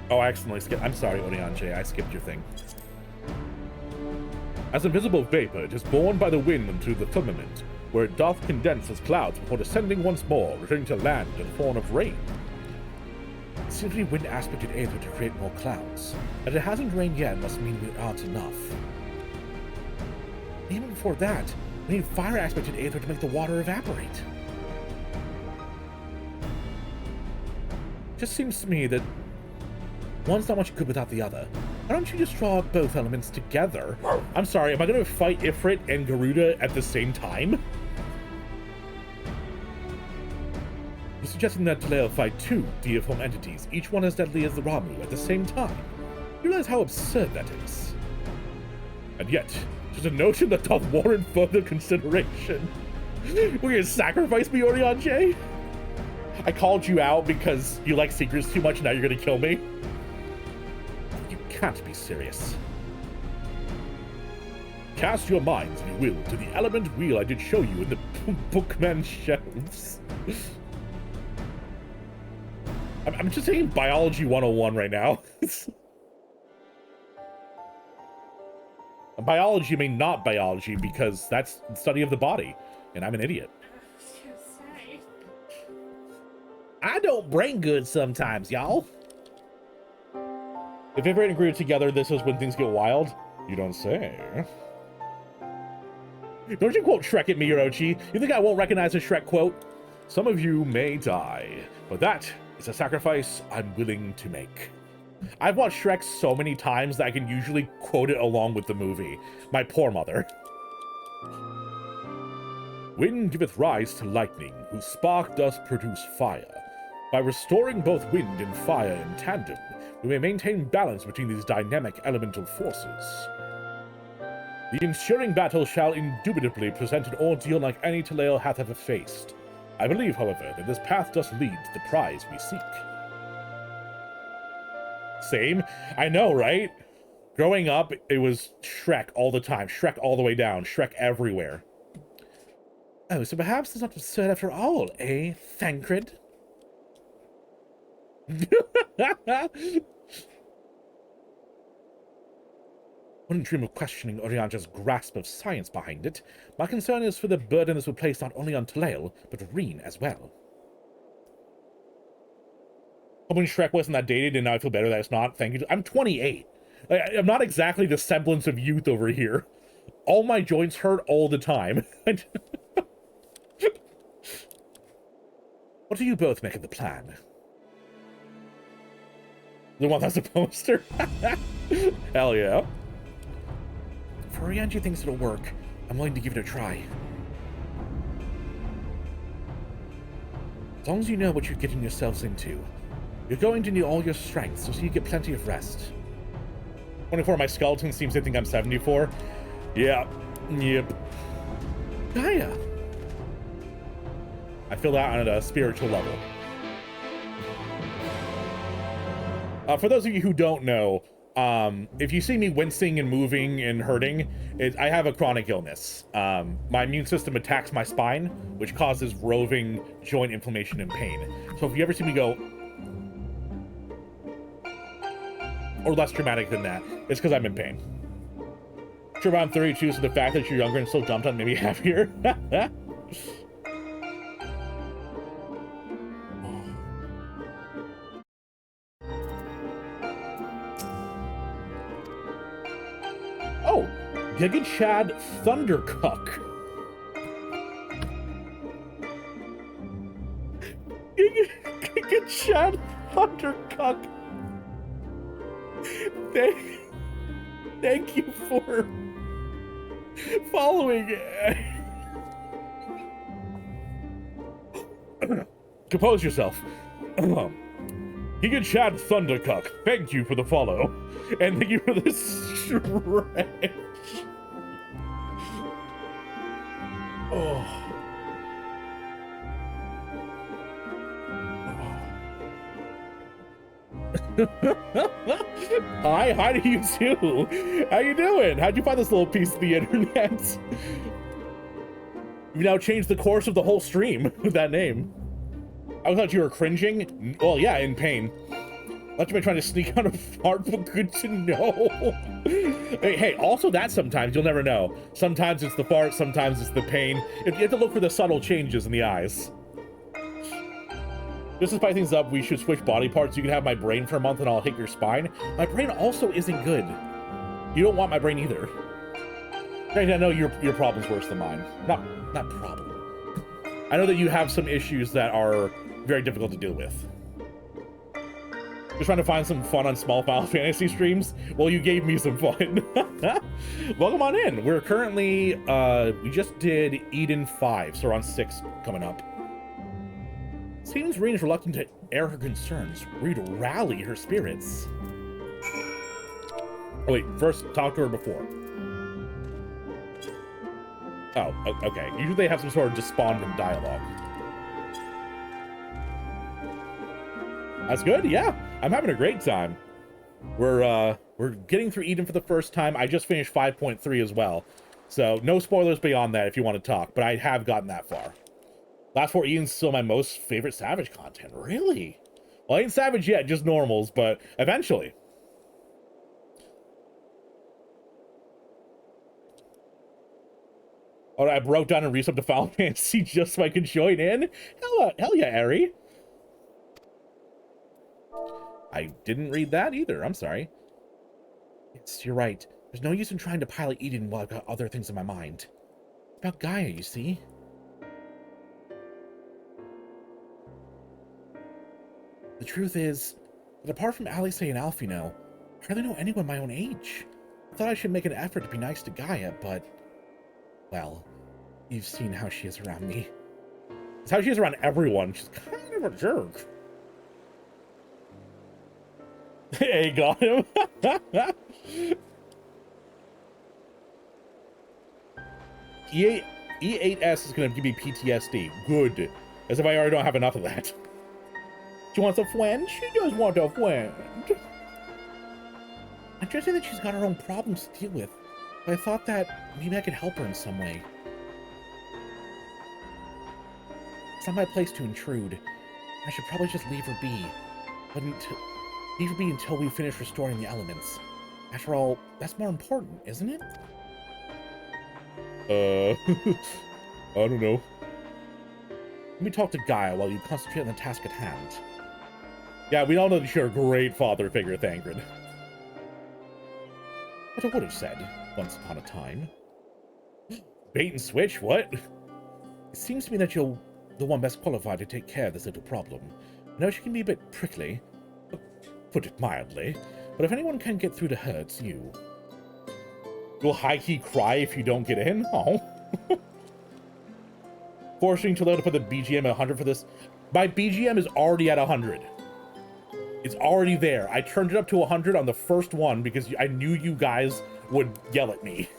Oh, I accidentally skipped. I'm sorry, Orianche, I skipped your thing. As invisible vapor, it is borne by the wind into the firmament, where it doth condense as clouds before descending once more, returning to land in the form of rain. It seems to be wind aspected aether to create more clouds. That it hasn't rained yet must mean we aren't enough. Even before that, we need fire aspected aether to make the water evaporate. Just seems to me that one's not much good without the other. Why don't you just draw both elements together? I'm sorry, am I going to fight Ifrit and Garuda at the same time? You're suggesting that Taleo fight two deiform entities, each one as deadly as the Ramu, at the same time. You realize how absurd that is. And yet, just a notion that doth warrant further consideration. We're gonna sacrifice me, Orianche? I called you out because you like secrets too much, now you're gonna kill me? You can't be serious. Cast your minds, if you will, to the element wheel I did show you in the bookman shelves. I'm just saying biology 101 right now. Biology may not biology because that's the study of the body, and I'm an idiot. I don't brain good sometimes, y'all. If Ifrit and Garuda together, this is when things get wild. You don't say. Don't you quote Shrek at me, Orochi? You think I won't recognize a Shrek quote? Some of you may die, but that is a sacrifice I'm willing to make. I've watched Shrek so many times that I can usually quote it along with the movie. My poor mother. Wind giveth rise to lightning, whose spark doth produce fire. By restoring both wind and fire in tandem, we may maintain balance between these dynamic elemental forces. The ensuing battle shall indubitably present an ordeal like any Taleo hath ever faced. I believe, however, that this path does lead to the prize we seek. Same. I know, right? Growing up, it was Shrek all the time. Shrek all the way down. Shrek everywhere. Oh, so perhaps it's not absurd after all, eh, Thancred? Wouldn't dream of questioning Orianja's grasp of science behind it. My concern is for the burden this would place not only on Talael, but Reen as well. When Shrek wasn't that dated, and now I feel better that it's not. Thank you. I'm 28. Like, I'm not exactly the semblance of youth over here. All my joints hurt all the time. What do you both make of the plan? The one that's a poster? Hell yeah. If Orianja thinks it'll work, I'm willing to give it a try. As long as you know what you're getting yourselves into. You're going to need all your strength, so you get plenty of rest. 24, my skeleton seems to think I'm 74. Yeah. Yep. Gaia! I feel that on a spiritual level. For those of you who don't know, if you see me wincing and moving and hurting, I have a chronic illness. My immune system attacks my spine, which causes roving joint inflammation and pain. So if you ever see me go, or less dramatic than that, it's because I'm in pain. Sure, I'm 32, so the fact that you're younger and still jumped on made me happier. Oh, Giga Chad Thundercuck. Giga Chad Thundercuck. Thank you for following. Compose yourself. Giga Chad Thundercuck, thank you for the follow. And thank you for the stretch. Oh. Hi to you too. How you doing? How'd you find this little piece of the internet? You now changed the course of the whole stream with that name. I thought you were cringing. Well, yeah, in pain. Thought you been trying to sneak out a fart, but good to know. Hey, also that sometimes you'll never know. Sometimes it's the fart, sometimes it's the pain. You have to look for the subtle changes in the eyes. Just to spice things up, we should switch body parts. You can have my brain for a month and I'll hit your spine. My brain also isn't good. You don't want my brain either. I know your problem's worse than mine. Not problem. I know that you have some issues that are very difficult to deal with. Just trying to find some fun on small Final Fantasy streams? Well, you gave me some fun. Welcome on in. We're currently, we just did Eden 5, so we're on 6 coming up. Seems Reen is reluctant to air her concerns. We'd rally her spirits. Oh wait, first talk to her before. Oh, okay. Usually they have some sort of despondent dialogue. That's good, yeah. I'm having a great time. We're getting through Eden for the first time. I just finished 5.3 as well. So no spoilers beyond that if you want to talk, but I have gotten that far. Last 4 Eden's still my most favorite Savage content. Really? Well, I ain't Savage yet, just normals, but eventually. Oh, I broke down and resubbed to Final Fantasy just so I could join in? Hell yeah, Eri. I didn't read that either. I'm sorry. Yes, you're right. There's no use in trying to pilot Eden while I've got other things in my mind. It's about Gaia, you see? The truth is that apart from Alice and Alphino, I hardly know anyone my own age. I thought I should make an effort to be nice to Gaia, but... well, you've seen how she is around me. It's how she is around everyone. She's kind of a jerk. Hey, got him. E8S is going to give me PTSD. Good. As if I already don't have enough of that. She wants a friend? She does want a friend. I just say that she's got her own problems to deal with. But I thought that maybe I could help her in some way. not my place to intrude. I should probably just leave her be. Leave her be until we finish restoring the elements. After all, that's more important, isn't it? I don't know. Let me talk to Gaia while you concentrate on the task at hand. Yeah, we all know that you're a great father figure, Thangred. What I would have said, once upon a time. Bait and switch? What? It seems to me that you're the one best qualified to take care of this little problem. I know she can be a bit prickly, put it mildly, but if anyone can get through to her, it's you. You'll high-key cry if you don't get in? Oh. Forcing Toledo to put the BGM at 100 for this. My BGM is already at 100. It's already there. I turned it up to 100 on the first one because I knew you guys would yell at me.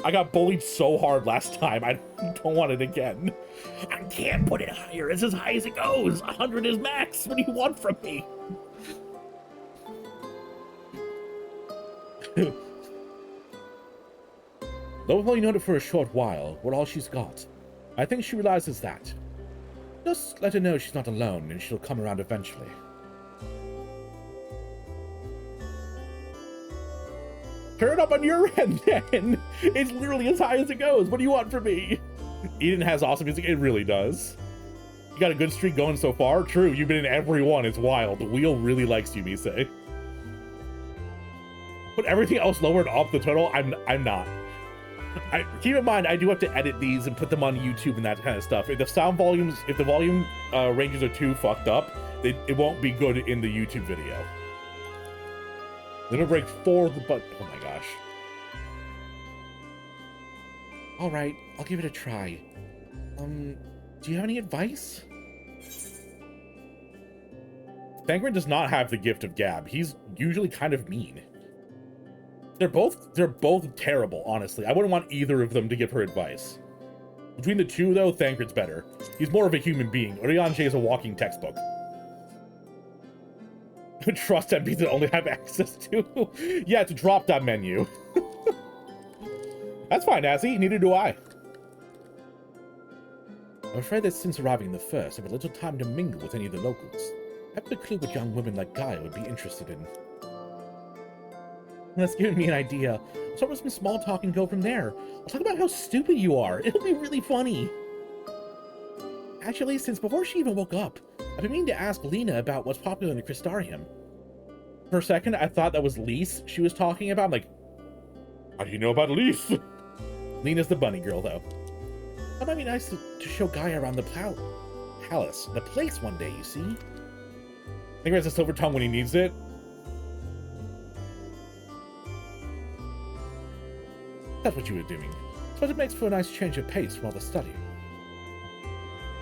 I got bullied so hard last time. I don't want it again. I can't put it higher. It's as high as it goes. 100 is max. What do you want from me? Though we've only known it for a short while, we're all she's got. I think she realizes that. Just let her know she's not alone, and she'll come around eventually. Turn it up on your end, then. It's literally as high as it goes. What do you want from me? Eden has awesome music. It really does. You got a good streak going so far. True, you've been in every one. It's wild. The wheel really likes you, Mise. Put everything else lower and up the total. I'm not. Keep in mind, I do have to edit these and put them on YouTube and that kind of stuff. If the sound volumes, if the volume ranges are too fucked up, it won't be good in the YouTube video. Limit break 4 the but. Oh my gosh. All right, I'll give it a try. Do you have any advice? Thangren does not have the gift of gab. He's usually kind of mean. They're both terrible, honestly. I wouldn't want either of them to give her advice. Between the two, though, Thangred's better. He's more of a human being. Oriange is a walking textbook. Trust MPs that only have access to. Yeah, it's a drop-down menu. That's fine, Azzy. Neither do I. I'm afraid that since arriving in the first, I've had little time to mingle with any of the locals. I haven't a clue what young women like Gaia would be interested in. That's giving me an idea. Let's start with some small talk and go from there. I'll talk about how stupid you are. It'll be really funny. Actually, since before she even woke up, I've been meaning to ask Lena about what's popular in the Crystarium. For a second, I thought that was Lise she was talking about. I'm like, how do you know about Lise? Lena's the bunny girl, though. That might be nice to show Gaia around the palace, the place one day, you see? I think he has a silver tongue when he needs it. That's what you were doing. So it makes for a nice change of pace from all the study.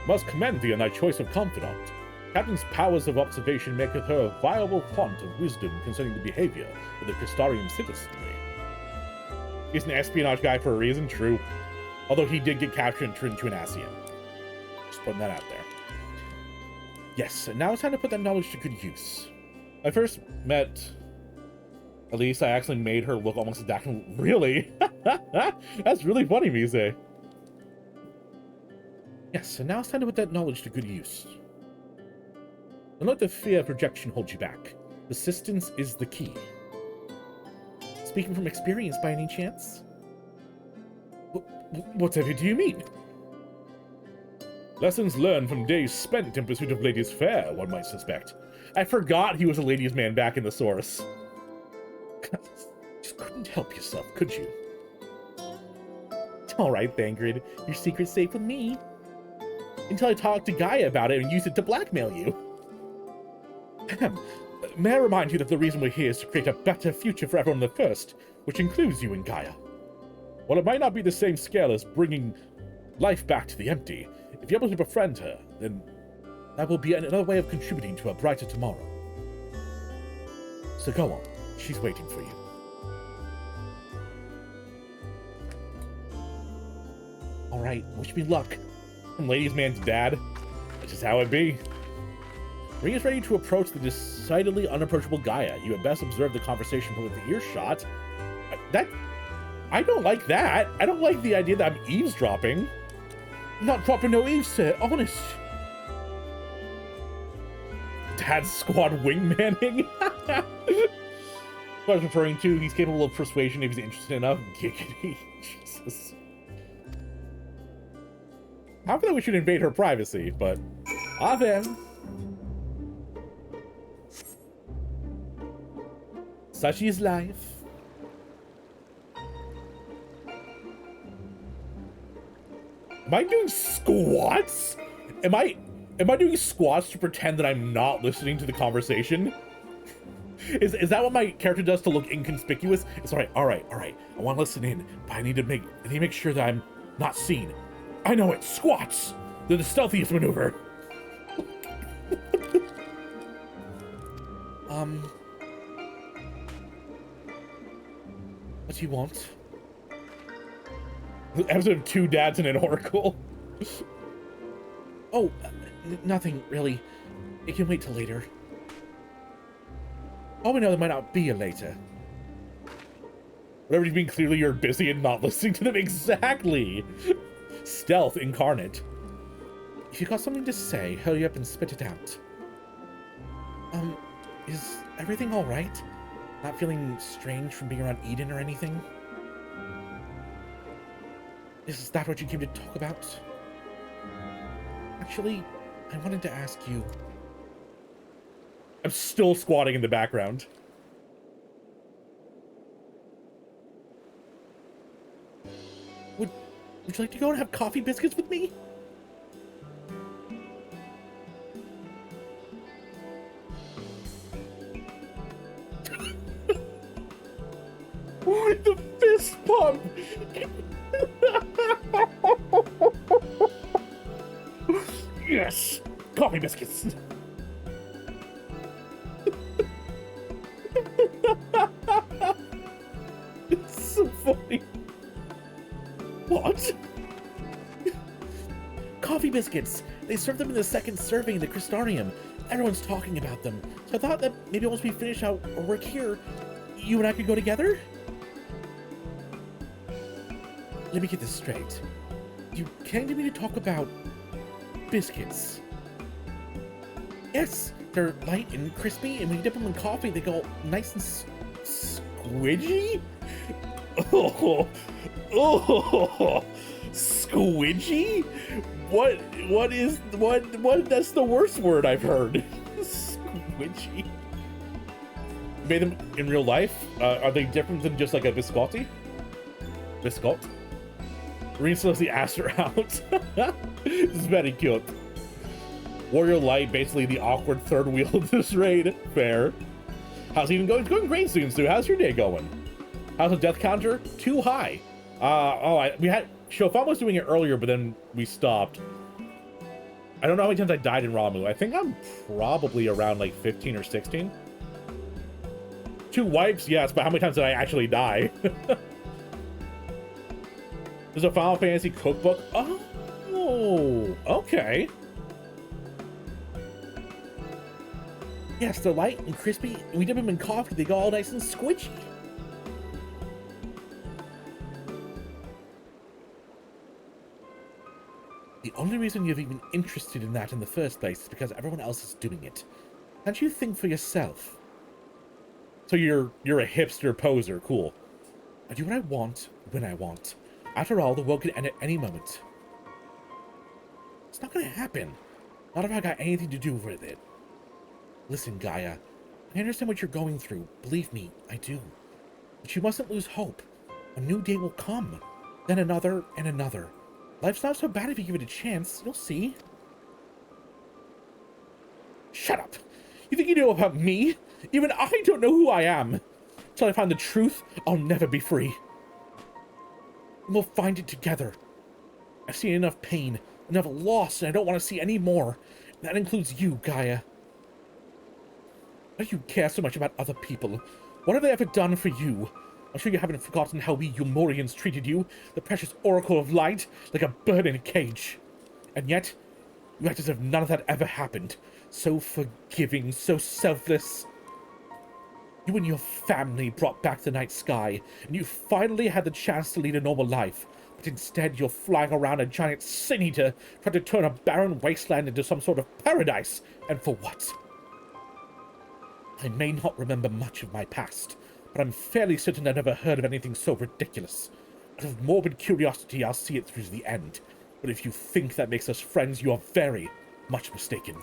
Must commend thee on thy choice of confidant. Captain's powers of observation maketh her a viable font of wisdom concerning the behavior of the Crystarium citizenry. He's an espionage guy for a reason, true. Although he did get captured and turned into an Ascian. Just putting that out there. Yes, and now it's time to put that knowledge to good use. I first met Elise, I actually made her look almost exactly. Really? That's really funny, Mise. Yes, and now it's time to put that knowledge to good use. Don't let the fear of rejection hold you back. Persistence is the key. Speaking from experience by any chance? Whatever do you mean? Lessons learned from days spent in pursuit of ladies fair, one might suspect. I forgot he was a ladies' man back in the source. Just couldn't help yourself, could you? All right, Thangred, your secret's safe with me. Until I talked to Gaia about it and used it to blackmail you. May I remind you that the reason we're here is to create a better future for everyone in the First, which includes you and Gaia. While it might not be the same scale as bringing life back to the empty, if you're able to befriend her, then that will be another way of contributing to a brighter tomorrow. So go on. She's waiting for you. Alright, wish me luck. I'm ladies' man's dad. That's just how it be. Ring is ready to approach the decidedly unapproachable Gaia. You had best observe the conversation from within earshot. I don't like that. I don't like the idea that I'm eavesdropping. Not proper naive, sir, honest. Dad squad wingmanning? What I was referring to, he's capable of persuasion if he's interested enough. Giggity. Jesus. How come we should invade her privacy, but... Ah, then. Such is life. Am I doing squats? Am I doing squats to pretend that I'm not listening to the conversation? Is that what my character does to look inconspicuous? It's all right. I want to listen in, but I need to make sure that I'm not seen. I know it. Squats. They're the stealthiest maneuver. What do you want? Episode of 2 Dads and an Oracle. Oh, nothing, really. It can wait till later. All we know, there might not be a later. Whatever you mean, clearly you're busy and not listening to them. Exactly. Stealth incarnate. If you got something to say, hurry up and spit it out. Is everything all right? Not feeling strange from being around Eden or anything? Is that what you came to talk about? Actually, I wanted to ask you. I'm still squatting in the background. Would you like to go and have coffee biscuits with me? The fist pump! Yes! Coffee biscuits! It's so funny. What? Coffee biscuits! They serve them in the second serving in the Crystarium. Everyone's talking about them. So I thought that maybe once we finish our work here, you and I could go together? Let me get this straight. You came to me to talk about biscuits. Yes, they're light and crispy, and when you dip them in coffee, they go nice and Squidgy? Oh, squidgy? What? That's the worst word I've heard. Squidgy. Made them in real life? Are they different than just like a biscotti? Biscotte? Reed slowly asked her out. This is very cute. Warrior Light, basically the awkward third wheel of this raid. Fair. How's it even going? It's going great, Sue. How's your day going? How's the death counter? Too high. We had Shofan was doing it earlier, but then we stopped. I don't know how many times I died in Ramu. I think I'm probably around like 15 or 16. 2 wipes, yes, but how many times did I actually die? There's a Final Fantasy cookbook. Oh, okay. Yes, they're light and crispy, and we dip them in coffee, they go all nice and squishy. The only reason you're even interested in that in the first place is because everyone else is doing it. Can't you think for yourself? So you're a hipster poser, cool. I do what I want, when I want. After all, the world could end at any moment. It's not gonna happen. Not if I got anything to do with it. Listen, Gaia, I understand what you're going through. Believe me, I do. But you mustn't lose hope. A new day will come. Then another and another. Life's not so bad if you give it a chance. You'll see. Shut up. You think you know about me? Even I don't know who I am. Till I find the truth, I'll never be free. And we'll find it together. I've seen enough pain, enough loss, and I don't want to see any more. And that includes you, Gaia. Why do you care so much about other people? What have they ever done for you? I'm sure you haven't forgotten how we Eumorians treated you, the precious Oracle of Light, like a bird in a cage. And yet, you act as if none of that ever happened. So forgiving, so selfless. You and your family brought back the night sky, and you finally had the chance to lead a normal life. But instead, you're flying around a giant sin eater, trying to turn a barren wasteland into some sort of paradise. And for what? I may not remember much of my past, but I'm fairly certain I never heard of anything so ridiculous. Out of morbid curiosity, I'll see it through to the end. But if you think that makes us friends, you are very much mistaken.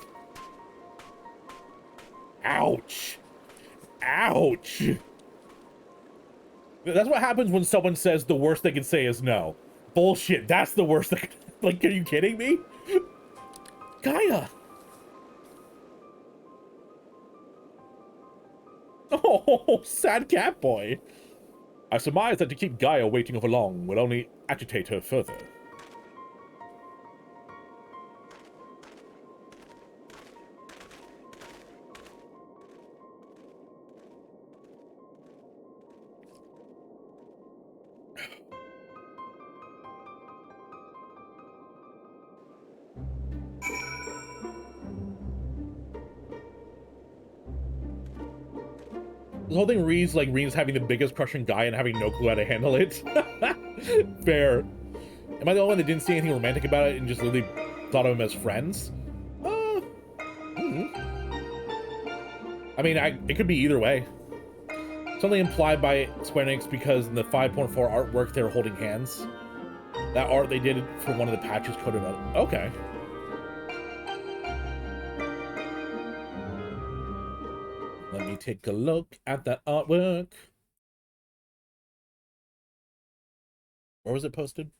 Ouch. Ouch. That's what happens when someone says the worst they can say is no. Bullshit, that's the worst thing. Like, are you kidding me? Gaia! Oh, sad cat boy. I surmise that to keep Gaia waiting over long will only agitate her further. This whole thing reads like Rean's having the biggest crush on Gaia and having no clue how to handle it. Fair. Am I the only one that didn't see anything romantic about it and just literally thought of them as friends? I mean, it could be either way. Something implied by Square Enix because in the 5.4 artwork they were holding hands. That art they did for one of the patches coded on. Okay. Let me take a look at that artwork. Where was it posted?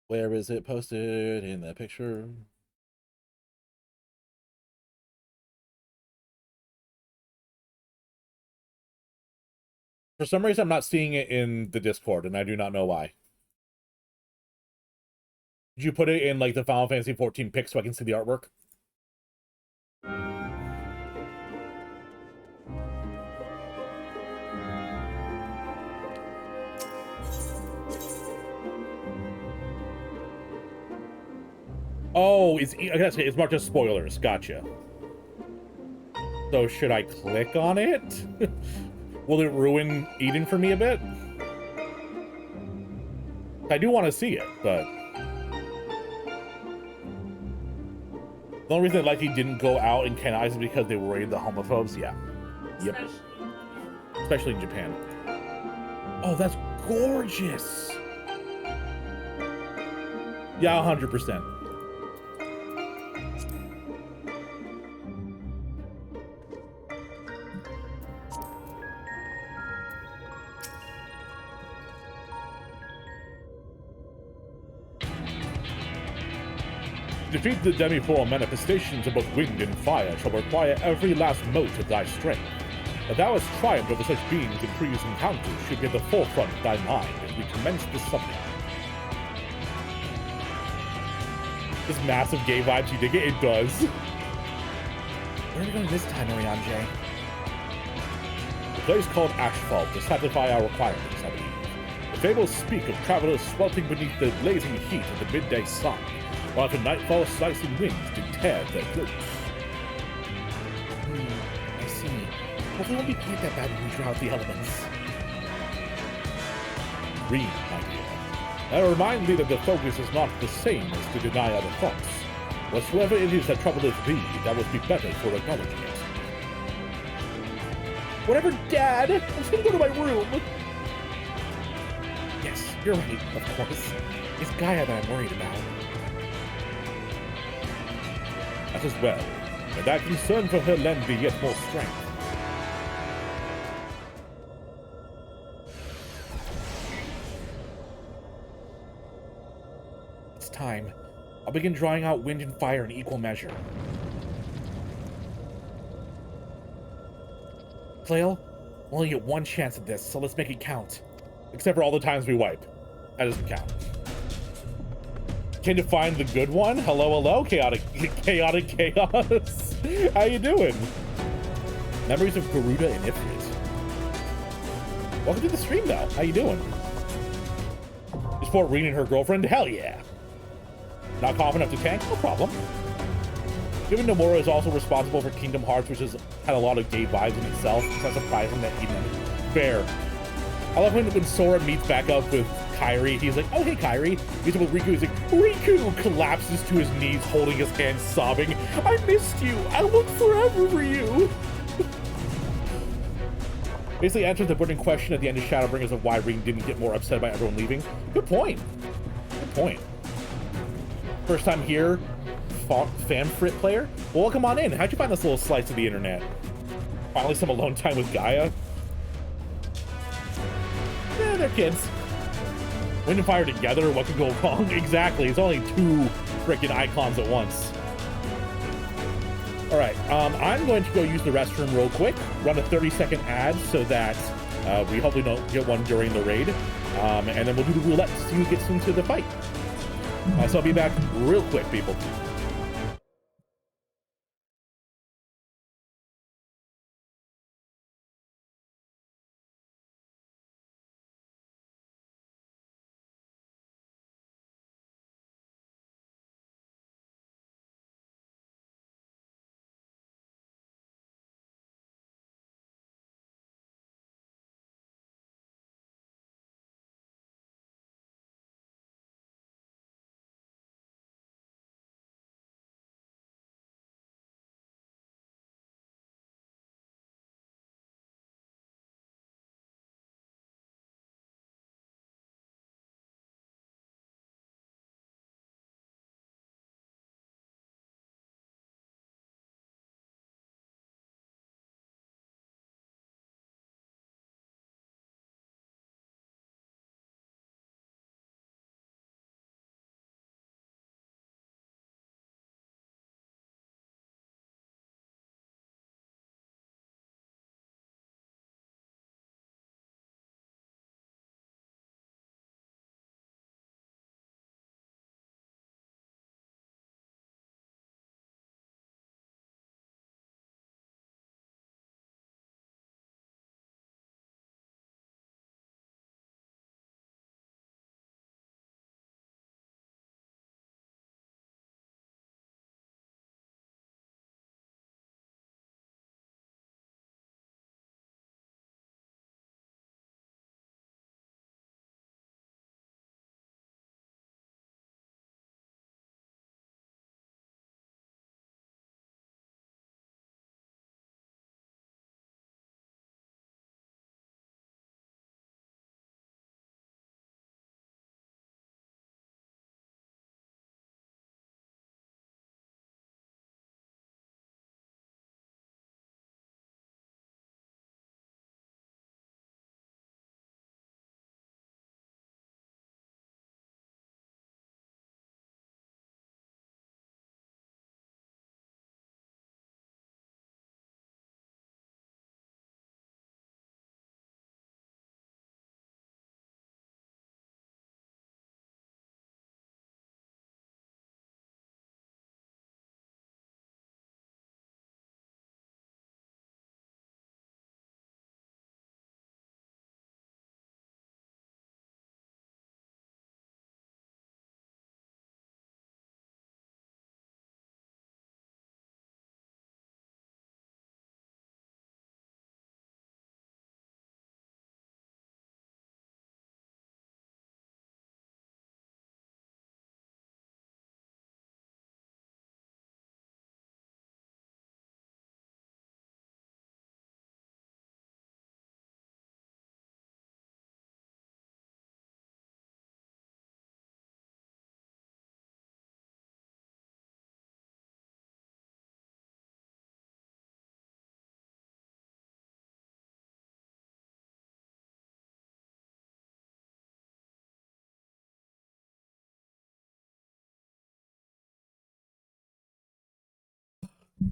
Where is it posted in that picture? For some reason, I'm not seeing it in the Discord, and I do not know why. Did you put it in, like, the Final Fantasy 14 pic so I can see the artwork? Oh, it's marked as spoilers. Gotcha. So should I click on it? Will it ruin Eden for me a bit? I do want to see it, but the only reason Likely didn't go out and canonize is because they worried the homophobes. Yeah. Yep. Especially in Japan. Oh, that's gorgeous. Yeah, 100%. Defeat the demi-form manifestations of both wind and fire shall require every last mote of thy strength. That thou hast triumphed over such beings in previous encounters should be at the forefront of thy mind as we commence this subject. This massive gay vibes, you dig it? It does. Where are we going this time, Oriange? The place called Ashfall to satisfy our requirements, I believe. The fables speak of travelers sweltering beneath the blazing heat of the midday sun, while after nightfall slicing winds did tear their cloaks. I see. Hopefully it won't be quite that bad when we draw out the elements. Read, my dear. I remind thee that the focus is not the same as to deny other thoughts. Whatsoever it is that troubleth thee, that would be better for acknowledging it. Whatever, Dad! I'm just gonna go to my room! Yes, you're right, of course. It's Gaia that I'm worried about. That as well, and that concern for her lend thee yet more strength. It's time. I'll begin drawing out wind and fire in equal measure. Flail, we'll only get one chance at this, so let's make it count. Except for all the times we wipe. That doesn't count. Can you find the good one? Hello, chaotic chaos. How you doing? Memories of Garuda and Ifrit. Welcome to the stream, though. How you doing? Is Fort Reen and her girlfriend? Hell yeah. Not confident enough to tank? No problem. Given Nomura is also responsible for Kingdom Hearts, which has had a lot of gay vibes in itself, it's not surprising that he fair. I love when Sora meets back up with Kairi, he's like, oh hey Kairi. He's with Riku, he's like, Riku collapses to his knees, holding his hand, sobbing, I missed you, I look forever for you. Basically answers the burning question at the end of Shadowbringers of why Ring didn't get more upset by everyone leaving. Good point. Good point. First time here, Fanfrit player? Well, welcome on in. How'd you find this little slice of the internet? Finally some alone time with Gaia? Yeah, they're kids. Wind and fire together, what could go wrong? Exactly, it's only two freaking icons at once. Alright, I'm going to go use the restroom real quick, run a 30-second ad so that we hopefully don't get one during the raid, and then we'll do the roulette to see who gets into the fight. So I'll be back real quick, people.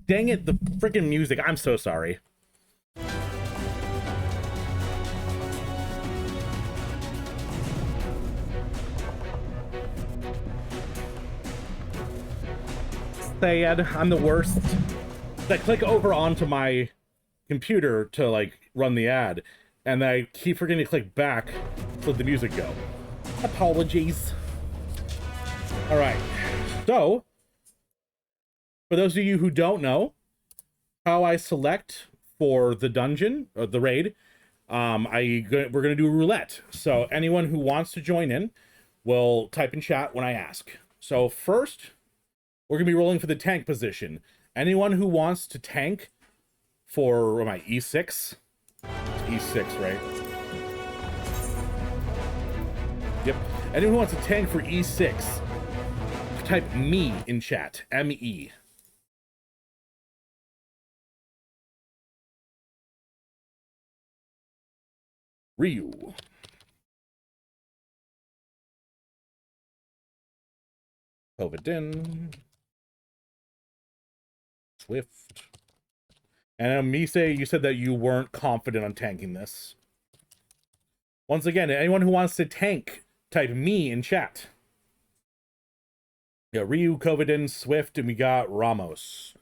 Dang it, the freaking music. I'm so sorry. Sad. I'm the worst. I click over onto my computer to like run the ad, and I keep forgetting to click back to let the music go. Apologies. All right. So For those of you who don't know, how I select for the dungeon, or the raid, we're going to do a roulette. So anyone who wants to join in will type in chat when I ask. So first, we're going to be rolling for the tank position. Anyone who wants to tank for, what am I, E6? E6, right? Yep. Anyone who wants to tank for E6, type me in chat. M-E. Ryu. Kovaden. Swift. And Mise, you said that you weren't confident on tanking this. Once again, anyone who wants to tank, type me in chat. Yeah, Ryu, Kovaden, Swift, and we got Ramos.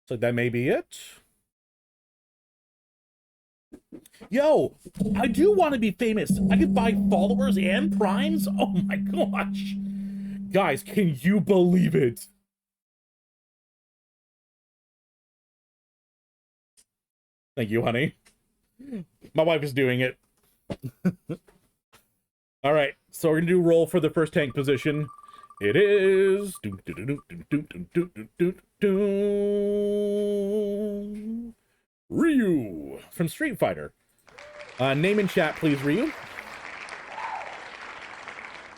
So that may be it. Yo, I do want to be famous. I could buy followers and primes. Oh my gosh. Guys, can you believe it? Thank you, honey. My wife is doing it. All right, so we're going to do roll for the first tank position. It is... Ryu from Street Fighter. Name in chat, please, Ryu.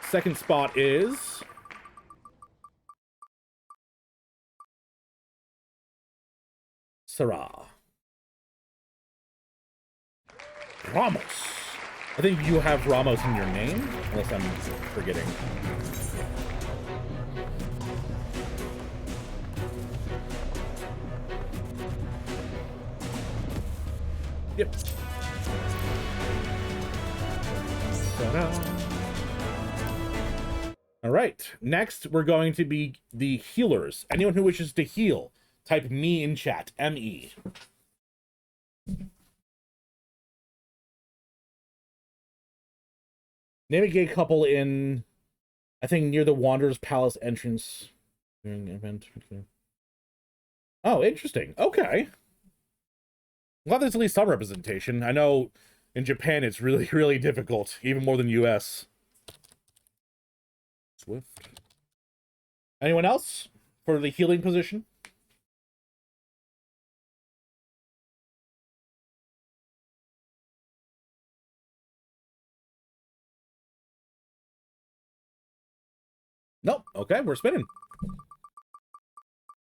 Second spot is... Sarah. Ramos. I think you have Ramos in your name, unless I'm forgetting. Yep. All right. Next, we're going to be the healers. Anyone who wishes to heal, type me in chat. M-E. Name a gay couple in, I think, near the Wanderer's Palace entrance during an event. Oh, interesting. Okay. Well, there's at least some representation. I know in Japan it's really, really difficult, even more than US. Swift. Anyone else for the healing position? Nope. Okay, we're spinning.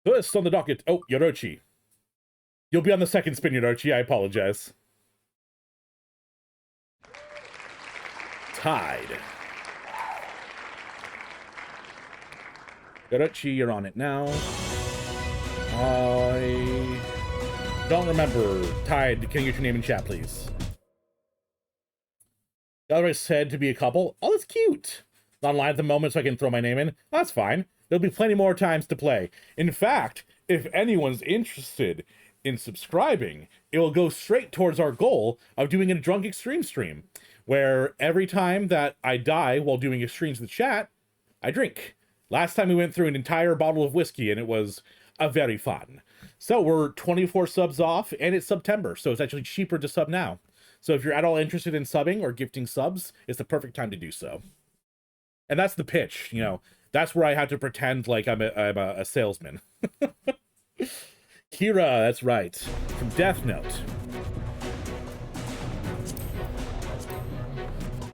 First on the docket. Oh, Yorochi. You'll be on the second spin, Yorochi. I apologize. Tied. Yorochi, you're on it now. I don't remember. Tied. Can you get your name in chat, please? The other said to be a couple. Oh, that's cute. Not online at the moment, so I can throw my name in. That's fine. There'll be plenty more times to play. In fact, if anyone's interested in subscribing, it will go straight towards our goal of doing a Drunk Extreme stream, where every time that I die while doing extremes with chat, I drink. Last time we went through an entire bottle of whiskey, and it was very fun. So we're 24 subs off, and it's September, so it's actually cheaper to sub now. So if you're at all interested in subbing or gifting subs, it's the perfect time to do so. And that's the pitch, you know. That's where I have to pretend like I'm a salesman. Kira, that's right. From Death Note. All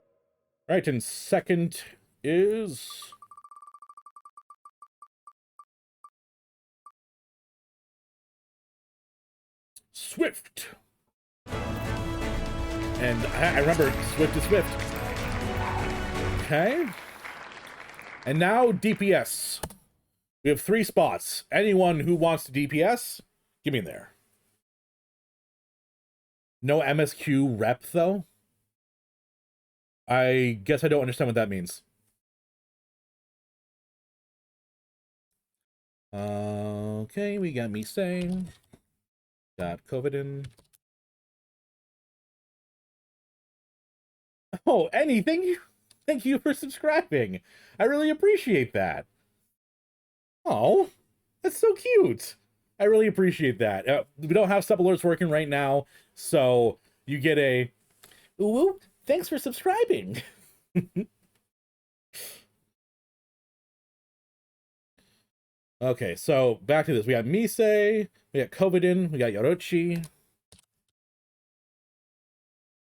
right, and second is... Swift. And I remember Swift is Swift. Okay. And now DPS. We have 3 spots. Anyone who wants to DPS, get me in there. No MSQ rep, though? I guess I don't understand what that means. Okay, we got Mise. Got Kovaden. Oh, anything? Thank you for subscribing. I really appreciate that. Oh, that's so cute. I really appreciate that. We don't have sub alerts working right now, so you get a ooh, thanks for subscribing. Okay, so back to this. We got Misei, we got Covidin, we got Yarochi.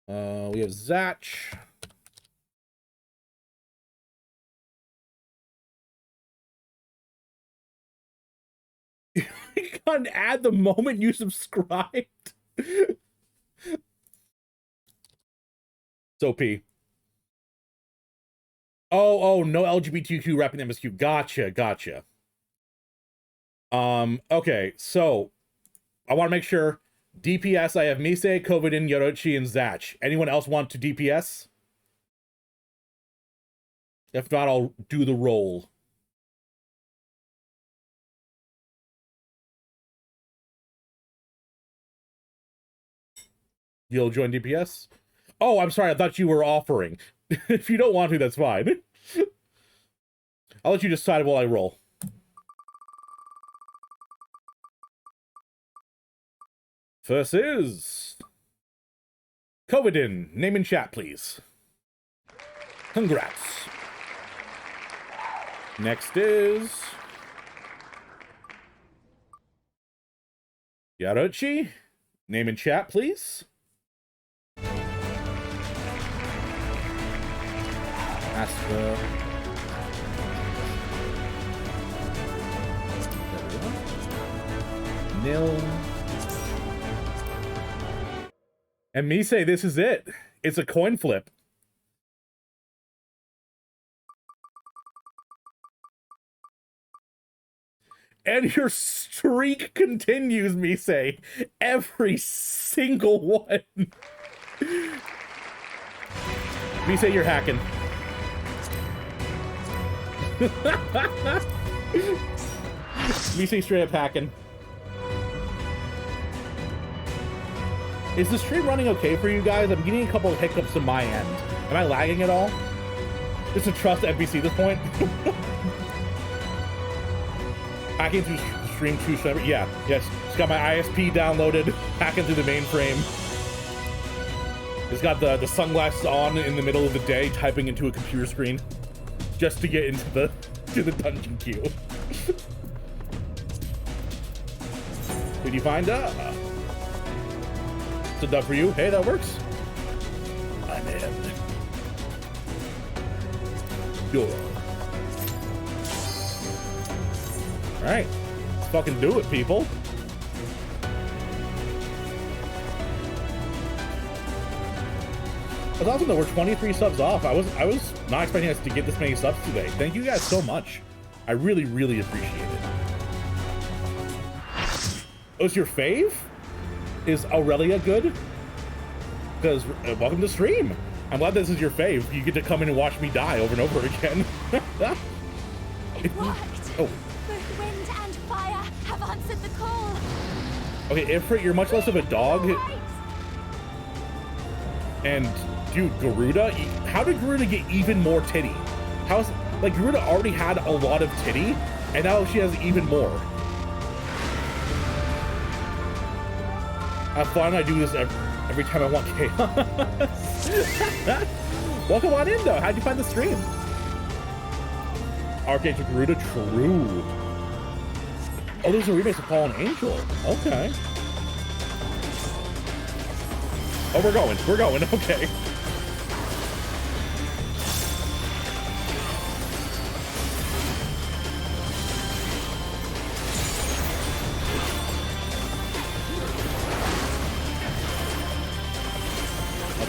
We have Zatch. You got an ad the moment you subscribed. So P. Oh, no LGBTQ rep in MSQ. Gotcha. Okay, so I want to make sure. DPS, I have Misei, Covidin, Yarochi, and Zatch. Anyone else want to DPS? If not, I'll do the roll. You'll join DPS? Oh, I'm sorry, I thought you were offering. If you don't want to, that's fine. I'll let you decide while I roll. First is Covidin. Name in chat, please. Congrats. Next is Yarochi. Name in chat, please. Astra. Nil. And Misei, this is it. It's a coin flip. And your streak continues, Misei. Every single one. Misei, you're hacking. Misei straight up hacking. Is the stream running okay for you guys? I'm getting a couple of hiccups on my end. Am I lagging at all? Just to trust NPC at this point? Hacking through stream 2 server. Yeah, yes. It's got my ISP downloaded. Hacking through the mainframe. It's got the sunglasses on in the middle of the day, typing into a computer screen, just to get into the dungeon queue. Did you find it's a dub for you. Hey, that works. I'm in. Yo. Alright. Let's fucking do it, people. It's awesome that we're 23 subs off. I was not expecting us to get this many subs today. Thank you guys so much. I really, really appreciate it. Oh, it's your fave? Is Aurelia good? Because welcome to stream. I'm glad this is your fave. You get to come in and watch me die over and over again. It worked. Oh. Both wind and fire have answered the call. Okay, Ifrit, you're much less of a dog. Right. And dude, Garuda, how did Garuda get even more titty? How's like Garuda already had a lot of titty, and now she has even more. Have fun. I do this every time I want chaos. Welcome on in, though. How'd you find the stream? Archangel Garuda, true. Oh, there's a remix of Fallen Angel. Okay. Oh, we're going. Okay.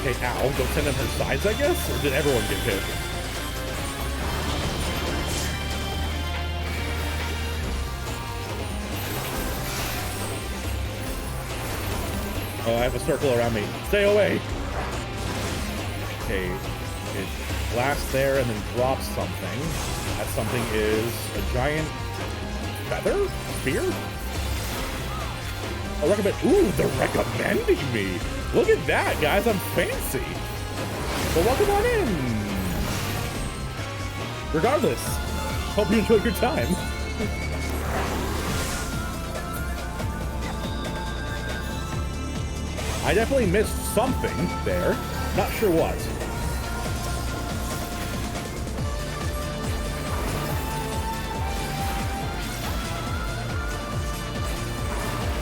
Okay, ow. Don't send them her sides, I guess? Or did everyone get hit? Oh, I have a circle around me. Stay away! Okay, it blasts there and then drops something. That something is a giant feather? Spear? I'll recommend. Ooh, they're recommending me! Look at that, guys, I'm fancy! Well, welcome on in! Regardless, hope you enjoyed your time. I definitely missed something there. Not sure what.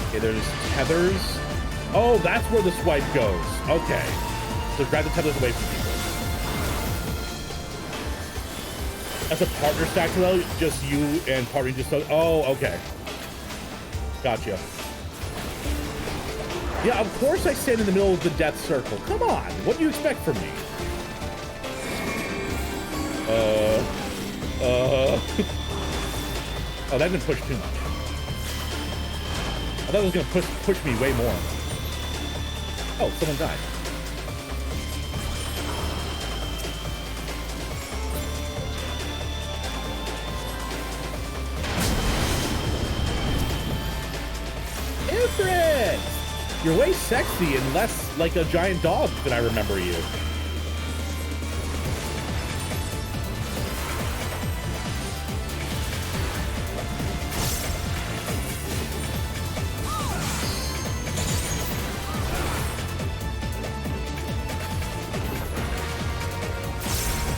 Okay, there's tethers. Oh, that's where the swipe goes. Okay. So grab the tethers away from people. As a partner stack though, just you and partnering just so. Oh, okay. Gotcha. Yeah, of course I stand in the middle of the death circle. Come on, what do you expect from me? Oh, that didn't push too much. I thought it was gonna push me way more. Oh, someone died. Ifrit! You're way sexy and less like a giant dog than I remember you.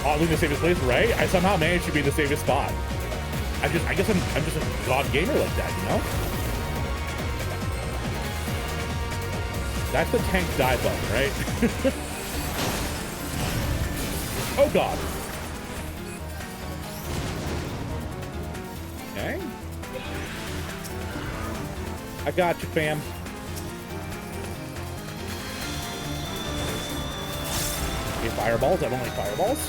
Oh, I'm in the safest place, right? I somehow managed to be in the safest spot. I guess I'm just a god gamer like that, you know? That's the tank die button, right? Oh god. Okay. I got you, fam. Okay, fireballs. I don't like fireballs.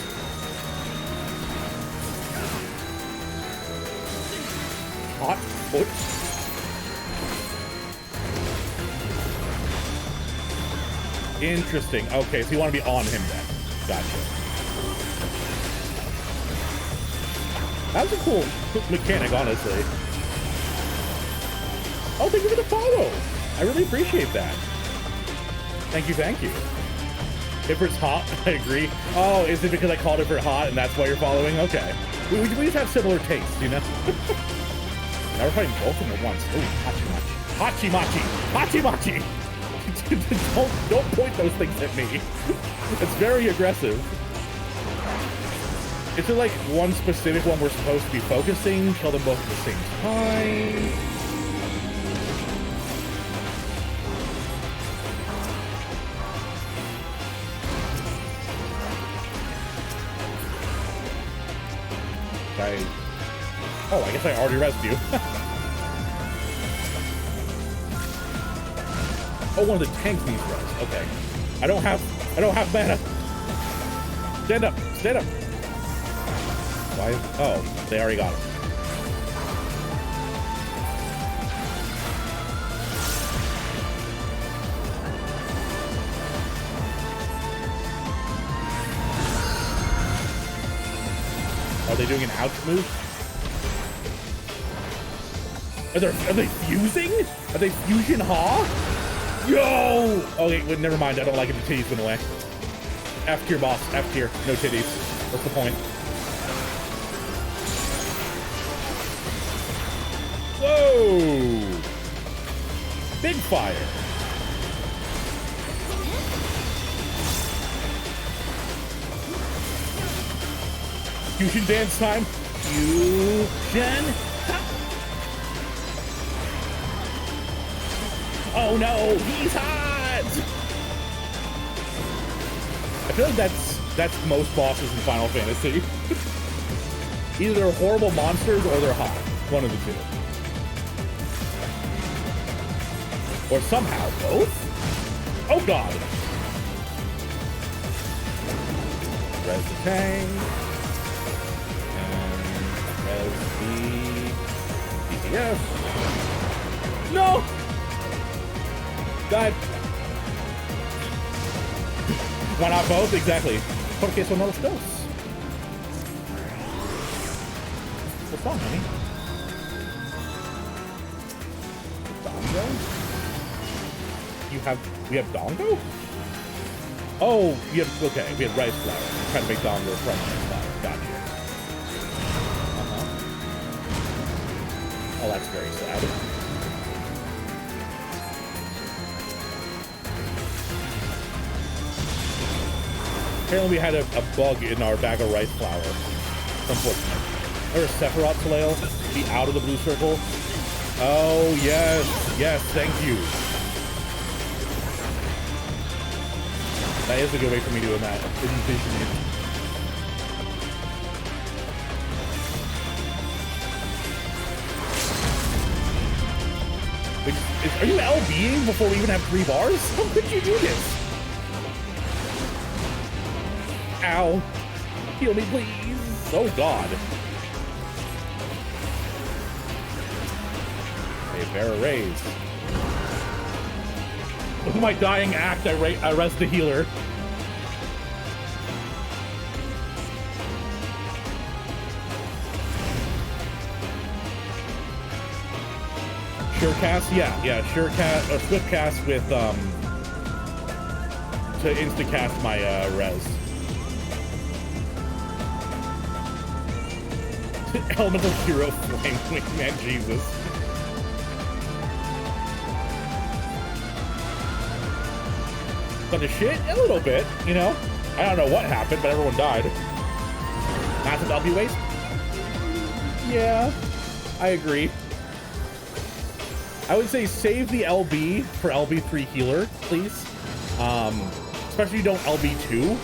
Hot foot. Interesting. Okay, so you want to be on him then. Gotcha. That was a cool mechanic, honestly. Oh, thank you for the follow. I really appreciate that. Thank you, thank you. Ifrit's hot, I agree. Oh, is it because I called Ifrit hot and that's why you're following? Okay. We just have similar tastes, you know? Now we're fighting both of them at once. Ooh, Hachi Machi. Hachi Machi! don't point those things at me. It's very aggressive. Is there like one specific one we're supposed to be focusing? Kill them both at the same time? Oh, I guess I already rezzed you. Oh, one of the tanks needs res. Okay. I don't have mana. Stand up. Stand up. Why? Oh, they already got it. Are they doing an ouch move? Are they fusing? Are they fusion ha? Yo! Okay, well, never mind. I don't like it. The titties went away. F tier, boss. F tier. No titties. What's the point? Whoa! Big fire. Fusion dance time. Fusion. Oh no, he's hot! I feel like that's most bosses in Final Fantasy. Either they're horrible monsters or they're hot. One of the two. Or somehow both? Oh god! Res the tank. And res the DPS. No! Died. Why not both? Exactly. Porque son los dos. What's wrong, honey? Dongo? We have Dongo? Oh, we have rice flour. I'm trying to make Dongo from rice flour. Gotcha. Oh, that's very sad. Apparently we had a bug in our bag of rice flour. Unfortunately. There's Sephiroth Talail. Be out of the blue circle. Oh, yes. Yes, thank you. That is a good way for me to envision it. Are you LBing before we even have 3 bars? How could you do this? Ow. Heal me, please. Oh, God. Okay, Vera raise. With my dying act, I rest the healer. Sure cast? Yeah, sure cast, swift cast with, to insta cast my, res. Elemental Hero Flame Wingman, Jesus. Bunch of shit? A little bit, you know? I don't know what happened, but everyone died. Massive LB waste? Yeah, I agree. I would say save the LB for LB3 healer, please. Especially if you don't LB2.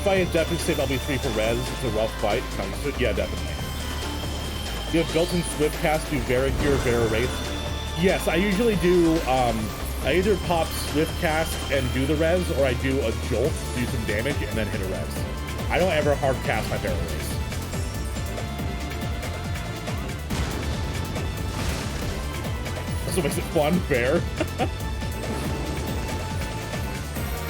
I'd definitely save LB3 for res. It's a rough fight. Yeah, definitely. You have built-in swift cast, do Vera Cure, Vera Wraith. Yes, I usually do, I either pop swift cast and do the res, or I do a jolt, do some damage, and then hit a res. I don't ever hard cast my Vera Wraith. So makes it fun, fair.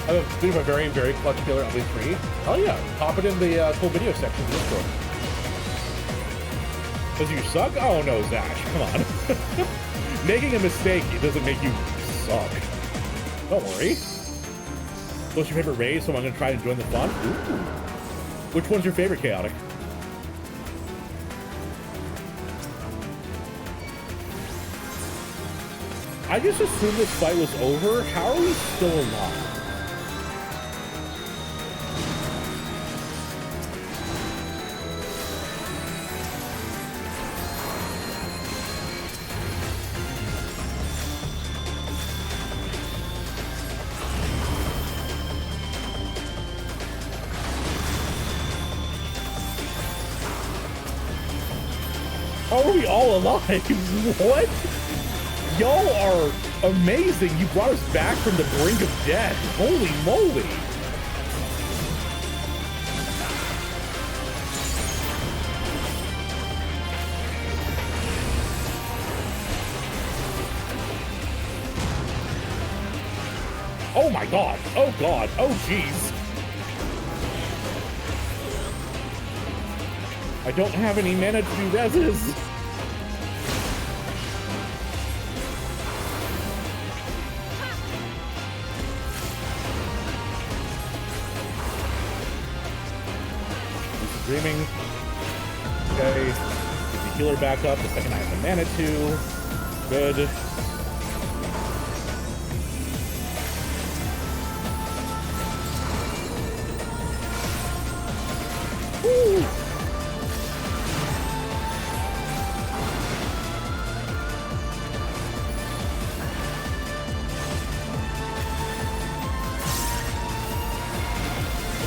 I have a bit of a very clutch killer LB3. Oh yeah, pop it in the cool video section of Discord. Does you suck? Oh no, Zach, come on. Making a mistake, it doesn't make you suck. Don't worry. What's your favorite raid? So I'm gonna try and join the fun. Ooh. Which one's your favorite, Chaotic? I just assumed this fight was over. How are we still alive? How are we all alive? What? Y'all are amazing. You brought us back from the brink of death. Holy moly. Oh my god. Oh god. Oh jeez. I don't have any mana to do reses. Dreaming. Okay. Get the healer back up the second I have the mana to. Good. Woo!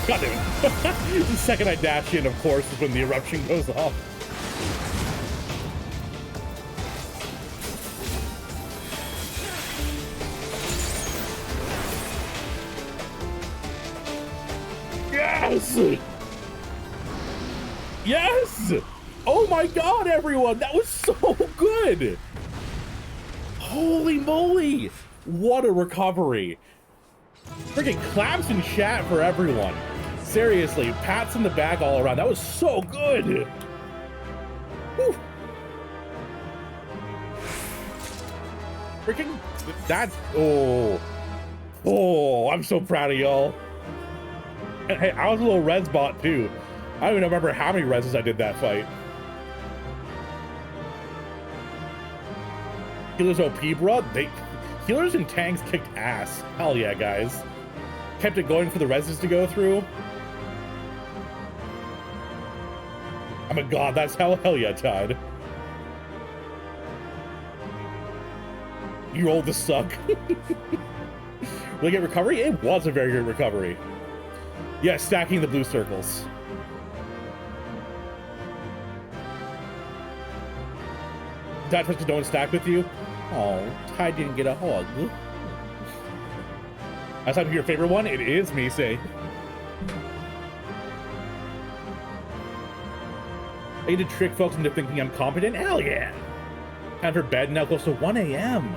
God damn it. The second I dash in, of course, is when the eruption goes off. Yes! Yes! Oh my god, everyone! That was so good! Holy moly! What a recovery! Freaking claps in chat for everyone. Seriously, pats in the back all around. That was so good. Whew. Freaking that's oh, I'm so proud of y'all. And hey, I was a little res bot too. I don't even remember how many reses I did that fight. Healers OP, bro. Healers and tanks kicked ass. Hell yeah, guys. Kept it going for the reses to go through. Oh my god, that's hell yeah, Todd. You rolled the suck. Really get recovery? It was a very good recovery. Yeah, stacking the blue circles. Did I don't stack with you? Oh, Ty didn't get a hug. That's time for your favorite one? It is Misei. I need to trick folks into thinking I'm competent? Hell yeah! Time for bed now, close to 1 a.m.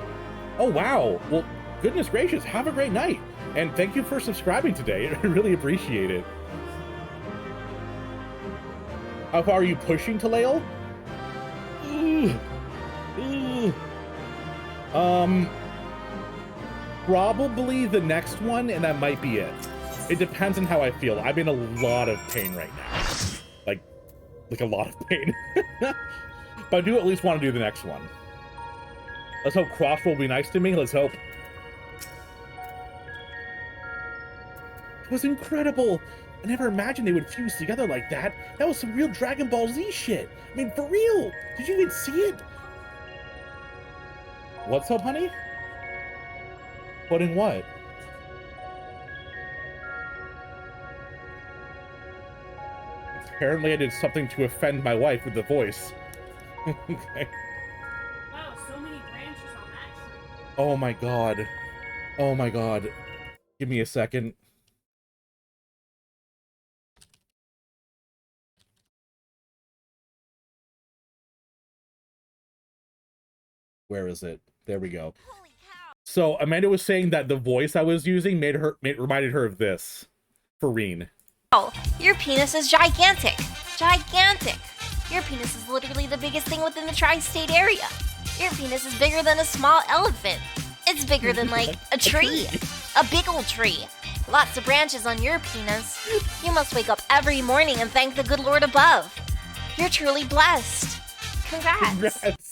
Oh wow, well, goodness gracious, have a great night. And thank you for subscribing today, I really appreciate it. How far are you pushing to Lael? Probably the next one, and that might be it. It depends on how I feel. I'm in a lot of pain right now. Like a lot of pain. But I do at least want to do the next one. Let's hope Crossbow will be nice to me. Let's hope. It was incredible. I never imagined they would fuse together like that. That was some real Dragon Ball Z shit. I mean, for real. Did you even see it? What's up, honey? Putting what? Apparently I did something to offend my wife with the voice. Okay. Wow, so many branches on that tree. Oh my god. Oh my god. Give me a second. Where is it? There we go. Holy cow. So Amanda was saying that the voice I was using reminded her of this. Farine. Oh, your penis is gigantic. Gigantic. Your penis is literally the biggest thing within the tri-state area. Your penis is bigger than a small elephant. It's bigger than, like, a tree. A big old tree. Lots of branches on your penis. You must wake up every morning and thank the good Lord above. You're truly blessed. Congrats. Congrats.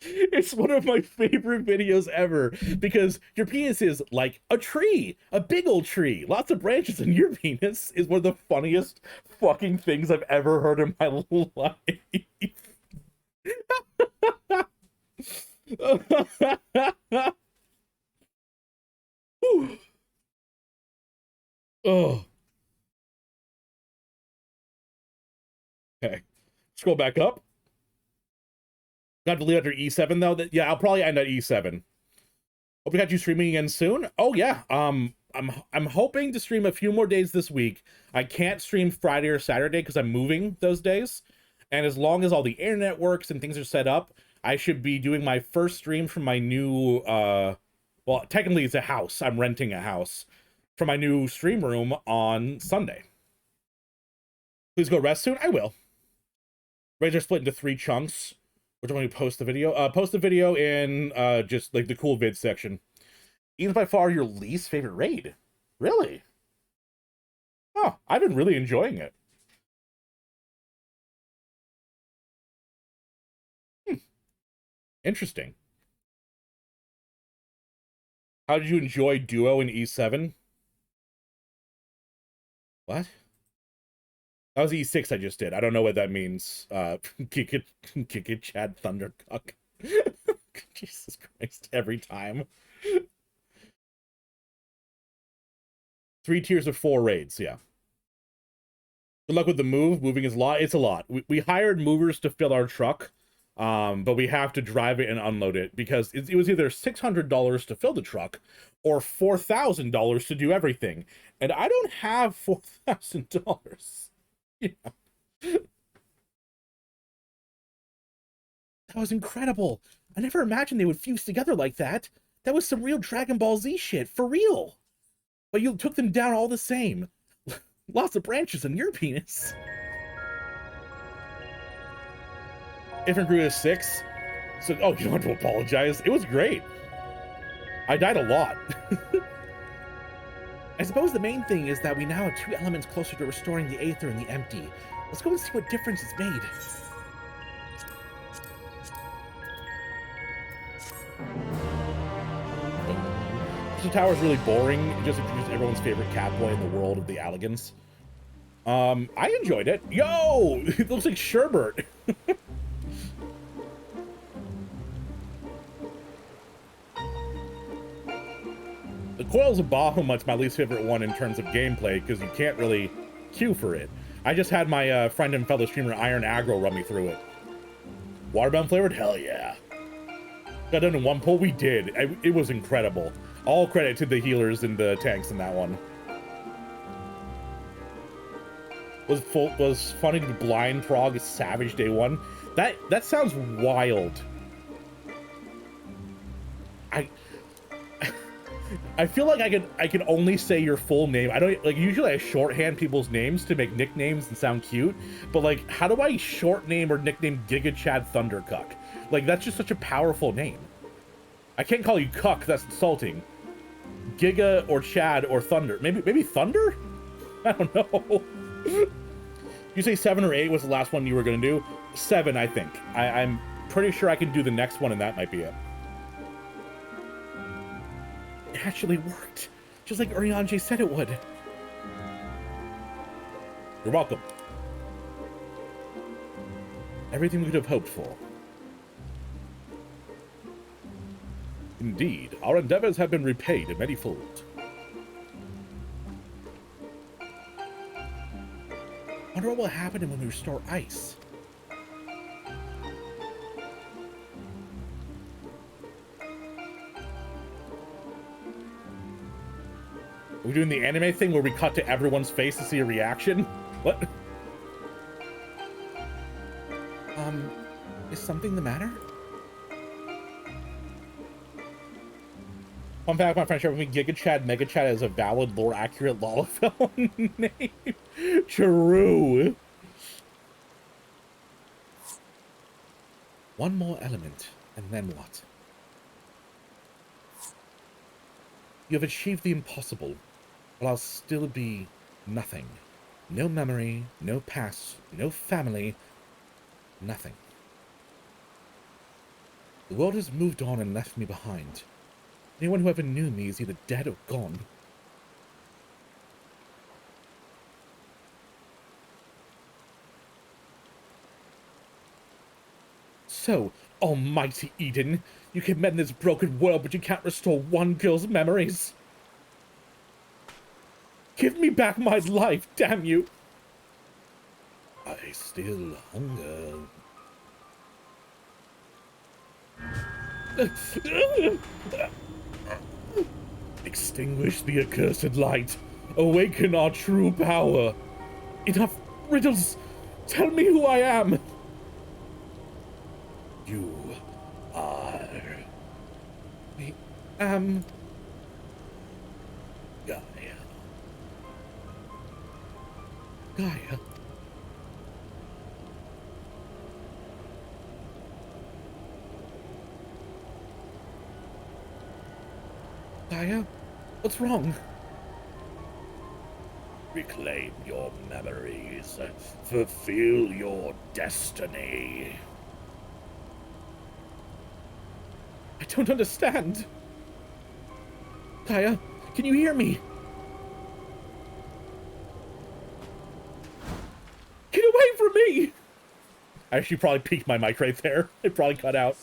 It's one of my favorite videos ever because your penis is like a tree, a big old tree, lots of branches, and your penis is one of the funniest fucking things I've ever heard in my life. Oh. Okay. Scroll back up. Got to leave after E7 though. Yeah, I'll probably end at E7. Hope we got you streaming again soon. Oh yeah. I'm hoping to stream a few more days this week. I can't stream Friday or Saturday because I'm moving those days. And as long as all the internet works and things are set up, I should be doing my first stream from my new well, technically it's a house. I'm renting a house from my new stream room on Sunday. Please go rest soon. I will. Raids are split into 3 chunks. Which one do you post the video? Post the video in just like the cool vid section. Eden's by far your least favorite raid. Really? Oh, I've been really enjoying it. Interesting. How did you enjoy Duo in E7? What? That was E6 I just did. I don't know what that means. Kick it, Chad Thundercock. Jesus Christ, every time. 3 tiers of 4 raids, yeah. Good luck with the move. Moving is a lot. It's a lot. We hired movers to fill our truck, but we have to drive it and unload it because it was either $600 to fill the truck or $4,000 to do everything. And I don't have $4,000. Yeah. That was incredible. I never imagined they would fuse together like that. That was some real Dragon Ball Z shit, for real. But you took them down all the same. Lots of branches on your penis. Infant grew to 6. So, oh, you don't have to apologize. It was great. I died a lot. I suppose the main thing is that we now have 2 elements closer to restoring the aether and the empty. Let's go and see what difference it's made. The tower is really boring. It just introduced everyone's favorite catboy in the world of the Alligans. I enjoyed it. Yo! It looks like Sherbert. The Coils of Bahamut's my least favorite one in terms of gameplay, because you can't really queue for it. I just had my friend and fellow streamer Iron Aggro run me through it. Watermelon flavored? Hell yeah. Got done in one pull? We did. It was incredible. All credit to the healers and the tanks in that one. Was funny to blind prog Savage Day 1. That sounds wild. I feel like I can only say your full name. I don't like, usually I shorthand people's names to make nicknames and sound cute, but like, how do I short name or nickname Giga Chad Thundercuck? Like, that's just such a powerful name. I can't call you Cuck, that's insulting. Giga or Chad or Thunder. Maybe Thunder? I don't know. You say 7 or 8 was the last one you were gonna do? 7, I think. I'm pretty sure I can do the next one and that might be it. It actually worked, just like Urianger said it would. You're welcome. Everything we could have hoped for. Indeed, our endeavors have been repaid in many fold. Wonder what will happen when we restore ice. Are we doing the anime thing where we cut to everyone's face to see a reaction? What? Is something the matter? Fun fact, my friend shared with me, Giga Chad, Mega Chad is a valid, lore-accurate Lalafell name. True. One more element, and then what? You have achieved the impossible, but I'll still be nothing. No memory, no past, no family, nothing. The world has moved on and left me behind. Anyone who ever knew me is either dead or gone. So, almighty Eden, you can mend this broken world, but you can't restore one girl's memories. Give me back my life, damn you! I still hunger. Extinguish the accursed light. Awaken our true power. Enough riddles. Tell me who I am. You are... I am... Gaia. Gaia. Gaia? What's wrong? Reclaim your memories. Fulfill your destiny. I don't understand. Gaia, can you hear me? Get away from me! I actually probably peaked my mic right there. It probably cut out.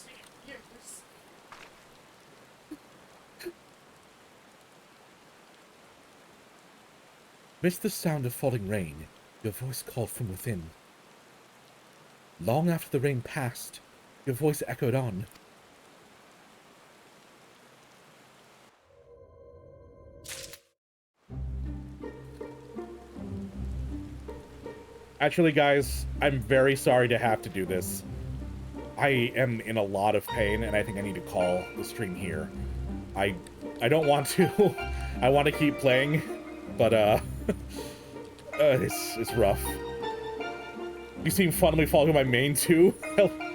Amidst the sound of falling rain, your voice called from within. Long after the rain passed, your voice echoed on. Actually, guys, I'm very sorry to have to do this. I am in a lot of pain, and I think I need to call the stream here. I don't want to. I want to keep playing, but It's rough. You seem fondly following my main too.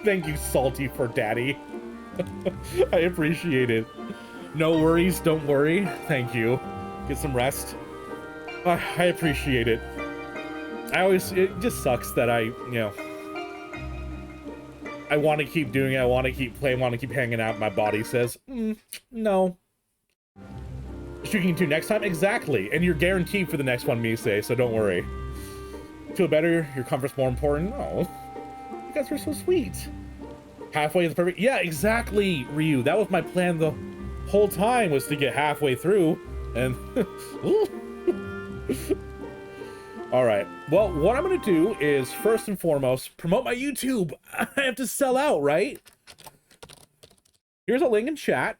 Thank you, Salty, for daddy. I appreciate it. No worries, don't worry. Thank you. Get some rest. I appreciate it. It just sucks that I want to keep doing it, I want to keep playing, want to keep hanging out. My body says, no. Streaking to next time? Exactly. And you're guaranteed for the next one, Mise, so don't worry. Feel better? Your comfort's more important? Oh. You guys are so sweet. Halfway is perfect. Yeah, exactly, Ryu. That was my plan the whole time, was to get halfway through. And... Alright. Well, what I'm going to do is, first and foremost, promote my YouTube. I have to sell out, right? Here's a link in chat.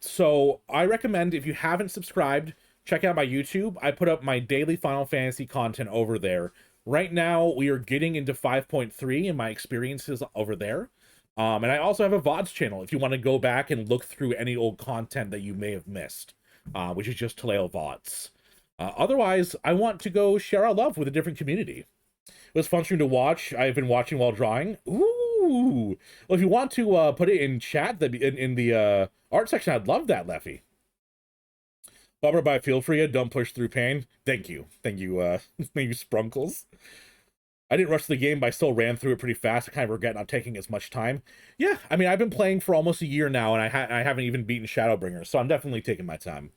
So I recommend, if you haven't subscribed, check out my YouTube. I put up my daily Final Fantasy content over there. Right now, we are getting into 5.3 and my experiences over there. And I also have a VODs channel if you want to go back and look through any old content that you may have missed, which is just Taleo VODs. Otherwise, I want to go share our love with a different community. It was fun stream to watch. I've been watching while drawing. Ooh. Well, if you want to put it in chat, in the art section, I'd love that, Leffy. Bummer, but feel free. Don't push through pain. Thank you. Thank you, thank you, Sprunkles. I didn't rush the game, but I still ran through it pretty fast. I kind of regret not taking as much time. Yeah, I mean, I've been playing for almost a year now, and I haven't even beaten Shadowbringers, so I'm definitely taking my time.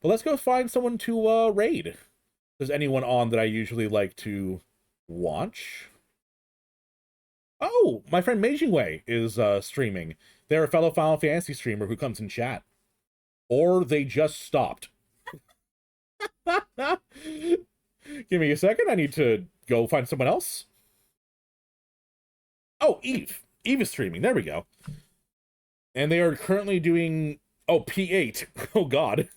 But let's go find someone to raid. If there's anyone on that I usually like to watch. Oh, my friend Meijingwei is streaming. They're a fellow Final Fantasy streamer who comes in chat. Or they just stopped. Give me a second. I need to go find someone else. Oh, Eve. Eve is streaming. There we go. And they are currently doing... Oh, P8. Oh, God.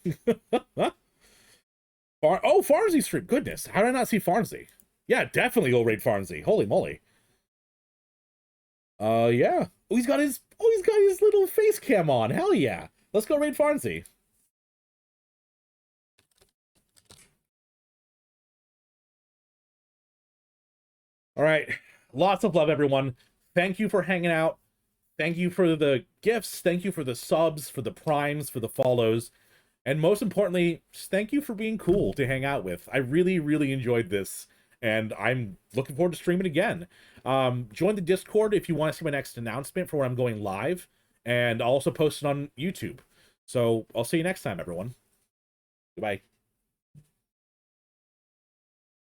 Farnsey stream. Goodness. How did I not see Farnsey? Yeah, definitely go raid Farnsey. Holy moly. Yeah. Oh, he's got his little face cam on. Hell yeah. Let's go raid Farnsey. All right. Lots of love, everyone. Thank you for hanging out. Thank you for the gifts. Thank you for the subs, for the primes, for the follows. And most importantly, just thank you for being cool to hang out with. I really, really enjoyed this. And I'm looking forward to streaming again. Join the Discord if you want to see my next announcement for when I'm going live. And I'll also post it on YouTube. So I'll see you next time, everyone. Goodbye.